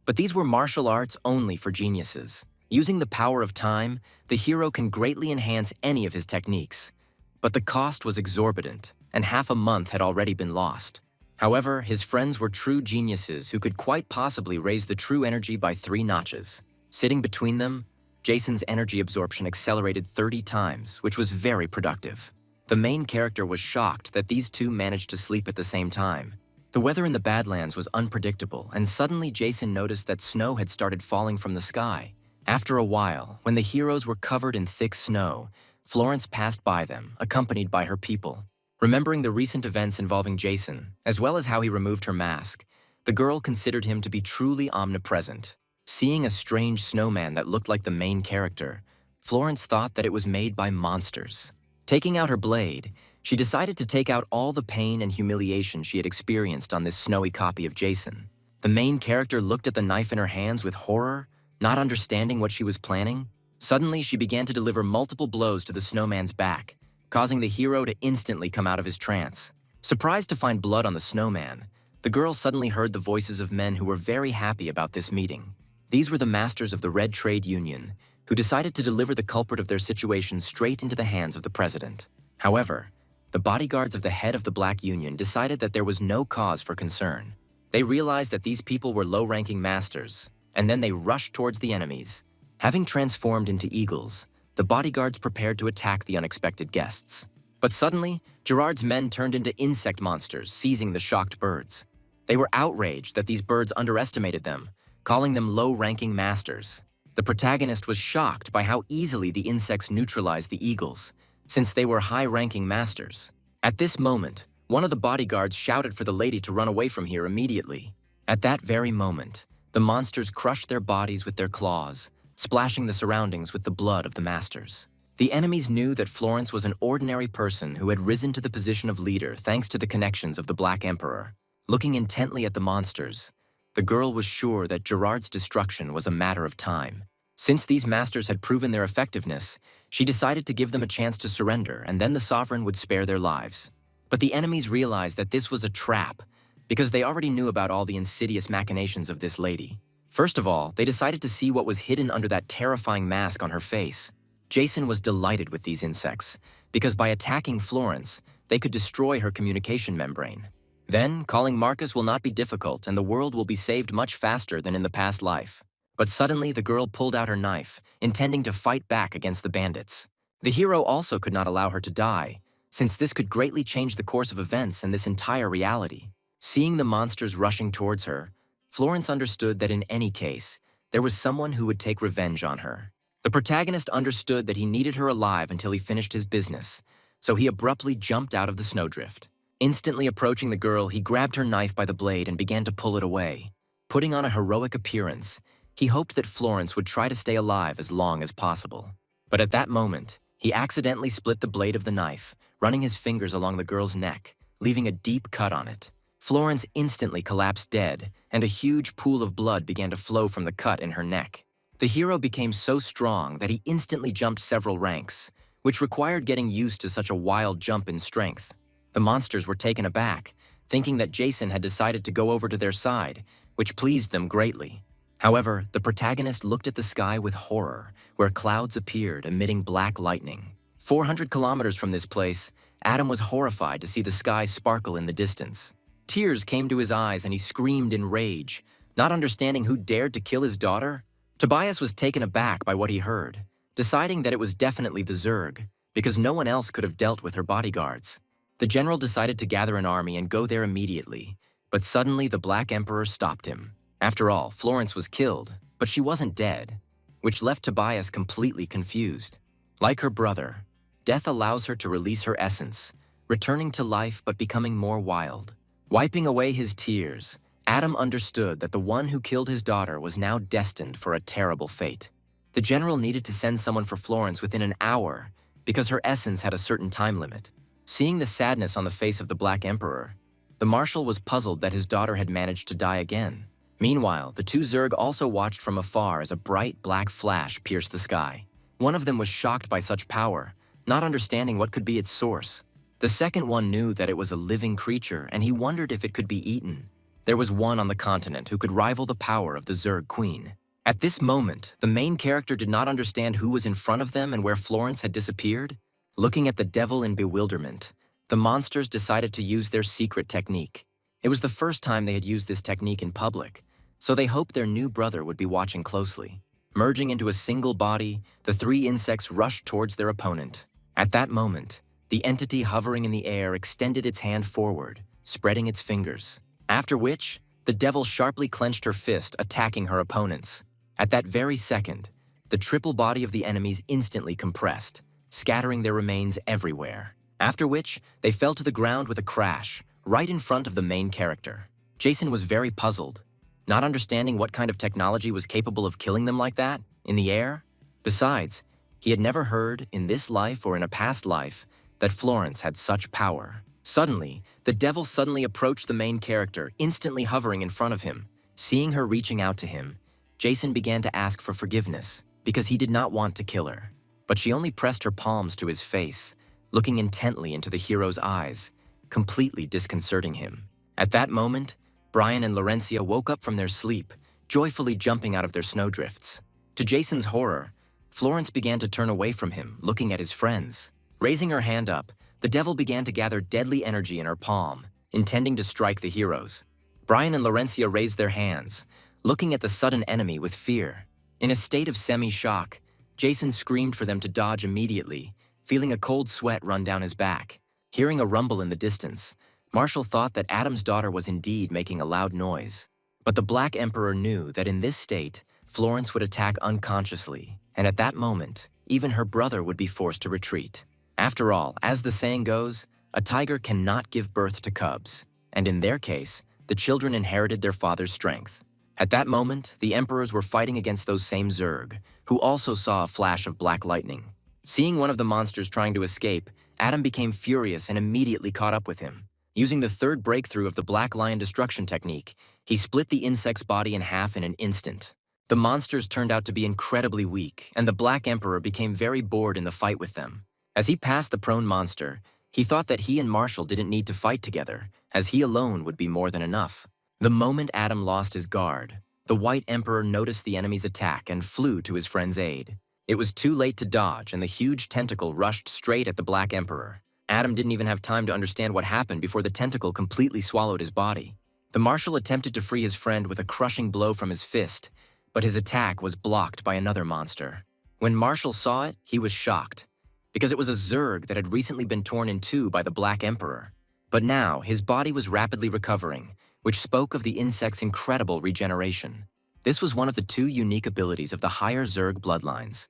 but these were martial arts only for geniuses. Using the power of time, the hero can greatly enhance any of his techniques. But the cost was exorbitant, and half a month had already been lost. However, his friends were true geniuses who could quite possibly raise the true energy by 3 notches. Sitting between them, Jason's energy absorption accelerated 30 times, which was very productive. The main character was shocked that these two managed to sleep at the same time. The weather in the Badlands was unpredictable, and suddenly Jason noticed that snow had started falling from the sky. After a while, when the heroes were covered in thick snow, Florence passed by them, accompanied by her people. Remembering the recent events involving Jason, as well as how he removed her mask, the girl considered him to be truly omnipresent. Seeing a strange snowman that looked like the main character, Florence thought that it was made by monsters. Taking out her blade, she decided to take out all the pain and humiliation she had experienced on this snowy copy of Jason. The main character looked at the knife in her hands with horror, not understanding what she was planning. Suddenly, she began to deliver multiple blows to the snowman's back, causing the hero to instantly come out of his trance. Surprised to find blood on the snowman, the girl suddenly heard the voices of men who were very happy about this meeting. These were the masters of the Red Trade Union, who decided to deliver the culprit of their situation straight into the hands of the president. However, the bodyguards of the head of the Black Union decided that there was no cause for concern. They realized that these people were low-ranking masters, and then they rushed towards the enemies. Having transformed into eagles, the bodyguards prepared to attack the unexpected guests. But suddenly, Gerard's men turned into insect monsters, seizing the shocked birds. They were outraged that these birds underestimated them, calling them low-ranking masters. The protagonist was shocked by how easily the insects neutralized the eagles, since they were high-ranking masters. At this moment, one of the bodyguards shouted for the lady to run away from here immediately. At that very moment, the monsters crushed their bodies with their claws, splashing the surroundings with the blood of the masters. The enemies knew that Florence was an ordinary person who had risen to the position of leader thanks to the connections of the Black Emperor. Looking intently at the monsters, the girl was sure that Gerard's destruction was a matter of time. Since these masters had proven their effectiveness, she decided to give them a chance to surrender, and then the sovereign would spare their lives. But the enemies realized that this was a trap, because they already knew about all the insidious machinations of this lady. First of all, they decided to see what was hidden under that terrifying mask on her face. Jason was delighted with these insects, because by attacking Florence, they could destroy her communication membrane. Then, calling Marcus will not be difficult, and the world will be saved much faster than in the past life. But suddenly, the girl pulled out her knife, intending to fight back against the bandits. The hero also could not allow her to die, since this could greatly change the course of events and this entire reality. Seeing the monsters rushing towards her, Florence understood that in any case, there was someone who would take revenge on her. The protagonist understood that he needed her alive until he finished his business, so he abruptly jumped out of the snowdrift. Instantly approaching the girl, he grabbed her knife by the blade and began to pull it away. Putting on a heroic appearance, he hoped that Florence would try to stay alive as long as possible. But at that moment, he accidentally split the blade of the knife, running his fingers along the girl's neck, leaving a deep cut on it. Florence instantly collapsed dead, and a huge pool of blood began to flow from the cut in her neck. The hero became so strong that he instantly jumped several ranks, which required getting used to such a wild jump in strength. The monsters were taken aback, thinking that Jason had decided to go over to their side, which pleased them greatly. However, the protagonist looked at the sky with horror, where clouds appeared emitting black lightning. 400 kilometers from this place, Adam was horrified to see the sky sparkle in the distance. Tears came to his eyes and he screamed in rage, not understanding who dared to kill his daughter. Tobias was taken aback by what he heard, deciding that it was definitely the Zerg, because no one else could have dealt with her bodyguards. The general decided to gather an army and go there immediately, but suddenly the Black Emperor stopped him. After all, Florence was killed, but she wasn't dead, which left Tobias completely confused. Like her brother, death allows her to release her essence, returning to life but becoming more wild. Wiping away his tears, Adam understood that the one who killed his daughter was now destined for a terrible fate. The general needed to send someone for Florence within an hour because her essence had a certain time limit. Seeing the sadness on the face of the Black Emperor, the marshal was puzzled that his daughter had managed to die again. Meanwhile, the two Zerg also watched from afar as a bright black flash pierced the sky. One of them was shocked by such power, not understanding what could be its source. The second one knew that it was a living creature, and he wondered if it could be eaten. There was one on the continent who could rival the power of the Zerg Queen. At this moment, the main character did not understand who was in front of them and where Florence had disappeared. Looking at the devil in bewilderment, the monsters decided to use their secret technique. It was the first time they had used this technique in public, so they hoped their new brother would be watching closely. Merging into a single body, the three insects rushed towards their opponent. At that moment, the entity hovering in the air extended its hand forward, spreading its fingers. After which, the devil sharply clenched her fist, attacking her opponents. At that very second, the triple body of the enemies instantly compressed, scattering their remains everywhere. After which, they fell to the ground with a crash, right in front of the main character. Jason was very puzzled, not understanding what kind of technology was capable of killing them like that, in the air. Besides, he had never heard, in this life or in a past life, that Florence had such power. Suddenly, the devil suddenly approached the main character, instantly hovering in front of him. Seeing her reaching out to him, Jason began to ask for forgiveness because he did not want to kill her. But she only pressed her palms to his face, looking intently into the hero's eyes, completely disconcerting him. At that moment, Brian and Laurencia woke up from their sleep, joyfully jumping out of their snowdrifts. To Jason's horror, Florence began to turn away from him, looking at his friends. Raising her hand up, the devil began to gather deadly energy in her palm, intending to strike the heroes. Brian and Laurencia raised their hands, looking at the sudden enemy with fear. In a state of semi-shock, Jason screamed for them to dodge immediately, feeling a cold sweat run down his back. Hearing a rumble in the distance, Marshall thought that Adam's daughter was indeed making a loud noise. But the Black Emperor knew that in this state, Florence would attack unconsciously, and at that moment, even her brother would be forced to retreat. After all, as the saying goes, a tiger cannot give birth to cubs, and in their case, the children inherited their father's strength. At that moment, the emperors were fighting against those same Zerg, who also saw a flash of black lightning. Seeing one of the monsters trying to escape, Adam became furious and immediately caught up with him. Using the third breakthrough of the Black Lion destruction technique, he split the insect's body in half in an instant. The monsters turned out to be incredibly weak, and the Black Emperor became very bored in the fight with them. As he passed the prone monster, he thought that he and Marshall didn't need to fight together, as he alone would be more than enough. The moment Adam lost his guard, the White Emperor noticed the enemy's attack and flew to his friend's aid. It was too late to dodge, and the huge tentacle rushed straight at the Black Emperor. Adam didn't even have time to understand what happened before the tentacle completely swallowed his body. The Marshal attempted to free his friend with a crushing blow from his fist, but his attack was blocked by another monster. When Marshall saw it, he was shocked, because it was a Zerg that had recently been torn in two by the Black Emperor. But now, his body was rapidly recovering, which spoke of the insect's incredible regeneration. This was one of the two unique abilities of the higher Zerg bloodlines: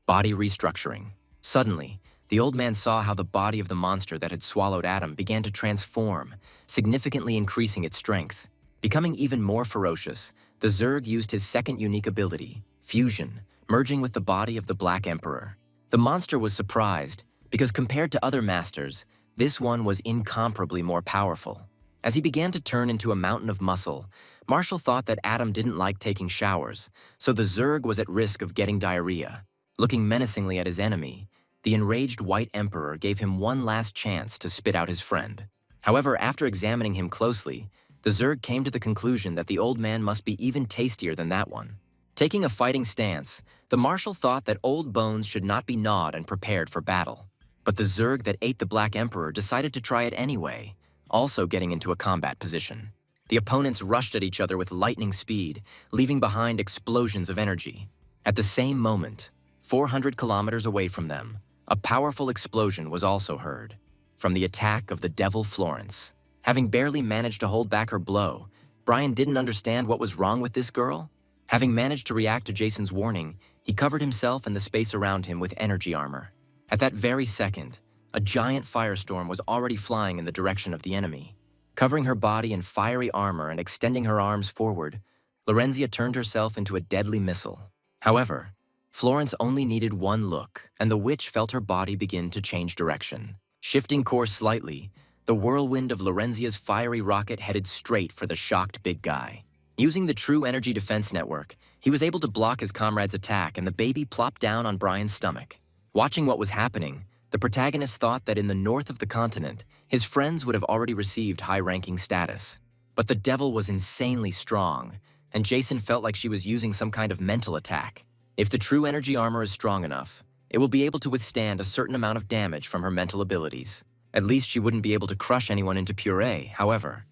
body restructuring. Suddenly, the old man saw how the body of the monster that had swallowed Adam began to transform, significantly increasing its strength. Becoming even more ferocious, the Zerg used his second unique ability, fusion, merging with the body of the Black Emperor. The monster was surprised, because compared to other masters, this one was incomparably more powerful. As he began to turn into a mountain of muscle, Marshall thought that Adam didn't like taking showers, so the Zerg was at risk of getting diarrhea. Looking menacingly at his enemy, the enraged White Emperor gave him one last chance to spit out his friend. However, after examining him closely, the Zerg came to the conclusion that the old man must be even tastier than that one. Taking a fighting stance, the Marshal thought that old bones should not be gnawed and prepared for battle. But the Zerg that ate the Black Emperor decided to try it anyway, also getting into a combat position. The opponents rushed at each other with lightning speed, leaving behind explosions of energy. At the same moment, 400 kilometers away from them, a powerful explosion was also heard, from the attack of the Devil Florence. Having barely managed to hold back her blow, Brian didn't understand what was wrong with this girl. Having managed to react to Jason's warning, he covered himself and the space around him with energy armor. At that very second, a giant firestorm was already flying in the direction of the enemy. Covering her body in fiery armor and extending her arms forward, Lorenzia turned herself into a deadly missile. However, Florence only needed one look, and the witch felt her body begin to change direction. Shifting course slightly, the whirlwind of Lorenzia's fiery rocket headed straight for the shocked big guy. Using the True Energy Defense Network, he was able to block his comrade's attack, and the baby plopped down on Brian's stomach. Watching what was happening, the protagonist thought that in the north of the continent, his friends would have already received high-ranking status. But the devil was insanely strong, and Jason felt like she was using some kind of mental attack. If the true energy armor is strong enough, it will be able to withstand a certain amount of damage from her mental abilities. At least she wouldn't be able to crush anyone into puree. However,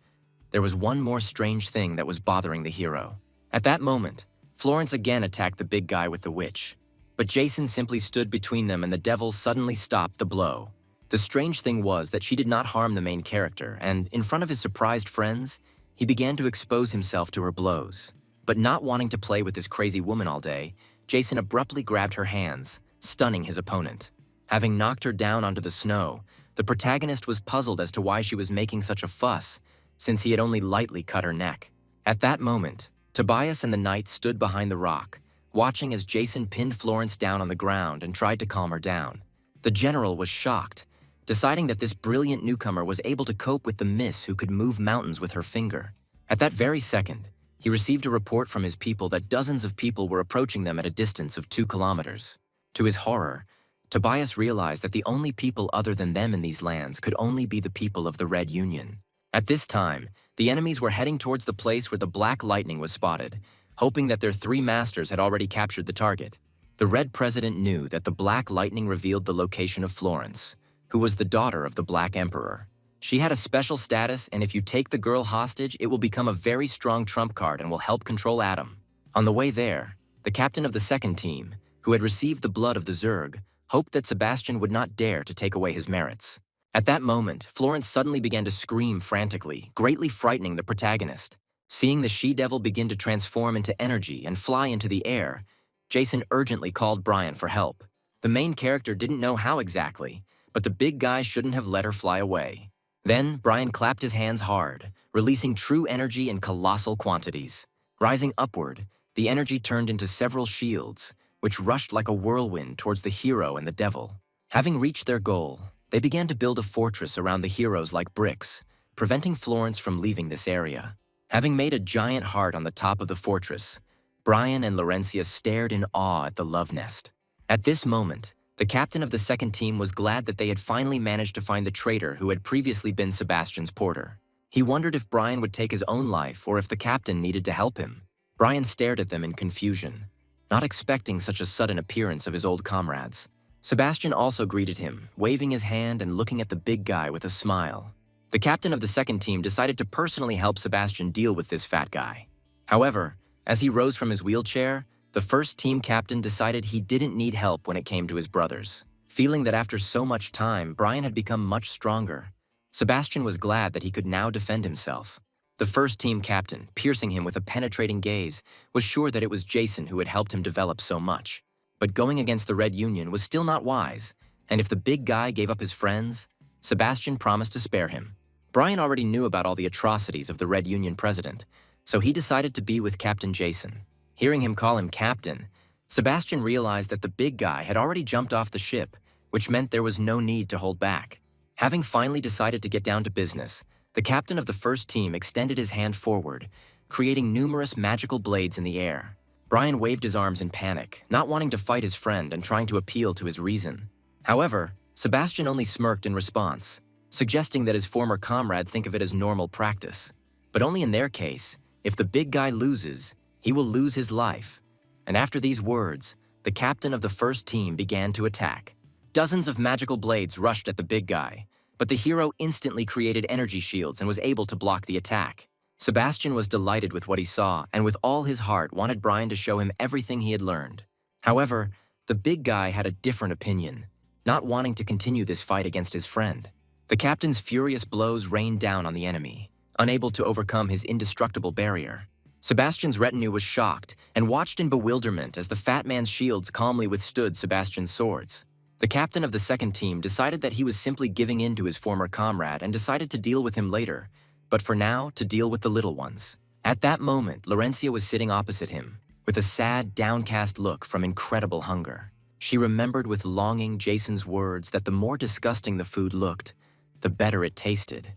there was one more strange thing that was bothering the hero. At that moment, Florence again attacked the big guy with the witch. But Jason simply stood between them, and the devil suddenly stopped the blow. The strange thing was that she did not harm the main character, and in front of his surprised friends, he began to expose himself to her blows. But not wanting to play with this crazy woman all day, Jason abruptly grabbed her hands, stunning his opponent. Having knocked her down onto the snow, the protagonist was puzzled as to why she was making such a fuss, since he had only lightly cut her neck. At that moment, Tobias and the knight stood behind the rock, watching as Jason pinned Florence down on the ground and tried to calm her down. The general was shocked, deciding that this brilliant newcomer was able to cope with the miss who could move mountains with her finger. At that very second, he received a report from his people that dozens of people were approaching them at a distance of 2 kilometers. To his horror, Tobias realized that the only people other than them in these lands could only be the people of the Red Union. At this time, the enemies were heading towards the place where the Black Lightning was spotted, hoping that their 3 masters had already captured the target. The Red President knew that the Black Lightning revealed the location of Florence, who was the daughter of the Black Emperor. She had a special status, and if you take the girl hostage, it will become a very strong trump card and will help control Adam. On the way there, the captain of the second team, who had received the blood of the Zerg, hoped that Sebastian would not dare to take away his merits. At that moment, Florence suddenly began to scream frantically, greatly frightening the protagonist. Seeing the she-devil begin to transform into energy and fly into the air, Jason urgently called Brian for help. The main character didn't know how exactly, but the big guy shouldn't have let her fly away. Then, Brian clapped his hands hard, releasing true energy in colossal quantities. Rising upward, the energy turned into several shields, which rushed like a whirlwind towards the hero and the devil. Having reached their goal, they began to build a fortress around the heroes like bricks, preventing Florence from leaving this area. Having made a giant heart on the top of the fortress, Brian and Laurencia stared in awe at the love nest. At this moment, the captain of the second team was glad that they had finally managed to find the traitor who had previously been Sebastian's porter. He wondered if Brian would take his own life or if the captain needed to help him. Brian stared at them in confusion, not expecting such a sudden appearance of his old comrades. Sebastian also greeted him, waving his hand and looking at the big guy with a smile. The captain of the second team decided to personally help Sebastian deal with this fat guy. However, as he rose from his wheelchair, the first team captain decided he didn't need help when it came to his brothers. Feeling that after so much time, Brian had become much stronger, Sebastian was glad that he could now defend himself. The first team captain, piercing him with a penetrating gaze, was sure that it was Jason who had helped him develop so much. But going against the Red Union was still not wise, and if the big guy gave up his friends, Sebastian promised to spare him. Brian already knew about all the atrocities of the Red Union president, so he decided to be with Captain Jason. Hearing him call him captain, Sebastian realized that the big guy had already jumped off the ship, which meant there was no need to hold back. Having finally decided to get down to business, the captain of the first team extended his hand forward, creating numerous magical blades in the air. Brian waved his arms in panic, not wanting to fight his friend and trying to appeal to his reason. However, Sebastian only smirked in response, suggesting that his former comrade think of it as normal practice. But only in their case, if the big guy loses, he will lose his life. And after these words, the captain of the first team began to attack. Dozens of magical blades rushed at the big guy, but the hero instantly created energy shields and was able to block the attack. Sebastian was delighted with what he saw and with all his heart wanted Brian to show him everything he had learned. However, the big guy had a different opinion, not wanting to continue this fight against his friend. The captain's furious blows rained down on the enemy, unable to overcome his indestructible barrier. Sebastian's retinue was shocked and watched in bewilderment as the fat man's shields calmly withstood Sebastian's swords. The captain of the second team decided that he was simply giving in to his former comrade and decided to deal with him later, but for now to deal with the little ones. At that moment, Laurencia was sitting opposite him, with a sad, downcast look from incredible hunger. She remembered with longing Jason's words that the more disgusting the food looked, the better it tasted.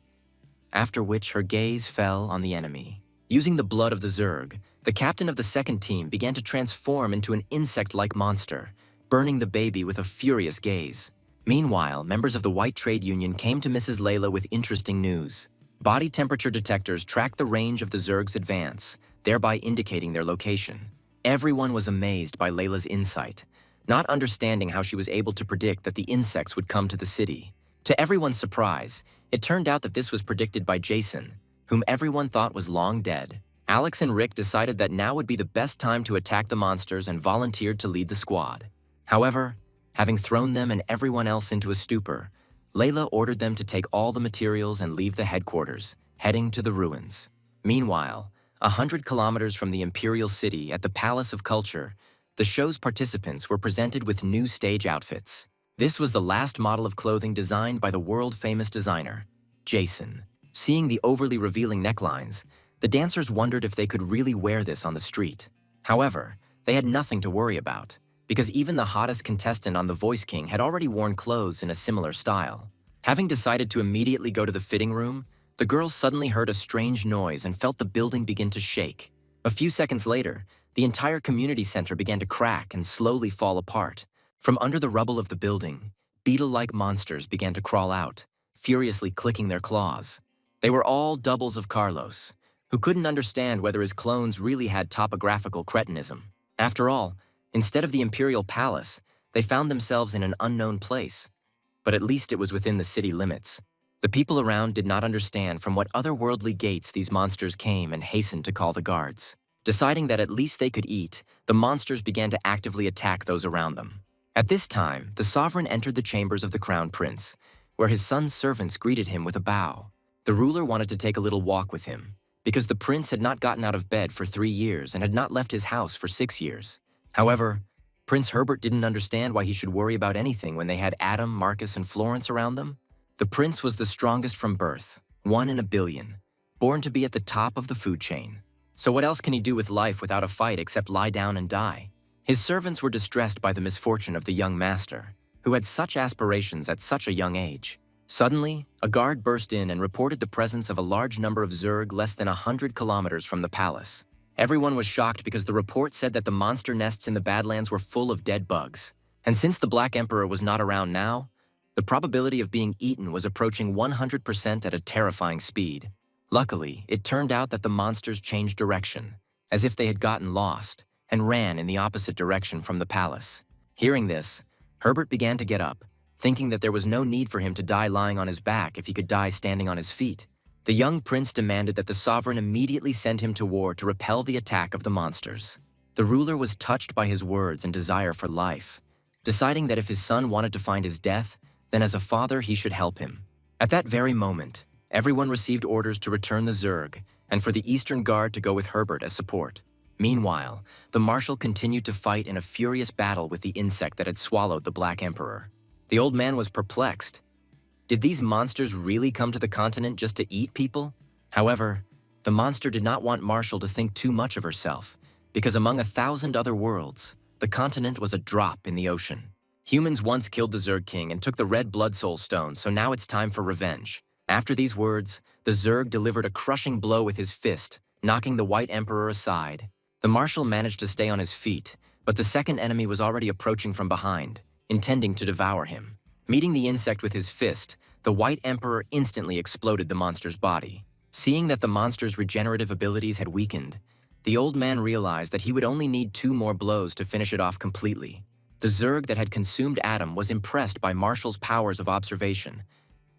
After which her gaze fell on the enemy. Using the blood of the Zerg, the captain of the second team began to transform into an insect-like monster, burning the baby with a furious gaze. Meanwhile, members of the White Trade Union came to Mrs. Layla with interesting news. Body temperature detectors tracked the range of the Zerg's advance, thereby indicating their location. Everyone was amazed by Layla's insight, not understanding how she was able to predict that the insects would come to the city. To everyone's surprise, it turned out that this was predicted by Jason, whom everyone thought was long dead. Alex and Rick decided that now would be the best time to attack the monsters and volunteered to lead the squad. However, having thrown them and everyone else into a stupor, Layla ordered them to take all the materials and leave the headquarters, heading to the ruins. Meanwhile, 100 kilometers from the Imperial City at the Palace of Culture, the show's participants were presented with new stage outfits. This was the last model of clothing designed by the world-famous designer, Jason. Seeing the overly revealing necklines, the dancers wondered if they could really wear this on the street. However, they had nothing to worry about, because even the hottest contestant on The Voice King had already worn clothes in a similar style. Having decided to immediately go to the fitting room, the girls suddenly heard a strange noise and felt the building begin to shake. A few seconds later, the entire community center began to crack and slowly fall apart. From under the rubble of the building, beetle-like monsters began to crawl out, furiously clicking their claws. They were all doubles of Carlos, who couldn't understand whether his clones really had topographical cretinism. After all, instead of the Imperial Palace, they found themselves in an unknown place. But at least it was within the city limits. The people around did not understand from what otherworldly gates these monsters came and hastened to call the guards. Deciding that at least they could eat, the monsters began to actively attack those around them. At this time, the sovereign entered the chambers of the crown prince, where his son's servants greeted him with a bow. The ruler wanted to take a little walk with him, because the prince had not gotten out of bed for 3 years and had not left his house for 6 years. However, Prince Herbert didn't understand why he should worry about anything when they had Adam, Marcus, and Florence around them. The prince was the strongest from birth, 1 in a billion, born to be at the top of the food chain. So what else can he do with life without a fight except lie down and die? His servants were distressed by the misfortune of the young master, who had such aspirations at such a young age. Suddenly, a guard burst in and reported the presence of a large number of Zerg less than 100 kilometers from the palace. Everyone was shocked because the report said that the monster nests in the Badlands were full of dead bugs. And since the Black Emperor was not around now, the probability of being eaten was approaching 100% at a terrifying speed. Luckily, it turned out that the monsters changed direction, as if they had gotten lost, and ran in the opposite direction from the palace. Hearing this, Herbert began to get up, thinking that there was no need for him to die lying on his back if he could die standing on his feet. The young prince demanded that the sovereign immediately send him to war to repel the attack of the monsters. The ruler was touched by his words and desire for life, deciding that if his son wanted to find his death, then as a father he should help him. At that very moment, everyone received orders to return the Zerg and for the Eastern Guard to go with Herbert as support. Meanwhile, the Marshal continued to fight in a furious battle with the insect that had swallowed the Black Emperor. The old man was perplexed. Did these monsters really come to the continent just to eat people? However, the monster did not want Marshal to think too much of herself, because among 1,000 other worlds, the continent was a drop in the ocean. Humans once killed the Zerg King and took the red blood soul stone, so now it's time for revenge. After these words, the Zerg delivered a crushing blow with his fist, knocking the White Emperor aside. The Marshal managed to stay on his feet, but the second enemy was already approaching from behind, intending to devour him. Meeting the insect with his fist, the White Emperor instantly exploded the monster's body. Seeing that the monster's regenerative abilities had weakened, the old man realized that he would only need 2 more blows to finish it off completely. The Zerg that had consumed Adam was impressed by Marshal's powers of observation,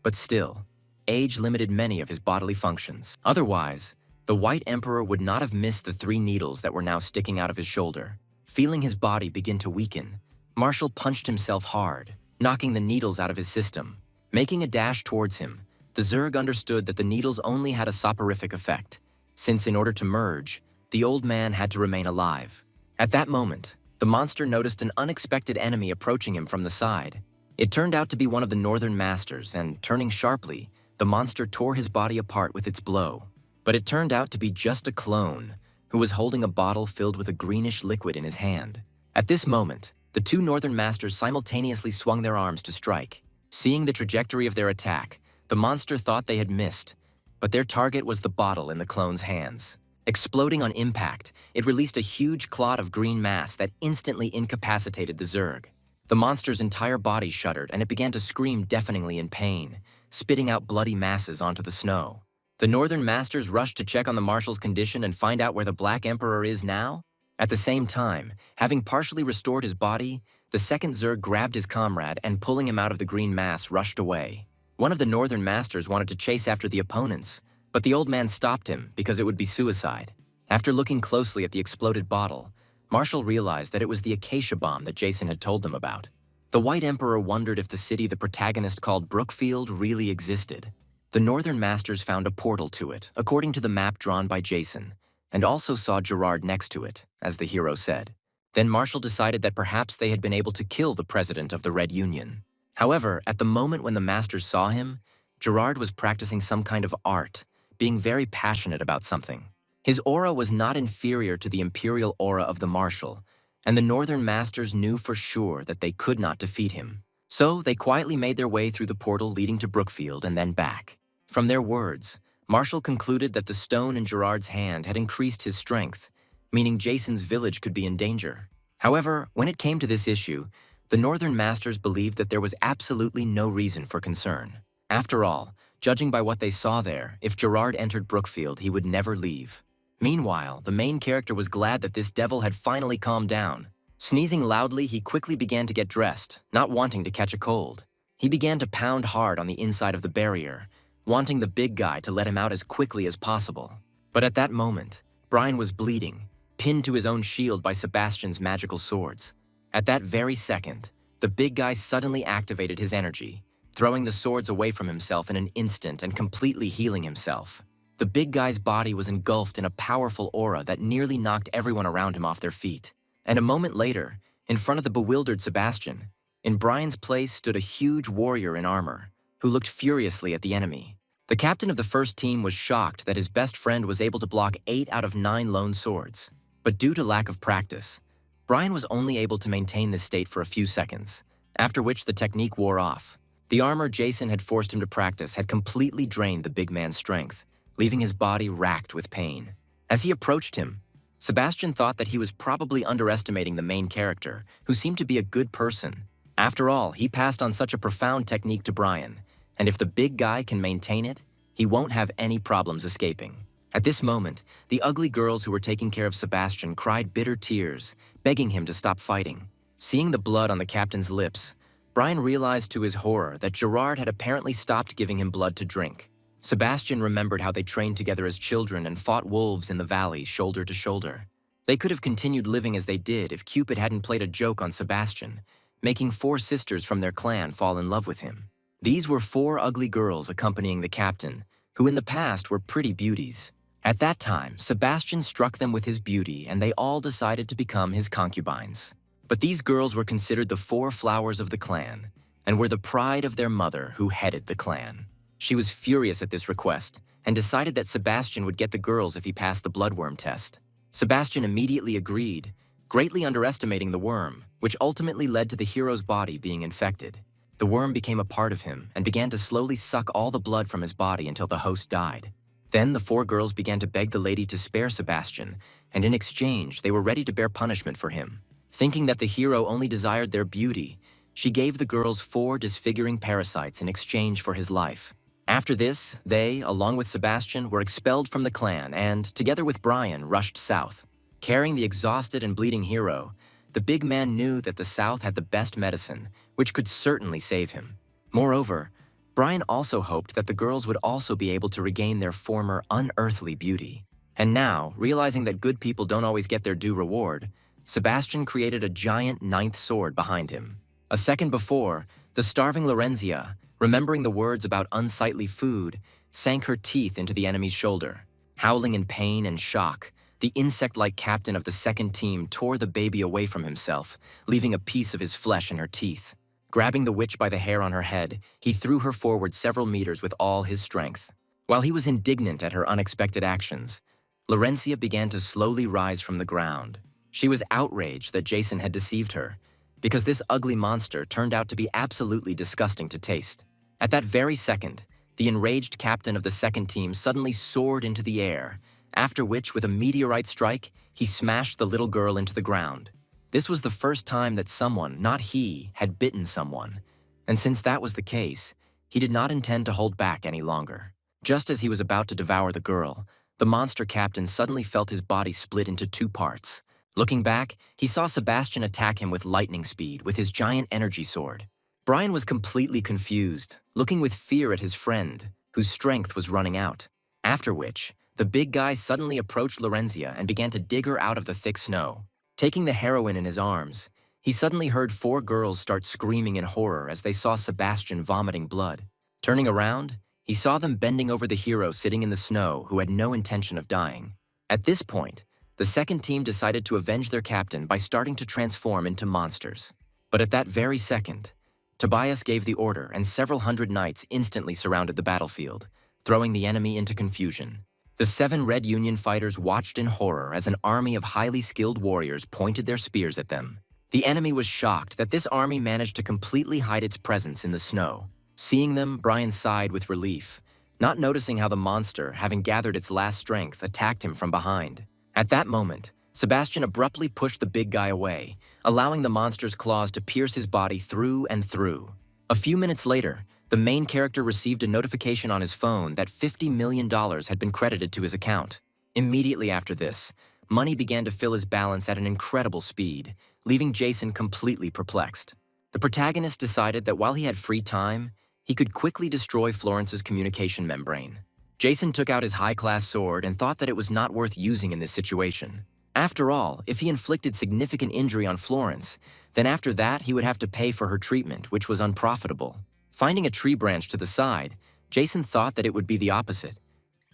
but still, age limited many of his bodily functions. Otherwise, the White Emperor would not have missed the 3 needles that were now sticking out of his shoulder. Feeling his body begin to weaken, Marshal punched himself hard, knocking the needles out of his system. Making a dash towards him, the Zerg understood that the needles only had a soporific effect, since in order to merge, the old man had to remain alive. At that moment, the monster noticed an unexpected enemy approaching him from the side. It turned out to be one of the Northern Masters, and turning sharply, the monster tore his body apart with its blow. But it turned out to be just a clone, who was holding a bottle filled with a greenish liquid in his hand. At this moment, the 2 Northern Masters simultaneously swung their arms to strike. Seeing the trajectory of their attack, the monster thought they had missed, but their target was the bottle in the clone's hands. Exploding on impact, it released a huge clot of green mass that instantly incapacitated the Zerg. The monster's entire body shuddered and it began to scream deafeningly in pain, spitting out bloody masses onto the snow. The Northern Masters rushed to check on the Marshal's condition and find out where the Black Emperor is now. At the same time, having partially restored his body, the second Zerg grabbed his comrade and pulling him out of the green mass rushed away. One of the Northern Masters wanted to chase after the opponents, but the old man stopped him because it would be suicide. After looking closely at the exploded bottle, Marshal realized that it was the acacia bomb that Jason had told them about. The White Emperor wondered if the city the protagonist called Brookfield really existed. The Northern Masters found a portal to it, according to the map drawn by Jason, and also saw Gerard next to it, as the hero said. Then Marshal decided that perhaps they had been able to kill the president of the Red Union. However, at the moment when the Masters saw him, Gerard was practicing some kind of art, being very passionate about something. His aura was not inferior to the imperial aura of the Marshal, and the Northern Masters knew for sure that they could not defeat him. So they quietly made their way through the portal leading to Brookfield and then back. From their words, Marshal concluded that the stone in Gerard's hand had increased his strength, meaning Jason's village could be in danger. However, when it came to this issue, the Northern Masters believed that there was absolutely no reason for concern. After all, judging by what they saw there, if Gerard entered Brookfield, he would never leave. Meanwhile, the main character was glad that this devil had finally calmed down. Sneezing loudly, he quickly began to get dressed, not wanting to catch a cold. He began to pound hard on the inside of the barrier, wanting the big guy to let him out as quickly as possible. But at that moment, Brian was bleeding, pinned to his own shield by Sebastian's magical swords. At that very second, the big guy suddenly activated his energy, throwing the swords away from himself in an instant and completely healing himself. The big guy's body was engulfed in a powerful aura that nearly knocked everyone around him off their feet. And a moment later, in front of the bewildered Sebastian, in Brian's place stood a huge warrior in armor, who looked furiously at the enemy. The captain of the first team was shocked that his best friend was able to block 8 out of 9 lone swords. But due to lack of practice, Brian was only able to maintain this state for a few seconds, after which the technique wore off. The armor Jason had forced him to practice had completely drained the big man's strength, leaving his body racked with pain. As he approached him, Sebastian thought that he was probably underestimating the main character, who seemed to be a good person. After all, he passed on such a profound technique to Brian, and if the big guy can maintain it, he won't have any problems escaping. At this moment, the ugly girls who were taking care of Sebastian cried bitter tears, begging him to stop fighting. Seeing the blood on the captain's lips, Brian realized to his horror that Gerard had apparently stopped giving him blood to drink. Sebastian remembered how they trained together as children and fought wolves in the valley shoulder to shoulder. They could have continued living as they did if Cupid hadn't played a joke on Sebastian, making 4 sisters from their clan fall in love with him. These were 4 ugly girls accompanying the captain, who in the past were pretty beauties. At that time, Sebastian struck them with his beauty and they all decided to become his concubines. But these girls were considered the 4 flowers of the clan and were the pride of their mother who headed the clan. She was furious at this request and decided that Sebastian would get the girls if he passed the bloodworm test. Sebastian immediately agreed, greatly underestimating the worm, which ultimately led to the hero's body being infected. The worm became a part of him and began to slowly suck all the blood from his body until the host died. Then the 4 girls began to beg the lady to spare Sebastian, and in exchange, they were ready to bear punishment for him. Thinking that the hero only desired their beauty, she gave the girls 4 disfiguring parasites in exchange for his life. After this, they, along with Sebastian, were expelled from the clan and, together with Brian, rushed south. Carrying the exhausted and bleeding hero, the big man knew that the south had the best medicine, which could certainly save him. Moreover, Brian also hoped that the girls would also be able to regain their former unearthly beauty. And now, realizing that good people don't always get their due reward, Sebastian created a giant 9th sword behind him. A second before, the starving Lorenzia, remembering the words about unsightly food, sank her teeth into the enemy's shoulder. Howling in pain and shock, the insect-like captain of the second team tore the baby away from himself, leaving a piece of his flesh in her teeth. Grabbing the witch by the hair on her head, he threw her forward several meters with all his strength. While he was indignant at her unexpected actions, Lorenzia began to slowly rise from the ground. She was outraged that Jason had deceived her, because this ugly monster turned out to be absolutely disgusting to taste. At that very second, the enraged captain of the second team suddenly soared into the air, after which, with a meteorite strike, he smashed the little girl into the ground. This was the first time that someone, not he, had bitten someone, and since that was the case, he did not intend to hold back any longer. Just as he was about to devour the girl, the monster captain suddenly felt his body split into 2 parts. Looking back, he saw Sebastian attack him with lightning speed with his giant energy sword. Brian was completely confused, looking with fear at his friend, whose strength was running out. After which, the big guy suddenly approached Lorenzia and began to dig her out of the thick snow. Taking the heroine in his arms, he suddenly heard 4 girls start screaming in horror as they saw Sebastian vomiting blood. Turning around, he saw them bending over the hero sitting in the snow who had no intention of dying. At this point, the second team decided to avenge their captain by starting to transform into monsters. But at that very second, Tobias gave the order and several hundred knights instantly surrounded the battlefield, throwing the enemy into confusion. The 7 Red Union fighters watched in horror as an army of highly skilled warriors pointed their spears at them. The enemy was shocked that this army managed to completely hide its presence in the snow. Seeing them, Brian sighed with relief, not noticing how the monster, having gathered its last strength, attacked him from behind. At that moment, Sebastian abruptly pushed the big guy away, allowing the monster's claws to pierce his body through and through. A few minutes later, the main character received a notification on his phone that $50 million had been credited to his account. Immediately after this, money began to fill his balance at an incredible speed, leaving Jason completely perplexed. The protagonist decided that while he had free time, he could quickly destroy Florence's communication membrane. Jason took out his high-class sword and thought that it was not worth using in this situation. After all, if he inflicted significant injury on Florence, then after that he would have to pay for her treatment, which was unprofitable. Finding a tree branch to the side, Jason thought that it would be the opposite.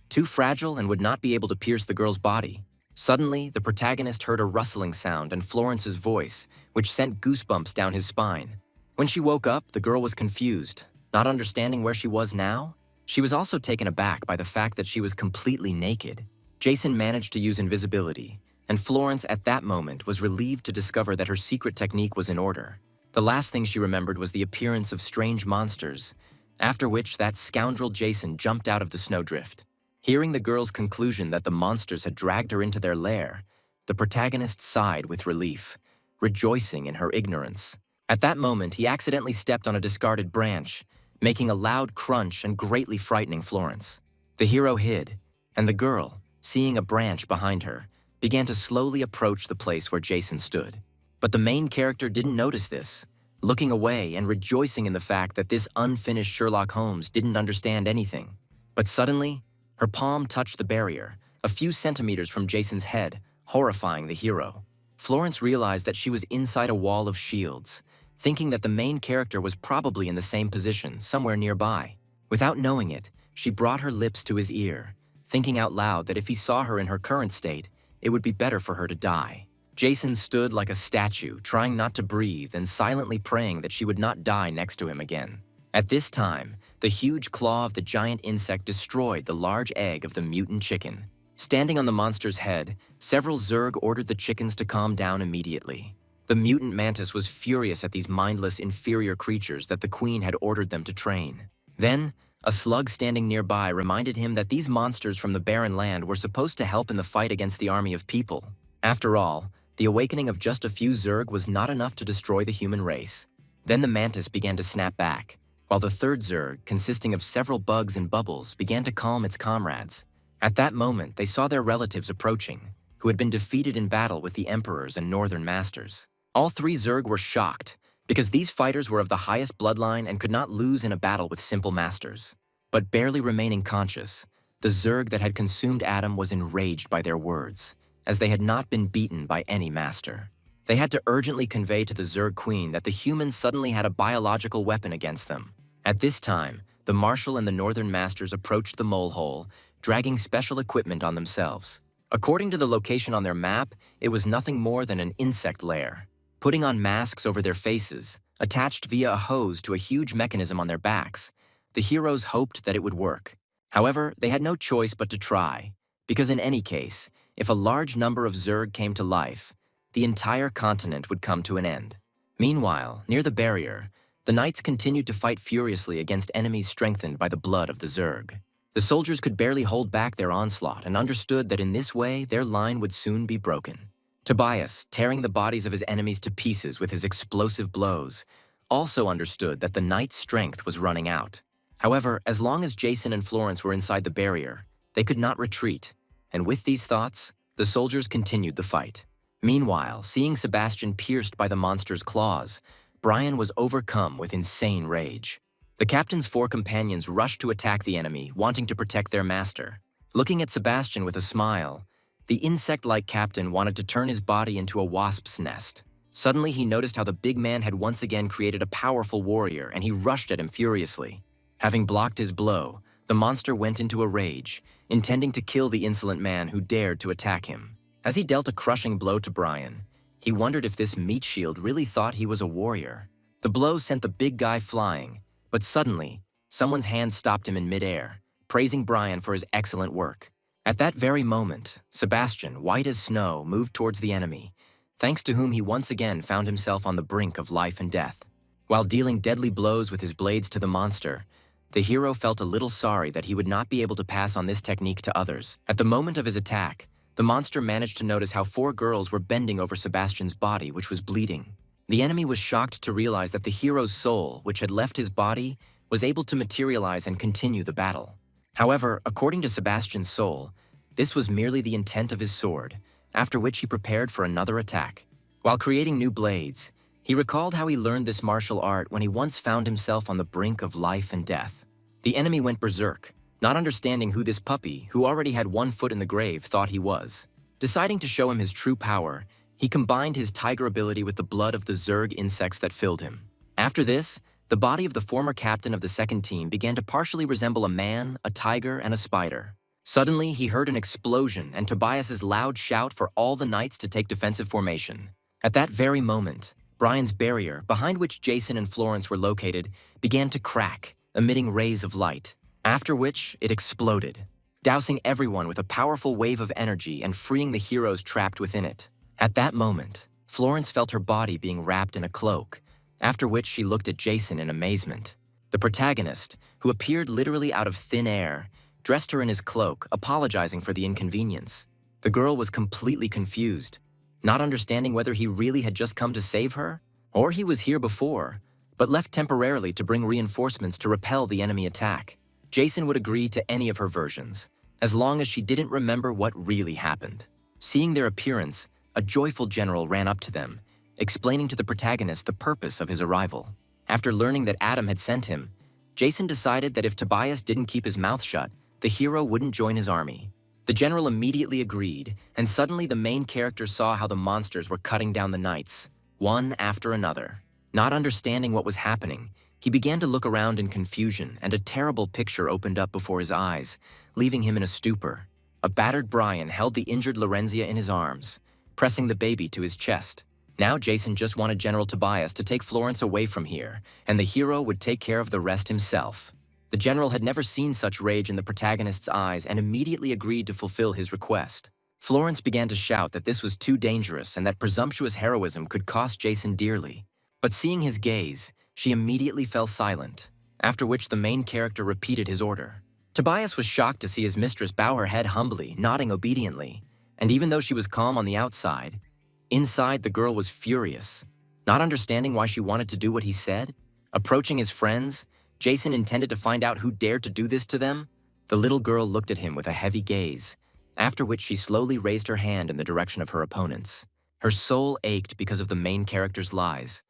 Too fragile and would not be able to pierce the girl's body. Suddenly, the protagonist heard a rustling sound and Florence's voice, which sent goosebumps down his spine. When she woke up, the girl was confused, not understanding where she was now. She was also taken aback by the fact that she was completely naked. Jason managed to use invisibility, and Florence at that moment was relieved to discover that her secret technique was in order. The last thing she remembered was the appearance of strange monsters, after which that scoundrel Jason jumped out of the snowdrift. Hearing the girl's conclusion that the monsters had dragged her into their lair, the protagonist sighed with relief, rejoicing in her ignorance. At that moment, he accidentally stepped on a discarded branch, making a loud crunch and greatly frightening Florence. The hero hid, and the girl, seeing a branch behind her, began to slowly approach the place where Jason stood. But the main character didn't notice this, looking away and rejoicing in the fact that this unfinished Sherlock Holmes didn't understand anything. But suddenly, her palm touched the barrier, a few centimeters from Jason's head, horrifying the hero. Florence realized that she was inside a wall of shields, thinking that the main character was probably in the same position, somewhere nearby. Without knowing it, she brought her lips to his ear, thinking out loud that if he saw her in her current state, it would be better for her to die. Jason stood like a statue, trying not to breathe and silently praying that she would not die next to him again. At this time, the huge claw of the giant insect destroyed the large egg of the mutant chicken. Standing on the monster's head, several Zerg ordered the chickens to calm down immediately. The mutant mantis was furious at these mindless, inferior creatures that the queen had ordered them to train. Then, a slug standing nearby reminded him that these monsters from the barren land were supposed to help in the fight against the army of people. After all, the awakening of just a few Zerg was not enough to destroy the human race. Then the mantis began to snap back, while the third Zerg, consisting of several bugs and bubbles, began to calm its comrades. At that moment, they saw their relatives approaching, who had been defeated in battle with the emperors and northern masters. All three Zerg were shocked, because these fighters were of the highest bloodline and could not lose in a battle with simple masters. But barely remaining conscious, the Zerg that had consumed Adam was enraged by their words, as they had not been beaten by any master. They had to urgently convey to the Zerg queen that the humans suddenly had a biological weapon against them. At this time, the marshal and the northern masters approached the mole hole, dragging special equipment on themselves. According to the location on their map, it was nothing more than an insect lair. Putting on masks over their faces, attached via a hose to a huge mechanism on their backs, the heroes hoped that it would work. However, they had no choice but to try, because in any case, if a large number of Zerg came to life, the entire continent would come to an end. Meanwhile, near the barrier, the knights continued to fight furiously against enemies strengthened by the blood of the Zerg. The soldiers could barely hold back their onslaught and understood that in this way their line would soon be broken. Tobias, tearing the bodies of his enemies to pieces with his explosive blows, also understood that the knight's strength was running out. However, as long as Jason and Florence were inside the barrier, they could not retreat, and with these thoughts, the soldiers continued the fight. Meanwhile, seeing Sebastian pierced by the monster's claws, Brian was overcome with insane rage. The captain's 4 companions rushed to attack the enemy, wanting to protect their master. Looking at Sebastian with a smile, the insect-like captain wanted to turn his body into a wasp's nest. Suddenly, he noticed how the big man had once again created a powerful warrior, and he rushed at him furiously. Having blocked his blow, the monster went into a rage, intending to kill the insolent man who dared to attack him. As he dealt a crushing blow to Brian, he wondered if this meat shield really thought he was a warrior. The blow sent the big guy flying, but suddenly, someone's hand stopped him in midair, praising Brian for his excellent work. At that very moment, Sebastian, white as snow, moved towards the enemy, thanks to whom he once again found himself on the brink of life and death. While dealing deadly blows with his blades to the monster, the hero felt a little sorry that he would not be able to pass on this technique to others. At the moment of his attack, the monster managed to notice how 4 girls were bending over Sebastian's body, which was bleeding. The enemy was shocked to realize that the hero's soul, which had left his body, was able to materialize and continue the battle. However, according to Sebastian's soul, this was merely the intent of his sword, after which he prepared for another attack. While creating new blades, he recalled how he learned this martial art when he once found himself on the brink of life and death. The enemy went berserk, not understanding who this puppy, who already had 1 foot in the grave, thought he was. Deciding to show him his true power, he combined his tiger ability with the blood of the Zerg insects that filled him. After this, the body of the former captain of the second team began to partially resemble a man, a tiger, and a spider. Suddenly, he heard an explosion and Tobias's loud shout for all the knights to take defensive formation. At that very moment, Brian's barrier, behind which Jason and Florence were located, began to crack, emitting rays of light, after which it exploded, dousing everyone with a powerful wave of energy and freeing the heroes trapped within it. At that moment, Florence felt her body being wrapped in a cloak, after which she looked at Jason in amazement. The protagonist, who appeared literally out of thin air, dressed her in his cloak, apologizing for the inconvenience. The girl was completely confused, not understanding whether he really had just come to save her, or he was here before, but left temporarily to bring reinforcements to repel the enemy attack. Jason would agree to any of her versions, as long as she didn't remember what really happened. Seeing their appearance, a joyful general ran up to them, explaining to the protagonist the purpose of his arrival. After learning that Adam had sent him, Jason decided that if Tobias didn't keep his mouth shut, the hero wouldn't join his army. The general immediately agreed, and suddenly the main character saw how the monsters were cutting down the knights, one after another. Not understanding what was happening, he began to look around in confusion, and a terrible picture opened up before his eyes, leaving him in a stupor. A battered Brian held the injured Lorenzia in his arms, pressing the baby to his chest. Now Jason just wanted General Tobias to take Florence away from here, and the hero would take care of the rest himself. The general had never seen such rage in the protagonist's eyes and immediately agreed to fulfill his request. Florence began to shout that this was too dangerous and that presumptuous heroism could cost Jason dearly. But seeing his gaze, she immediately fell silent, after which the main character repeated his order. Tobias was shocked to see his mistress bow her head humbly, nodding obediently, and even though she was calm on the outside, inside the girl was furious. Not understanding why she wanted to do what he said, approaching his friends, Jason intended to find out who dared to do this to them. The little girl looked at him with a heavy gaze, after which she slowly raised her hand in the direction of her opponents. Her soul ached because of the main character's lies,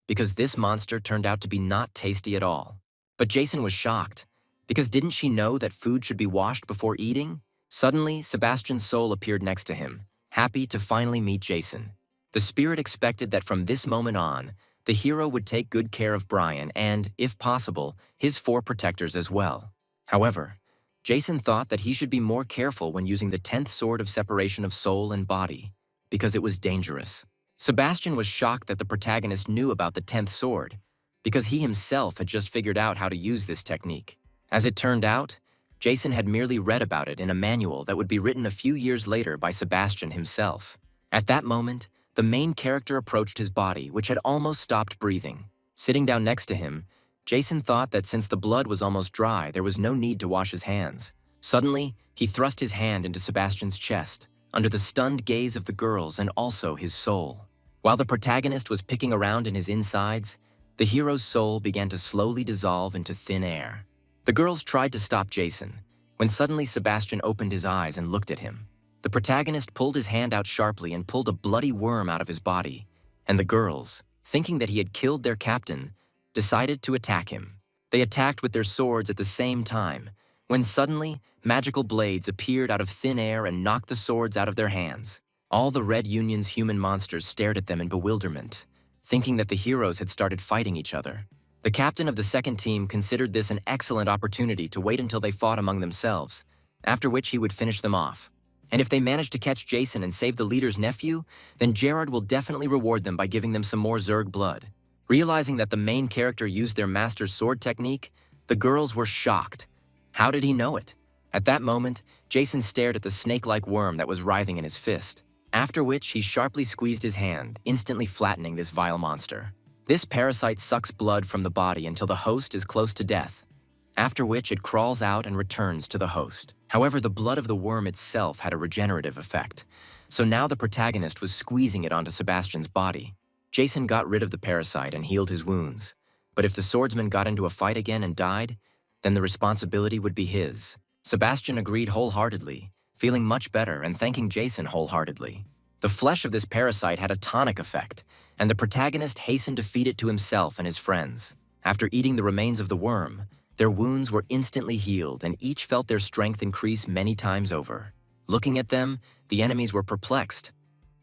because this monster turned out to be not tasty at all. But Jason was shocked, because didn't she know that food should be washed before eating? Suddenly, Sebastian's soul appeared next to him, happy to finally meet Jason. The spirit expected that from this moment on, the hero would take good care of Brian and, if possible, his 4 protectors as well. However, Jason thought that he should be more careful when using the 10th sword of separation of soul and body, because it was dangerous. Sebastian was shocked that the protagonist knew about the 10th sword, because he himself had just figured out how to use this technique. As it turned out, Jason had merely read about it in a manual that would be written a few years later by Sebastian himself. At that moment, the main character approached his body, which had almost stopped breathing. Sitting down next to him, Jason thought that since the blood was almost dry, there was no need to wash his hands. Suddenly, he thrust his hand into Sebastian's chest, under the stunned gaze of the girls and also his soul. While the protagonist was picking around in his insides, the hero's soul began to slowly dissolve into thin air. The girls tried to stop Jason, when suddenly Sebastian opened his eyes and looked at him. The protagonist pulled his hand out sharply and pulled a bloody worm out of his body, and the girls, thinking that he had killed their captain, decided to attack him. They attacked with their swords at the same time, when suddenly, magical blades appeared out of thin air and knocked the swords out of their hands. All the Red Union's human monsters stared at them in bewilderment, thinking that the heroes had started fighting each other. The captain of the second team considered this an excellent opportunity to wait until they fought among themselves, after which he would finish them off. And if they managed to catch Jason and save the leader's nephew, then Gerard will definitely reward them by giving them some more Zerg blood. Realizing that the main character used their master's sword technique, the girls were shocked. How did he know it? At that moment, Jason stared at the snake-like worm that was writhing in his fist, after which he sharply squeezed his hand, instantly flattening this vile monster. This parasite sucks blood from the body until the host is close to death. after which it crawls out and returns to the host. However, the blood of the worm itself had a regenerative effect, so now the protagonist was squeezing it onto Sebastian's body. Jason got rid of the parasite and healed his wounds, but if the swordsman got into a fight again and died, then the responsibility would be his. Sebastian agreed wholeheartedly, feeling much better and thanking Jason wholeheartedly. The flesh of this parasite had a tonic effect, and the protagonist hastened to feed it to himself and his friends. After eating the remains of the worm, their wounds were instantly healed and each felt their strength increase many times over. Looking at them, the enemies were perplexed.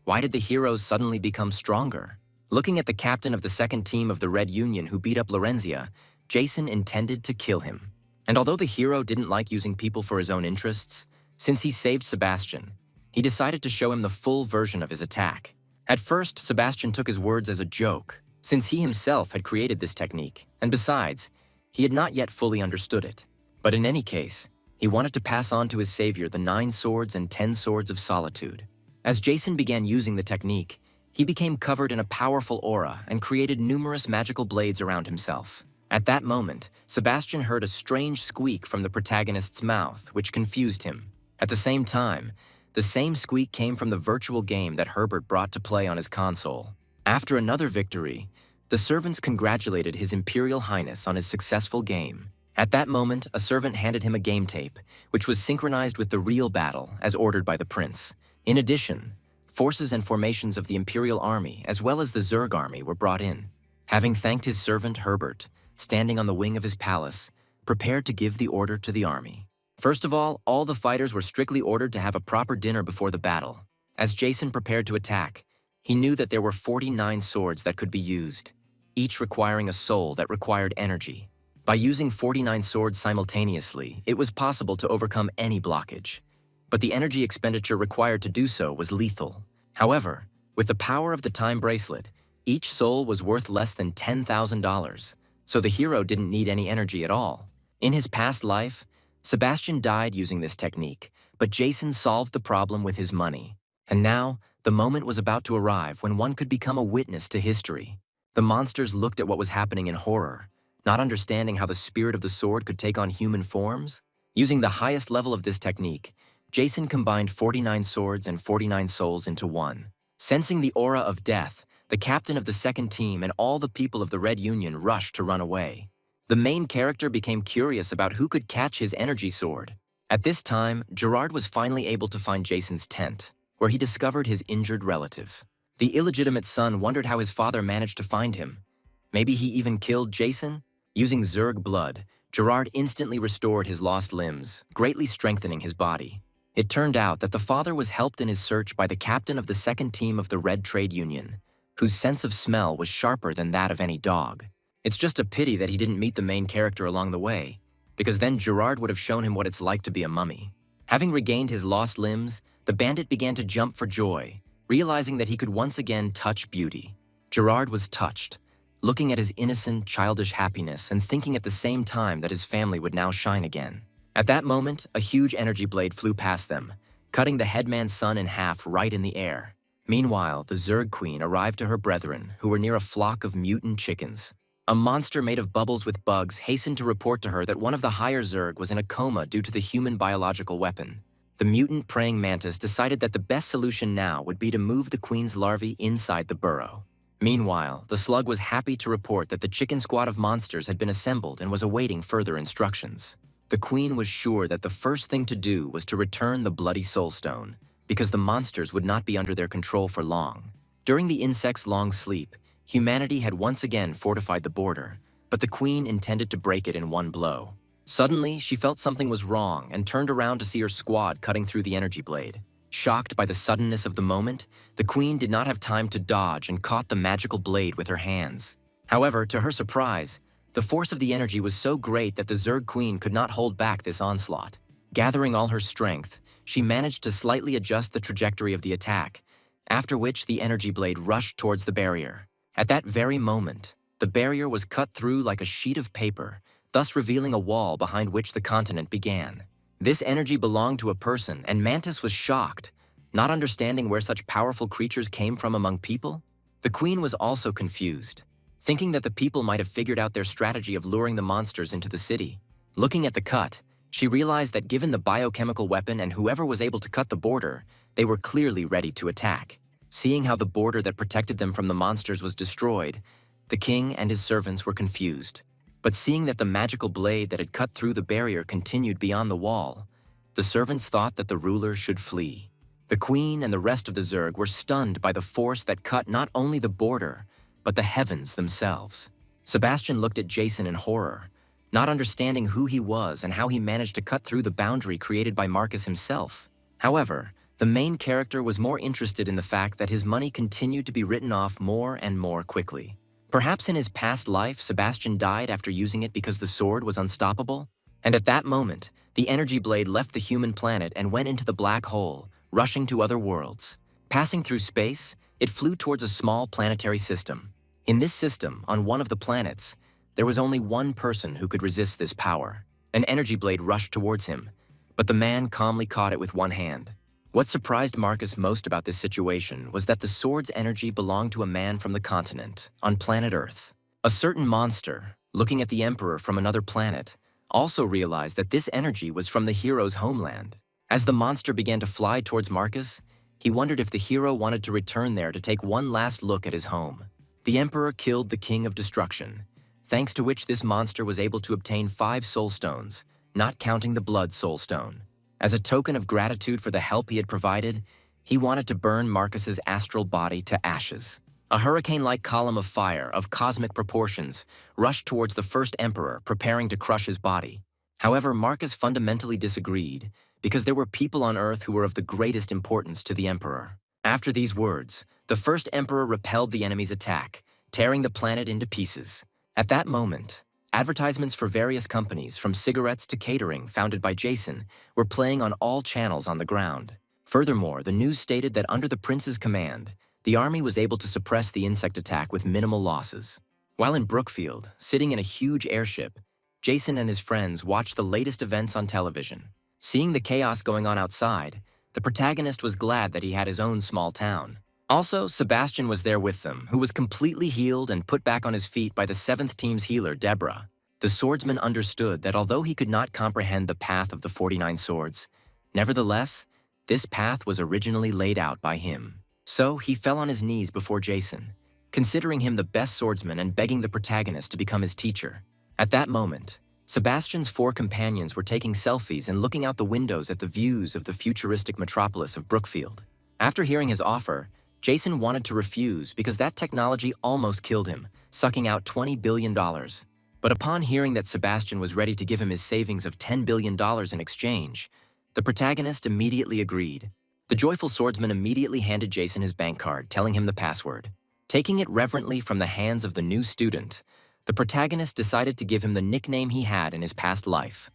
Why did the heroes suddenly become stronger? Looking at the captain of the second team of the Red Union who beat up Lorenzia, Jason intended to kill him. And although the hero didn't like using people for his own interests, since he saved Sebastian, he decided to show him the full version of his attack. At first, Sebastian took his words as a joke, since he himself had created this technique, and besides, he had not yet fully understood it. But in any case, he wanted to pass on to his savior the 9 swords and 10 swords of solitude. As Jason began using the technique, he became covered in a powerful aura and created numerous magical blades around himself. At that moment, Sebastian heard a strange squeak from the protagonist's mouth, which confused him. At the same time, the same squeak came from the virtual game that Herbert brought to play on his console. After another victory, the servants congratulated His Imperial Highness on his successful game. At that moment, a servant handed him a game tape, which was synchronized with the real battle, as ordered by the prince. In addition, forces and formations of the Imperial Army, as well as the Zerg Army, were brought in. Having thanked his servant Herbert, standing on the wing of his palace, prepared to give the order to the army. First of all the fighters were strictly ordered to have a proper dinner before the battle. As Jason prepared to attack, he knew that there were 49 swords that could be used, each requiring a soul that required energy. By using 49 swords simultaneously, it was possible to overcome any blockage. But the energy expenditure required to do so was lethal. However, with the power of the time bracelet, each soul was worth less than $10,000, so the hero didn't need any energy at all. In his past life, Sebastian died using this technique, but Jason solved the problem with his money. And now, the moment was about to arrive when one could become a witness to history. The monsters looked at what was happening in horror, not understanding how the spirit of the sword could take on human forms. Using the highest level of this technique, Jason combined 49 swords and 49 souls into one. Sensing the aura of death, the captain of the second team and all the people of the Red Union rushed to run away. The main character became curious about who could catch his energy sword. At this time, Gerard was finally able to find Jason's tent, where he discovered his injured relative. The illegitimate son wondered how his father managed to find him. Maybe he even killed Jason? Using Zerg blood, Gerard instantly restored his lost limbs, greatly strengthening his body. It turned out that the father was helped in his search by the captain of the second team of the Red Trade Union, whose sense of smell was sharper than that of any dog. It's just a pity that he didn't meet the main character along the way, because then Gerard would have shown him what it's like to be a mummy. Having regained his lost limbs, the bandit began to jump for joy, realizing that he could once again touch beauty. Gerard was touched, looking at his innocent, childish happiness and thinking at the same time that his family would now shine again. At that moment, a huge energy blade flew past them, cutting the headman's son in half right in the air. Meanwhile, the Zerg Queen arrived to her brethren, who were near a flock of mutant chickens. A monster made of bubbles with bugs hastened to report to her that one of the higher Zerg was in a coma due to the human biological weapon. The mutant praying mantis decided that the best solution now would be to move the queen's larvae inside the burrow. Meanwhile, the slug was happy to report that the chicken squad of monsters had been assembled and was awaiting further instructions. The queen was sure that the first thing to do was to return the bloody soulstone, because the monsters would not be under their control for long. During the insect's long sleep, humanity had once again fortified the border, but the queen intended to break it in one blow. Suddenly, she felt something was wrong and turned around to see her squad cutting through the energy blade. Shocked by the suddenness of the moment, the queen did not have time to dodge and caught the magical blade with her hands. However, to her surprise, the force of the energy was so great that the Zerg Queen could not hold back this onslaught. Gathering all her strength, she managed to slightly adjust the trajectory of the attack, after which the energy blade rushed towards the barrier. At that very moment, the barrier was cut through like a sheet of paper, thus revealing a wall behind which the continent began. This energy belonged to a person, and Mantis was shocked, not understanding where such powerful creatures came from among people. The queen was also confused, thinking that the people might have figured out their strategy of luring the monsters into the city. Looking at the cut, she realized that given the biochemical weapon and whoever was able to cut the border, they were clearly ready to attack. Seeing how the border that protected them from the monsters was destroyed, the king and his servants were confused. But seeing that the magical blade that had cut through the barrier continued beyond the wall, the servants thought that the rulers should flee. The queen and the rest of the Zerg were stunned by the force that cut not only the border, but the heavens themselves. Sebastian looked at Jason in horror, not understanding who he was and how he managed to cut through the boundary created by Marcus himself. However, the main character was more interested in the fact that his money continued to be written off more and more quickly. Perhaps in his past life, Sebastian died after using it because the sword was unstoppable? And at that moment, the energy blade left the human planet and went into the black hole, rushing to other worlds. Passing through space, it flew towards a small planetary system. In this system, on one of the planets, there was only one person who could resist this power. An energy blade rushed towards him, but the man calmly caught it with one hand. What surprised Marcus most about this situation was that the sword's energy belonged to a man from the continent, on planet Earth. A certain monster, looking at the Emperor from another planet, also realized that this energy was from the hero's homeland. As the monster began to fly towards Marcus, he wondered if the hero wanted to return there to take one last look at his home. The Emperor killed the King of Destruction, thanks to which this monster was able to obtain 5 soul stones, not counting the blood soul stone. As a token of gratitude for the help he had provided, he wanted to burn Marcus's astral body to ashes. A hurricane-like column of fire of cosmic proportions rushed towards the first Emperor, preparing to crush his body. However, Marcus fundamentally disagreed, because there were people on Earth who were of the greatest importance to the Emperor. After these words, the first Emperor repelled the enemy's attack, tearing the planet into pieces. At that moment, advertisements for various companies, from cigarettes to catering, founded by Jason, were playing on all channels on the ground. Furthermore, the news stated that under the prince's command, the army was able to suppress the insect attack with minimal losses. While in Brookfield, sitting in a huge airship, Jason and his friends watched the latest events on television. Seeing the chaos going on outside, the protagonist was glad that he had his own small town. Also, Sebastian was there with them, who was completely healed and put back on his feet by the 7th team's healer, Deborah. The swordsman understood that although he could not comprehend the path of the 49 swords, nevertheless, this path was originally laid out by him. So he fell on his knees before Jason, considering him the best swordsman and begging the protagonist to become his teacher. At that moment, Sebastian's 4 companions were taking selfies and looking out the windows at the views of the futuristic metropolis of Brookfield. After hearing his offer, Jason wanted to refuse because that technology almost killed him, sucking out $20 billion. But upon hearing that Sebastian was ready to give him his savings of $10 billion in exchange, the protagonist immediately agreed. The joyful swordsman immediately handed Jason his bank card, telling him the password. Taking it reverently from the hands of the new student, the protagonist decided to give him the nickname he had in his past life,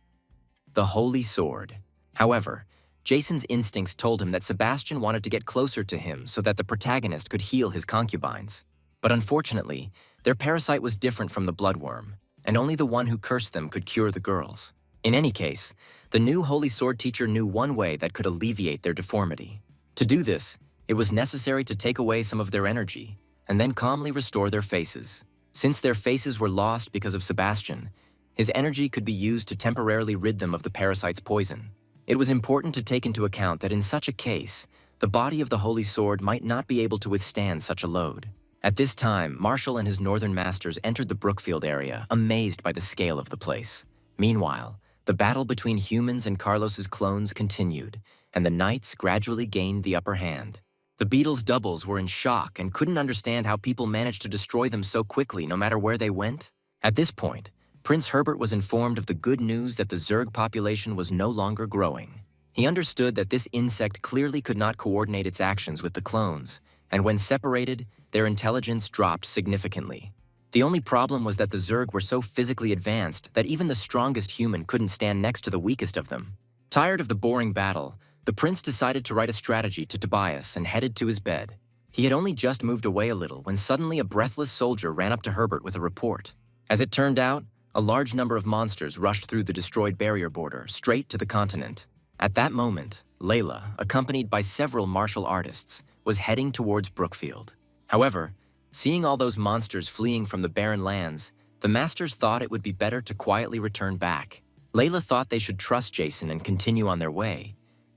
the Holy Sword. However, Jason's instincts told him that Sebastian wanted to get closer to him so that the protagonist could heal his concubines. But unfortunately, their parasite was different from the bloodworm, and only the one who cursed them could cure the girls. In any case, the new Holy Sword teacher knew one way that could alleviate their deformity. To do this, it was necessary to take away some of their energy, and then calmly restore their faces. Since their faces were lost because of Sebastian, his energy could be used to temporarily rid them of the parasite's poison. It was important to take into account that in such a case, the body of the Holy Sword might not be able to withstand such a load. At this time, Marshall and his northern masters entered the Brookfield area, amazed by the scale of the place. Meanwhile, the battle between humans and Carlos's clones continued, and the knights gradually gained the upper hand. The Beatles' doubles were in shock and couldn't understand how people managed to destroy them so quickly no matter where they went. At this point, Prince Herbert was informed of the good news that the Zerg population was no longer growing. He understood that this insect clearly could not coordinate its actions with the clones, and when separated, their intelligence dropped significantly. The only problem was that the Zerg were so physically advanced that even the strongest human couldn't stand next to the weakest of them. Tired of the boring battle, the prince decided to write a strategy to Tobias and headed to his bed. He had only just moved away a little when suddenly a breathless soldier ran up to Herbert with a report. As it turned out, a large number of monsters rushed through the destroyed barrier border, straight to the continent. At that moment, Layla, accompanied by several martial artists, was heading towards Brookfield. However, seeing all those monsters fleeing from the barren lands, the masters thought it would be better to quietly return back. Layla thought they should trust Jason and continue on their way,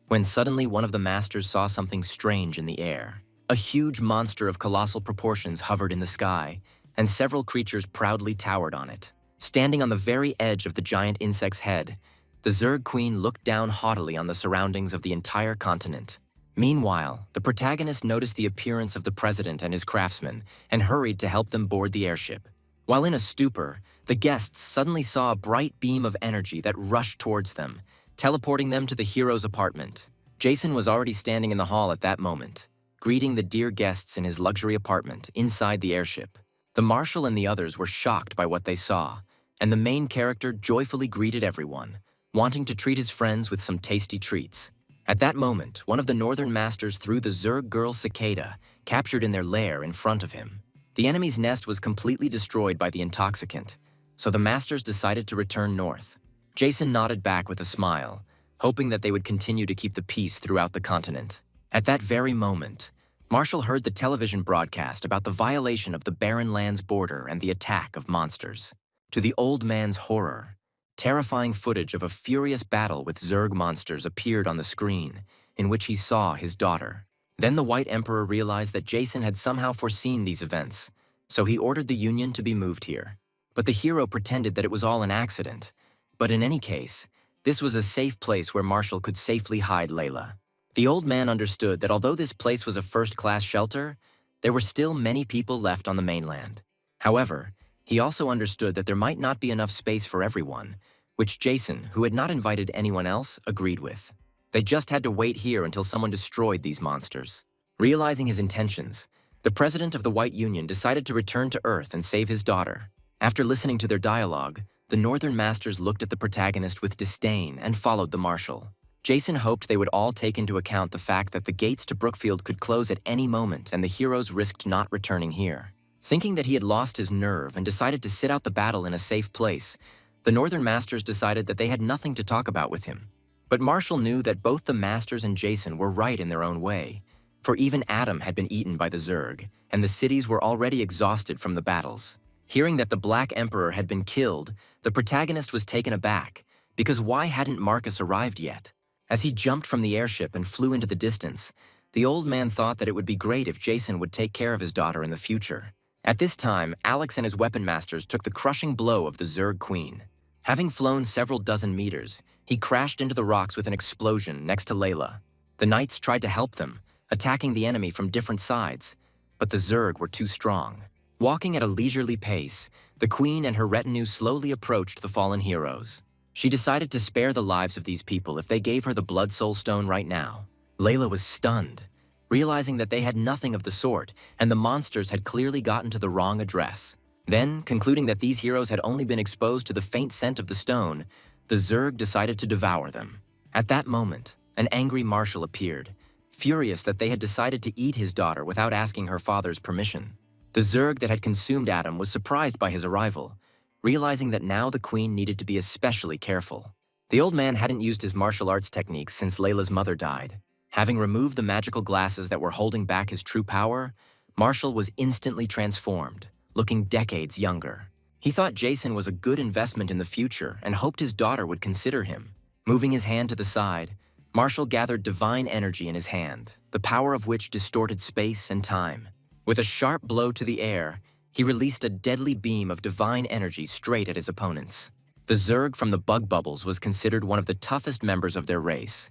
when suddenly one of the masters saw something strange in the air. A huge monster of colossal proportions hovered in the sky, and several creatures proudly towered on it. Standing on the very edge of the giant insect's head, the Zerg Queen looked down haughtily on the surroundings of the entire continent. Meanwhile, the protagonist noticed the appearance of the president and his craftsmen and hurried to help them board the airship. While in a stupor, the guests suddenly saw a bright beam of energy that rushed towards them, teleporting them to the hero's apartment. Jason was already standing in the hall at that moment, greeting the dear guests in his luxury apartment inside the airship. The marshal and the others were shocked by what they saw, and the main character joyfully greeted everyone, wanting to treat his friends with some tasty treats. At that moment, one of the northern masters threw the Zerg girl Cicada, captured in their lair, in front of him. The enemy's nest was completely destroyed by the intoxicant, so the masters decided to return north. Jason nodded back with a smile, hoping that they would continue to keep the peace throughout the continent. At that very moment, Marshall heard the television broadcast about the violation of the Barren Lands border and the attack of monsters. To the old man's horror, terrifying footage of a furious battle with Zerg monsters appeared on the screen, in which he saw his daughter. Then the White Emperor realized that Jason had somehow foreseen these events, so he ordered the Union to be moved here. But the hero pretended that it was all an accident. But in any case, this was a safe place where Marshall could safely hide Layla. The old man understood that although this place was a first-class shelter, there were still many people left on the mainland. However, he also understood that there might not be enough space for everyone, which Jason, who had not invited anyone else, agreed with. They just had to wait here until someone destroyed these monsters. Realizing his intentions, the president of the White Union decided to return to Earth and save his daughter. After listening to their dialogue, the Northern Masters looked at the protagonist with disdain and followed the marshal. Jason hoped they would all take into account the fact that the gates to Brookfield could close at any moment and the heroes risked not returning here. Thinking that he had lost his nerve and decided to sit out the battle in a safe place, the Northern Masters decided that they had nothing to talk about with him. But Marshall knew that both the Masters and Jason were right in their own way, for even Adam had been eaten by the Zerg, and the cities were already exhausted from the battles. Hearing that the Black Emperor had been killed, the protagonist was taken aback, because why hadn't Marcus arrived yet? As he jumped from the airship and flew into the distance, the old man thought that it would be great if Jason would take care of his daughter in the future. At this time, Alex and his weapon masters took the crushing blow of the Zerg Queen. Having flown several dozen meters, he crashed into the rocks with an explosion next to Layla. The knights tried to help them, attacking the enemy from different sides, but the Zerg were too strong. Walking at a leisurely pace, the queen and her retinue slowly approached the fallen heroes. She decided to spare the lives of these people if they gave her the Blood Soul Stone right now. Layla was stunned, realizing that they had nothing of the sort, and the monsters had clearly gotten to the wrong address. Then, concluding that these heroes had only been exposed to the faint scent of the stone, the Zerg decided to devour them. At that moment, an angry marshal appeared, furious that they had decided to eat his daughter without asking her father's permission. The Zerg that had consumed Adam was surprised by his arrival, realizing that now the queen needed to be especially careful. The old man hadn't used his martial arts techniques since Layla's mother died. Having removed the magical glasses that were holding back his true power, Marshall was instantly transformed, looking decades younger. He thought Jason was a good investment in the future and hoped his daughter would consider him. Moving his hand to the side, Marshall gathered divine energy in his hand, the power of which distorted space and time. With a sharp blow to the air, he released a deadly beam of divine energy straight at his opponents. The Zerg from the Bug Bubbles was considered one of the toughest members of their race,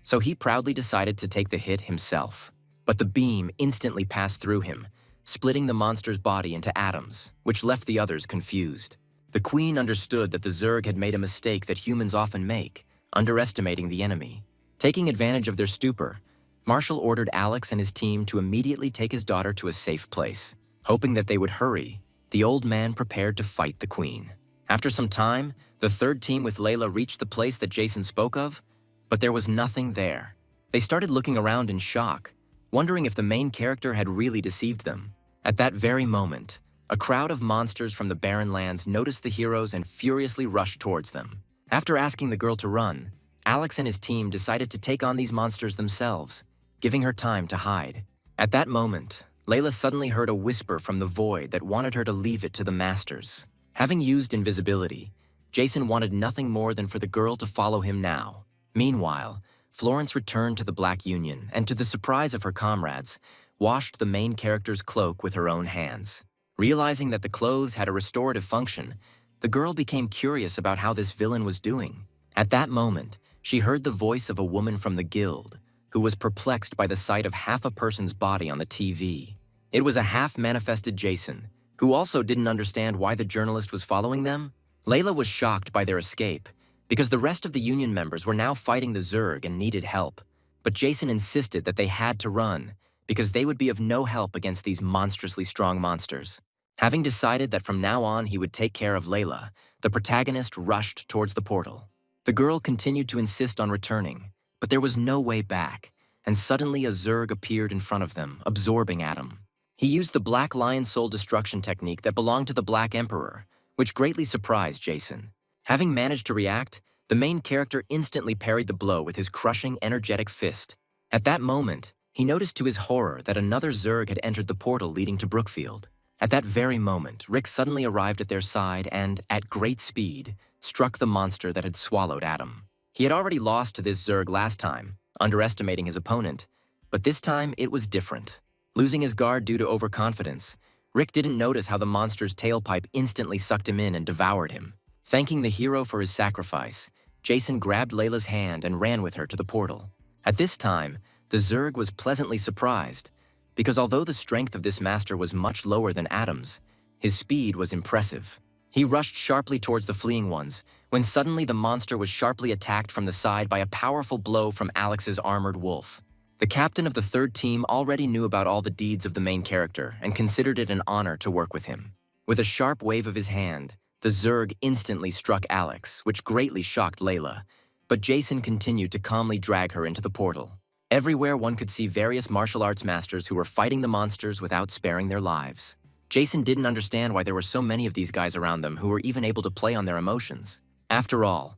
so he proudly decided to take the hit himself. But the beam instantly passed through him, splitting the monster's body into atoms, which left the others confused. The queen understood that the Zerg had made a mistake that humans often make, underestimating the enemy. Taking advantage of their stupor, Marshall ordered Alex and his team to immediately take his daughter to a safe place. Hoping that they would hurry, the old man prepared to fight the queen. After some time, the third team with Layla reached the place that Jason spoke of, but there was nothing there. They started looking around in shock, wondering if the main character had really deceived them. At that very moment, a crowd of monsters from the Barren Lands noticed the heroes and furiously rushed towards them. After asking the girl to run, Alex and his team decided to take on these monsters themselves, giving her time to hide. At that moment, Layla suddenly heard a whisper from the void that wanted her to leave it to the masters. Having used invisibility, Jason wanted nothing more than for the girl to follow him now. Meanwhile, Florence returned to the Black Union and, to the surprise of her comrades, washed the main character's cloak with her own hands. Realizing that the clothes had a restorative function, the girl became curious about how this villain was doing. At that moment, she heard the voice of a woman from the guild, who was perplexed by the sight of half a person's body on the TV. It was a half-manifested Jason, who also didn't understand why the journalist was following them. Layla was shocked by their escape, because the rest of the Union members were now fighting the Zerg and needed help. But Jason insisted that they had to run, because they would be of no help against these monstrously strong monsters. Having decided that from now on he would take care of Layla, the protagonist rushed towards the portal. The girl continued to insist on returning, but there was no way back, and suddenly a Zerg appeared in front of them, absorbing Adam. He used the Black Lion Soul destruction technique that belonged to the Black Emperor, which greatly surprised Jason. Having managed to react, the main character instantly parried the blow with his crushing, energetic fist. At that moment, he noticed to his horror that another Zerg had entered the portal leading to Brookfield. At that very moment, Rick suddenly arrived at their side and, at great speed, struck the monster that had swallowed Adam. He had already lost to this Zerg last time, underestimating his opponent, but this time it was different. Losing his guard due to overconfidence, Rick didn't notice how the monster's tailpipe instantly sucked him in and devoured him. Thanking the hero for his sacrifice, Jason grabbed Layla's hand and ran with her to the portal. At this time, the Zerg was pleasantly surprised, because although the strength of this master was much lower than Adam's, his speed was impressive. He rushed sharply towards the fleeing ones, when suddenly the monster was sharply attacked from the side by a powerful blow from Alex's armored wolf. The captain of the third team already knew about all the deeds of the main character and considered it an honor to work with him. With a sharp wave of his hand, the Zerg instantly struck Alex, which greatly shocked Layla, but Jason continued to calmly drag her into the portal. Everywhere one could see various martial arts masters who were fighting the monsters without sparing their lives. Jason didn't understand why there were so many of these guys around them who were even able to play on their emotions. After all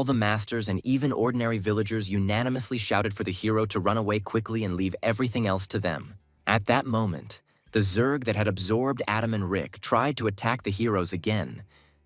the masters and even ordinary villagers unanimously shouted for the hero to run away quickly and leave everything else to them. At that moment, the Zerg that had absorbed Adam and Rick tried to attack the heroes again,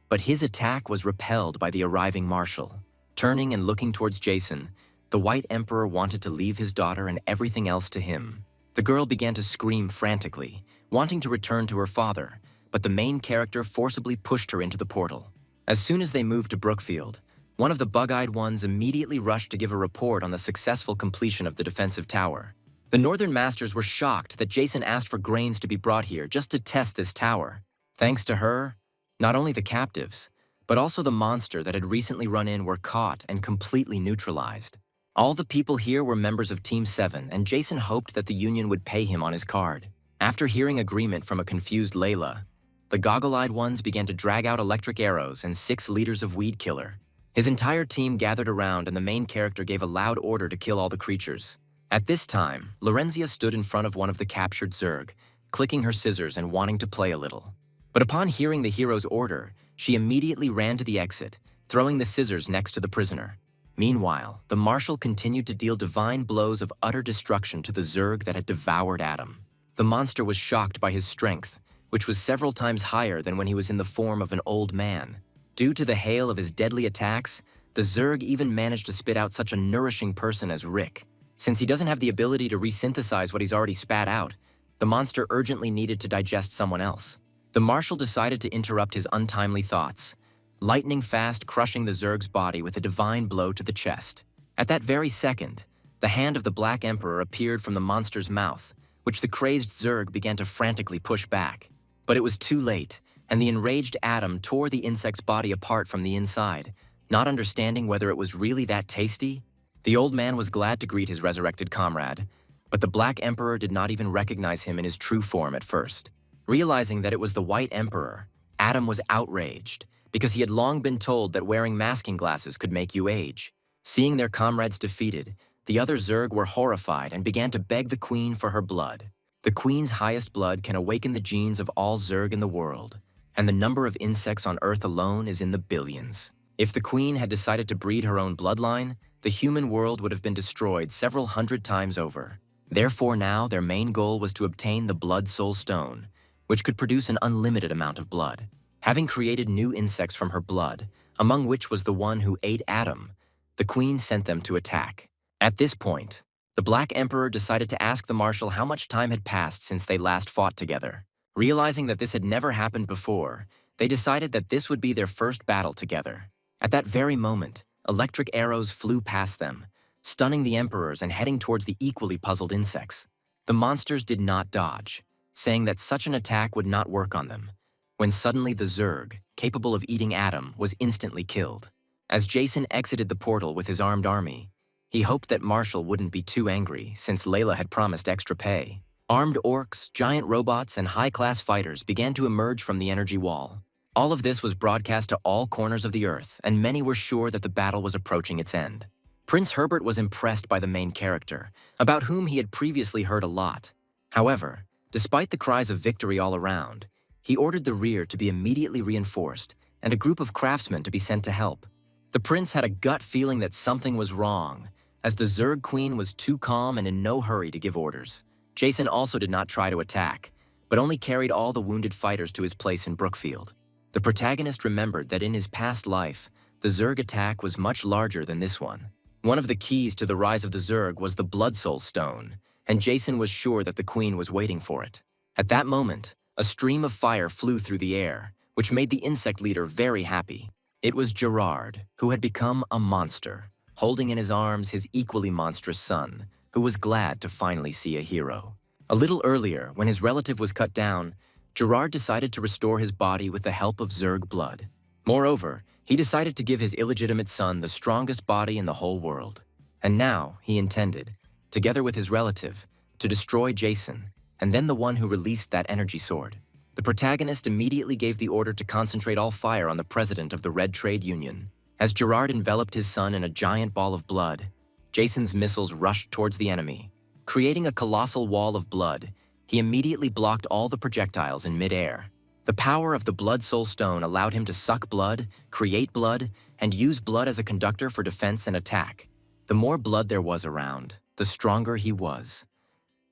but his attack was repelled by the arriving marshal. Turning and looking towards Jason, the White Emperor wanted to leave his daughter and everything else to him. The girl began to scream frantically, wanting to return to her father, but the main character forcibly pushed her into the portal. As soon as they moved to Brookfield, one of the bug-eyed ones immediately rushed to give a report on the successful completion of the defensive tower. The Northern Masters were shocked that Jason asked for grains to be brought here just to test this tower. Thanks to her, not only the captives, but also the monster that had recently run in were caught and completely neutralized. All the people here were members of Team 7, and Jason hoped that the Union would pay him on his card. After hearing agreement from a confused Layla, the goggle-eyed ones began to drag out electric arrows and 6 liters of weed killer. His entire team gathered around and the main character gave a loud order to kill all the creatures. At this time, Lorenzia stood in front of one of the captured Zerg, clicking her scissors and wanting to play a little. But upon hearing the hero's order, she immediately ran to the exit, throwing the scissors next to the prisoner. Meanwhile, the marshal continued to deal divine blows of utter destruction to the Zerg that had devoured Adam. The monster was shocked by his strength, which was several times higher than when he was in the form of an old man. Due to the hail of his deadly attacks, the Zerg even managed to spit out such a nourishing person as Rick. Since he doesn't have the ability to resynthesize what he's already spat out, the monster urgently needed to digest someone else. The marshal decided to interrupt his untimely thoughts, lightning fast crushing the Zerg's body with a divine blow to the chest. At that very second, the hand of the Black Emperor appeared from the monster's mouth, which the crazed Zerg began to frantically push back. But it was too late, and the enraged Adam tore the insect's body apart from the inside, not understanding whether it was really that tasty. The old man was glad to greet his resurrected comrade, but the Black Emperor did not even recognize him in his true form at first. Realizing that it was the White Emperor, Adam was outraged, because he had long been told that wearing masking glasses could make you age. Seeing their comrades defeated, the other Zerg were horrified and began to beg the Queen for her blood. The Queen's highest blood can awaken the genes of all Zerg in the world, and the number of insects on Earth alone is in the billions. If the Queen had decided to breed her own bloodline, the human world would have been destroyed several hundred times over. Therefore now their main goal was to obtain the Blood Soul Stone, which could produce an unlimited amount of blood. Having created new insects from her blood, among which was the one who ate Adam, the queen sent them to attack. At this point, the Black Emperor decided to ask the marshal how much time had passed since they last fought together. Realizing that this had never happened before, they decided that this would be their first battle together. At that very moment, electric arrows flew past them, stunning the emperors and heading towards the equally puzzled insects. The monsters did not dodge, saying that such an attack would not work on them, when suddenly the Zerg, capable of eating Adam, was instantly killed. As Jason exited the portal with his armed army, he hoped that Marshall wouldn't be too angry since Layla had promised extra pay. Armed orcs, giant robots, and high-class fighters began to emerge from the energy wall. All of this was broadcast to all corners of the Earth, and many were sure that the battle was approaching its end. Prince Herbert was impressed by the main character, about whom he had previously heard a lot. However, despite the cries of victory all around, he ordered the rear to be immediately reinforced and a group of craftsmen to be sent to help. The prince had a gut feeling that something was wrong, as the Zerg Queen was too calm and in no hurry to give orders. Jason also did not try to attack, but only carried all the wounded fighters to his place in Brookfield. The protagonist remembered that in his past life, the Zerg attack was much larger than this one. One of the keys to the rise of the Zerg was the Blood Soul Stone, and Jason was sure that the Queen was waiting for it. At that moment, a stream of fire flew through the air, which made the insect leader very happy. It was Gerard, who had become a monster, holding in his arms his equally monstrous son, who was glad to finally see a hero. A little earlier, when his relative was cut down, Gerard decided to restore his body with the help of Zerg blood. Moreover, he decided to give his illegitimate son the strongest body in the whole world. And now, he intended, together with his relative, to destroy Jason, and then the one who released that energy sword. The protagonist immediately gave the order to concentrate all fire on the president of the Red Trade Union. As Gerard enveloped his son in a giant ball of blood, Jason's missiles rushed towards the enemy. Creating a colossal wall of blood, he immediately blocked all the projectiles in midair. The power of the Blood Soul Stone allowed him to suck blood, create blood, and use blood as a conductor for defense and attack. The more blood there was around, the stronger he was.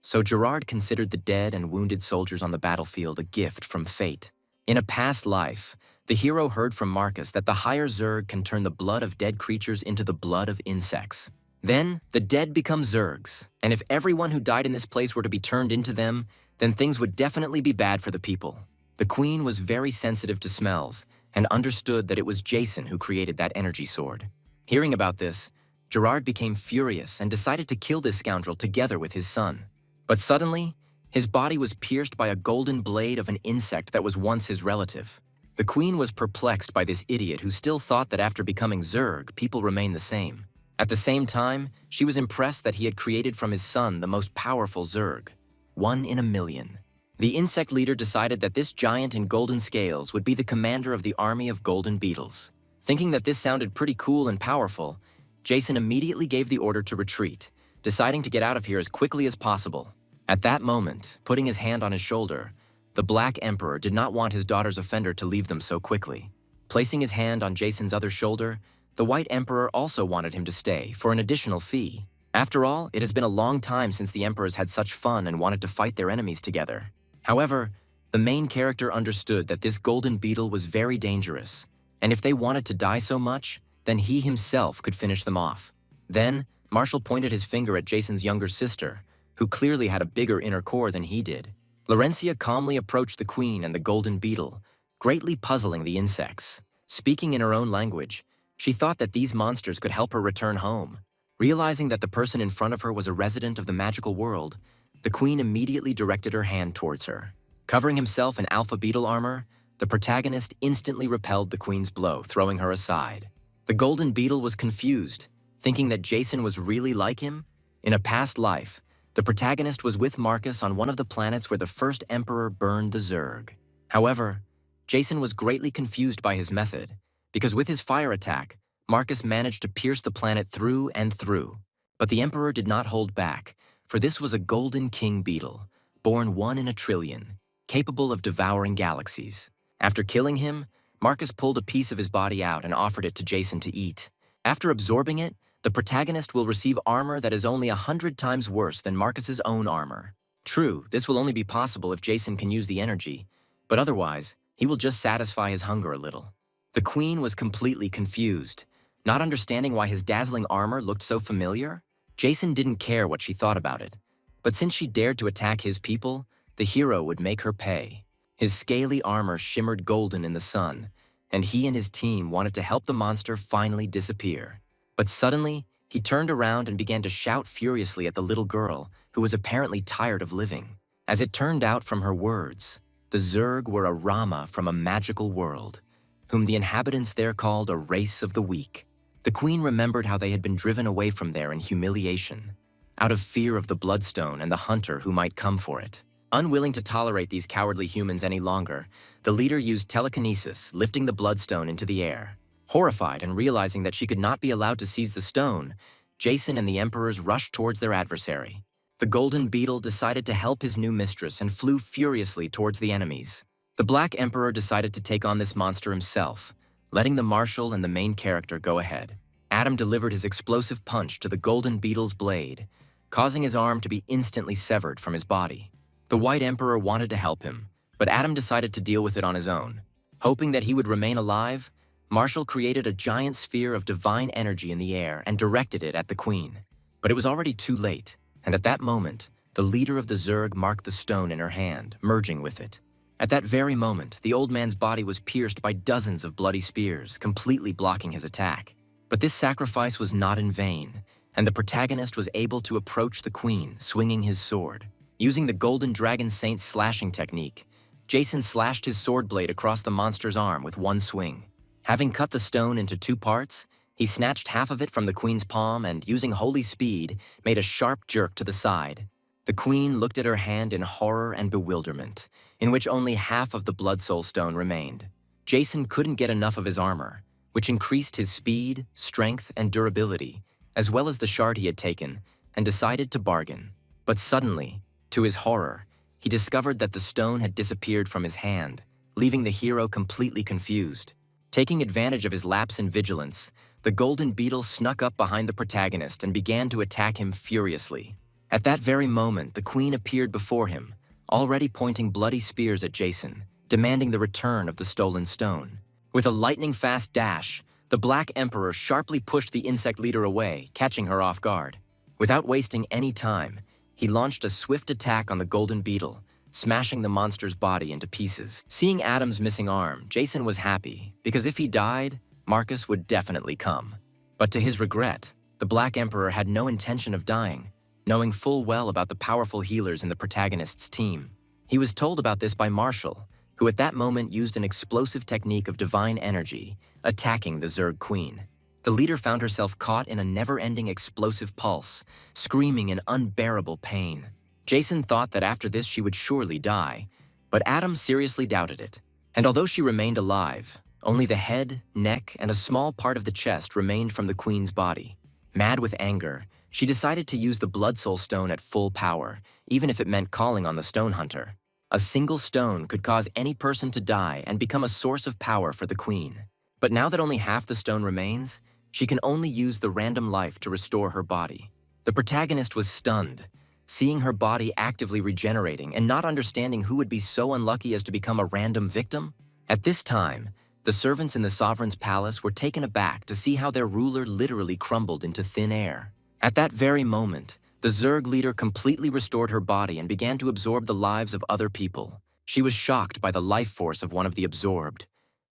So Gerard considered the dead and wounded soldiers on the battlefield a gift from fate. In a past life, the hero heard from Marcus that the higher Zerg can turn the blood of dead creatures into the blood of insects. Then, the dead become Zergs, and if everyone who died in this place were to be turned into them, then things would definitely be bad for the people. The Queen was very sensitive to smells, and understood that it was Jason who created that energy sword. Hearing about this, Gerard became furious and decided to kill this scoundrel together with his son. But suddenly, his body was pierced by a golden blade of an insect that was once his relative. The Queen was perplexed by this idiot who still thought that after becoming Zerg, people remain the same. At the same time, she was impressed that he had created from his son the most powerful Zerg, 1 in a million. The insect leader decided that this giant in golden scales would be the commander of the army of golden beetles. Thinking that this sounded pretty cool and powerful, Jason immediately gave the order to retreat, deciding to get out of here as quickly as possible. At that moment, putting his hand on his shoulder, the Black Emperor did not want his daughter's offender to leave them so quickly. Placing his hand on Jason's other shoulder, the White Emperor also wanted him to stay for an additional fee. After all, it has been a long time since the emperors had such fun and wanted to fight their enemies together. However, the main character understood that this golden beetle was very dangerous, and if they wanted to die so much, then he himself could finish them off. Then, Marshall pointed his finger at Jason's younger sister, who clearly had a bigger inner core than he did. Laurencia calmly approached the Queen and the golden beetle, greatly puzzling the insects. Speaking in her own language, she thought that these monsters could help her return home. Realizing that the person in front of her was a resident of the magical world, the Queen immediately directed her hand towards her. Covering himself in alpha beetle armor, the protagonist instantly repelled the Queen's blow, throwing her aside. The golden beetle was confused, thinking that Jason was really like him. In a past life, the protagonist was with Marcus on one of the planets where the first emperor burned the Zerg. However, Jason was greatly confused by his method, because with his fire attack, Marcus managed to pierce the planet through and through. But the Emperor did not hold back, for this was a golden king beetle, born 1 in a trillion, capable of devouring galaxies. After killing him, Marcus pulled a piece of his body out and offered it to Jason to eat. After absorbing it, the protagonist will receive armor that is only 100 times worse than Marcus's own armor. True, this will only be possible if Jason can use the energy, but otherwise, he will just satisfy his hunger a little. The queen was completely confused. Not understanding why his dazzling armor looked so familiar, Jason didn't care what she thought about it. But since she dared to attack his people, the hero would make her pay. His scaly armor shimmered golden in the sun, and he and his team wanted to help the monster finally disappear. But suddenly, he turned around and began to shout furiously at the little girl, who was apparently tired of living. As it turned out from her words, the Zerg were a Rama from a magical world, whom the inhabitants there called a race of the weak. The queen remembered how they had been driven away from there in humiliation, out of fear of the Bloodstone and the hunter who might come for it. Unwilling to tolerate these cowardly humans any longer, the leader used telekinesis, lifting the Bloodstone into the air. Horrified and realizing that she could not be allowed to seize the stone, Jason and the Emperors rushed towards their adversary. The Golden Beetle decided to help his new mistress and flew furiously towards the enemies. The Black Emperor decided to take on this monster himself, letting the Marshal and the main character go ahead. Adam delivered his explosive punch to the Golden Beetle's blade, causing his arm to be instantly severed from his body. The White Emperor wanted to help him, but Adam decided to deal with it on his own. Hoping that he would remain alive, Marshal created a giant sphere of divine energy in the air and directed it at the queen. But it was already too late, and at that moment, the leader of the Zerg marked the stone in her hand, merging with it. At that very moment, the old man's body was pierced by dozens of bloody spears, completely blocking his attack. But this sacrifice was not in vain, and the protagonist was able to approach the queen, swinging his sword. Using the Golden Dragon Saint's slashing technique, Jason slashed his sword blade across the monster's arm with one swing. Having cut the stone into 2 parts, he snatched half of it from the queen's palm and, using holy speed, made a sharp jerk to the side. The queen looked at her hand in horror and bewilderment, in which only half of the Blood Soul Stone remained. Jason couldn't get enough of his armor, which increased his speed, strength, and durability, as well as the shard he had taken, and decided to bargain. But suddenly, to his horror, he discovered that the stone had disappeared from his hand, leaving the hero completely confused. Taking advantage of his lapse in vigilance, the Golden Beetle snuck up behind the protagonist and began to attack him furiously. At that very moment, the queen appeared before him, already pointing bloody spears at Jason, demanding the return of the stolen stone. With a lightning-fast dash, the Black Emperor sharply pushed the insect leader away, catching her off guard. Without wasting any time, he launched a swift attack on the Golden Beetle, smashing the monster's body into pieces. Seeing Adam's missing arm, Jason was happy, because if he died, Marcus would definitely come. But to his regret, the Black Emperor had no intention of dying, knowing full well about the powerful healers in the protagonist's team. He was told about this by Marshal, who at that moment used an explosive technique of divine energy, attacking the Zerg Queen. The leader found herself caught in a never-ending explosive pulse, screaming in unbearable pain. Jason thought that after this she would surely die, but Adam seriously doubted it. And although she remained alive, only the head, neck, and a small part of the chest remained from the queen's body. Mad with anger, she decided to use the Blood Soul Stone at full power, even if it meant calling on the Stone Hunter. A single stone could cause any person to die and become a source of power for the queen. But now that only half the stone remains, she can only use the random life to restore her body. The protagonist was stunned, seeing her body actively regenerating and not understanding who would be so unlucky as to become a random victim. At this time, the servants in the sovereign's palace were taken aback to see how their ruler literally crumbled into thin air. At that very moment, the Zerg leader completely restored her body and began to absorb the lives of other people. She was shocked by the life force of one of the absorbed,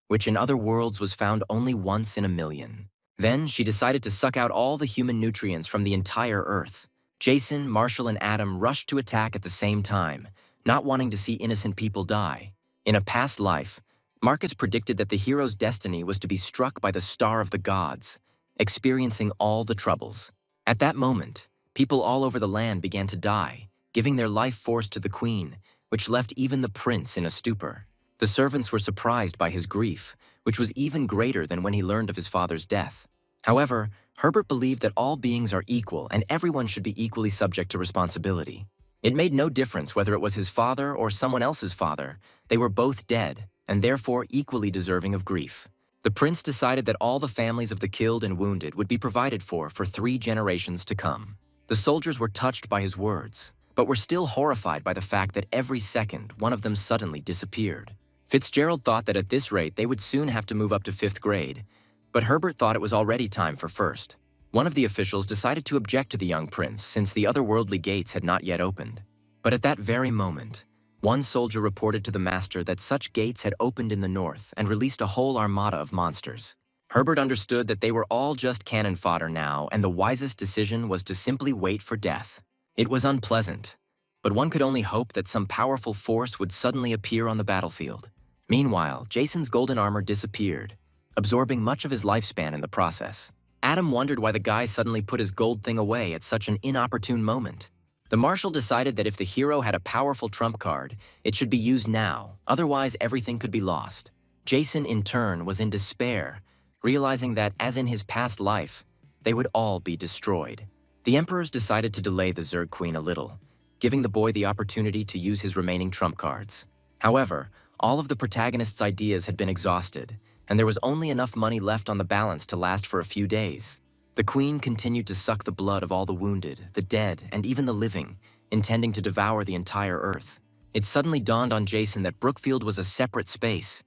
which in other worlds was found only once in a million. Then she decided to suck out all the human nutrients from the entire Earth. Jason, Marshall, and Adam rushed to attack at the same time, not wanting to see innocent people die. In a past life, Marcus predicted that the hero's destiny was to be struck by the Star of the Gods, experiencing all the troubles. At that moment, people all over the land began to die, giving their life force to the queen, which left even the prince in a stupor. The servants were surprised by his grief, which was even greater than when he learned of his father's death. However, Herbert believed that all beings are equal and everyone should be equally subject to responsibility. It made no difference whether it was his father or someone else's father. They were both dead, and therefore equally deserving of grief. The prince decided that all the families of the killed and wounded would be provided for 3 generations to come. The soldiers were touched by his words, but were still horrified by the fact that every second one of them suddenly disappeared. Fitzgerald thought that at this rate they would soon have to move up to 5th grade, but Herbert thought it was already time for 1st. One of the officials decided to object to the young prince since the otherworldly gates had not yet opened. But at that very moment, one soldier reported to the master that such gates had opened in the north and released a whole armada of monsters. Herbert understood that they were all just cannon fodder now, and the wisest decision was to simply wait for death. It was unpleasant, but one could only hope that some powerful force would suddenly appear on the battlefield. Meanwhile, Jason's golden armor disappeared, absorbing much of his lifespan in the process. Adam wondered why the guy suddenly put his gold thing away at such an inopportune moment. The marshal decided that if the hero had a powerful trump card, it should be used now, otherwise everything could be lost. Jason, in turn, was in despair, realizing that, as in his past life, they would all be destroyed. The emperors decided to delay the Zerg Queen a little, giving the boy the opportunity to use his remaining trump cards. However, all of the protagonist's ideas had been exhausted, and there was only enough money left on the balance to last for a few days. The queen continued to suck the blood of all the wounded, the dead, and even the living, intending to devour the entire earth. It suddenly dawned on Jason that Brookfield was a separate space,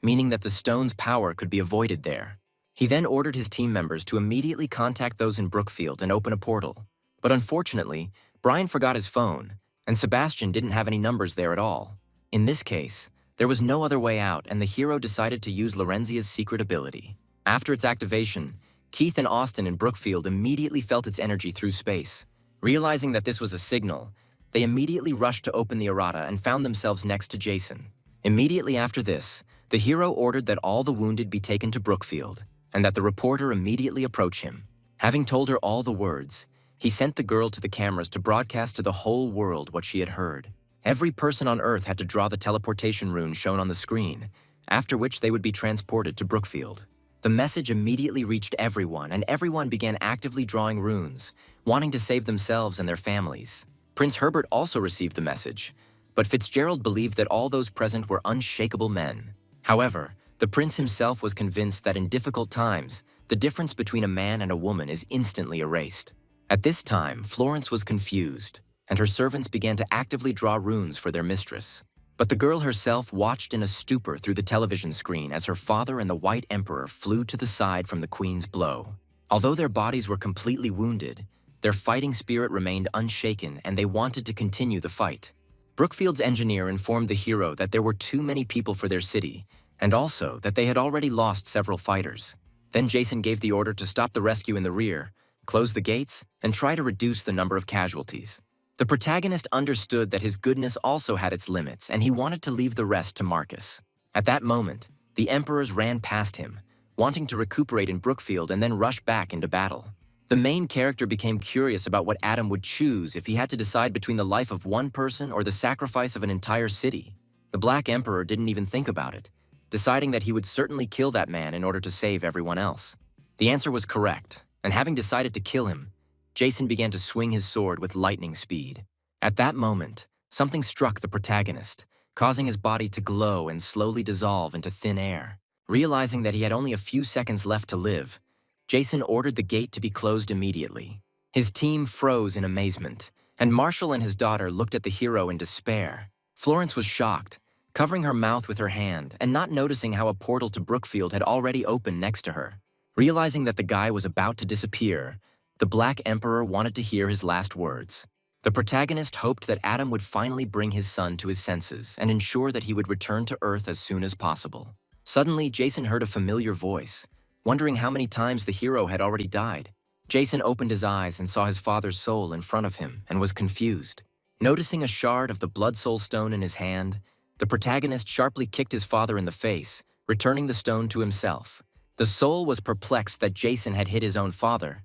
meaning that the stone's power could be avoided there. He then ordered his team members to immediately contact those in Brookfield and open a portal. But unfortunately, Brian forgot his phone, and Sebastian didn't have any numbers there at all. In this case, there was no other way out, and the hero decided to use Lorenzia's secret ability. After its activation, Keith and Austin in Brookfield immediately felt its energy through space. Realizing that this was a signal, they immediately rushed to open the errata and found themselves next to Jason. Immediately after this, the hero ordered that all the wounded be taken to Brookfield, and that the reporter immediately approach him. Having told her all the words, he sent the girl to the cameras to broadcast to the whole world what she had heard. Every person on Earth had to draw the teleportation rune shown on the screen, after which they would be transported to Brookfield. The message immediately reached everyone, and everyone began actively drawing runes, wanting to save themselves and their families. Prince Herbert also received the message, but Fitzgerald believed that all those present were unshakable men. However, the prince himself was convinced that in difficult times, the difference between a man and a woman is instantly erased. At this time, Florence was confused, and her servants began to actively draw runes for their mistress. But the girl herself watched in a stupor through the television screen as her father and the White Emperor flew to the side from the queen's blow. Although their bodies were completely wounded, their fighting spirit remained unshaken, and they wanted to continue the fight. Brookfield's engineer informed the hero that there were too many people for their city, and also that they had already lost several fighters. Then Jason gave the order to stop the rescue in the rear, close the gates, and try to reduce the number of casualties. The protagonist understood that his goodness also had its limits, and he wanted to leave the rest to Marcus. At that moment, the emperors ran past him, wanting to recuperate in Brookfield and then rush back into battle. The main character became curious about what Adam would choose if he had to decide between the life of one person or the sacrifice of an entire city. The Black Emperor didn't even think about it, deciding that he would certainly kill that man in order to save everyone else. The answer was correct, and having decided to kill him, Jason began to swing his sword with lightning speed. At that moment, something struck the protagonist, causing his body to glow and slowly dissolve into thin air. Realizing that he had only a few seconds left to live, Jason ordered the gate to be closed immediately. His team froze in amazement, and Marshall and his daughter looked at the hero in despair. Florence was shocked, covering her mouth with her hand and not noticing how a portal to Brookfield had already opened next to her. Realizing that the guy was about to disappear, the Black Emperor wanted to hear his last words. The protagonist hoped that Adam would finally bring his son to his senses and ensure that he would return to Earth as soon as possible. Suddenly, Jason heard a familiar voice, wondering how many times the hero had already died. Jason opened his eyes and saw his father's soul in front of him and was confused. Noticing a shard of the Blood Soul Stone in his hand, the protagonist sharply kicked his father in the face, returning the stone to himself. The soul was perplexed that Jason had hit his own father.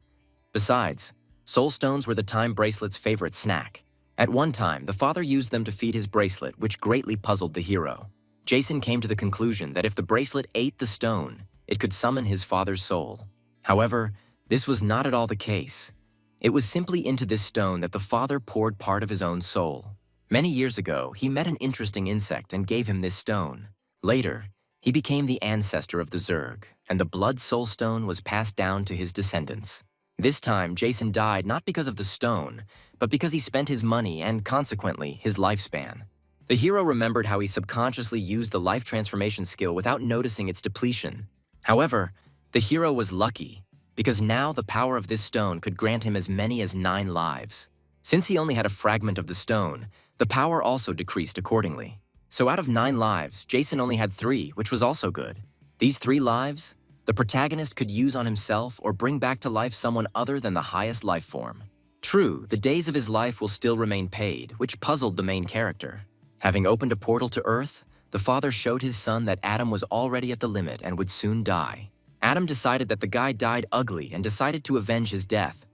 Besides, soul stones were the Time Bracelet's favorite snack. At one time, the father used them to feed his bracelet, which greatly puzzled the hero. Jason came to the conclusion that if the bracelet ate the stone, it could summon his father's soul. However, this was not at all the case. It was simply into this stone that the father poured part of his own soul. Many years ago, he met an interesting insect and gave him this stone. Later, he became the ancestor of the Zerg, and the Blood Soul Stone was passed down to his descendants. This time, Jason died not because of the stone, but because he spent his money and, consequently, his lifespan. The hero remembered how he subconsciously used the life transformation skill without noticing its depletion. However, the hero was lucky, because now the power of this stone could grant him as many as 9 lives. Since he only had a fragment of the stone, the power also decreased accordingly. So out of 9 lives, Jason only had 3, which was also good. These 3 lives, the protagonist could use on himself or bring back to life someone other than the highest life form. True, the days of his life will still remain paid, which puzzled the main character. Having opened a portal to Earth, the father showed his son that Adam was already at the limit and would soon die. Adam decided that the guy died ugly and decided to avenge his death,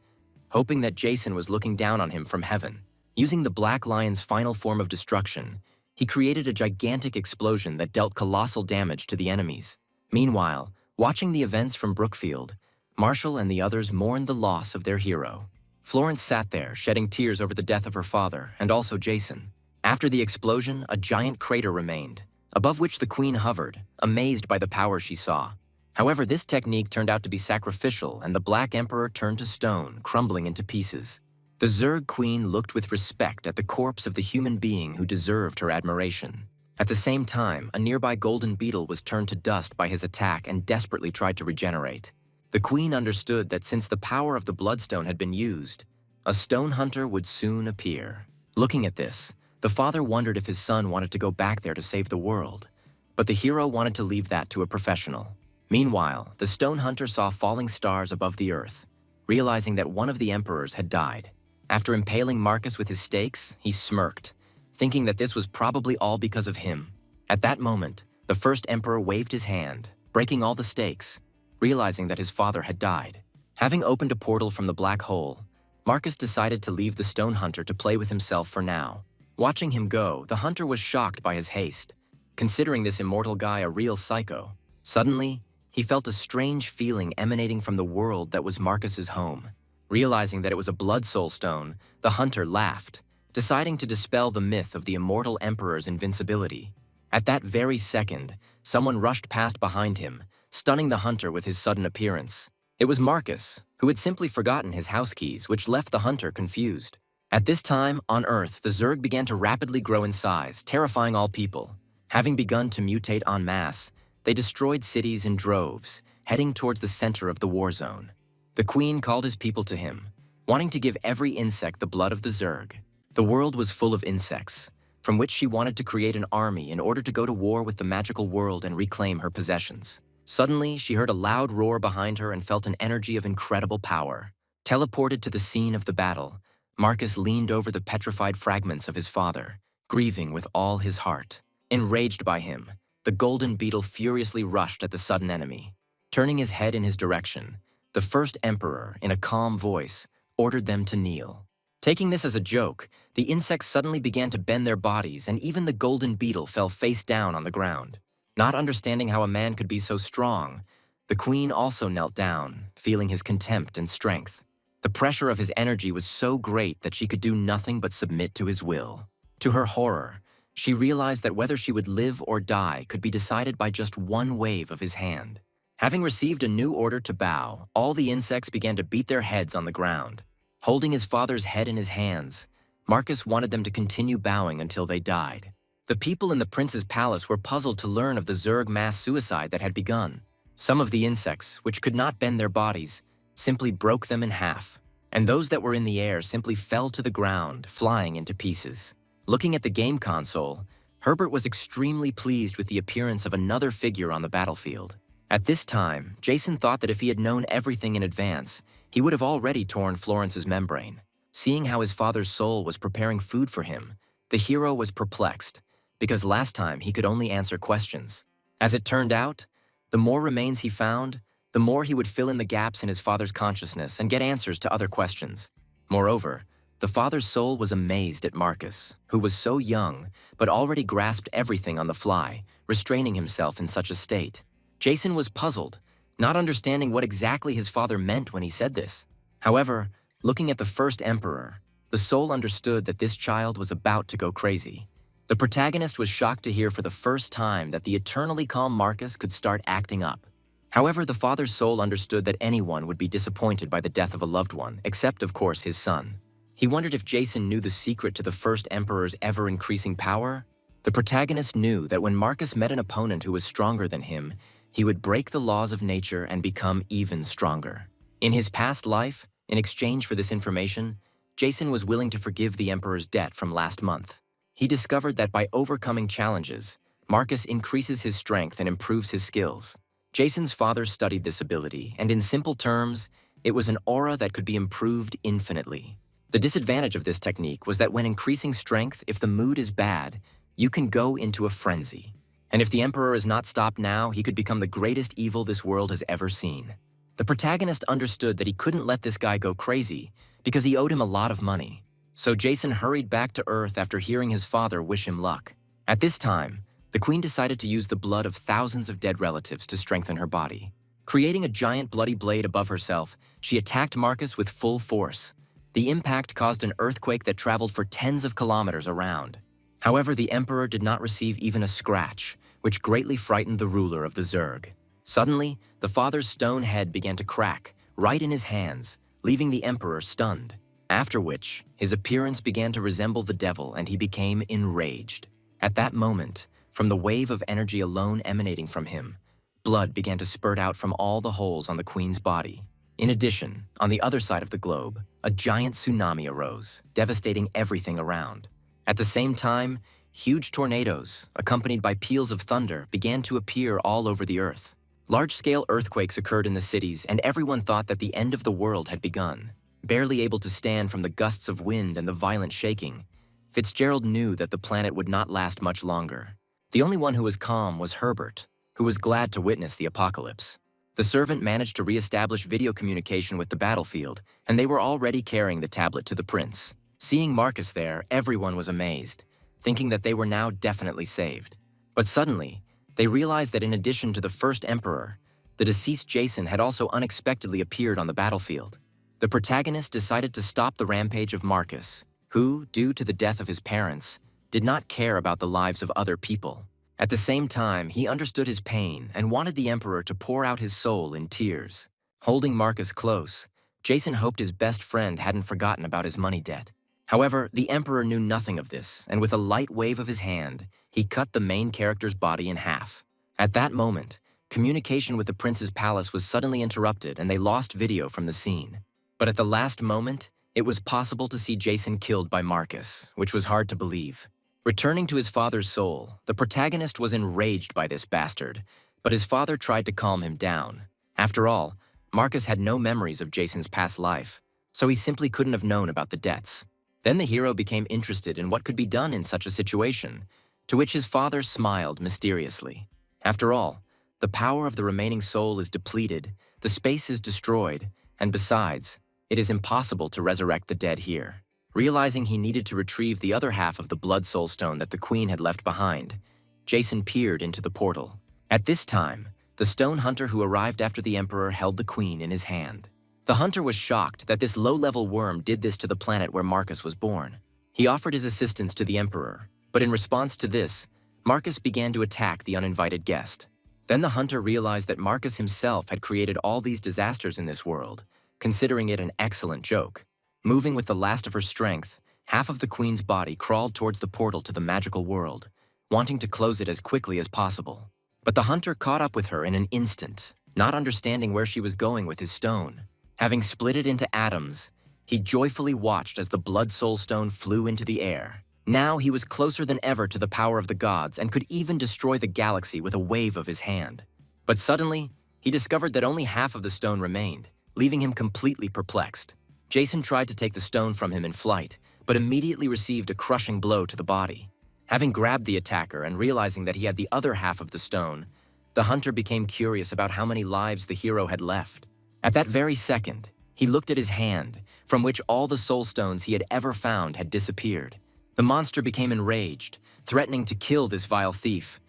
hoping that Jason was looking down on him from heaven. Using the Black Lion's final form of destruction, he created a gigantic explosion that dealt colossal damage to the enemies. Meanwhile, watching the events from Brookfield, Marshall and the others mourned the loss of their hero. Florence sat there, shedding tears over the death of her father and also Jason. After the explosion, a giant crater remained, above which the Queen hovered, amazed by the power she saw. However, this technique turned out to be sacrificial, and the Black Emperor turned to stone, crumbling into pieces. The Zerg Queen looked with respect at the corpse of the human being who deserved her admiration. At the same time, a nearby golden beetle was turned to dust by his attack and desperately tried to regenerate. The Queen understood that since the power of the Bloodstone had been used, a stone hunter would soon appear. Looking at this, the father wondered if his son wanted to go back there to save the world, but the hero wanted to leave that to a professional. Meanwhile, the stone hunter saw falling stars above the earth, realizing that one of the emperors had died. After impaling Marcus with his stakes, he smirked, thinking that this was probably all because of him. At that moment, the first emperor waved his hand, breaking all the stakes, realizing that his father had died. Having opened a portal from the black hole, Marcus decided to leave the stone hunter to play with himself for now. Watching him go, the hunter was shocked by his haste, considering this immortal guy a real psycho. Suddenly, he felt a strange feeling emanating from the world that was Marcus's home. Realizing that it was a blood soul stone, the hunter laughed, deciding to dispel the myth of the immortal emperor's invincibility. At that very second, someone rushed past behind him, stunning the hunter with his sudden appearance. It was Marcus, who had simply forgotten his house keys, which left the hunter confused. At this time, on Earth, the Zerg began to rapidly grow in size, terrifying all people. Having begun to mutate en masse, they destroyed cities in droves, heading towards the center of the war zone. The Queen called his people to him, wanting to give every insect the blood of the Zerg. The world was full of insects, from which she wanted to create an army in order to go to war with the magical world and reclaim her possessions. Suddenly, she heard a loud roar behind her and felt an energy of incredible power. Teleported to the scene of the battle, Marcus leaned over the petrified fragments of his father, grieving with all his heart. Enraged by him, the golden beetle furiously rushed at the sudden enemy. Turning his head in his direction, the first emperor, in a calm voice, ordered them to kneel. Taking this as a joke, the insects suddenly began to bend their bodies, and even the golden beetle fell face down on the ground. Not understanding how a man could be so strong, the Queen also knelt down, feeling his contempt and strength. The pressure of his energy was so great that she could do nothing but submit to his will. To her horror, she realized that whether she would live or die could be decided by just one wave of his hand. Having received a new order to bow, all the insects began to beat their heads on the ground. Holding his father's head in his hands, Marcus wanted them to continue bowing until they died. The people in the prince's palace were puzzled to learn of the Zerg mass suicide that had begun. Some of the insects, which could not bend their bodies, simply broke them in half, and those that were in the air simply fell to the ground, flying into pieces. Looking at the game console, Herbert was extremely pleased with the appearance of another figure on the battlefield. At this time, Jason thought that if he had known everything in advance, he would have already torn Florence's membrane. Seeing how his father's soul was preparing food for him, the hero was perplexed, because last time he could only answer questions. As it turned out, the more remains he found, the more he would fill in the gaps in his father's consciousness and get answers to other questions. Moreover, the father's soul was amazed at Marcus, who was so young, but already grasped everything on the fly, restraining himself in such a state. Jason was puzzled, not understanding what exactly his father meant when he said this. However, looking at the first emperor, the soul understood that this child was about to go crazy. The protagonist was shocked to hear for the first time that the eternally calm Marcus could start acting up. However, the father's soul understood that anyone would be disappointed by the death of a loved one, except, of course, his son. He wondered if Jason knew the secret to the first emperor's ever-increasing power. The protagonist knew that when Marcus met an opponent who was stronger than him, he would break the laws of nature and become even stronger. In his past life, in exchange for this information, Jason was willing to forgive the Emperor's debt from last month. He discovered that by overcoming challenges, Marcus increases his strength and improves his skills. Jason's father studied this ability, and in simple terms, it was an aura that could be improved infinitely. The disadvantage of this technique was that when increasing strength, if the mood is bad, you can go into a frenzy. And if the Emperor is not stopped now, he could become the greatest evil this world has ever seen. The protagonist understood that he couldn't let this guy go crazy because he owed him a lot of money. So Jason hurried back to Earth after hearing his father wish him luck. At this time, the Queen decided to use the blood of thousands of dead relatives to strengthen her body. Creating a giant bloody blade above herself, she attacked Marcus with full force. The impact caused an earthquake that traveled for tens of kilometers around. However, the Emperor did not receive even a scratch, which greatly frightened the ruler of the Zerg. Suddenly, the father's stone head began to crack, right in his hands, leaving the Emperor stunned. After which, his appearance began to resemble the devil and he became enraged. At that moment, from the wave of energy alone emanating from him, blood began to spurt out from all the holes on the Queen's body. In addition, on the other side of the globe, a giant tsunami arose, devastating everything around. At the same time, huge tornadoes, accompanied by peals of thunder, began to appear all over the earth. Large-scale earthquakes occurred in the cities, and everyone thought that the end of the world had begun. Barely able to stand from the gusts of wind and the violent shaking, Fitzgerald knew that the planet would not last much longer. The only one who was calm was Herbert, who was glad to witness the apocalypse. The servant managed to re-establish video communication with the battlefield, and they were already carrying the tablet to the prince. Seeing Marcus there, everyone was amazed, thinking that they were now definitely saved. But suddenly, they realized that in addition to the first Emperor, the deceased Jason had also unexpectedly appeared on the battlefield. The protagonist decided to stop the rampage of Marcus, who, due to the death of his parents, did not care about the lives of other people. At the same time, he understood his pain and wanted the Emperor to pour out his soul in tears. Holding Marcus close, Jason hoped his best friend hadn't forgotten about his money debt. However, the Emperor knew nothing of this, and with a light wave of his hand, he cut the main character's body in half. At that moment, communication with the prince's palace was suddenly interrupted and they lost video from the scene. But at the last moment, it was possible to see Jason killed by Marcus, which was hard to believe. Returning to his father's soul, the protagonist was enraged by this bastard, but his father tried to calm him down. After all, Marcus had no memories of Jason's past life, so he simply couldn't have known about the debts. Then the hero became interested in what could be done in such a situation, to which his father smiled mysteriously. After all, the power of the remaining soul is depleted, the space is destroyed, and besides, it is impossible to resurrect the dead here. Realizing he needed to retrieve the other half of the blood soul stone that the Queen had left behind, Jason peered into the portal. At this time, the stone hunter who arrived after the Emperor held the Queen in his hand. The hunter was shocked that this low-level worm did this to the planet where Marcus was born. He offered his assistance to the Emperor, but in response to this, Marcus began to attack the uninvited guest. Then the hunter realized that Marcus himself had created all these disasters in this world, considering it an excellent joke. Moving with the last of her strength, half of the Queen's body crawled towards the portal to the magical world, wanting to close it as quickly as possible. But the hunter caught up with her in an instant, not understanding where she was going with his stone. Having split it into atoms, he joyfully watched as the blood soul stone flew into the air. Now he was closer than ever to the power of the gods and could even destroy the galaxy with a wave of his hand. But suddenly, he discovered that only half of the stone remained, leaving him completely perplexed. Jason tried to take the stone from him in flight, but immediately received a crushing blow to the body. Having grabbed the attacker and realizing that he had the other half of the stone, the hunter became curious about how many lives the hero had left. At that very second, he looked at his hand, from which all the soul stones he had ever found had disappeared. The monster became enraged, threatening to kill this vile thief.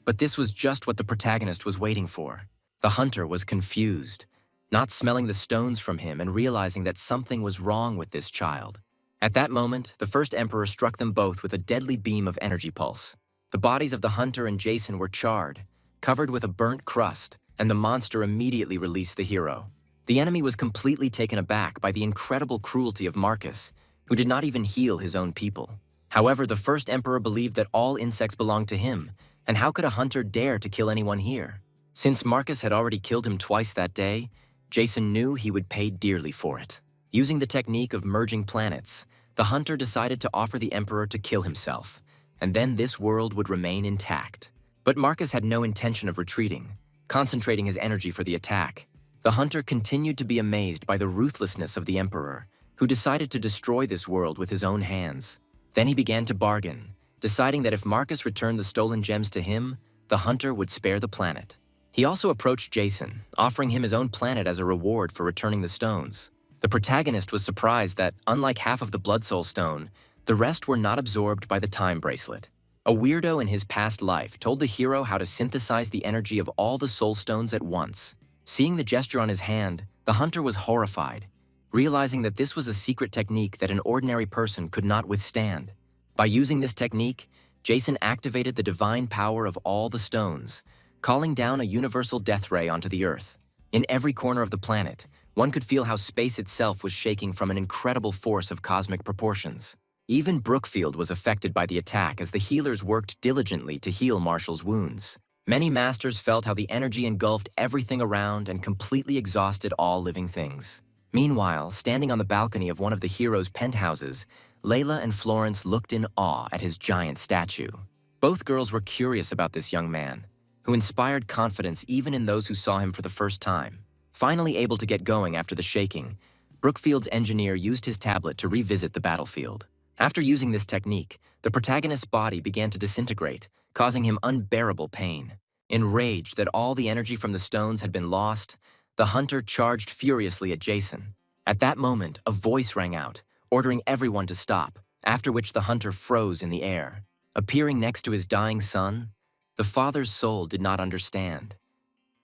But this was just what the protagonist was waiting for. The hunter was confused, not smelling the stones from him and realizing that something was wrong with this child. At that moment, the first Emperor struck them both with a deadly beam of energy pulse. The bodies of the hunter and Jason were charred, covered with a burnt crust, and the monster immediately released the hero. The enemy was completely taken aback by the incredible cruelty of Marcus, who did not even heal his own people. However, the first emperor believed that all insects belonged to him, and how could a hunter dare to kill anyone here? Since Marcus had already killed him twice that day, Jason knew he would pay dearly for it. Using the technique of merging planets, the hunter decided to offer the emperor to kill himself, and then this world would remain intact. But Marcus had no intention of retreating, concentrating his energy for the attack. The hunter continued to be amazed by the ruthlessness of the emperor, who decided to destroy this world with his own hands. Then he began to bargain, deciding that if Marcus returned the stolen gems to him, the hunter would spare the planet. He also approached Jason, offering him his own planet as a reward for returning the stones. The protagonist was surprised that, unlike half of the Blood Soul Stone, the rest were not absorbed by the Time Bracelet. A weirdo in his past life told the hero how to synthesize the energy of all the Soul Stones at once. Seeing the gesture on his hand, the hunter was horrified, realizing that this was a secret technique that an ordinary person could not withstand. By using this technique, Jason activated the divine power of all the stones, calling down a universal death ray onto the Earth. In every corner of the planet, one could feel how space itself was shaking from an incredible force of cosmic proportions. Even Brookfield was affected by the attack as the healers worked diligently to heal Marshall's wounds. Many masters felt how the energy engulfed everything around and completely exhausted all living things. Meanwhile, standing on the balcony of one of the heroes' penthouses, Layla and Florence looked in awe at his giant statue. Both girls were curious about this young man, who inspired confidence even in those who saw him for the first time. Finally able to get going after the shaking, Brookfield's engineer used his tablet to revisit the battlefield. After using this technique, the protagonist's body began to disintegrate, causing him unbearable pain. Enraged that all the energy from the stones had been lost, the hunter charged furiously at Jason. At that moment, a voice rang out, ordering everyone to stop, after which the hunter froze in the air. Appearing next to his dying son, the father's soul did not understand.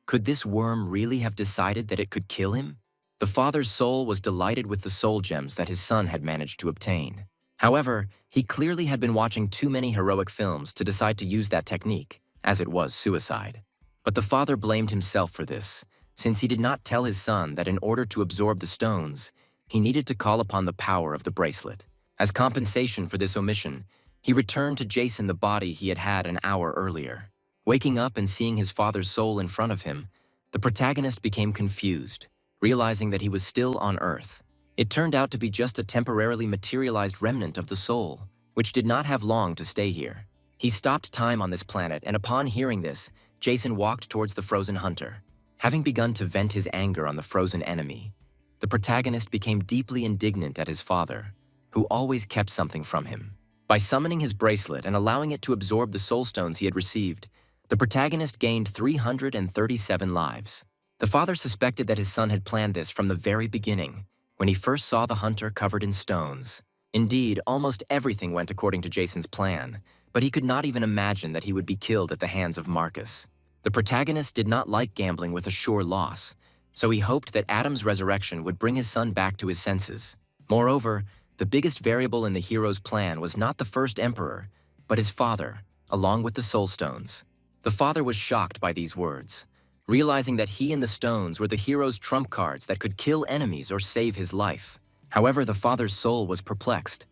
Could this worm really have decided that it could kill him? The father's soul was delighted with the soul gems that his son had managed to obtain. However, he clearly had been watching too many heroic films to decide to use that technique, as it was suicide. But the father blamed himself for this, since he did not tell his son that in order to absorb the stones, he needed to call upon the power of the bracelet. As compensation for this omission, he returned to Jason the body he had had an hour earlier. Waking up and seeing his father's soul in front of him, the protagonist became confused, realizing that he was still on Earth. It turned out to be just a temporarily materialized remnant of the soul, which did not have long to stay here. He stopped time on this planet, and upon hearing this, Jason walked towards the frozen hunter. Having begun to vent his anger on the frozen enemy, the protagonist became deeply indignant at his father, who always kept something from him. By summoning his bracelet and allowing it to absorb the soul stones he had received, the protagonist gained 337 lives. The father suspected that his son had planned this from the very beginning, when he first saw the hunter covered in stones. Indeed, almost everything went according to Jason's plan, but he could not even imagine that he would be killed at the hands of Marcus. The protagonist did not like gambling with a sure loss, so he hoped that Adam's resurrection would bring his son back to his senses. Moreover, the biggest variable in the hero's plan was not the first emperor, but his father, along with the soul stones. The father was shocked by these words, realizing that he and the stones were the hero's trump cards that could kill enemies or save his life. However, the father's soul was perplexed.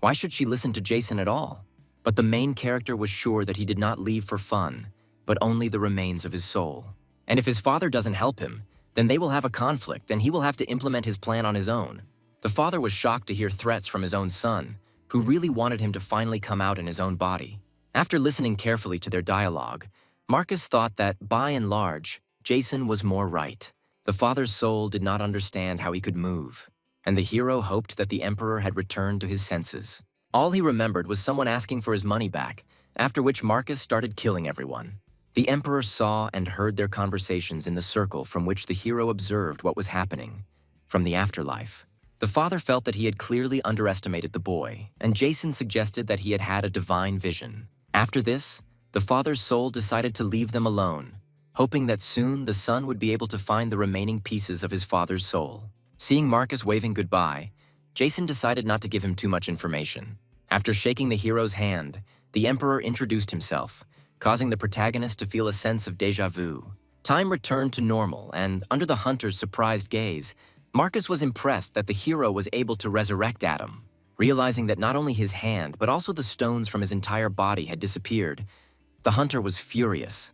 Why should she listen to Jason at all? But the main character was sure that he did not leave for fun, but only the remains of his soul. And if his father doesn't help him, then they will have a conflict and he will have to implement his plan on his own. The father was shocked to hear threats from his own son, who really wanted him to finally come out in his own body. After listening carefully to their dialogue, Marcus thought that, by and large, Jason was more right. The father's soul did not understand how he could move, and the hero hoped that the emperor had returned to his senses. All he remembered was someone asking for his money back, after which Marcus started killing everyone. The emperor saw and heard their conversations in the circle from which the hero observed what was happening, from the afterlife. The father felt that he had clearly underestimated the boy, and Jason suggested that he had had a divine vision. After this, the father's soul decided to leave them alone, hoping that soon the son would be able to find the remaining pieces of his father's soul. Seeing Marcus waving goodbye, Jason decided not to give him too much information. After shaking the hero's hand, the emperor introduced himself, causing the protagonist to feel a sense of déjà vu. Time returned to normal, and under the hunter's surprised gaze, Marcus was impressed that the hero was able to resurrect Adam. Realizing that not only his hand, but also the stones from his entire body had disappeared, the hunter was furious.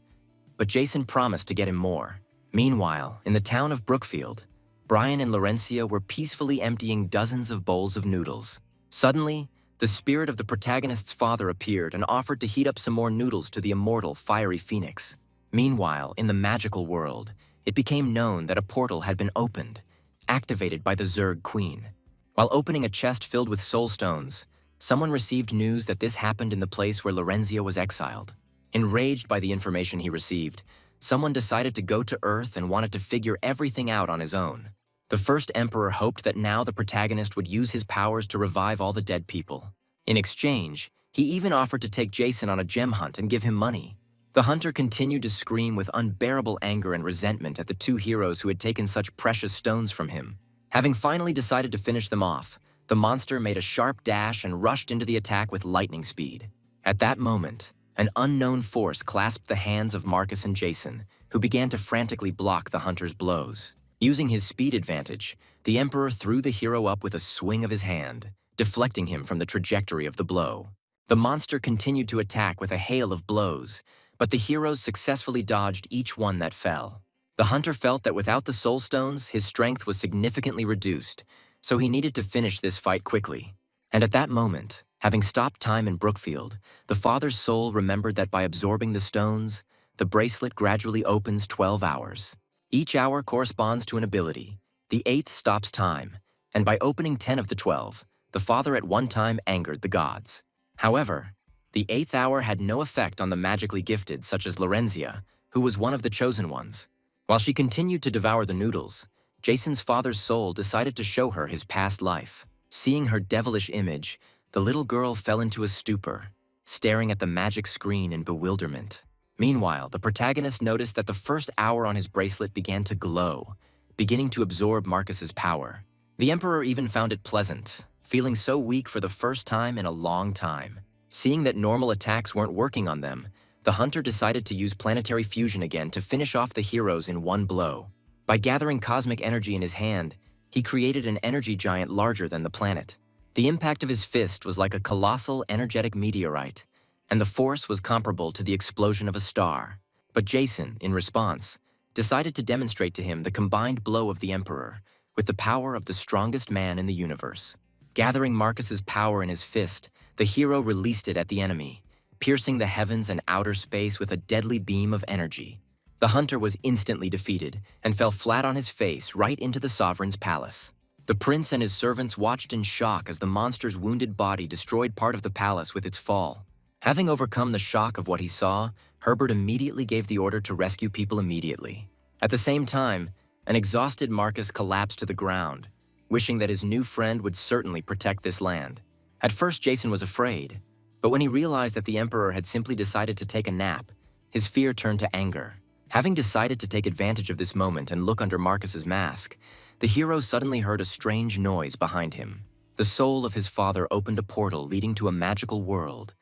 But Jason promised to get him more. Meanwhile, in the town of Brookfield, Brian and Laurencia were peacefully emptying dozens of bowls of noodles. Suddenly, the spirit of the protagonist's father appeared and offered to heat up some more noodles to the immortal fiery phoenix. Meanwhile, in the magical world, it became known that a portal had been opened, activated by the Zerg Queen. While opening a chest filled with soul stones, someone received news that this happened in the place where Lorenzia was exiled. Enraged by the information he received, someone decided to go to Earth and wanted to figure everything out on his own. The first Emperor hoped that now the protagonist would use his powers to revive all the dead people. In exchange, he even offered to take Jason on a gem hunt and give him money. The hunter continued to scream with unbearable anger and resentment at the two heroes who had taken such precious stones from him. Having finally decided to finish them off, the monster made a sharp dash and rushed into the attack with lightning speed. At that moment, an unknown force clasped the hands of Marcus and Jason, who began to frantically block the hunter's blows. Using his speed advantage, the Emperor threw the hero up with a swing of his hand, deflecting him from the trajectory of the blow. The monster continued to attack with a hail of blows, but the heroes successfully dodged each one that fell. The hunter felt that without the soul stones, his strength was significantly reduced, so he needed to finish this fight quickly. And at that moment, having stopped time in Brookfield, the father's soul remembered that by absorbing the stones, the bracelet gradually opens 12 hours. Each hour corresponds to an ability. The 8th stops time, and by opening 10 of the 12, the father at one time angered the gods. However, the 8th hour had no effect on the magically gifted such as Lorenzia, who was one of the chosen ones. While she continued to devour the noodles, Jason's father's soul decided to show her his past life. Seeing her devilish image, the little girl fell into a stupor, staring at the magic screen in bewilderment. Meanwhile, the protagonist noticed that the first hour on his bracelet began to glow, beginning to absorb Marcus's power. The Emperor even found it pleasant, feeling so weak for the first time in a long time. Seeing that normal attacks weren't working on them, the hunter decided to use planetary fusion again to finish off the heroes in one blow. By gathering cosmic energy in his hand, he created an energy giant larger than the planet. The impact of his fist was like a colossal energetic meteorite, and the force was comparable to the explosion of a star. But Jason, in response, decided to demonstrate to him the combined blow of the Emperor with the power of the strongest man in the universe. Gathering Marcus's power in his fist, the hero released it at the enemy, piercing the heavens and outer space with a deadly beam of energy. The hunter was instantly defeated and fell flat on his face right into the sovereign's palace. The prince and his servants watched in shock as the monster's wounded body destroyed part of the palace with its fall. Having overcome the shock of what he saw, Herbert immediately gave the order to rescue people immediately. At the same time, an exhausted Marcus collapsed to the ground, wishing that his new friend would certainly protect this land. At first, Jason was afraid, but when he realized that the Emperor had simply decided to take a nap, his fear turned to anger. Having decided to take advantage of this moment and look under Marcus's mask, the hero suddenly heard a strange noise behind him. The soul of his father opened a portal leading to a magical world,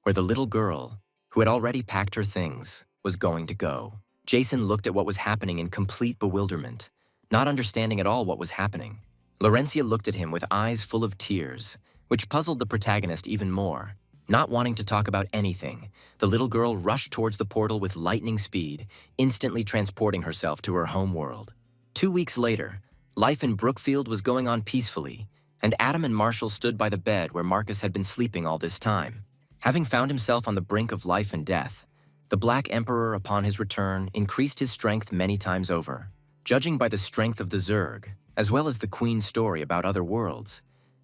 where the little girl, who had already packed her things, was going to go. Jason looked at what was happening in complete bewilderment, not understanding at all what was happening. Laurencia looked at him with eyes full of tears, which puzzled the protagonist even more. Not wanting to talk about anything, the little girl rushed towards the portal with lightning speed, instantly transporting herself to her home world. 2 weeks later, life in Brookfield was going on peacefully, and Adam and Marshall stood by the bed where Marcus had been sleeping all this time. Having found himself on the brink of life and death, the Black Emperor, upon his return, increased his strength many times over. Judging by the strength of the Zerg, as well as the Queen's story about other worlds,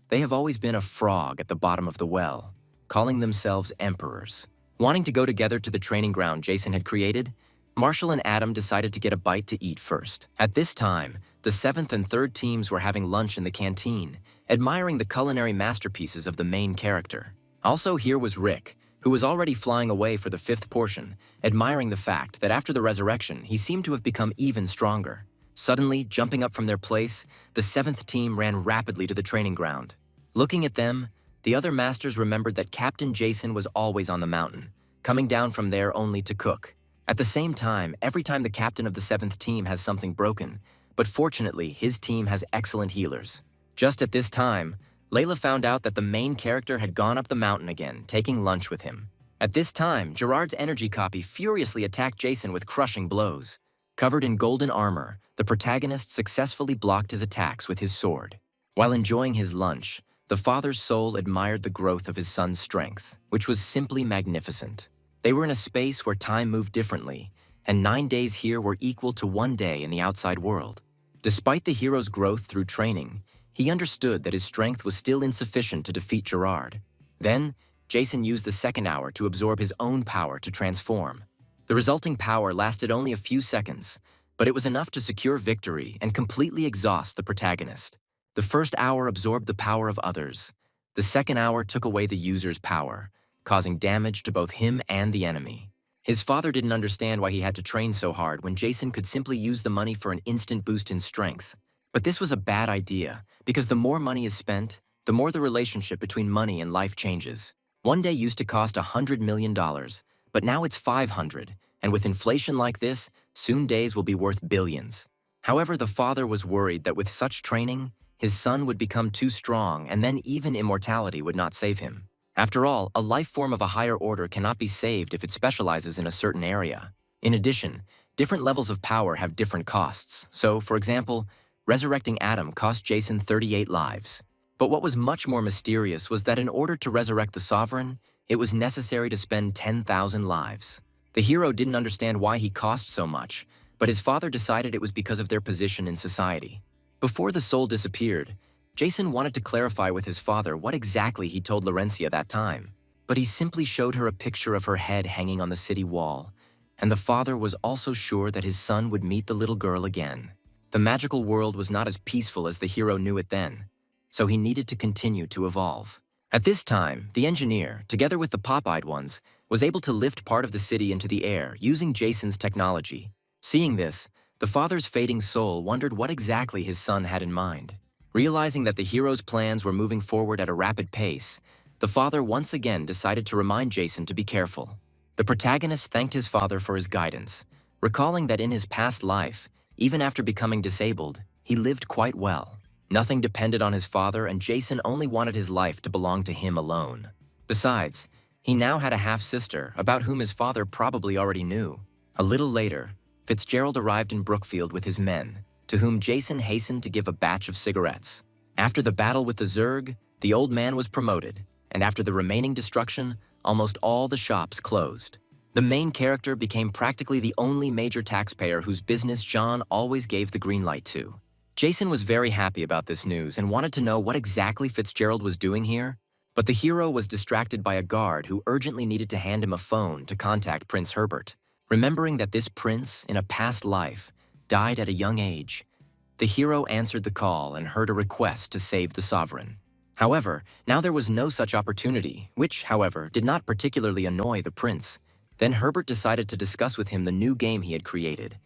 they have always been a frog at the bottom of the well, calling themselves emperors. Wanting to go together to the training ground Jason had created, Marshall and Adam decided to get a bite to eat first. At this time, the 7th and 3rd teams were having lunch in the canteen, admiring the culinary masterpieces of the main character. Also here was Rick, who was already flying away for the 5th portion, admiring the fact that after the resurrection, he seemed to have become even stronger. Suddenly, jumping up from their place, the 7th team ran rapidly to the training ground. Looking at them, the other masters remembered that Captain Jason was always on the mountain, coming down from there only to cook. At the same time, every time the captain of the 7th team has something broken, but fortunately, his team has excellent healers. Just at this time, Layla found out that the main character had gone up the mountain again, taking lunch with him. At this time, Gerard's energy copy furiously attacked Jason with crushing blows. Covered in golden armor, the protagonist successfully blocked his attacks with his sword. While enjoying his lunch, the father's soul admired the growth of his son's strength, which was simply magnificent. They were in a space where time moved differently, and 9 days here were equal to 1 day in the outside world. Despite the hero's growth through training, he understood that his strength was still insufficient to defeat Gerard. Then, Jason used the second hour to absorb his own power to transform. The resulting power lasted only a few seconds, but it was enough to secure victory and completely exhaust the protagonist. The first hour absorbed the power of others. The second hour took away the user's power, causing damage to both him and the enemy. His father didn't understand why he had to train so hard when Jason could simply use the money for an instant boost in strength. But this was a bad idea, because the more money is spent, the more the relationship between money and life changes. 1 day used to cost $100 million, but now it's 500, and with inflation like this, soon days will be worth billions. However, the father was worried that with such training, his son would become too strong, and then even immortality would not save him. After all, a life form of a higher order cannot be saved if it specializes in a certain area. In addition, different levels of power have different costs. So, for example, resurrecting Adam cost Jason 38 lives. But what was much more mysterious was that in order to resurrect the Sovereign, it was necessary to spend 10,000 lives. The hero didn't understand why he cost so much, but his father decided it was because of their position in society. Before the soul disappeared, Jason wanted to clarify with his father what exactly he told Laurencia that time, but he simply showed her a picture of her head hanging on the city wall, and the father was also sure that his son would meet the little girl again. The magical world was not as peaceful as the hero knew it then, so he needed to continue to evolve. At this time, the engineer, together with the pop-eyed ones, was able to lift part of the city into the air using Jason's technology. Seeing this, the father's fading soul wondered what exactly his son had in mind. Realizing that the hero's plans were moving forward at a rapid pace, the father once again decided to remind Jason to be careful. The protagonist thanked his father for his guidance, recalling that in his past life, even after becoming disabled, he lived quite well. Nothing depended on his father, and Jason only wanted his life to belong to him alone. Besides, he now had a half-sister about whom his father probably already knew. A little later, Fitzgerald arrived in Brookfield with his men, to whom Jason hastened to give a batch of cigarettes. After the battle with the Zerg, the old man was promoted, and after the remaining destruction, almost all the shops closed. The main character became practically the only major taxpayer whose business John always gave the green light to. Jason was very happy about this news and wanted to know what exactly Fitzgerald was doing here, but the hero was distracted by a guard who urgently needed to hand him a phone to contact Prince Herbert. Remembering that this prince, in a past life, died at a young age, the hero answered the call and heard a request to save the Sovereign. However, now there was no such opportunity, which, however, did not particularly annoy the prince. Then Herbert decided to discuss with him the new game he had created.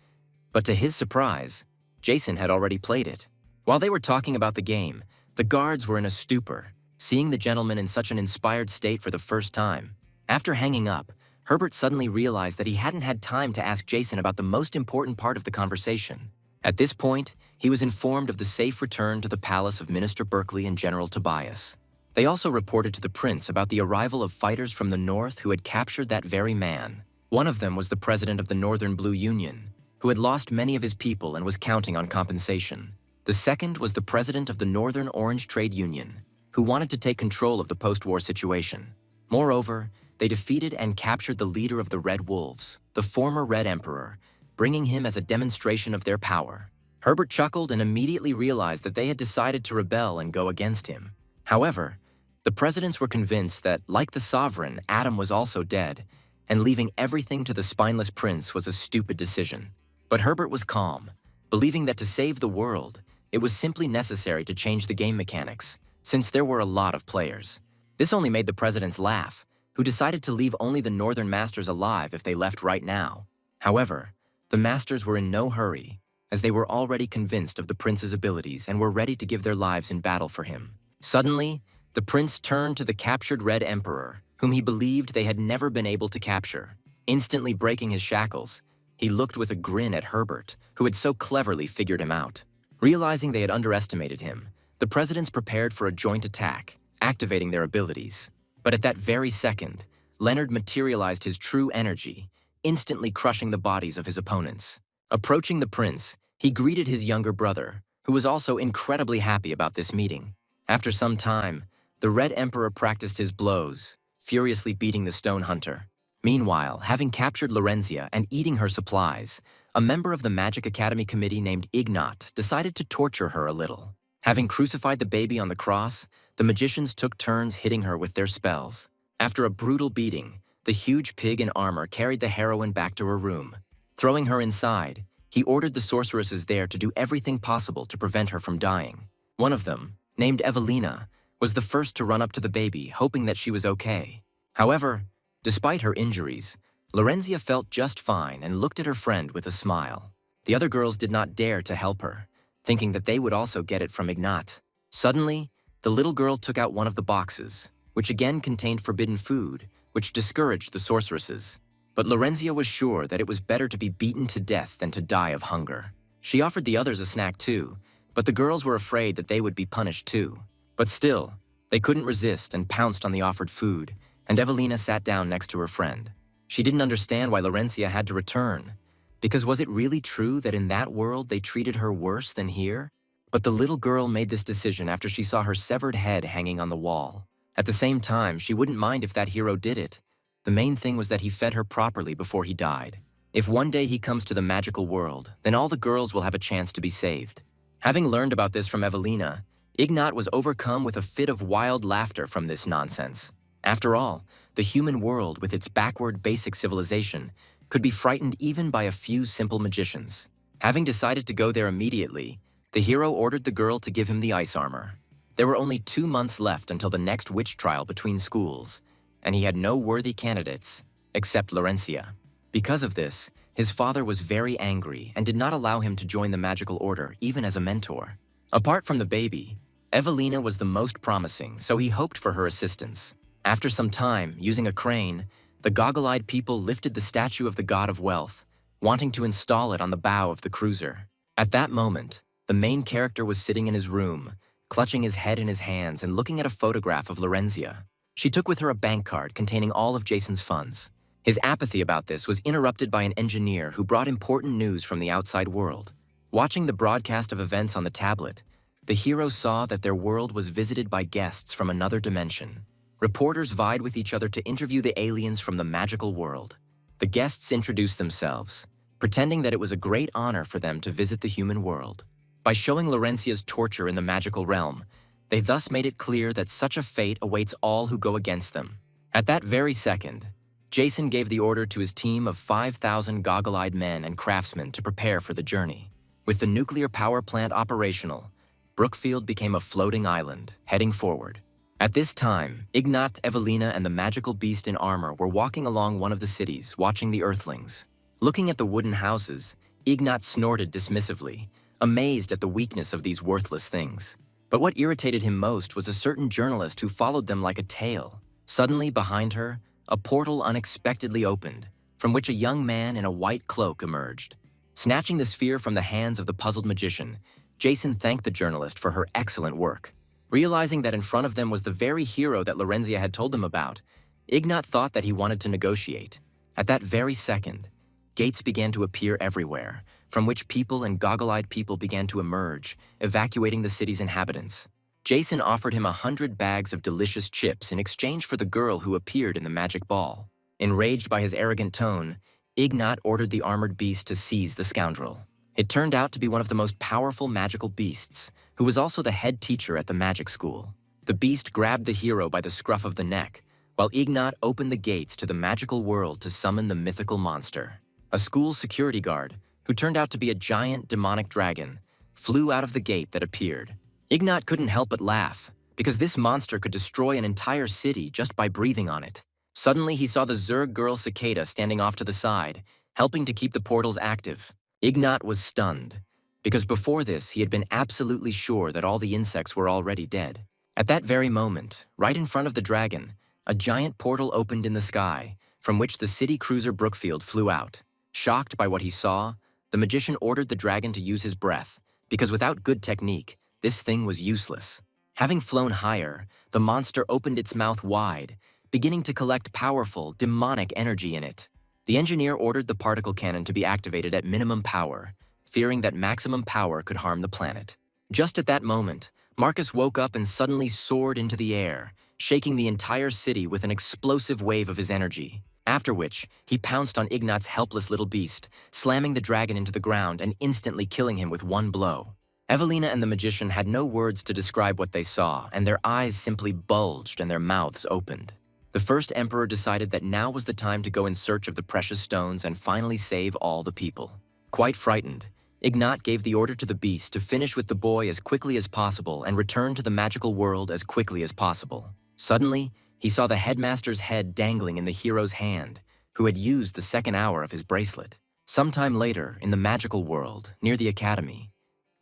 But to his surprise, Jason had already played it. While they were talking about the game, the guards were in a stupor, seeing the gentleman in such an inspired state for the first time. After hanging up, Herbert suddenly realized that he hadn't had time to ask Jason about the most important part of the conversation. At this point, he was informed of the safe return to the palace of Minister Berkeley and General Tobias. They also reported to the prince about the arrival of fighters from the north who had captured that very man. One of them was the president of the Northern Blue Union, who had lost many of his people and was counting on compensation. The second was the president of the Northern Orange Trade Union, who wanted to take control of the post-war situation. Moreover, they defeated and captured the leader of the Red Wolves, the former Red Emperor, bringing him as a demonstration of their power. Herbert chuckled and immediately realized that they had decided to rebel and go against him. However, the presidents were convinced that, like the Sovereign, Adam was also dead, and leaving everything to the spineless prince was a stupid decision. But Herbert was calm, believing that to save the world, it was simply necessary to change the game mechanics, since there were a lot of players. This only made the presidents laugh, who decided to leave only the Northern Masters alive if they left right now. However, the Masters were in no hurry, as they were already convinced of the prince's abilities and were ready to give their lives in battle for him. Suddenly, the prince turned to the captured Red Emperor, whom he believed they had never been able to capture. Instantly breaking his shackles, he looked with a grin at Herbert, who had so cleverly figured him out. Realizing they had underestimated him, The presidents prepared for a joint attack, activating their abilities. But at that very second, Leonard materialized his true energy, instantly crushing the bodies of his opponents. Approaching the prince, he greeted his younger brother, who was also incredibly happy about this meeting. After some time, the Red Emperor practiced his blows, furiously beating the stone hunter. Meanwhile, having captured Lorenzia and eating her supplies, a member of the Magic Academy committee named Ignat decided to torture her a little. Having crucified the baby on the cross, the magicians took turns hitting her with their spells. After a brutal beating, the huge pig in armor carried the heroine back to her room. Throwing her inside, he ordered the sorceresses there to do everything possible to prevent her from dying. One of them, named Evelina, was the first to run up to the baby, hoping that she was okay. However, despite her injuries, Lorenzia felt just fine and looked at her friend with a smile. The other girls did not dare to help her, thinking that they would also get it from Ignat. Suddenly, the little girl took out one of the boxes, which again contained forbidden food, which discouraged the sorceresses. But Lorenzia was sure that it was better to be beaten to death than to die of hunger. She offered the others a snack too, but the girls were afraid that they would be punished too. But still, they couldn't resist and pounced on the offered food, and Evelina sat down next to her friend. She didn't understand why Lorenzia had to return, because was it really true that in that world they treated her worse than here? But the little girl made this decision after she saw her severed head hanging on the wall. At the same time, she wouldn't mind if that hero did it. The main thing was that he fed her properly before he died. If one day he comes to the magical world, then all the girls will have a chance to be saved. Having learned about this from Evelina, Ignat was overcome with a fit of wild laughter from this nonsense. After all, the human world, with its backward basic civilization, could be frightened even by a few simple magicians. Having decided to go there immediately, the hero ordered the girl to give him the ice armor. There were only 2 months left until the next witch trial between schools, and he had no worthy candidates, except Lorenzia. Because of this, his father was very angry and did not allow him to join the magical order, even as a mentor. Apart from the baby, Evelina was the most promising, so he hoped for her assistance. After some time, using a crane, the goggle-eyed people lifted the statue of the god of wealth, wanting to install it on the bow of the cruiser. At that moment, the main character was sitting in his room, clutching his head in his hands and looking at a photograph of Lorenzia. She took with her a bank card containing all of Jason's funds. His apathy about this was interrupted by an engineer who brought important news from the outside world. Watching the broadcast of events on the tablet, the hero saw that their world was visited by guests from another dimension. Reporters vied with each other to interview the aliens from the magical world. The guests introduced themselves, pretending that it was a great honor for them to visit the human world. By showing Lorenzia's torture in the magical realm, they thus made it clear that such a fate awaits all who go against them. At that very second, Jason gave the order to his team of 5,000 goggle-eyed men and craftsmen to prepare for the journey. With the nuclear power plant operational, Brookfield became a floating island, heading forward. At this time, Ignat, Evelina, and the magical beast in armor were walking along one of the cities, watching the Earthlings. Looking at the wooden houses, Ignat snorted dismissively, amazed at the weakness of these worthless things. But what irritated him most was a certain journalist who followed them like a tail. Suddenly, behind her, a portal unexpectedly opened, from which a young man in a white cloak emerged. Snatching the sphere from the hands of the puzzled magician, Jason thanked the journalist for her excellent work. Realizing that in front of them was the very hero that Lorenzia had told them about, Ignat thought that he wanted to negotiate. At that very second, gates began to appear everywhere, from which people and goggle-eyed people began to emerge, evacuating the city's inhabitants. Jason offered him 100 bags of delicious chips in exchange for the girl who appeared in the magic ball. Enraged by his arrogant tone, Ignat ordered the armored beast to seize the scoundrel. It turned out to be one of the most powerful magical beasts, who was also the head teacher at the magic school. The beast grabbed the hero by the scruff of the neck, while Ignat opened the gates to the magical world to summon the mythical monster. A school security guard, who turned out to be a giant demonic dragon, flew out of the gate that appeared. Ignat couldn't help but laugh, because this monster could destroy an entire city just by breathing on it. Suddenly, he saw the Zerg girl Cicada standing off to the side, helping to keep the portals active. Ignat was stunned, because before this he had been absolutely sure that all the insects were already dead. At that very moment, right in front of the dragon, a giant portal opened in the sky, from which the city cruiser Brookfield flew out. Shocked by what he saw, the magician ordered the dragon to use his breath, because without good technique, This thing was useless. Having flown higher, the monster opened its mouth wide, beginning to collect powerful, demonic energy in it. The engineer ordered the particle cannon to be activated at minimum power, fearing that maximum power could harm the planet. Just at that moment, Marcus woke up and suddenly soared into the air, shaking the entire city with an explosive wave of his energy. After which, he pounced on Ignat's helpless little beast, slamming the dragon into the ground and instantly killing him with one blow. Evelina and the magician had no words to describe what they saw, and their eyes simply bulged and their mouths opened. The first emperor decided that now was the time to go in search of the precious stones and finally save all the people. Quite frightened, Ignat gave the order to the beast to finish with the boy as quickly as possible and return to the magical world as quickly as possible. Suddenly, he saw the headmaster's head dangling in the hero's hand, who had used the second hour of his bracelet. Sometime later, in the magical world, near the academy,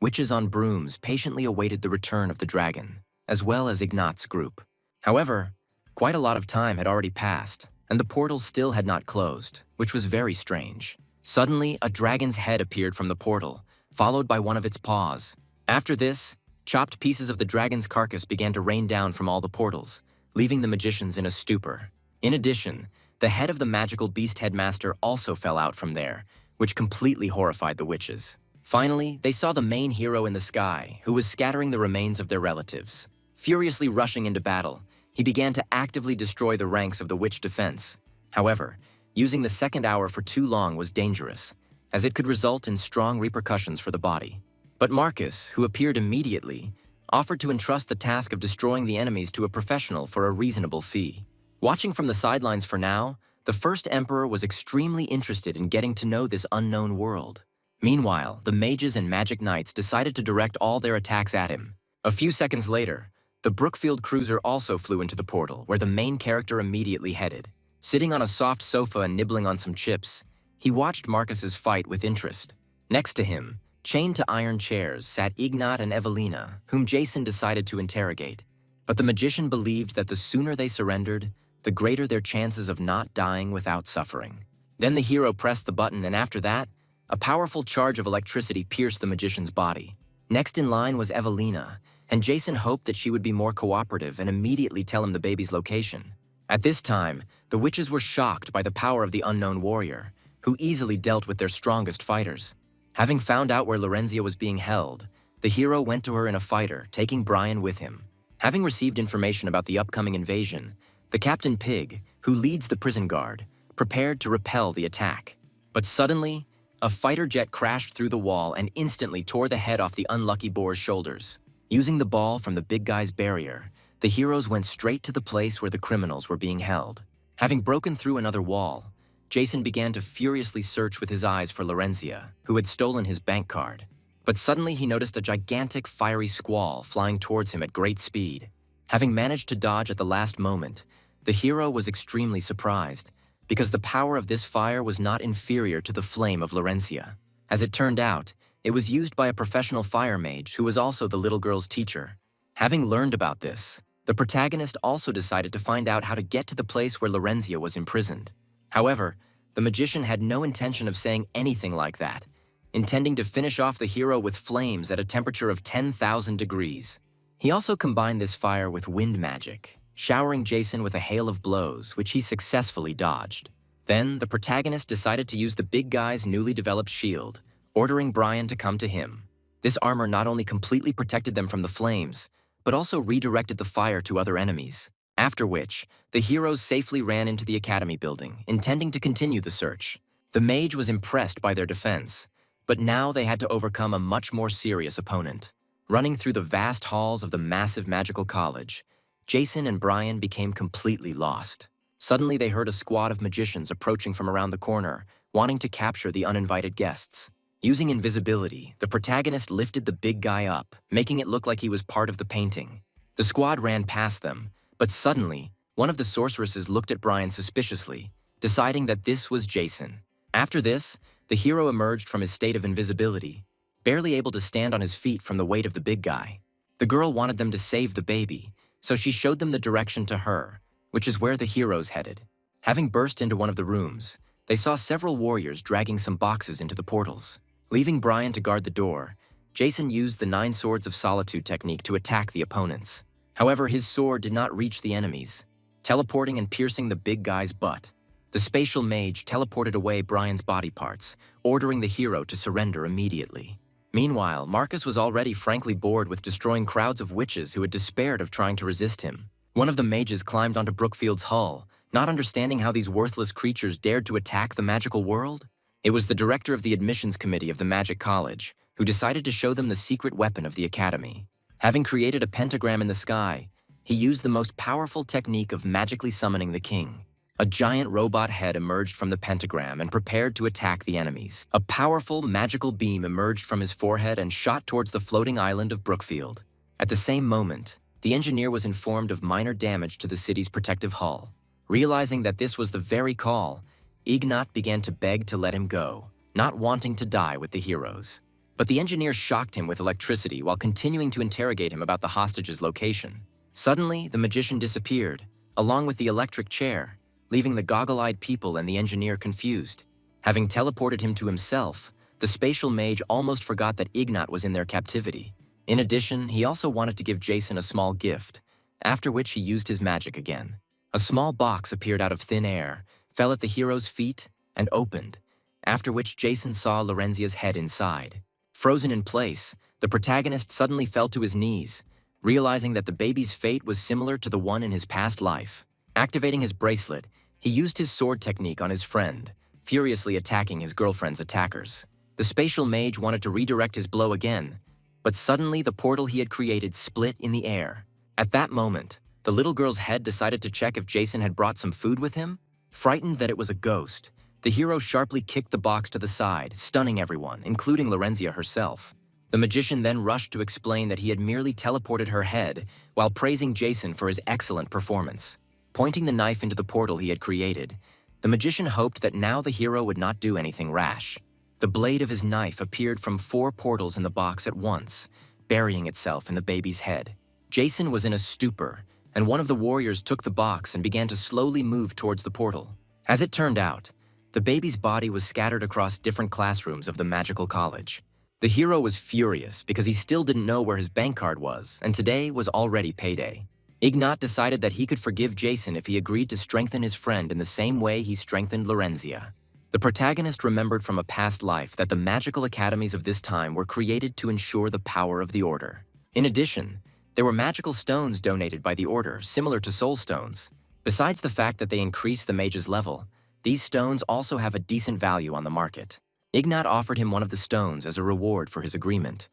witches on brooms patiently awaited the return of the dragon, as well as Ignat's group. However, quite a lot of time had already passed, and the portal still had not closed, which was very strange. Suddenly, a dragon's head appeared from the portal, followed by one of its paws. After this, chopped pieces of the dragon's carcass began to rain down from all the portals, leaving the magicians in a stupor. In addition, the head of the magical beast headmaster also fell out from there, which completely horrified the witches. Finally, they saw the main hero in the sky, who was scattering the remains of their relatives. Furiously rushing into battle, he began to actively destroy the ranks of the witch defense. However, using the second hour for too long was dangerous, as it could result in strong repercussions for the body. But Marcus, who appeared immediately, offered to entrust the task of destroying the enemies to a professional for a reasonable fee. Watching from the sidelines for now, the first emperor was extremely interested in getting to know this unknown world. Meanwhile, the mages and magic knights decided to direct all their attacks at him. A few seconds later, the Brookfield cruiser also flew into the portal, where the main character immediately headed. Sitting on a soft sofa and nibbling on some chips, he watched Marcus's fight with interest. Next to him, chained to iron chairs, sat Ignat and Evelina, whom Jason decided to interrogate. But the magician believed that the sooner they surrendered, the greater their chances of not dying without suffering. Then the hero pressed the button, and after that, a powerful charge of electricity pierced the magician's body. Next in line was Evelina, and Jason hoped that she would be more cooperative and immediately tell him the baby's location. At this time, the witches were shocked by the power of the unknown warrior, who easily dealt with their strongest fighters. Having found out where Lorenzia was being held, the hero went to her in a fighter, taking Brian with him. Having received information about the upcoming invasion, the Captain Pig, who leads the prison guard, prepared to repel the attack. But suddenly, a fighter jet crashed through the wall and instantly tore the head off the unlucky boar's shoulders. Using the ball from the big guy's barrier, the heroes went straight to the place where the criminals were being held. Having broken through another wall, Jason began to furiously search with his eyes for Lorenzia, who had stolen his bank card. But suddenly he noticed a gigantic fiery squall flying towards him at great speed. Having managed to dodge at the last moment, the hero was extremely surprised, because the power of this fire was not inferior to the flame of Lorenzia. As it turned out, it was used by a professional fire mage who was also the little girl's teacher. Having learned about this, the protagonist also decided to find out how to get to the place where Lorenzia was imprisoned. However, the magician had no intention of saying anything like that, intending to finish off the hero with flames at a temperature of 10,000 degrees. He also combined this fire with wind magic, showering Jason with a hail of blows, which he successfully dodged. Then, the protagonist decided to use the big guy's newly developed shield, ordering Brian to come to him. This armor not only completely protected them from the flames, but also redirected the fire to other enemies. After which, the heroes safely ran into the academy building, intending to continue the search. The mage was impressed by their defense, but now they had to overcome a much more serious opponent. Running through the vast halls of the massive magical college, Jason and Brian became completely lost. Suddenly they heard a squad of magicians approaching from around the corner, wanting to capture the uninvited guests. Using invisibility, the protagonist lifted the big guy up, making it look like he was part of the painting. The squad ran past them, but suddenly, one of the sorceresses looked at Brian suspiciously, deciding that this was Jason. After this, the hero emerged from his state of invisibility, barely able to stand on his feet from the weight of the big guy. The girl wanted them to save the baby, so she showed them the direction to her, which is where the heroes headed. Having burst into one of the rooms, they saw several warriors dragging some boxes into the portals. Leaving Brian to guard the door, Jason used the 9 Swords of Solitude technique to attack the opponents. However, his sword did not reach the enemies, teleporting and piercing the big guy's butt. The spatial mage teleported away Brian's body parts, ordering the hero to surrender immediately. Meanwhile, Marcus was already frankly bored with destroying crowds of witches who had despaired of trying to resist him. One of the mages climbed onto Brookfield's hull, not understanding how these worthless creatures dared to attack the magical world. It was the director of the admissions committee of the Magic College, who decided to show them the secret weapon of the academy. Having created a pentagram in the sky, he used the most powerful technique of magically summoning the king. A giant robot head emerged from the pentagram and prepared to attack the enemies. A powerful, magical beam emerged from his forehead and shot towards the floating island of Brookfield. At the same moment, the engineer was informed of minor damage to the city's protective hull. Realizing that this was the very call, Ignat began to beg to let him go, not wanting to die with the heroes. But the engineer shocked him with electricity while continuing to interrogate him about the hostage's location. Suddenly, the magician disappeared, along with the electric chair, leaving the goggle-eyed people and the engineer confused. Having teleported him to himself, the spatial mage almost forgot that Ignat was in their captivity. In addition, he also wanted to give Jason a small gift, after which he used his magic again. A small box appeared out of thin air, fell at the hero's feet, and opened, after which Jason saw Lorenzia's head inside. Frozen in place, the protagonist suddenly fell to his knees, realizing that the baby's fate was similar to the one in his past life. Activating his bracelet, he used his sword technique on his friend, furiously attacking his girlfriend's attackers. The spatial mage wanted to redirect his blow again, but suddenly the portal he had created split in the air. At that moment, the little girl's head decided to check if Jason had brought some food with him. Frightened that it was a ghost, the hero sharply kicked the box to the side, stunning everyone, including Lorenzia herself. The magician then rushed to explain that he had merely teleported her head while praising Jason for his excellent performance. Pointing the knife into the portal he had created, the magician hoped that now the hero would not do anything rash. The blade of his knife appeared from 4 portals in the box at once, burying itself in the baby's head. Jason was in a stupor, and one of the warriors took the box and began to slowly move towards the portal. As it turned out, the baby's body was scattered across different classrooms of the magical college. The hero was furious because he still didn't know where his bank card was, and today was already payday. Ignat decided that he could forgive Jason if he agreed to strengthen his friend in the same way he strengthened Lorenzia. The protagonist remembered from a past life that the magical academies of this time were created to ensure the power of the order. In addition, there were magical stones donated by the order, similar to soul stones. Besides the fact that they increase the mage's level, these stones also have a decent value on the market. Ignat offered him one of the stones as a reward for his agreement,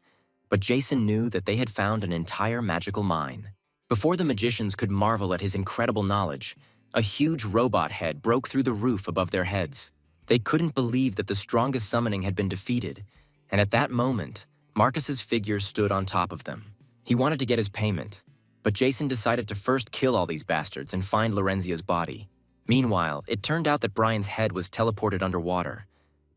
but Jason knew that they had found an entire magical mine. Before the magicians could marvel at his incredible knowledge, a huge robot head broke through the roof above their heads. They couldn't believe that the strongest summoning had been defeated, and at that moment, Marcus's figure stood on top of them. He wanted to get his payment, but Jason decided to first kill all these bastards and find Lorenzia's body. Meanwhile, it turned out that Brian's head was teleported underwater,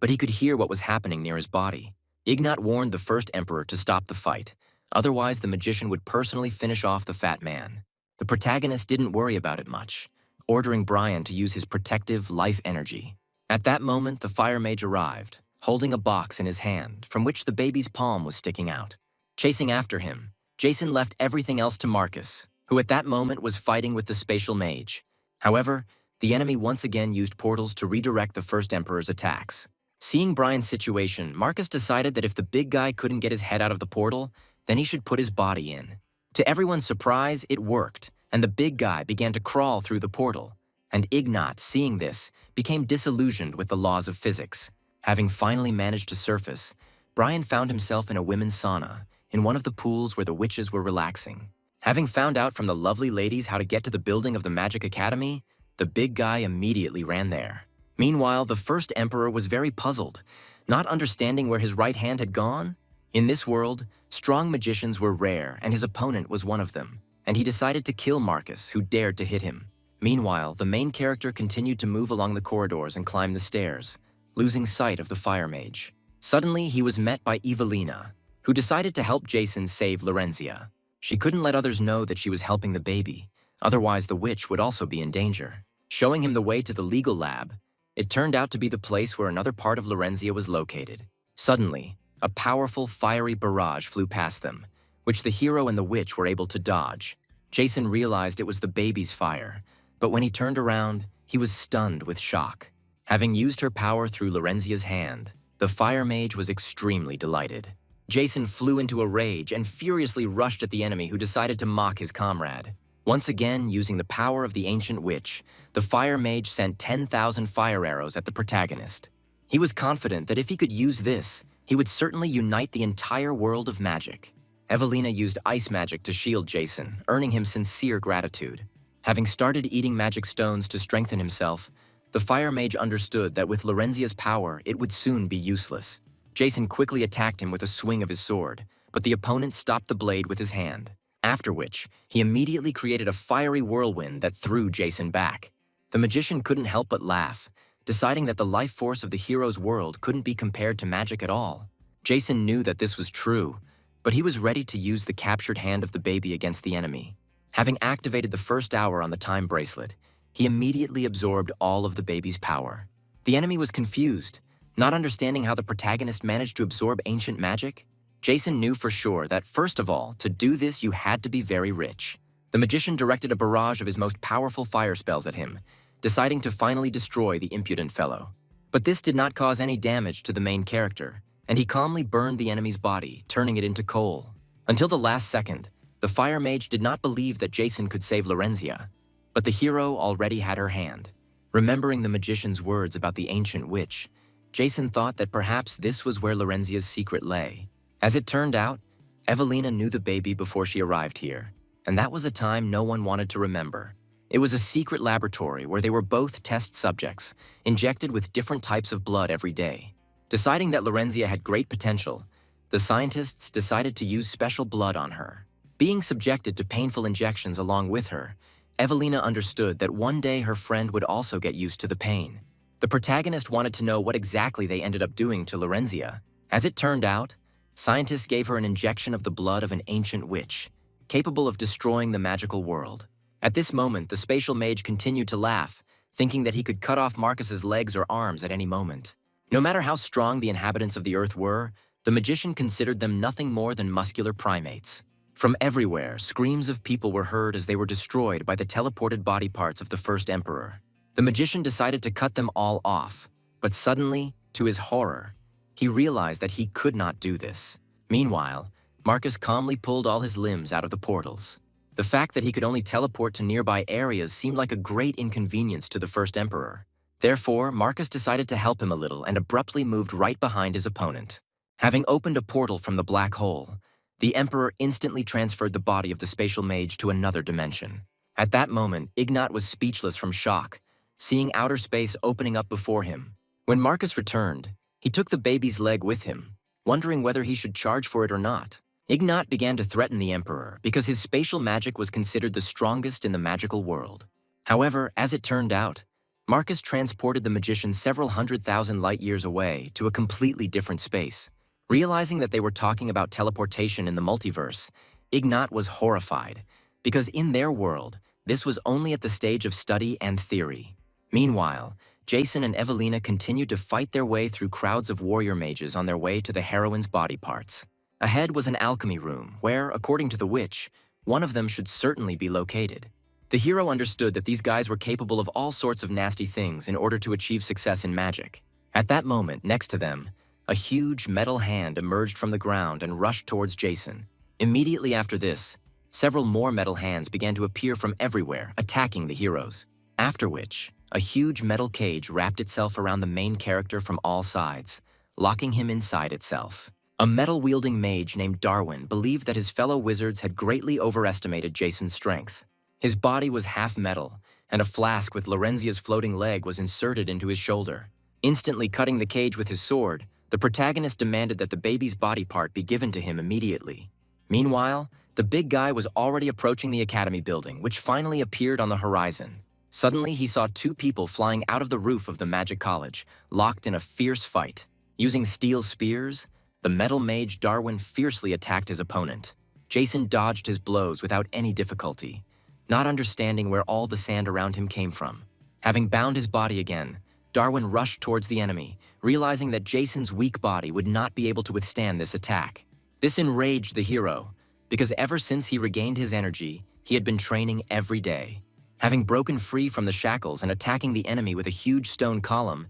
but he could hear what was happening near his body. Ignat warned the first emperor to stop the fight, otherwise the magician would personally finish off the fat man. The protagonist didn't worry about it much, ordering Brian to use his protective life energy. At that moment, the fire mage arrived, holding a box in his hand from which the baby's palm was sticking out. Chasing after him, Jason left everything else to Marcus, who at that moment was fighting with the spatial mage. However, the enemy once again used portals to redirect the first emperor's attacks. Seeing Brian's situation, Marcus decided that if the big guy couldn't get his head out of the portal, then he should put his body in. To everyone's surprise, it worked, and the big guy began to crawl through the portal. And Ignat, seeing this, became disillusioned with the laws of physics. Having finally managed to surface, Brian found himself in a women's sauna, in one of the pools where the witches were relaxing. Having found out from the lovely ladies how to get to the building of the Magic Academy, the big guy immediately ran there. Meanwhile, the first emperor was very puzzled, not understanding where his right hand had gone. In this world, strong magicians were rare, and his opponent was one of them, and he decided to kill Marcus, who dared to hit him. Meanwhile, the main character continued to move along the corridors and climb the stairs, losing sight of the fire mage. Suddenly, he was met by Evelina, who decided to help Jason save Lorenzia. She couldn't let others know that she was helping the baby, otherwise the witch would also be in danger. Showing him the way to the legal lab, it turned out to be the place where another part of Lorenzia was located. Suddenly, A powerful, fiery barrage flew past them, which the hero and the witch were able to dodge. Jason realized it was the baby's fire, but when he turned around, he was stunned with shock. Having used her power through Lorenzia's hand, the fire mage was extremely delighted. Jason flew into a rage and furiously rushed at the enemy who decided to mock his comrade. Once again, using the power of the ancient witch, the fire mage sent 10,000 fire arrows at the protagonist. He was confident that if he could use this, he would certainly unite the entire world of magic. Evelina used ice magic to shield Jason, earning him sincere gratitude. Having started eating magic stones to strengthen himself, the fire mage understood that with Lorenzia's power, it would soon be useless. Jason quickly attacked him with a swing of his sword, but the opponent stopped the blade with his hand, after which he immediately created a fiery whirlwind that threw Jason back. The magician couldn't help but laugh, deciding that the life force of the hero's world couldn't be compared to magic at all. Jason knew that this was true, but he was ready to use the captured hand of the baby against the enemy. Having activated the first hour on the time bracelet, he immediately absorbed all of the baby's power. The enemy was confused, not understanding how the protagonist managed to absorb ancient magic. Jason knew for sure that, first of all, to do this you had to be very rich. The magician directed a barrage of his most powerful fire spells at him, deciding to finally destroy the impudent fellow. But this did not cause any damage to the main character, and he calmly burned the enemy's body, turning it into coal. Until the last second, the fire mage did not believe that Jason could save Lorenzia, but the hero already had her hand. Remembering the magician's words about the ancient witch, Jason thought that perhaps this was where Lorenzia's secret lay. As it turned out, Evelina knew the baby before she arrived here, and that was a time no one wanted to remember. It was a secret laboratory where they were both test subjects, injected with different types of blood every day. Deciding that Lorenzia had great potential, the scientists decided to use special blood on her. Being subjected to painful injections along with her, Evelina understood that one day her friend would also get used to the pain. The protagonist wanted to know what exactly they ended up doing to Lorenzia. As it turned out, scientists gave her an injection of the blood of an ancient witch, capable of destroying the magical world. At this moment, the spatial mage continued to laugh, thinking that he could cut off Marcus's legs or arms at any moment. No matter how strong the inhabitants of the earth were, the magician considered them nothing more than muscular primates. From everywhere, screams of people were heard as they were destroyed by the teleported body parts of the first emperor. The magician decided to cut them all off, but suddenly, to his horror, he realized that he could not do this. Meanwhile, Marcus calmly pulled all his limbs out of the portals. The fact that he could only teleport to nearby areas seemed like a great inconvenience to the first emperor. Therefore, Marcus decided to help him a little and abruptly moved right behind his opponent. Having opened a portal from the black hole, the emperor instantly transferred the body of the spatial mage to another dimension. At that moment, Ignat was speechless from shock, seeing outer space opening up before him. When Marcus returned, he took the baby's leg with him, wondering whether he should charge for it or not. Ignat began to threaten the emperor because his spatial magic was considered the strongest in the magical world. However, as it turned out, Marcus transported the magician several 100,000 light-years away to a completely different space. Realizing that they were talking about teleportation in the multiverse, Ignat was horrified, because in their world, this was only at the stage of study and theory. Meanwhile, Jason and Evelina continued to fight their way through crowds of warrior mages on their way to the heroine's body parts. Ahead was an alchemy room where, according to the witch, one of them should certainly be located. The hero understood that these guys were capable of all sorts of nasty things in order to achieve success in magic. At that moment, next to them, a huge metal hand emerged from the ground and rushed towards Jason. Immediately after this, several more metal hands began to appear from everywhere, attacking the heroes. After which, a huge metal cage wrapped itself around the main character from all sides, locking him inside itself. A metal-wielding mage named Darwin believed that his fellow wizards had greatly overestimated Jason's strength. His body was half metal, and a flask with Lorenzia's floating leg was inserted into his shoulder. Instantly cutting the cage with his sword, the protagonist demanded that the baby's body part be given to him immediately. Meanwhile, the big guy was already approaching the academy building, which finally appeared on the horizon. Suddenly, he saw two people flying out of the roof of the magic college, locked in a fierce fight. Using steel spears, the metal mage Darwin fiercely attacked his opponent. Jason dodged his blows without any difficulty, not understanding where all the sand around him came from. Having bound his body again, Darwin rushed towards the enemy, realizing that Jason's weak body would not be able to withstand this attack. This enraged the hero, because ever since he regained his energy, he had been training every day. Having broken free from the shackles and attacking the enemy with a huge stone column,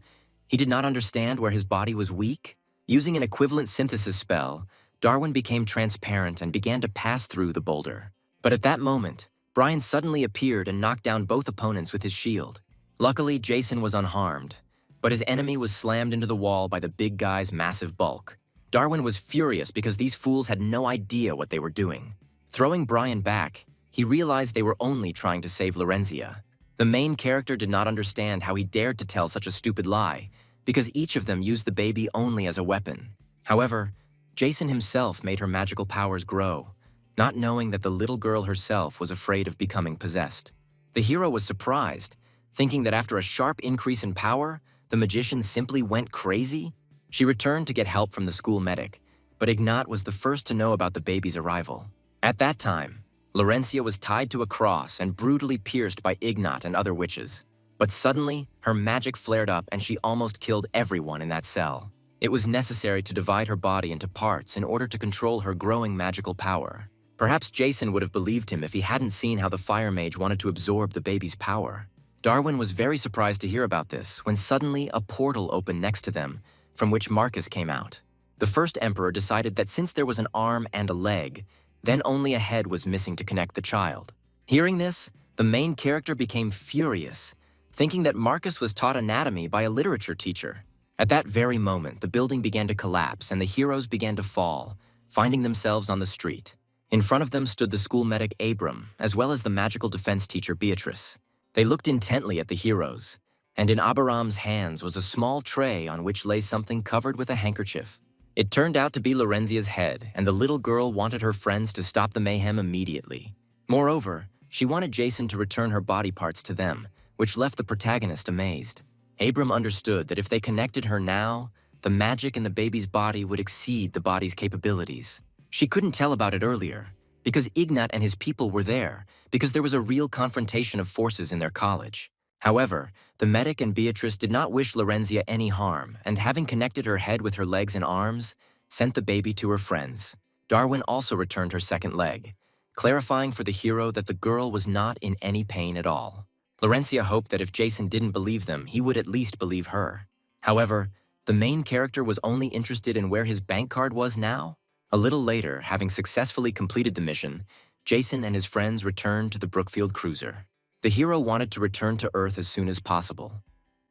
he did not understand where his body was weak. Using an equivalent synthesis spell, Darwin became transparent and began to pass through the boulder. But at that moment, Brian suddenly appeared and knocked down both opponents with his shield. Luckily, Jason was unharmed, but his enemy was slammed into the wall by the big guy's massive bulk. Darwin was furious because these fools had no idea what they were doing. Throwing Brian back, he realized they were only trying to save Lorenzia. The main character did not understand how he dared to tell such a stupid lie, because each of them used the baby only as a weapon. However, Jason himself made her magical powers grow, not knowing that the little girl herself was afraid of becoming possessed. The hero was surprised, thinking that after a sharp increase in power, the magician simply went crazy. She returned to get help from the school medic, but Ignat was the first to know about the baby's arrival. At that time, Lorenzia was tied to a cross and brutally pierced by Ignat and other witches. But suddenly, her magic flared up and she almost killed everyone in that cell. It was necessary to divide her body into parts in order to control her growing magical power. Perhaps Jason would have believed him if he hadn't seen how the fire mage wanted to absorb the baby's power. Darwin was very surprised to hear about this when suddenly a portal opened next to them, from which Marcus came out. The first emperor decided that since there was an arm and a leg, then only a head was missing to connect the child. Hearing this, the main character became furious, thinking that Marcus was taught anatomy by a literature teacher. At that very moment, the building began to collapse and the heroes began to fall, finding themselves on the street. In front of them stood the school medic Abram, as well as the magical defense teacher Beatrice. They looked intently at the heroes, and in Abaram's hands was a small tray on which lay something covered with a handkerchief. It turned out to be Lorenzia's head, and the little girl wanted her friends to stop the mayhem immediately. Moreover, she wanted Jason to return her body parts to them, which left the protagonist amazed. Abram understood that if they connected her now, the magic in the baby's body would exceed the body's capabilities. She couldn't tell about it earlier, because Ignat and his people were there, because there was a real confrontation of forces in their college. However, the medic and Beatrice did not wish Lorenzia any harm, and having connected her head with her legs and arms, sent the baby to her friends. Darwin also returned her second leg, clarifying for the hero that the girl was not in any pain at all. Lorenzia hoped that if Jason didn't believe them, he would at least believe her. However, the main character was only interested in where his bank card was now. A little later, having successfully completed the mission, Jason and his friends returned to the Brookfield cruiser. The hero wanted to return to Earth as soon as possible,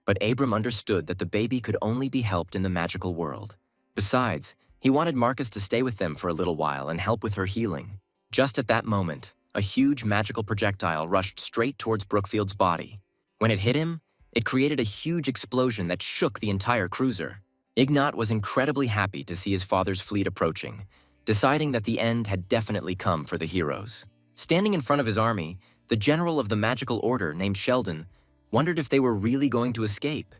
but Abram understood that the baby could only be helped in the magical world. Besides, he wanted Marcus to stay with them for a little while and help with her healing. Just at that moment, a huge magical projectile rushed straight towards Brookfield's body. When it hit him, it created a huge explosion that shook the entire cruiser. Ignat was incredibly happy to see his father's fleet approaching, deciding that the end had definitely come for the heroes. Standing in front of his army, the general of the magical order named Sheldon wondered if they were really going to escape.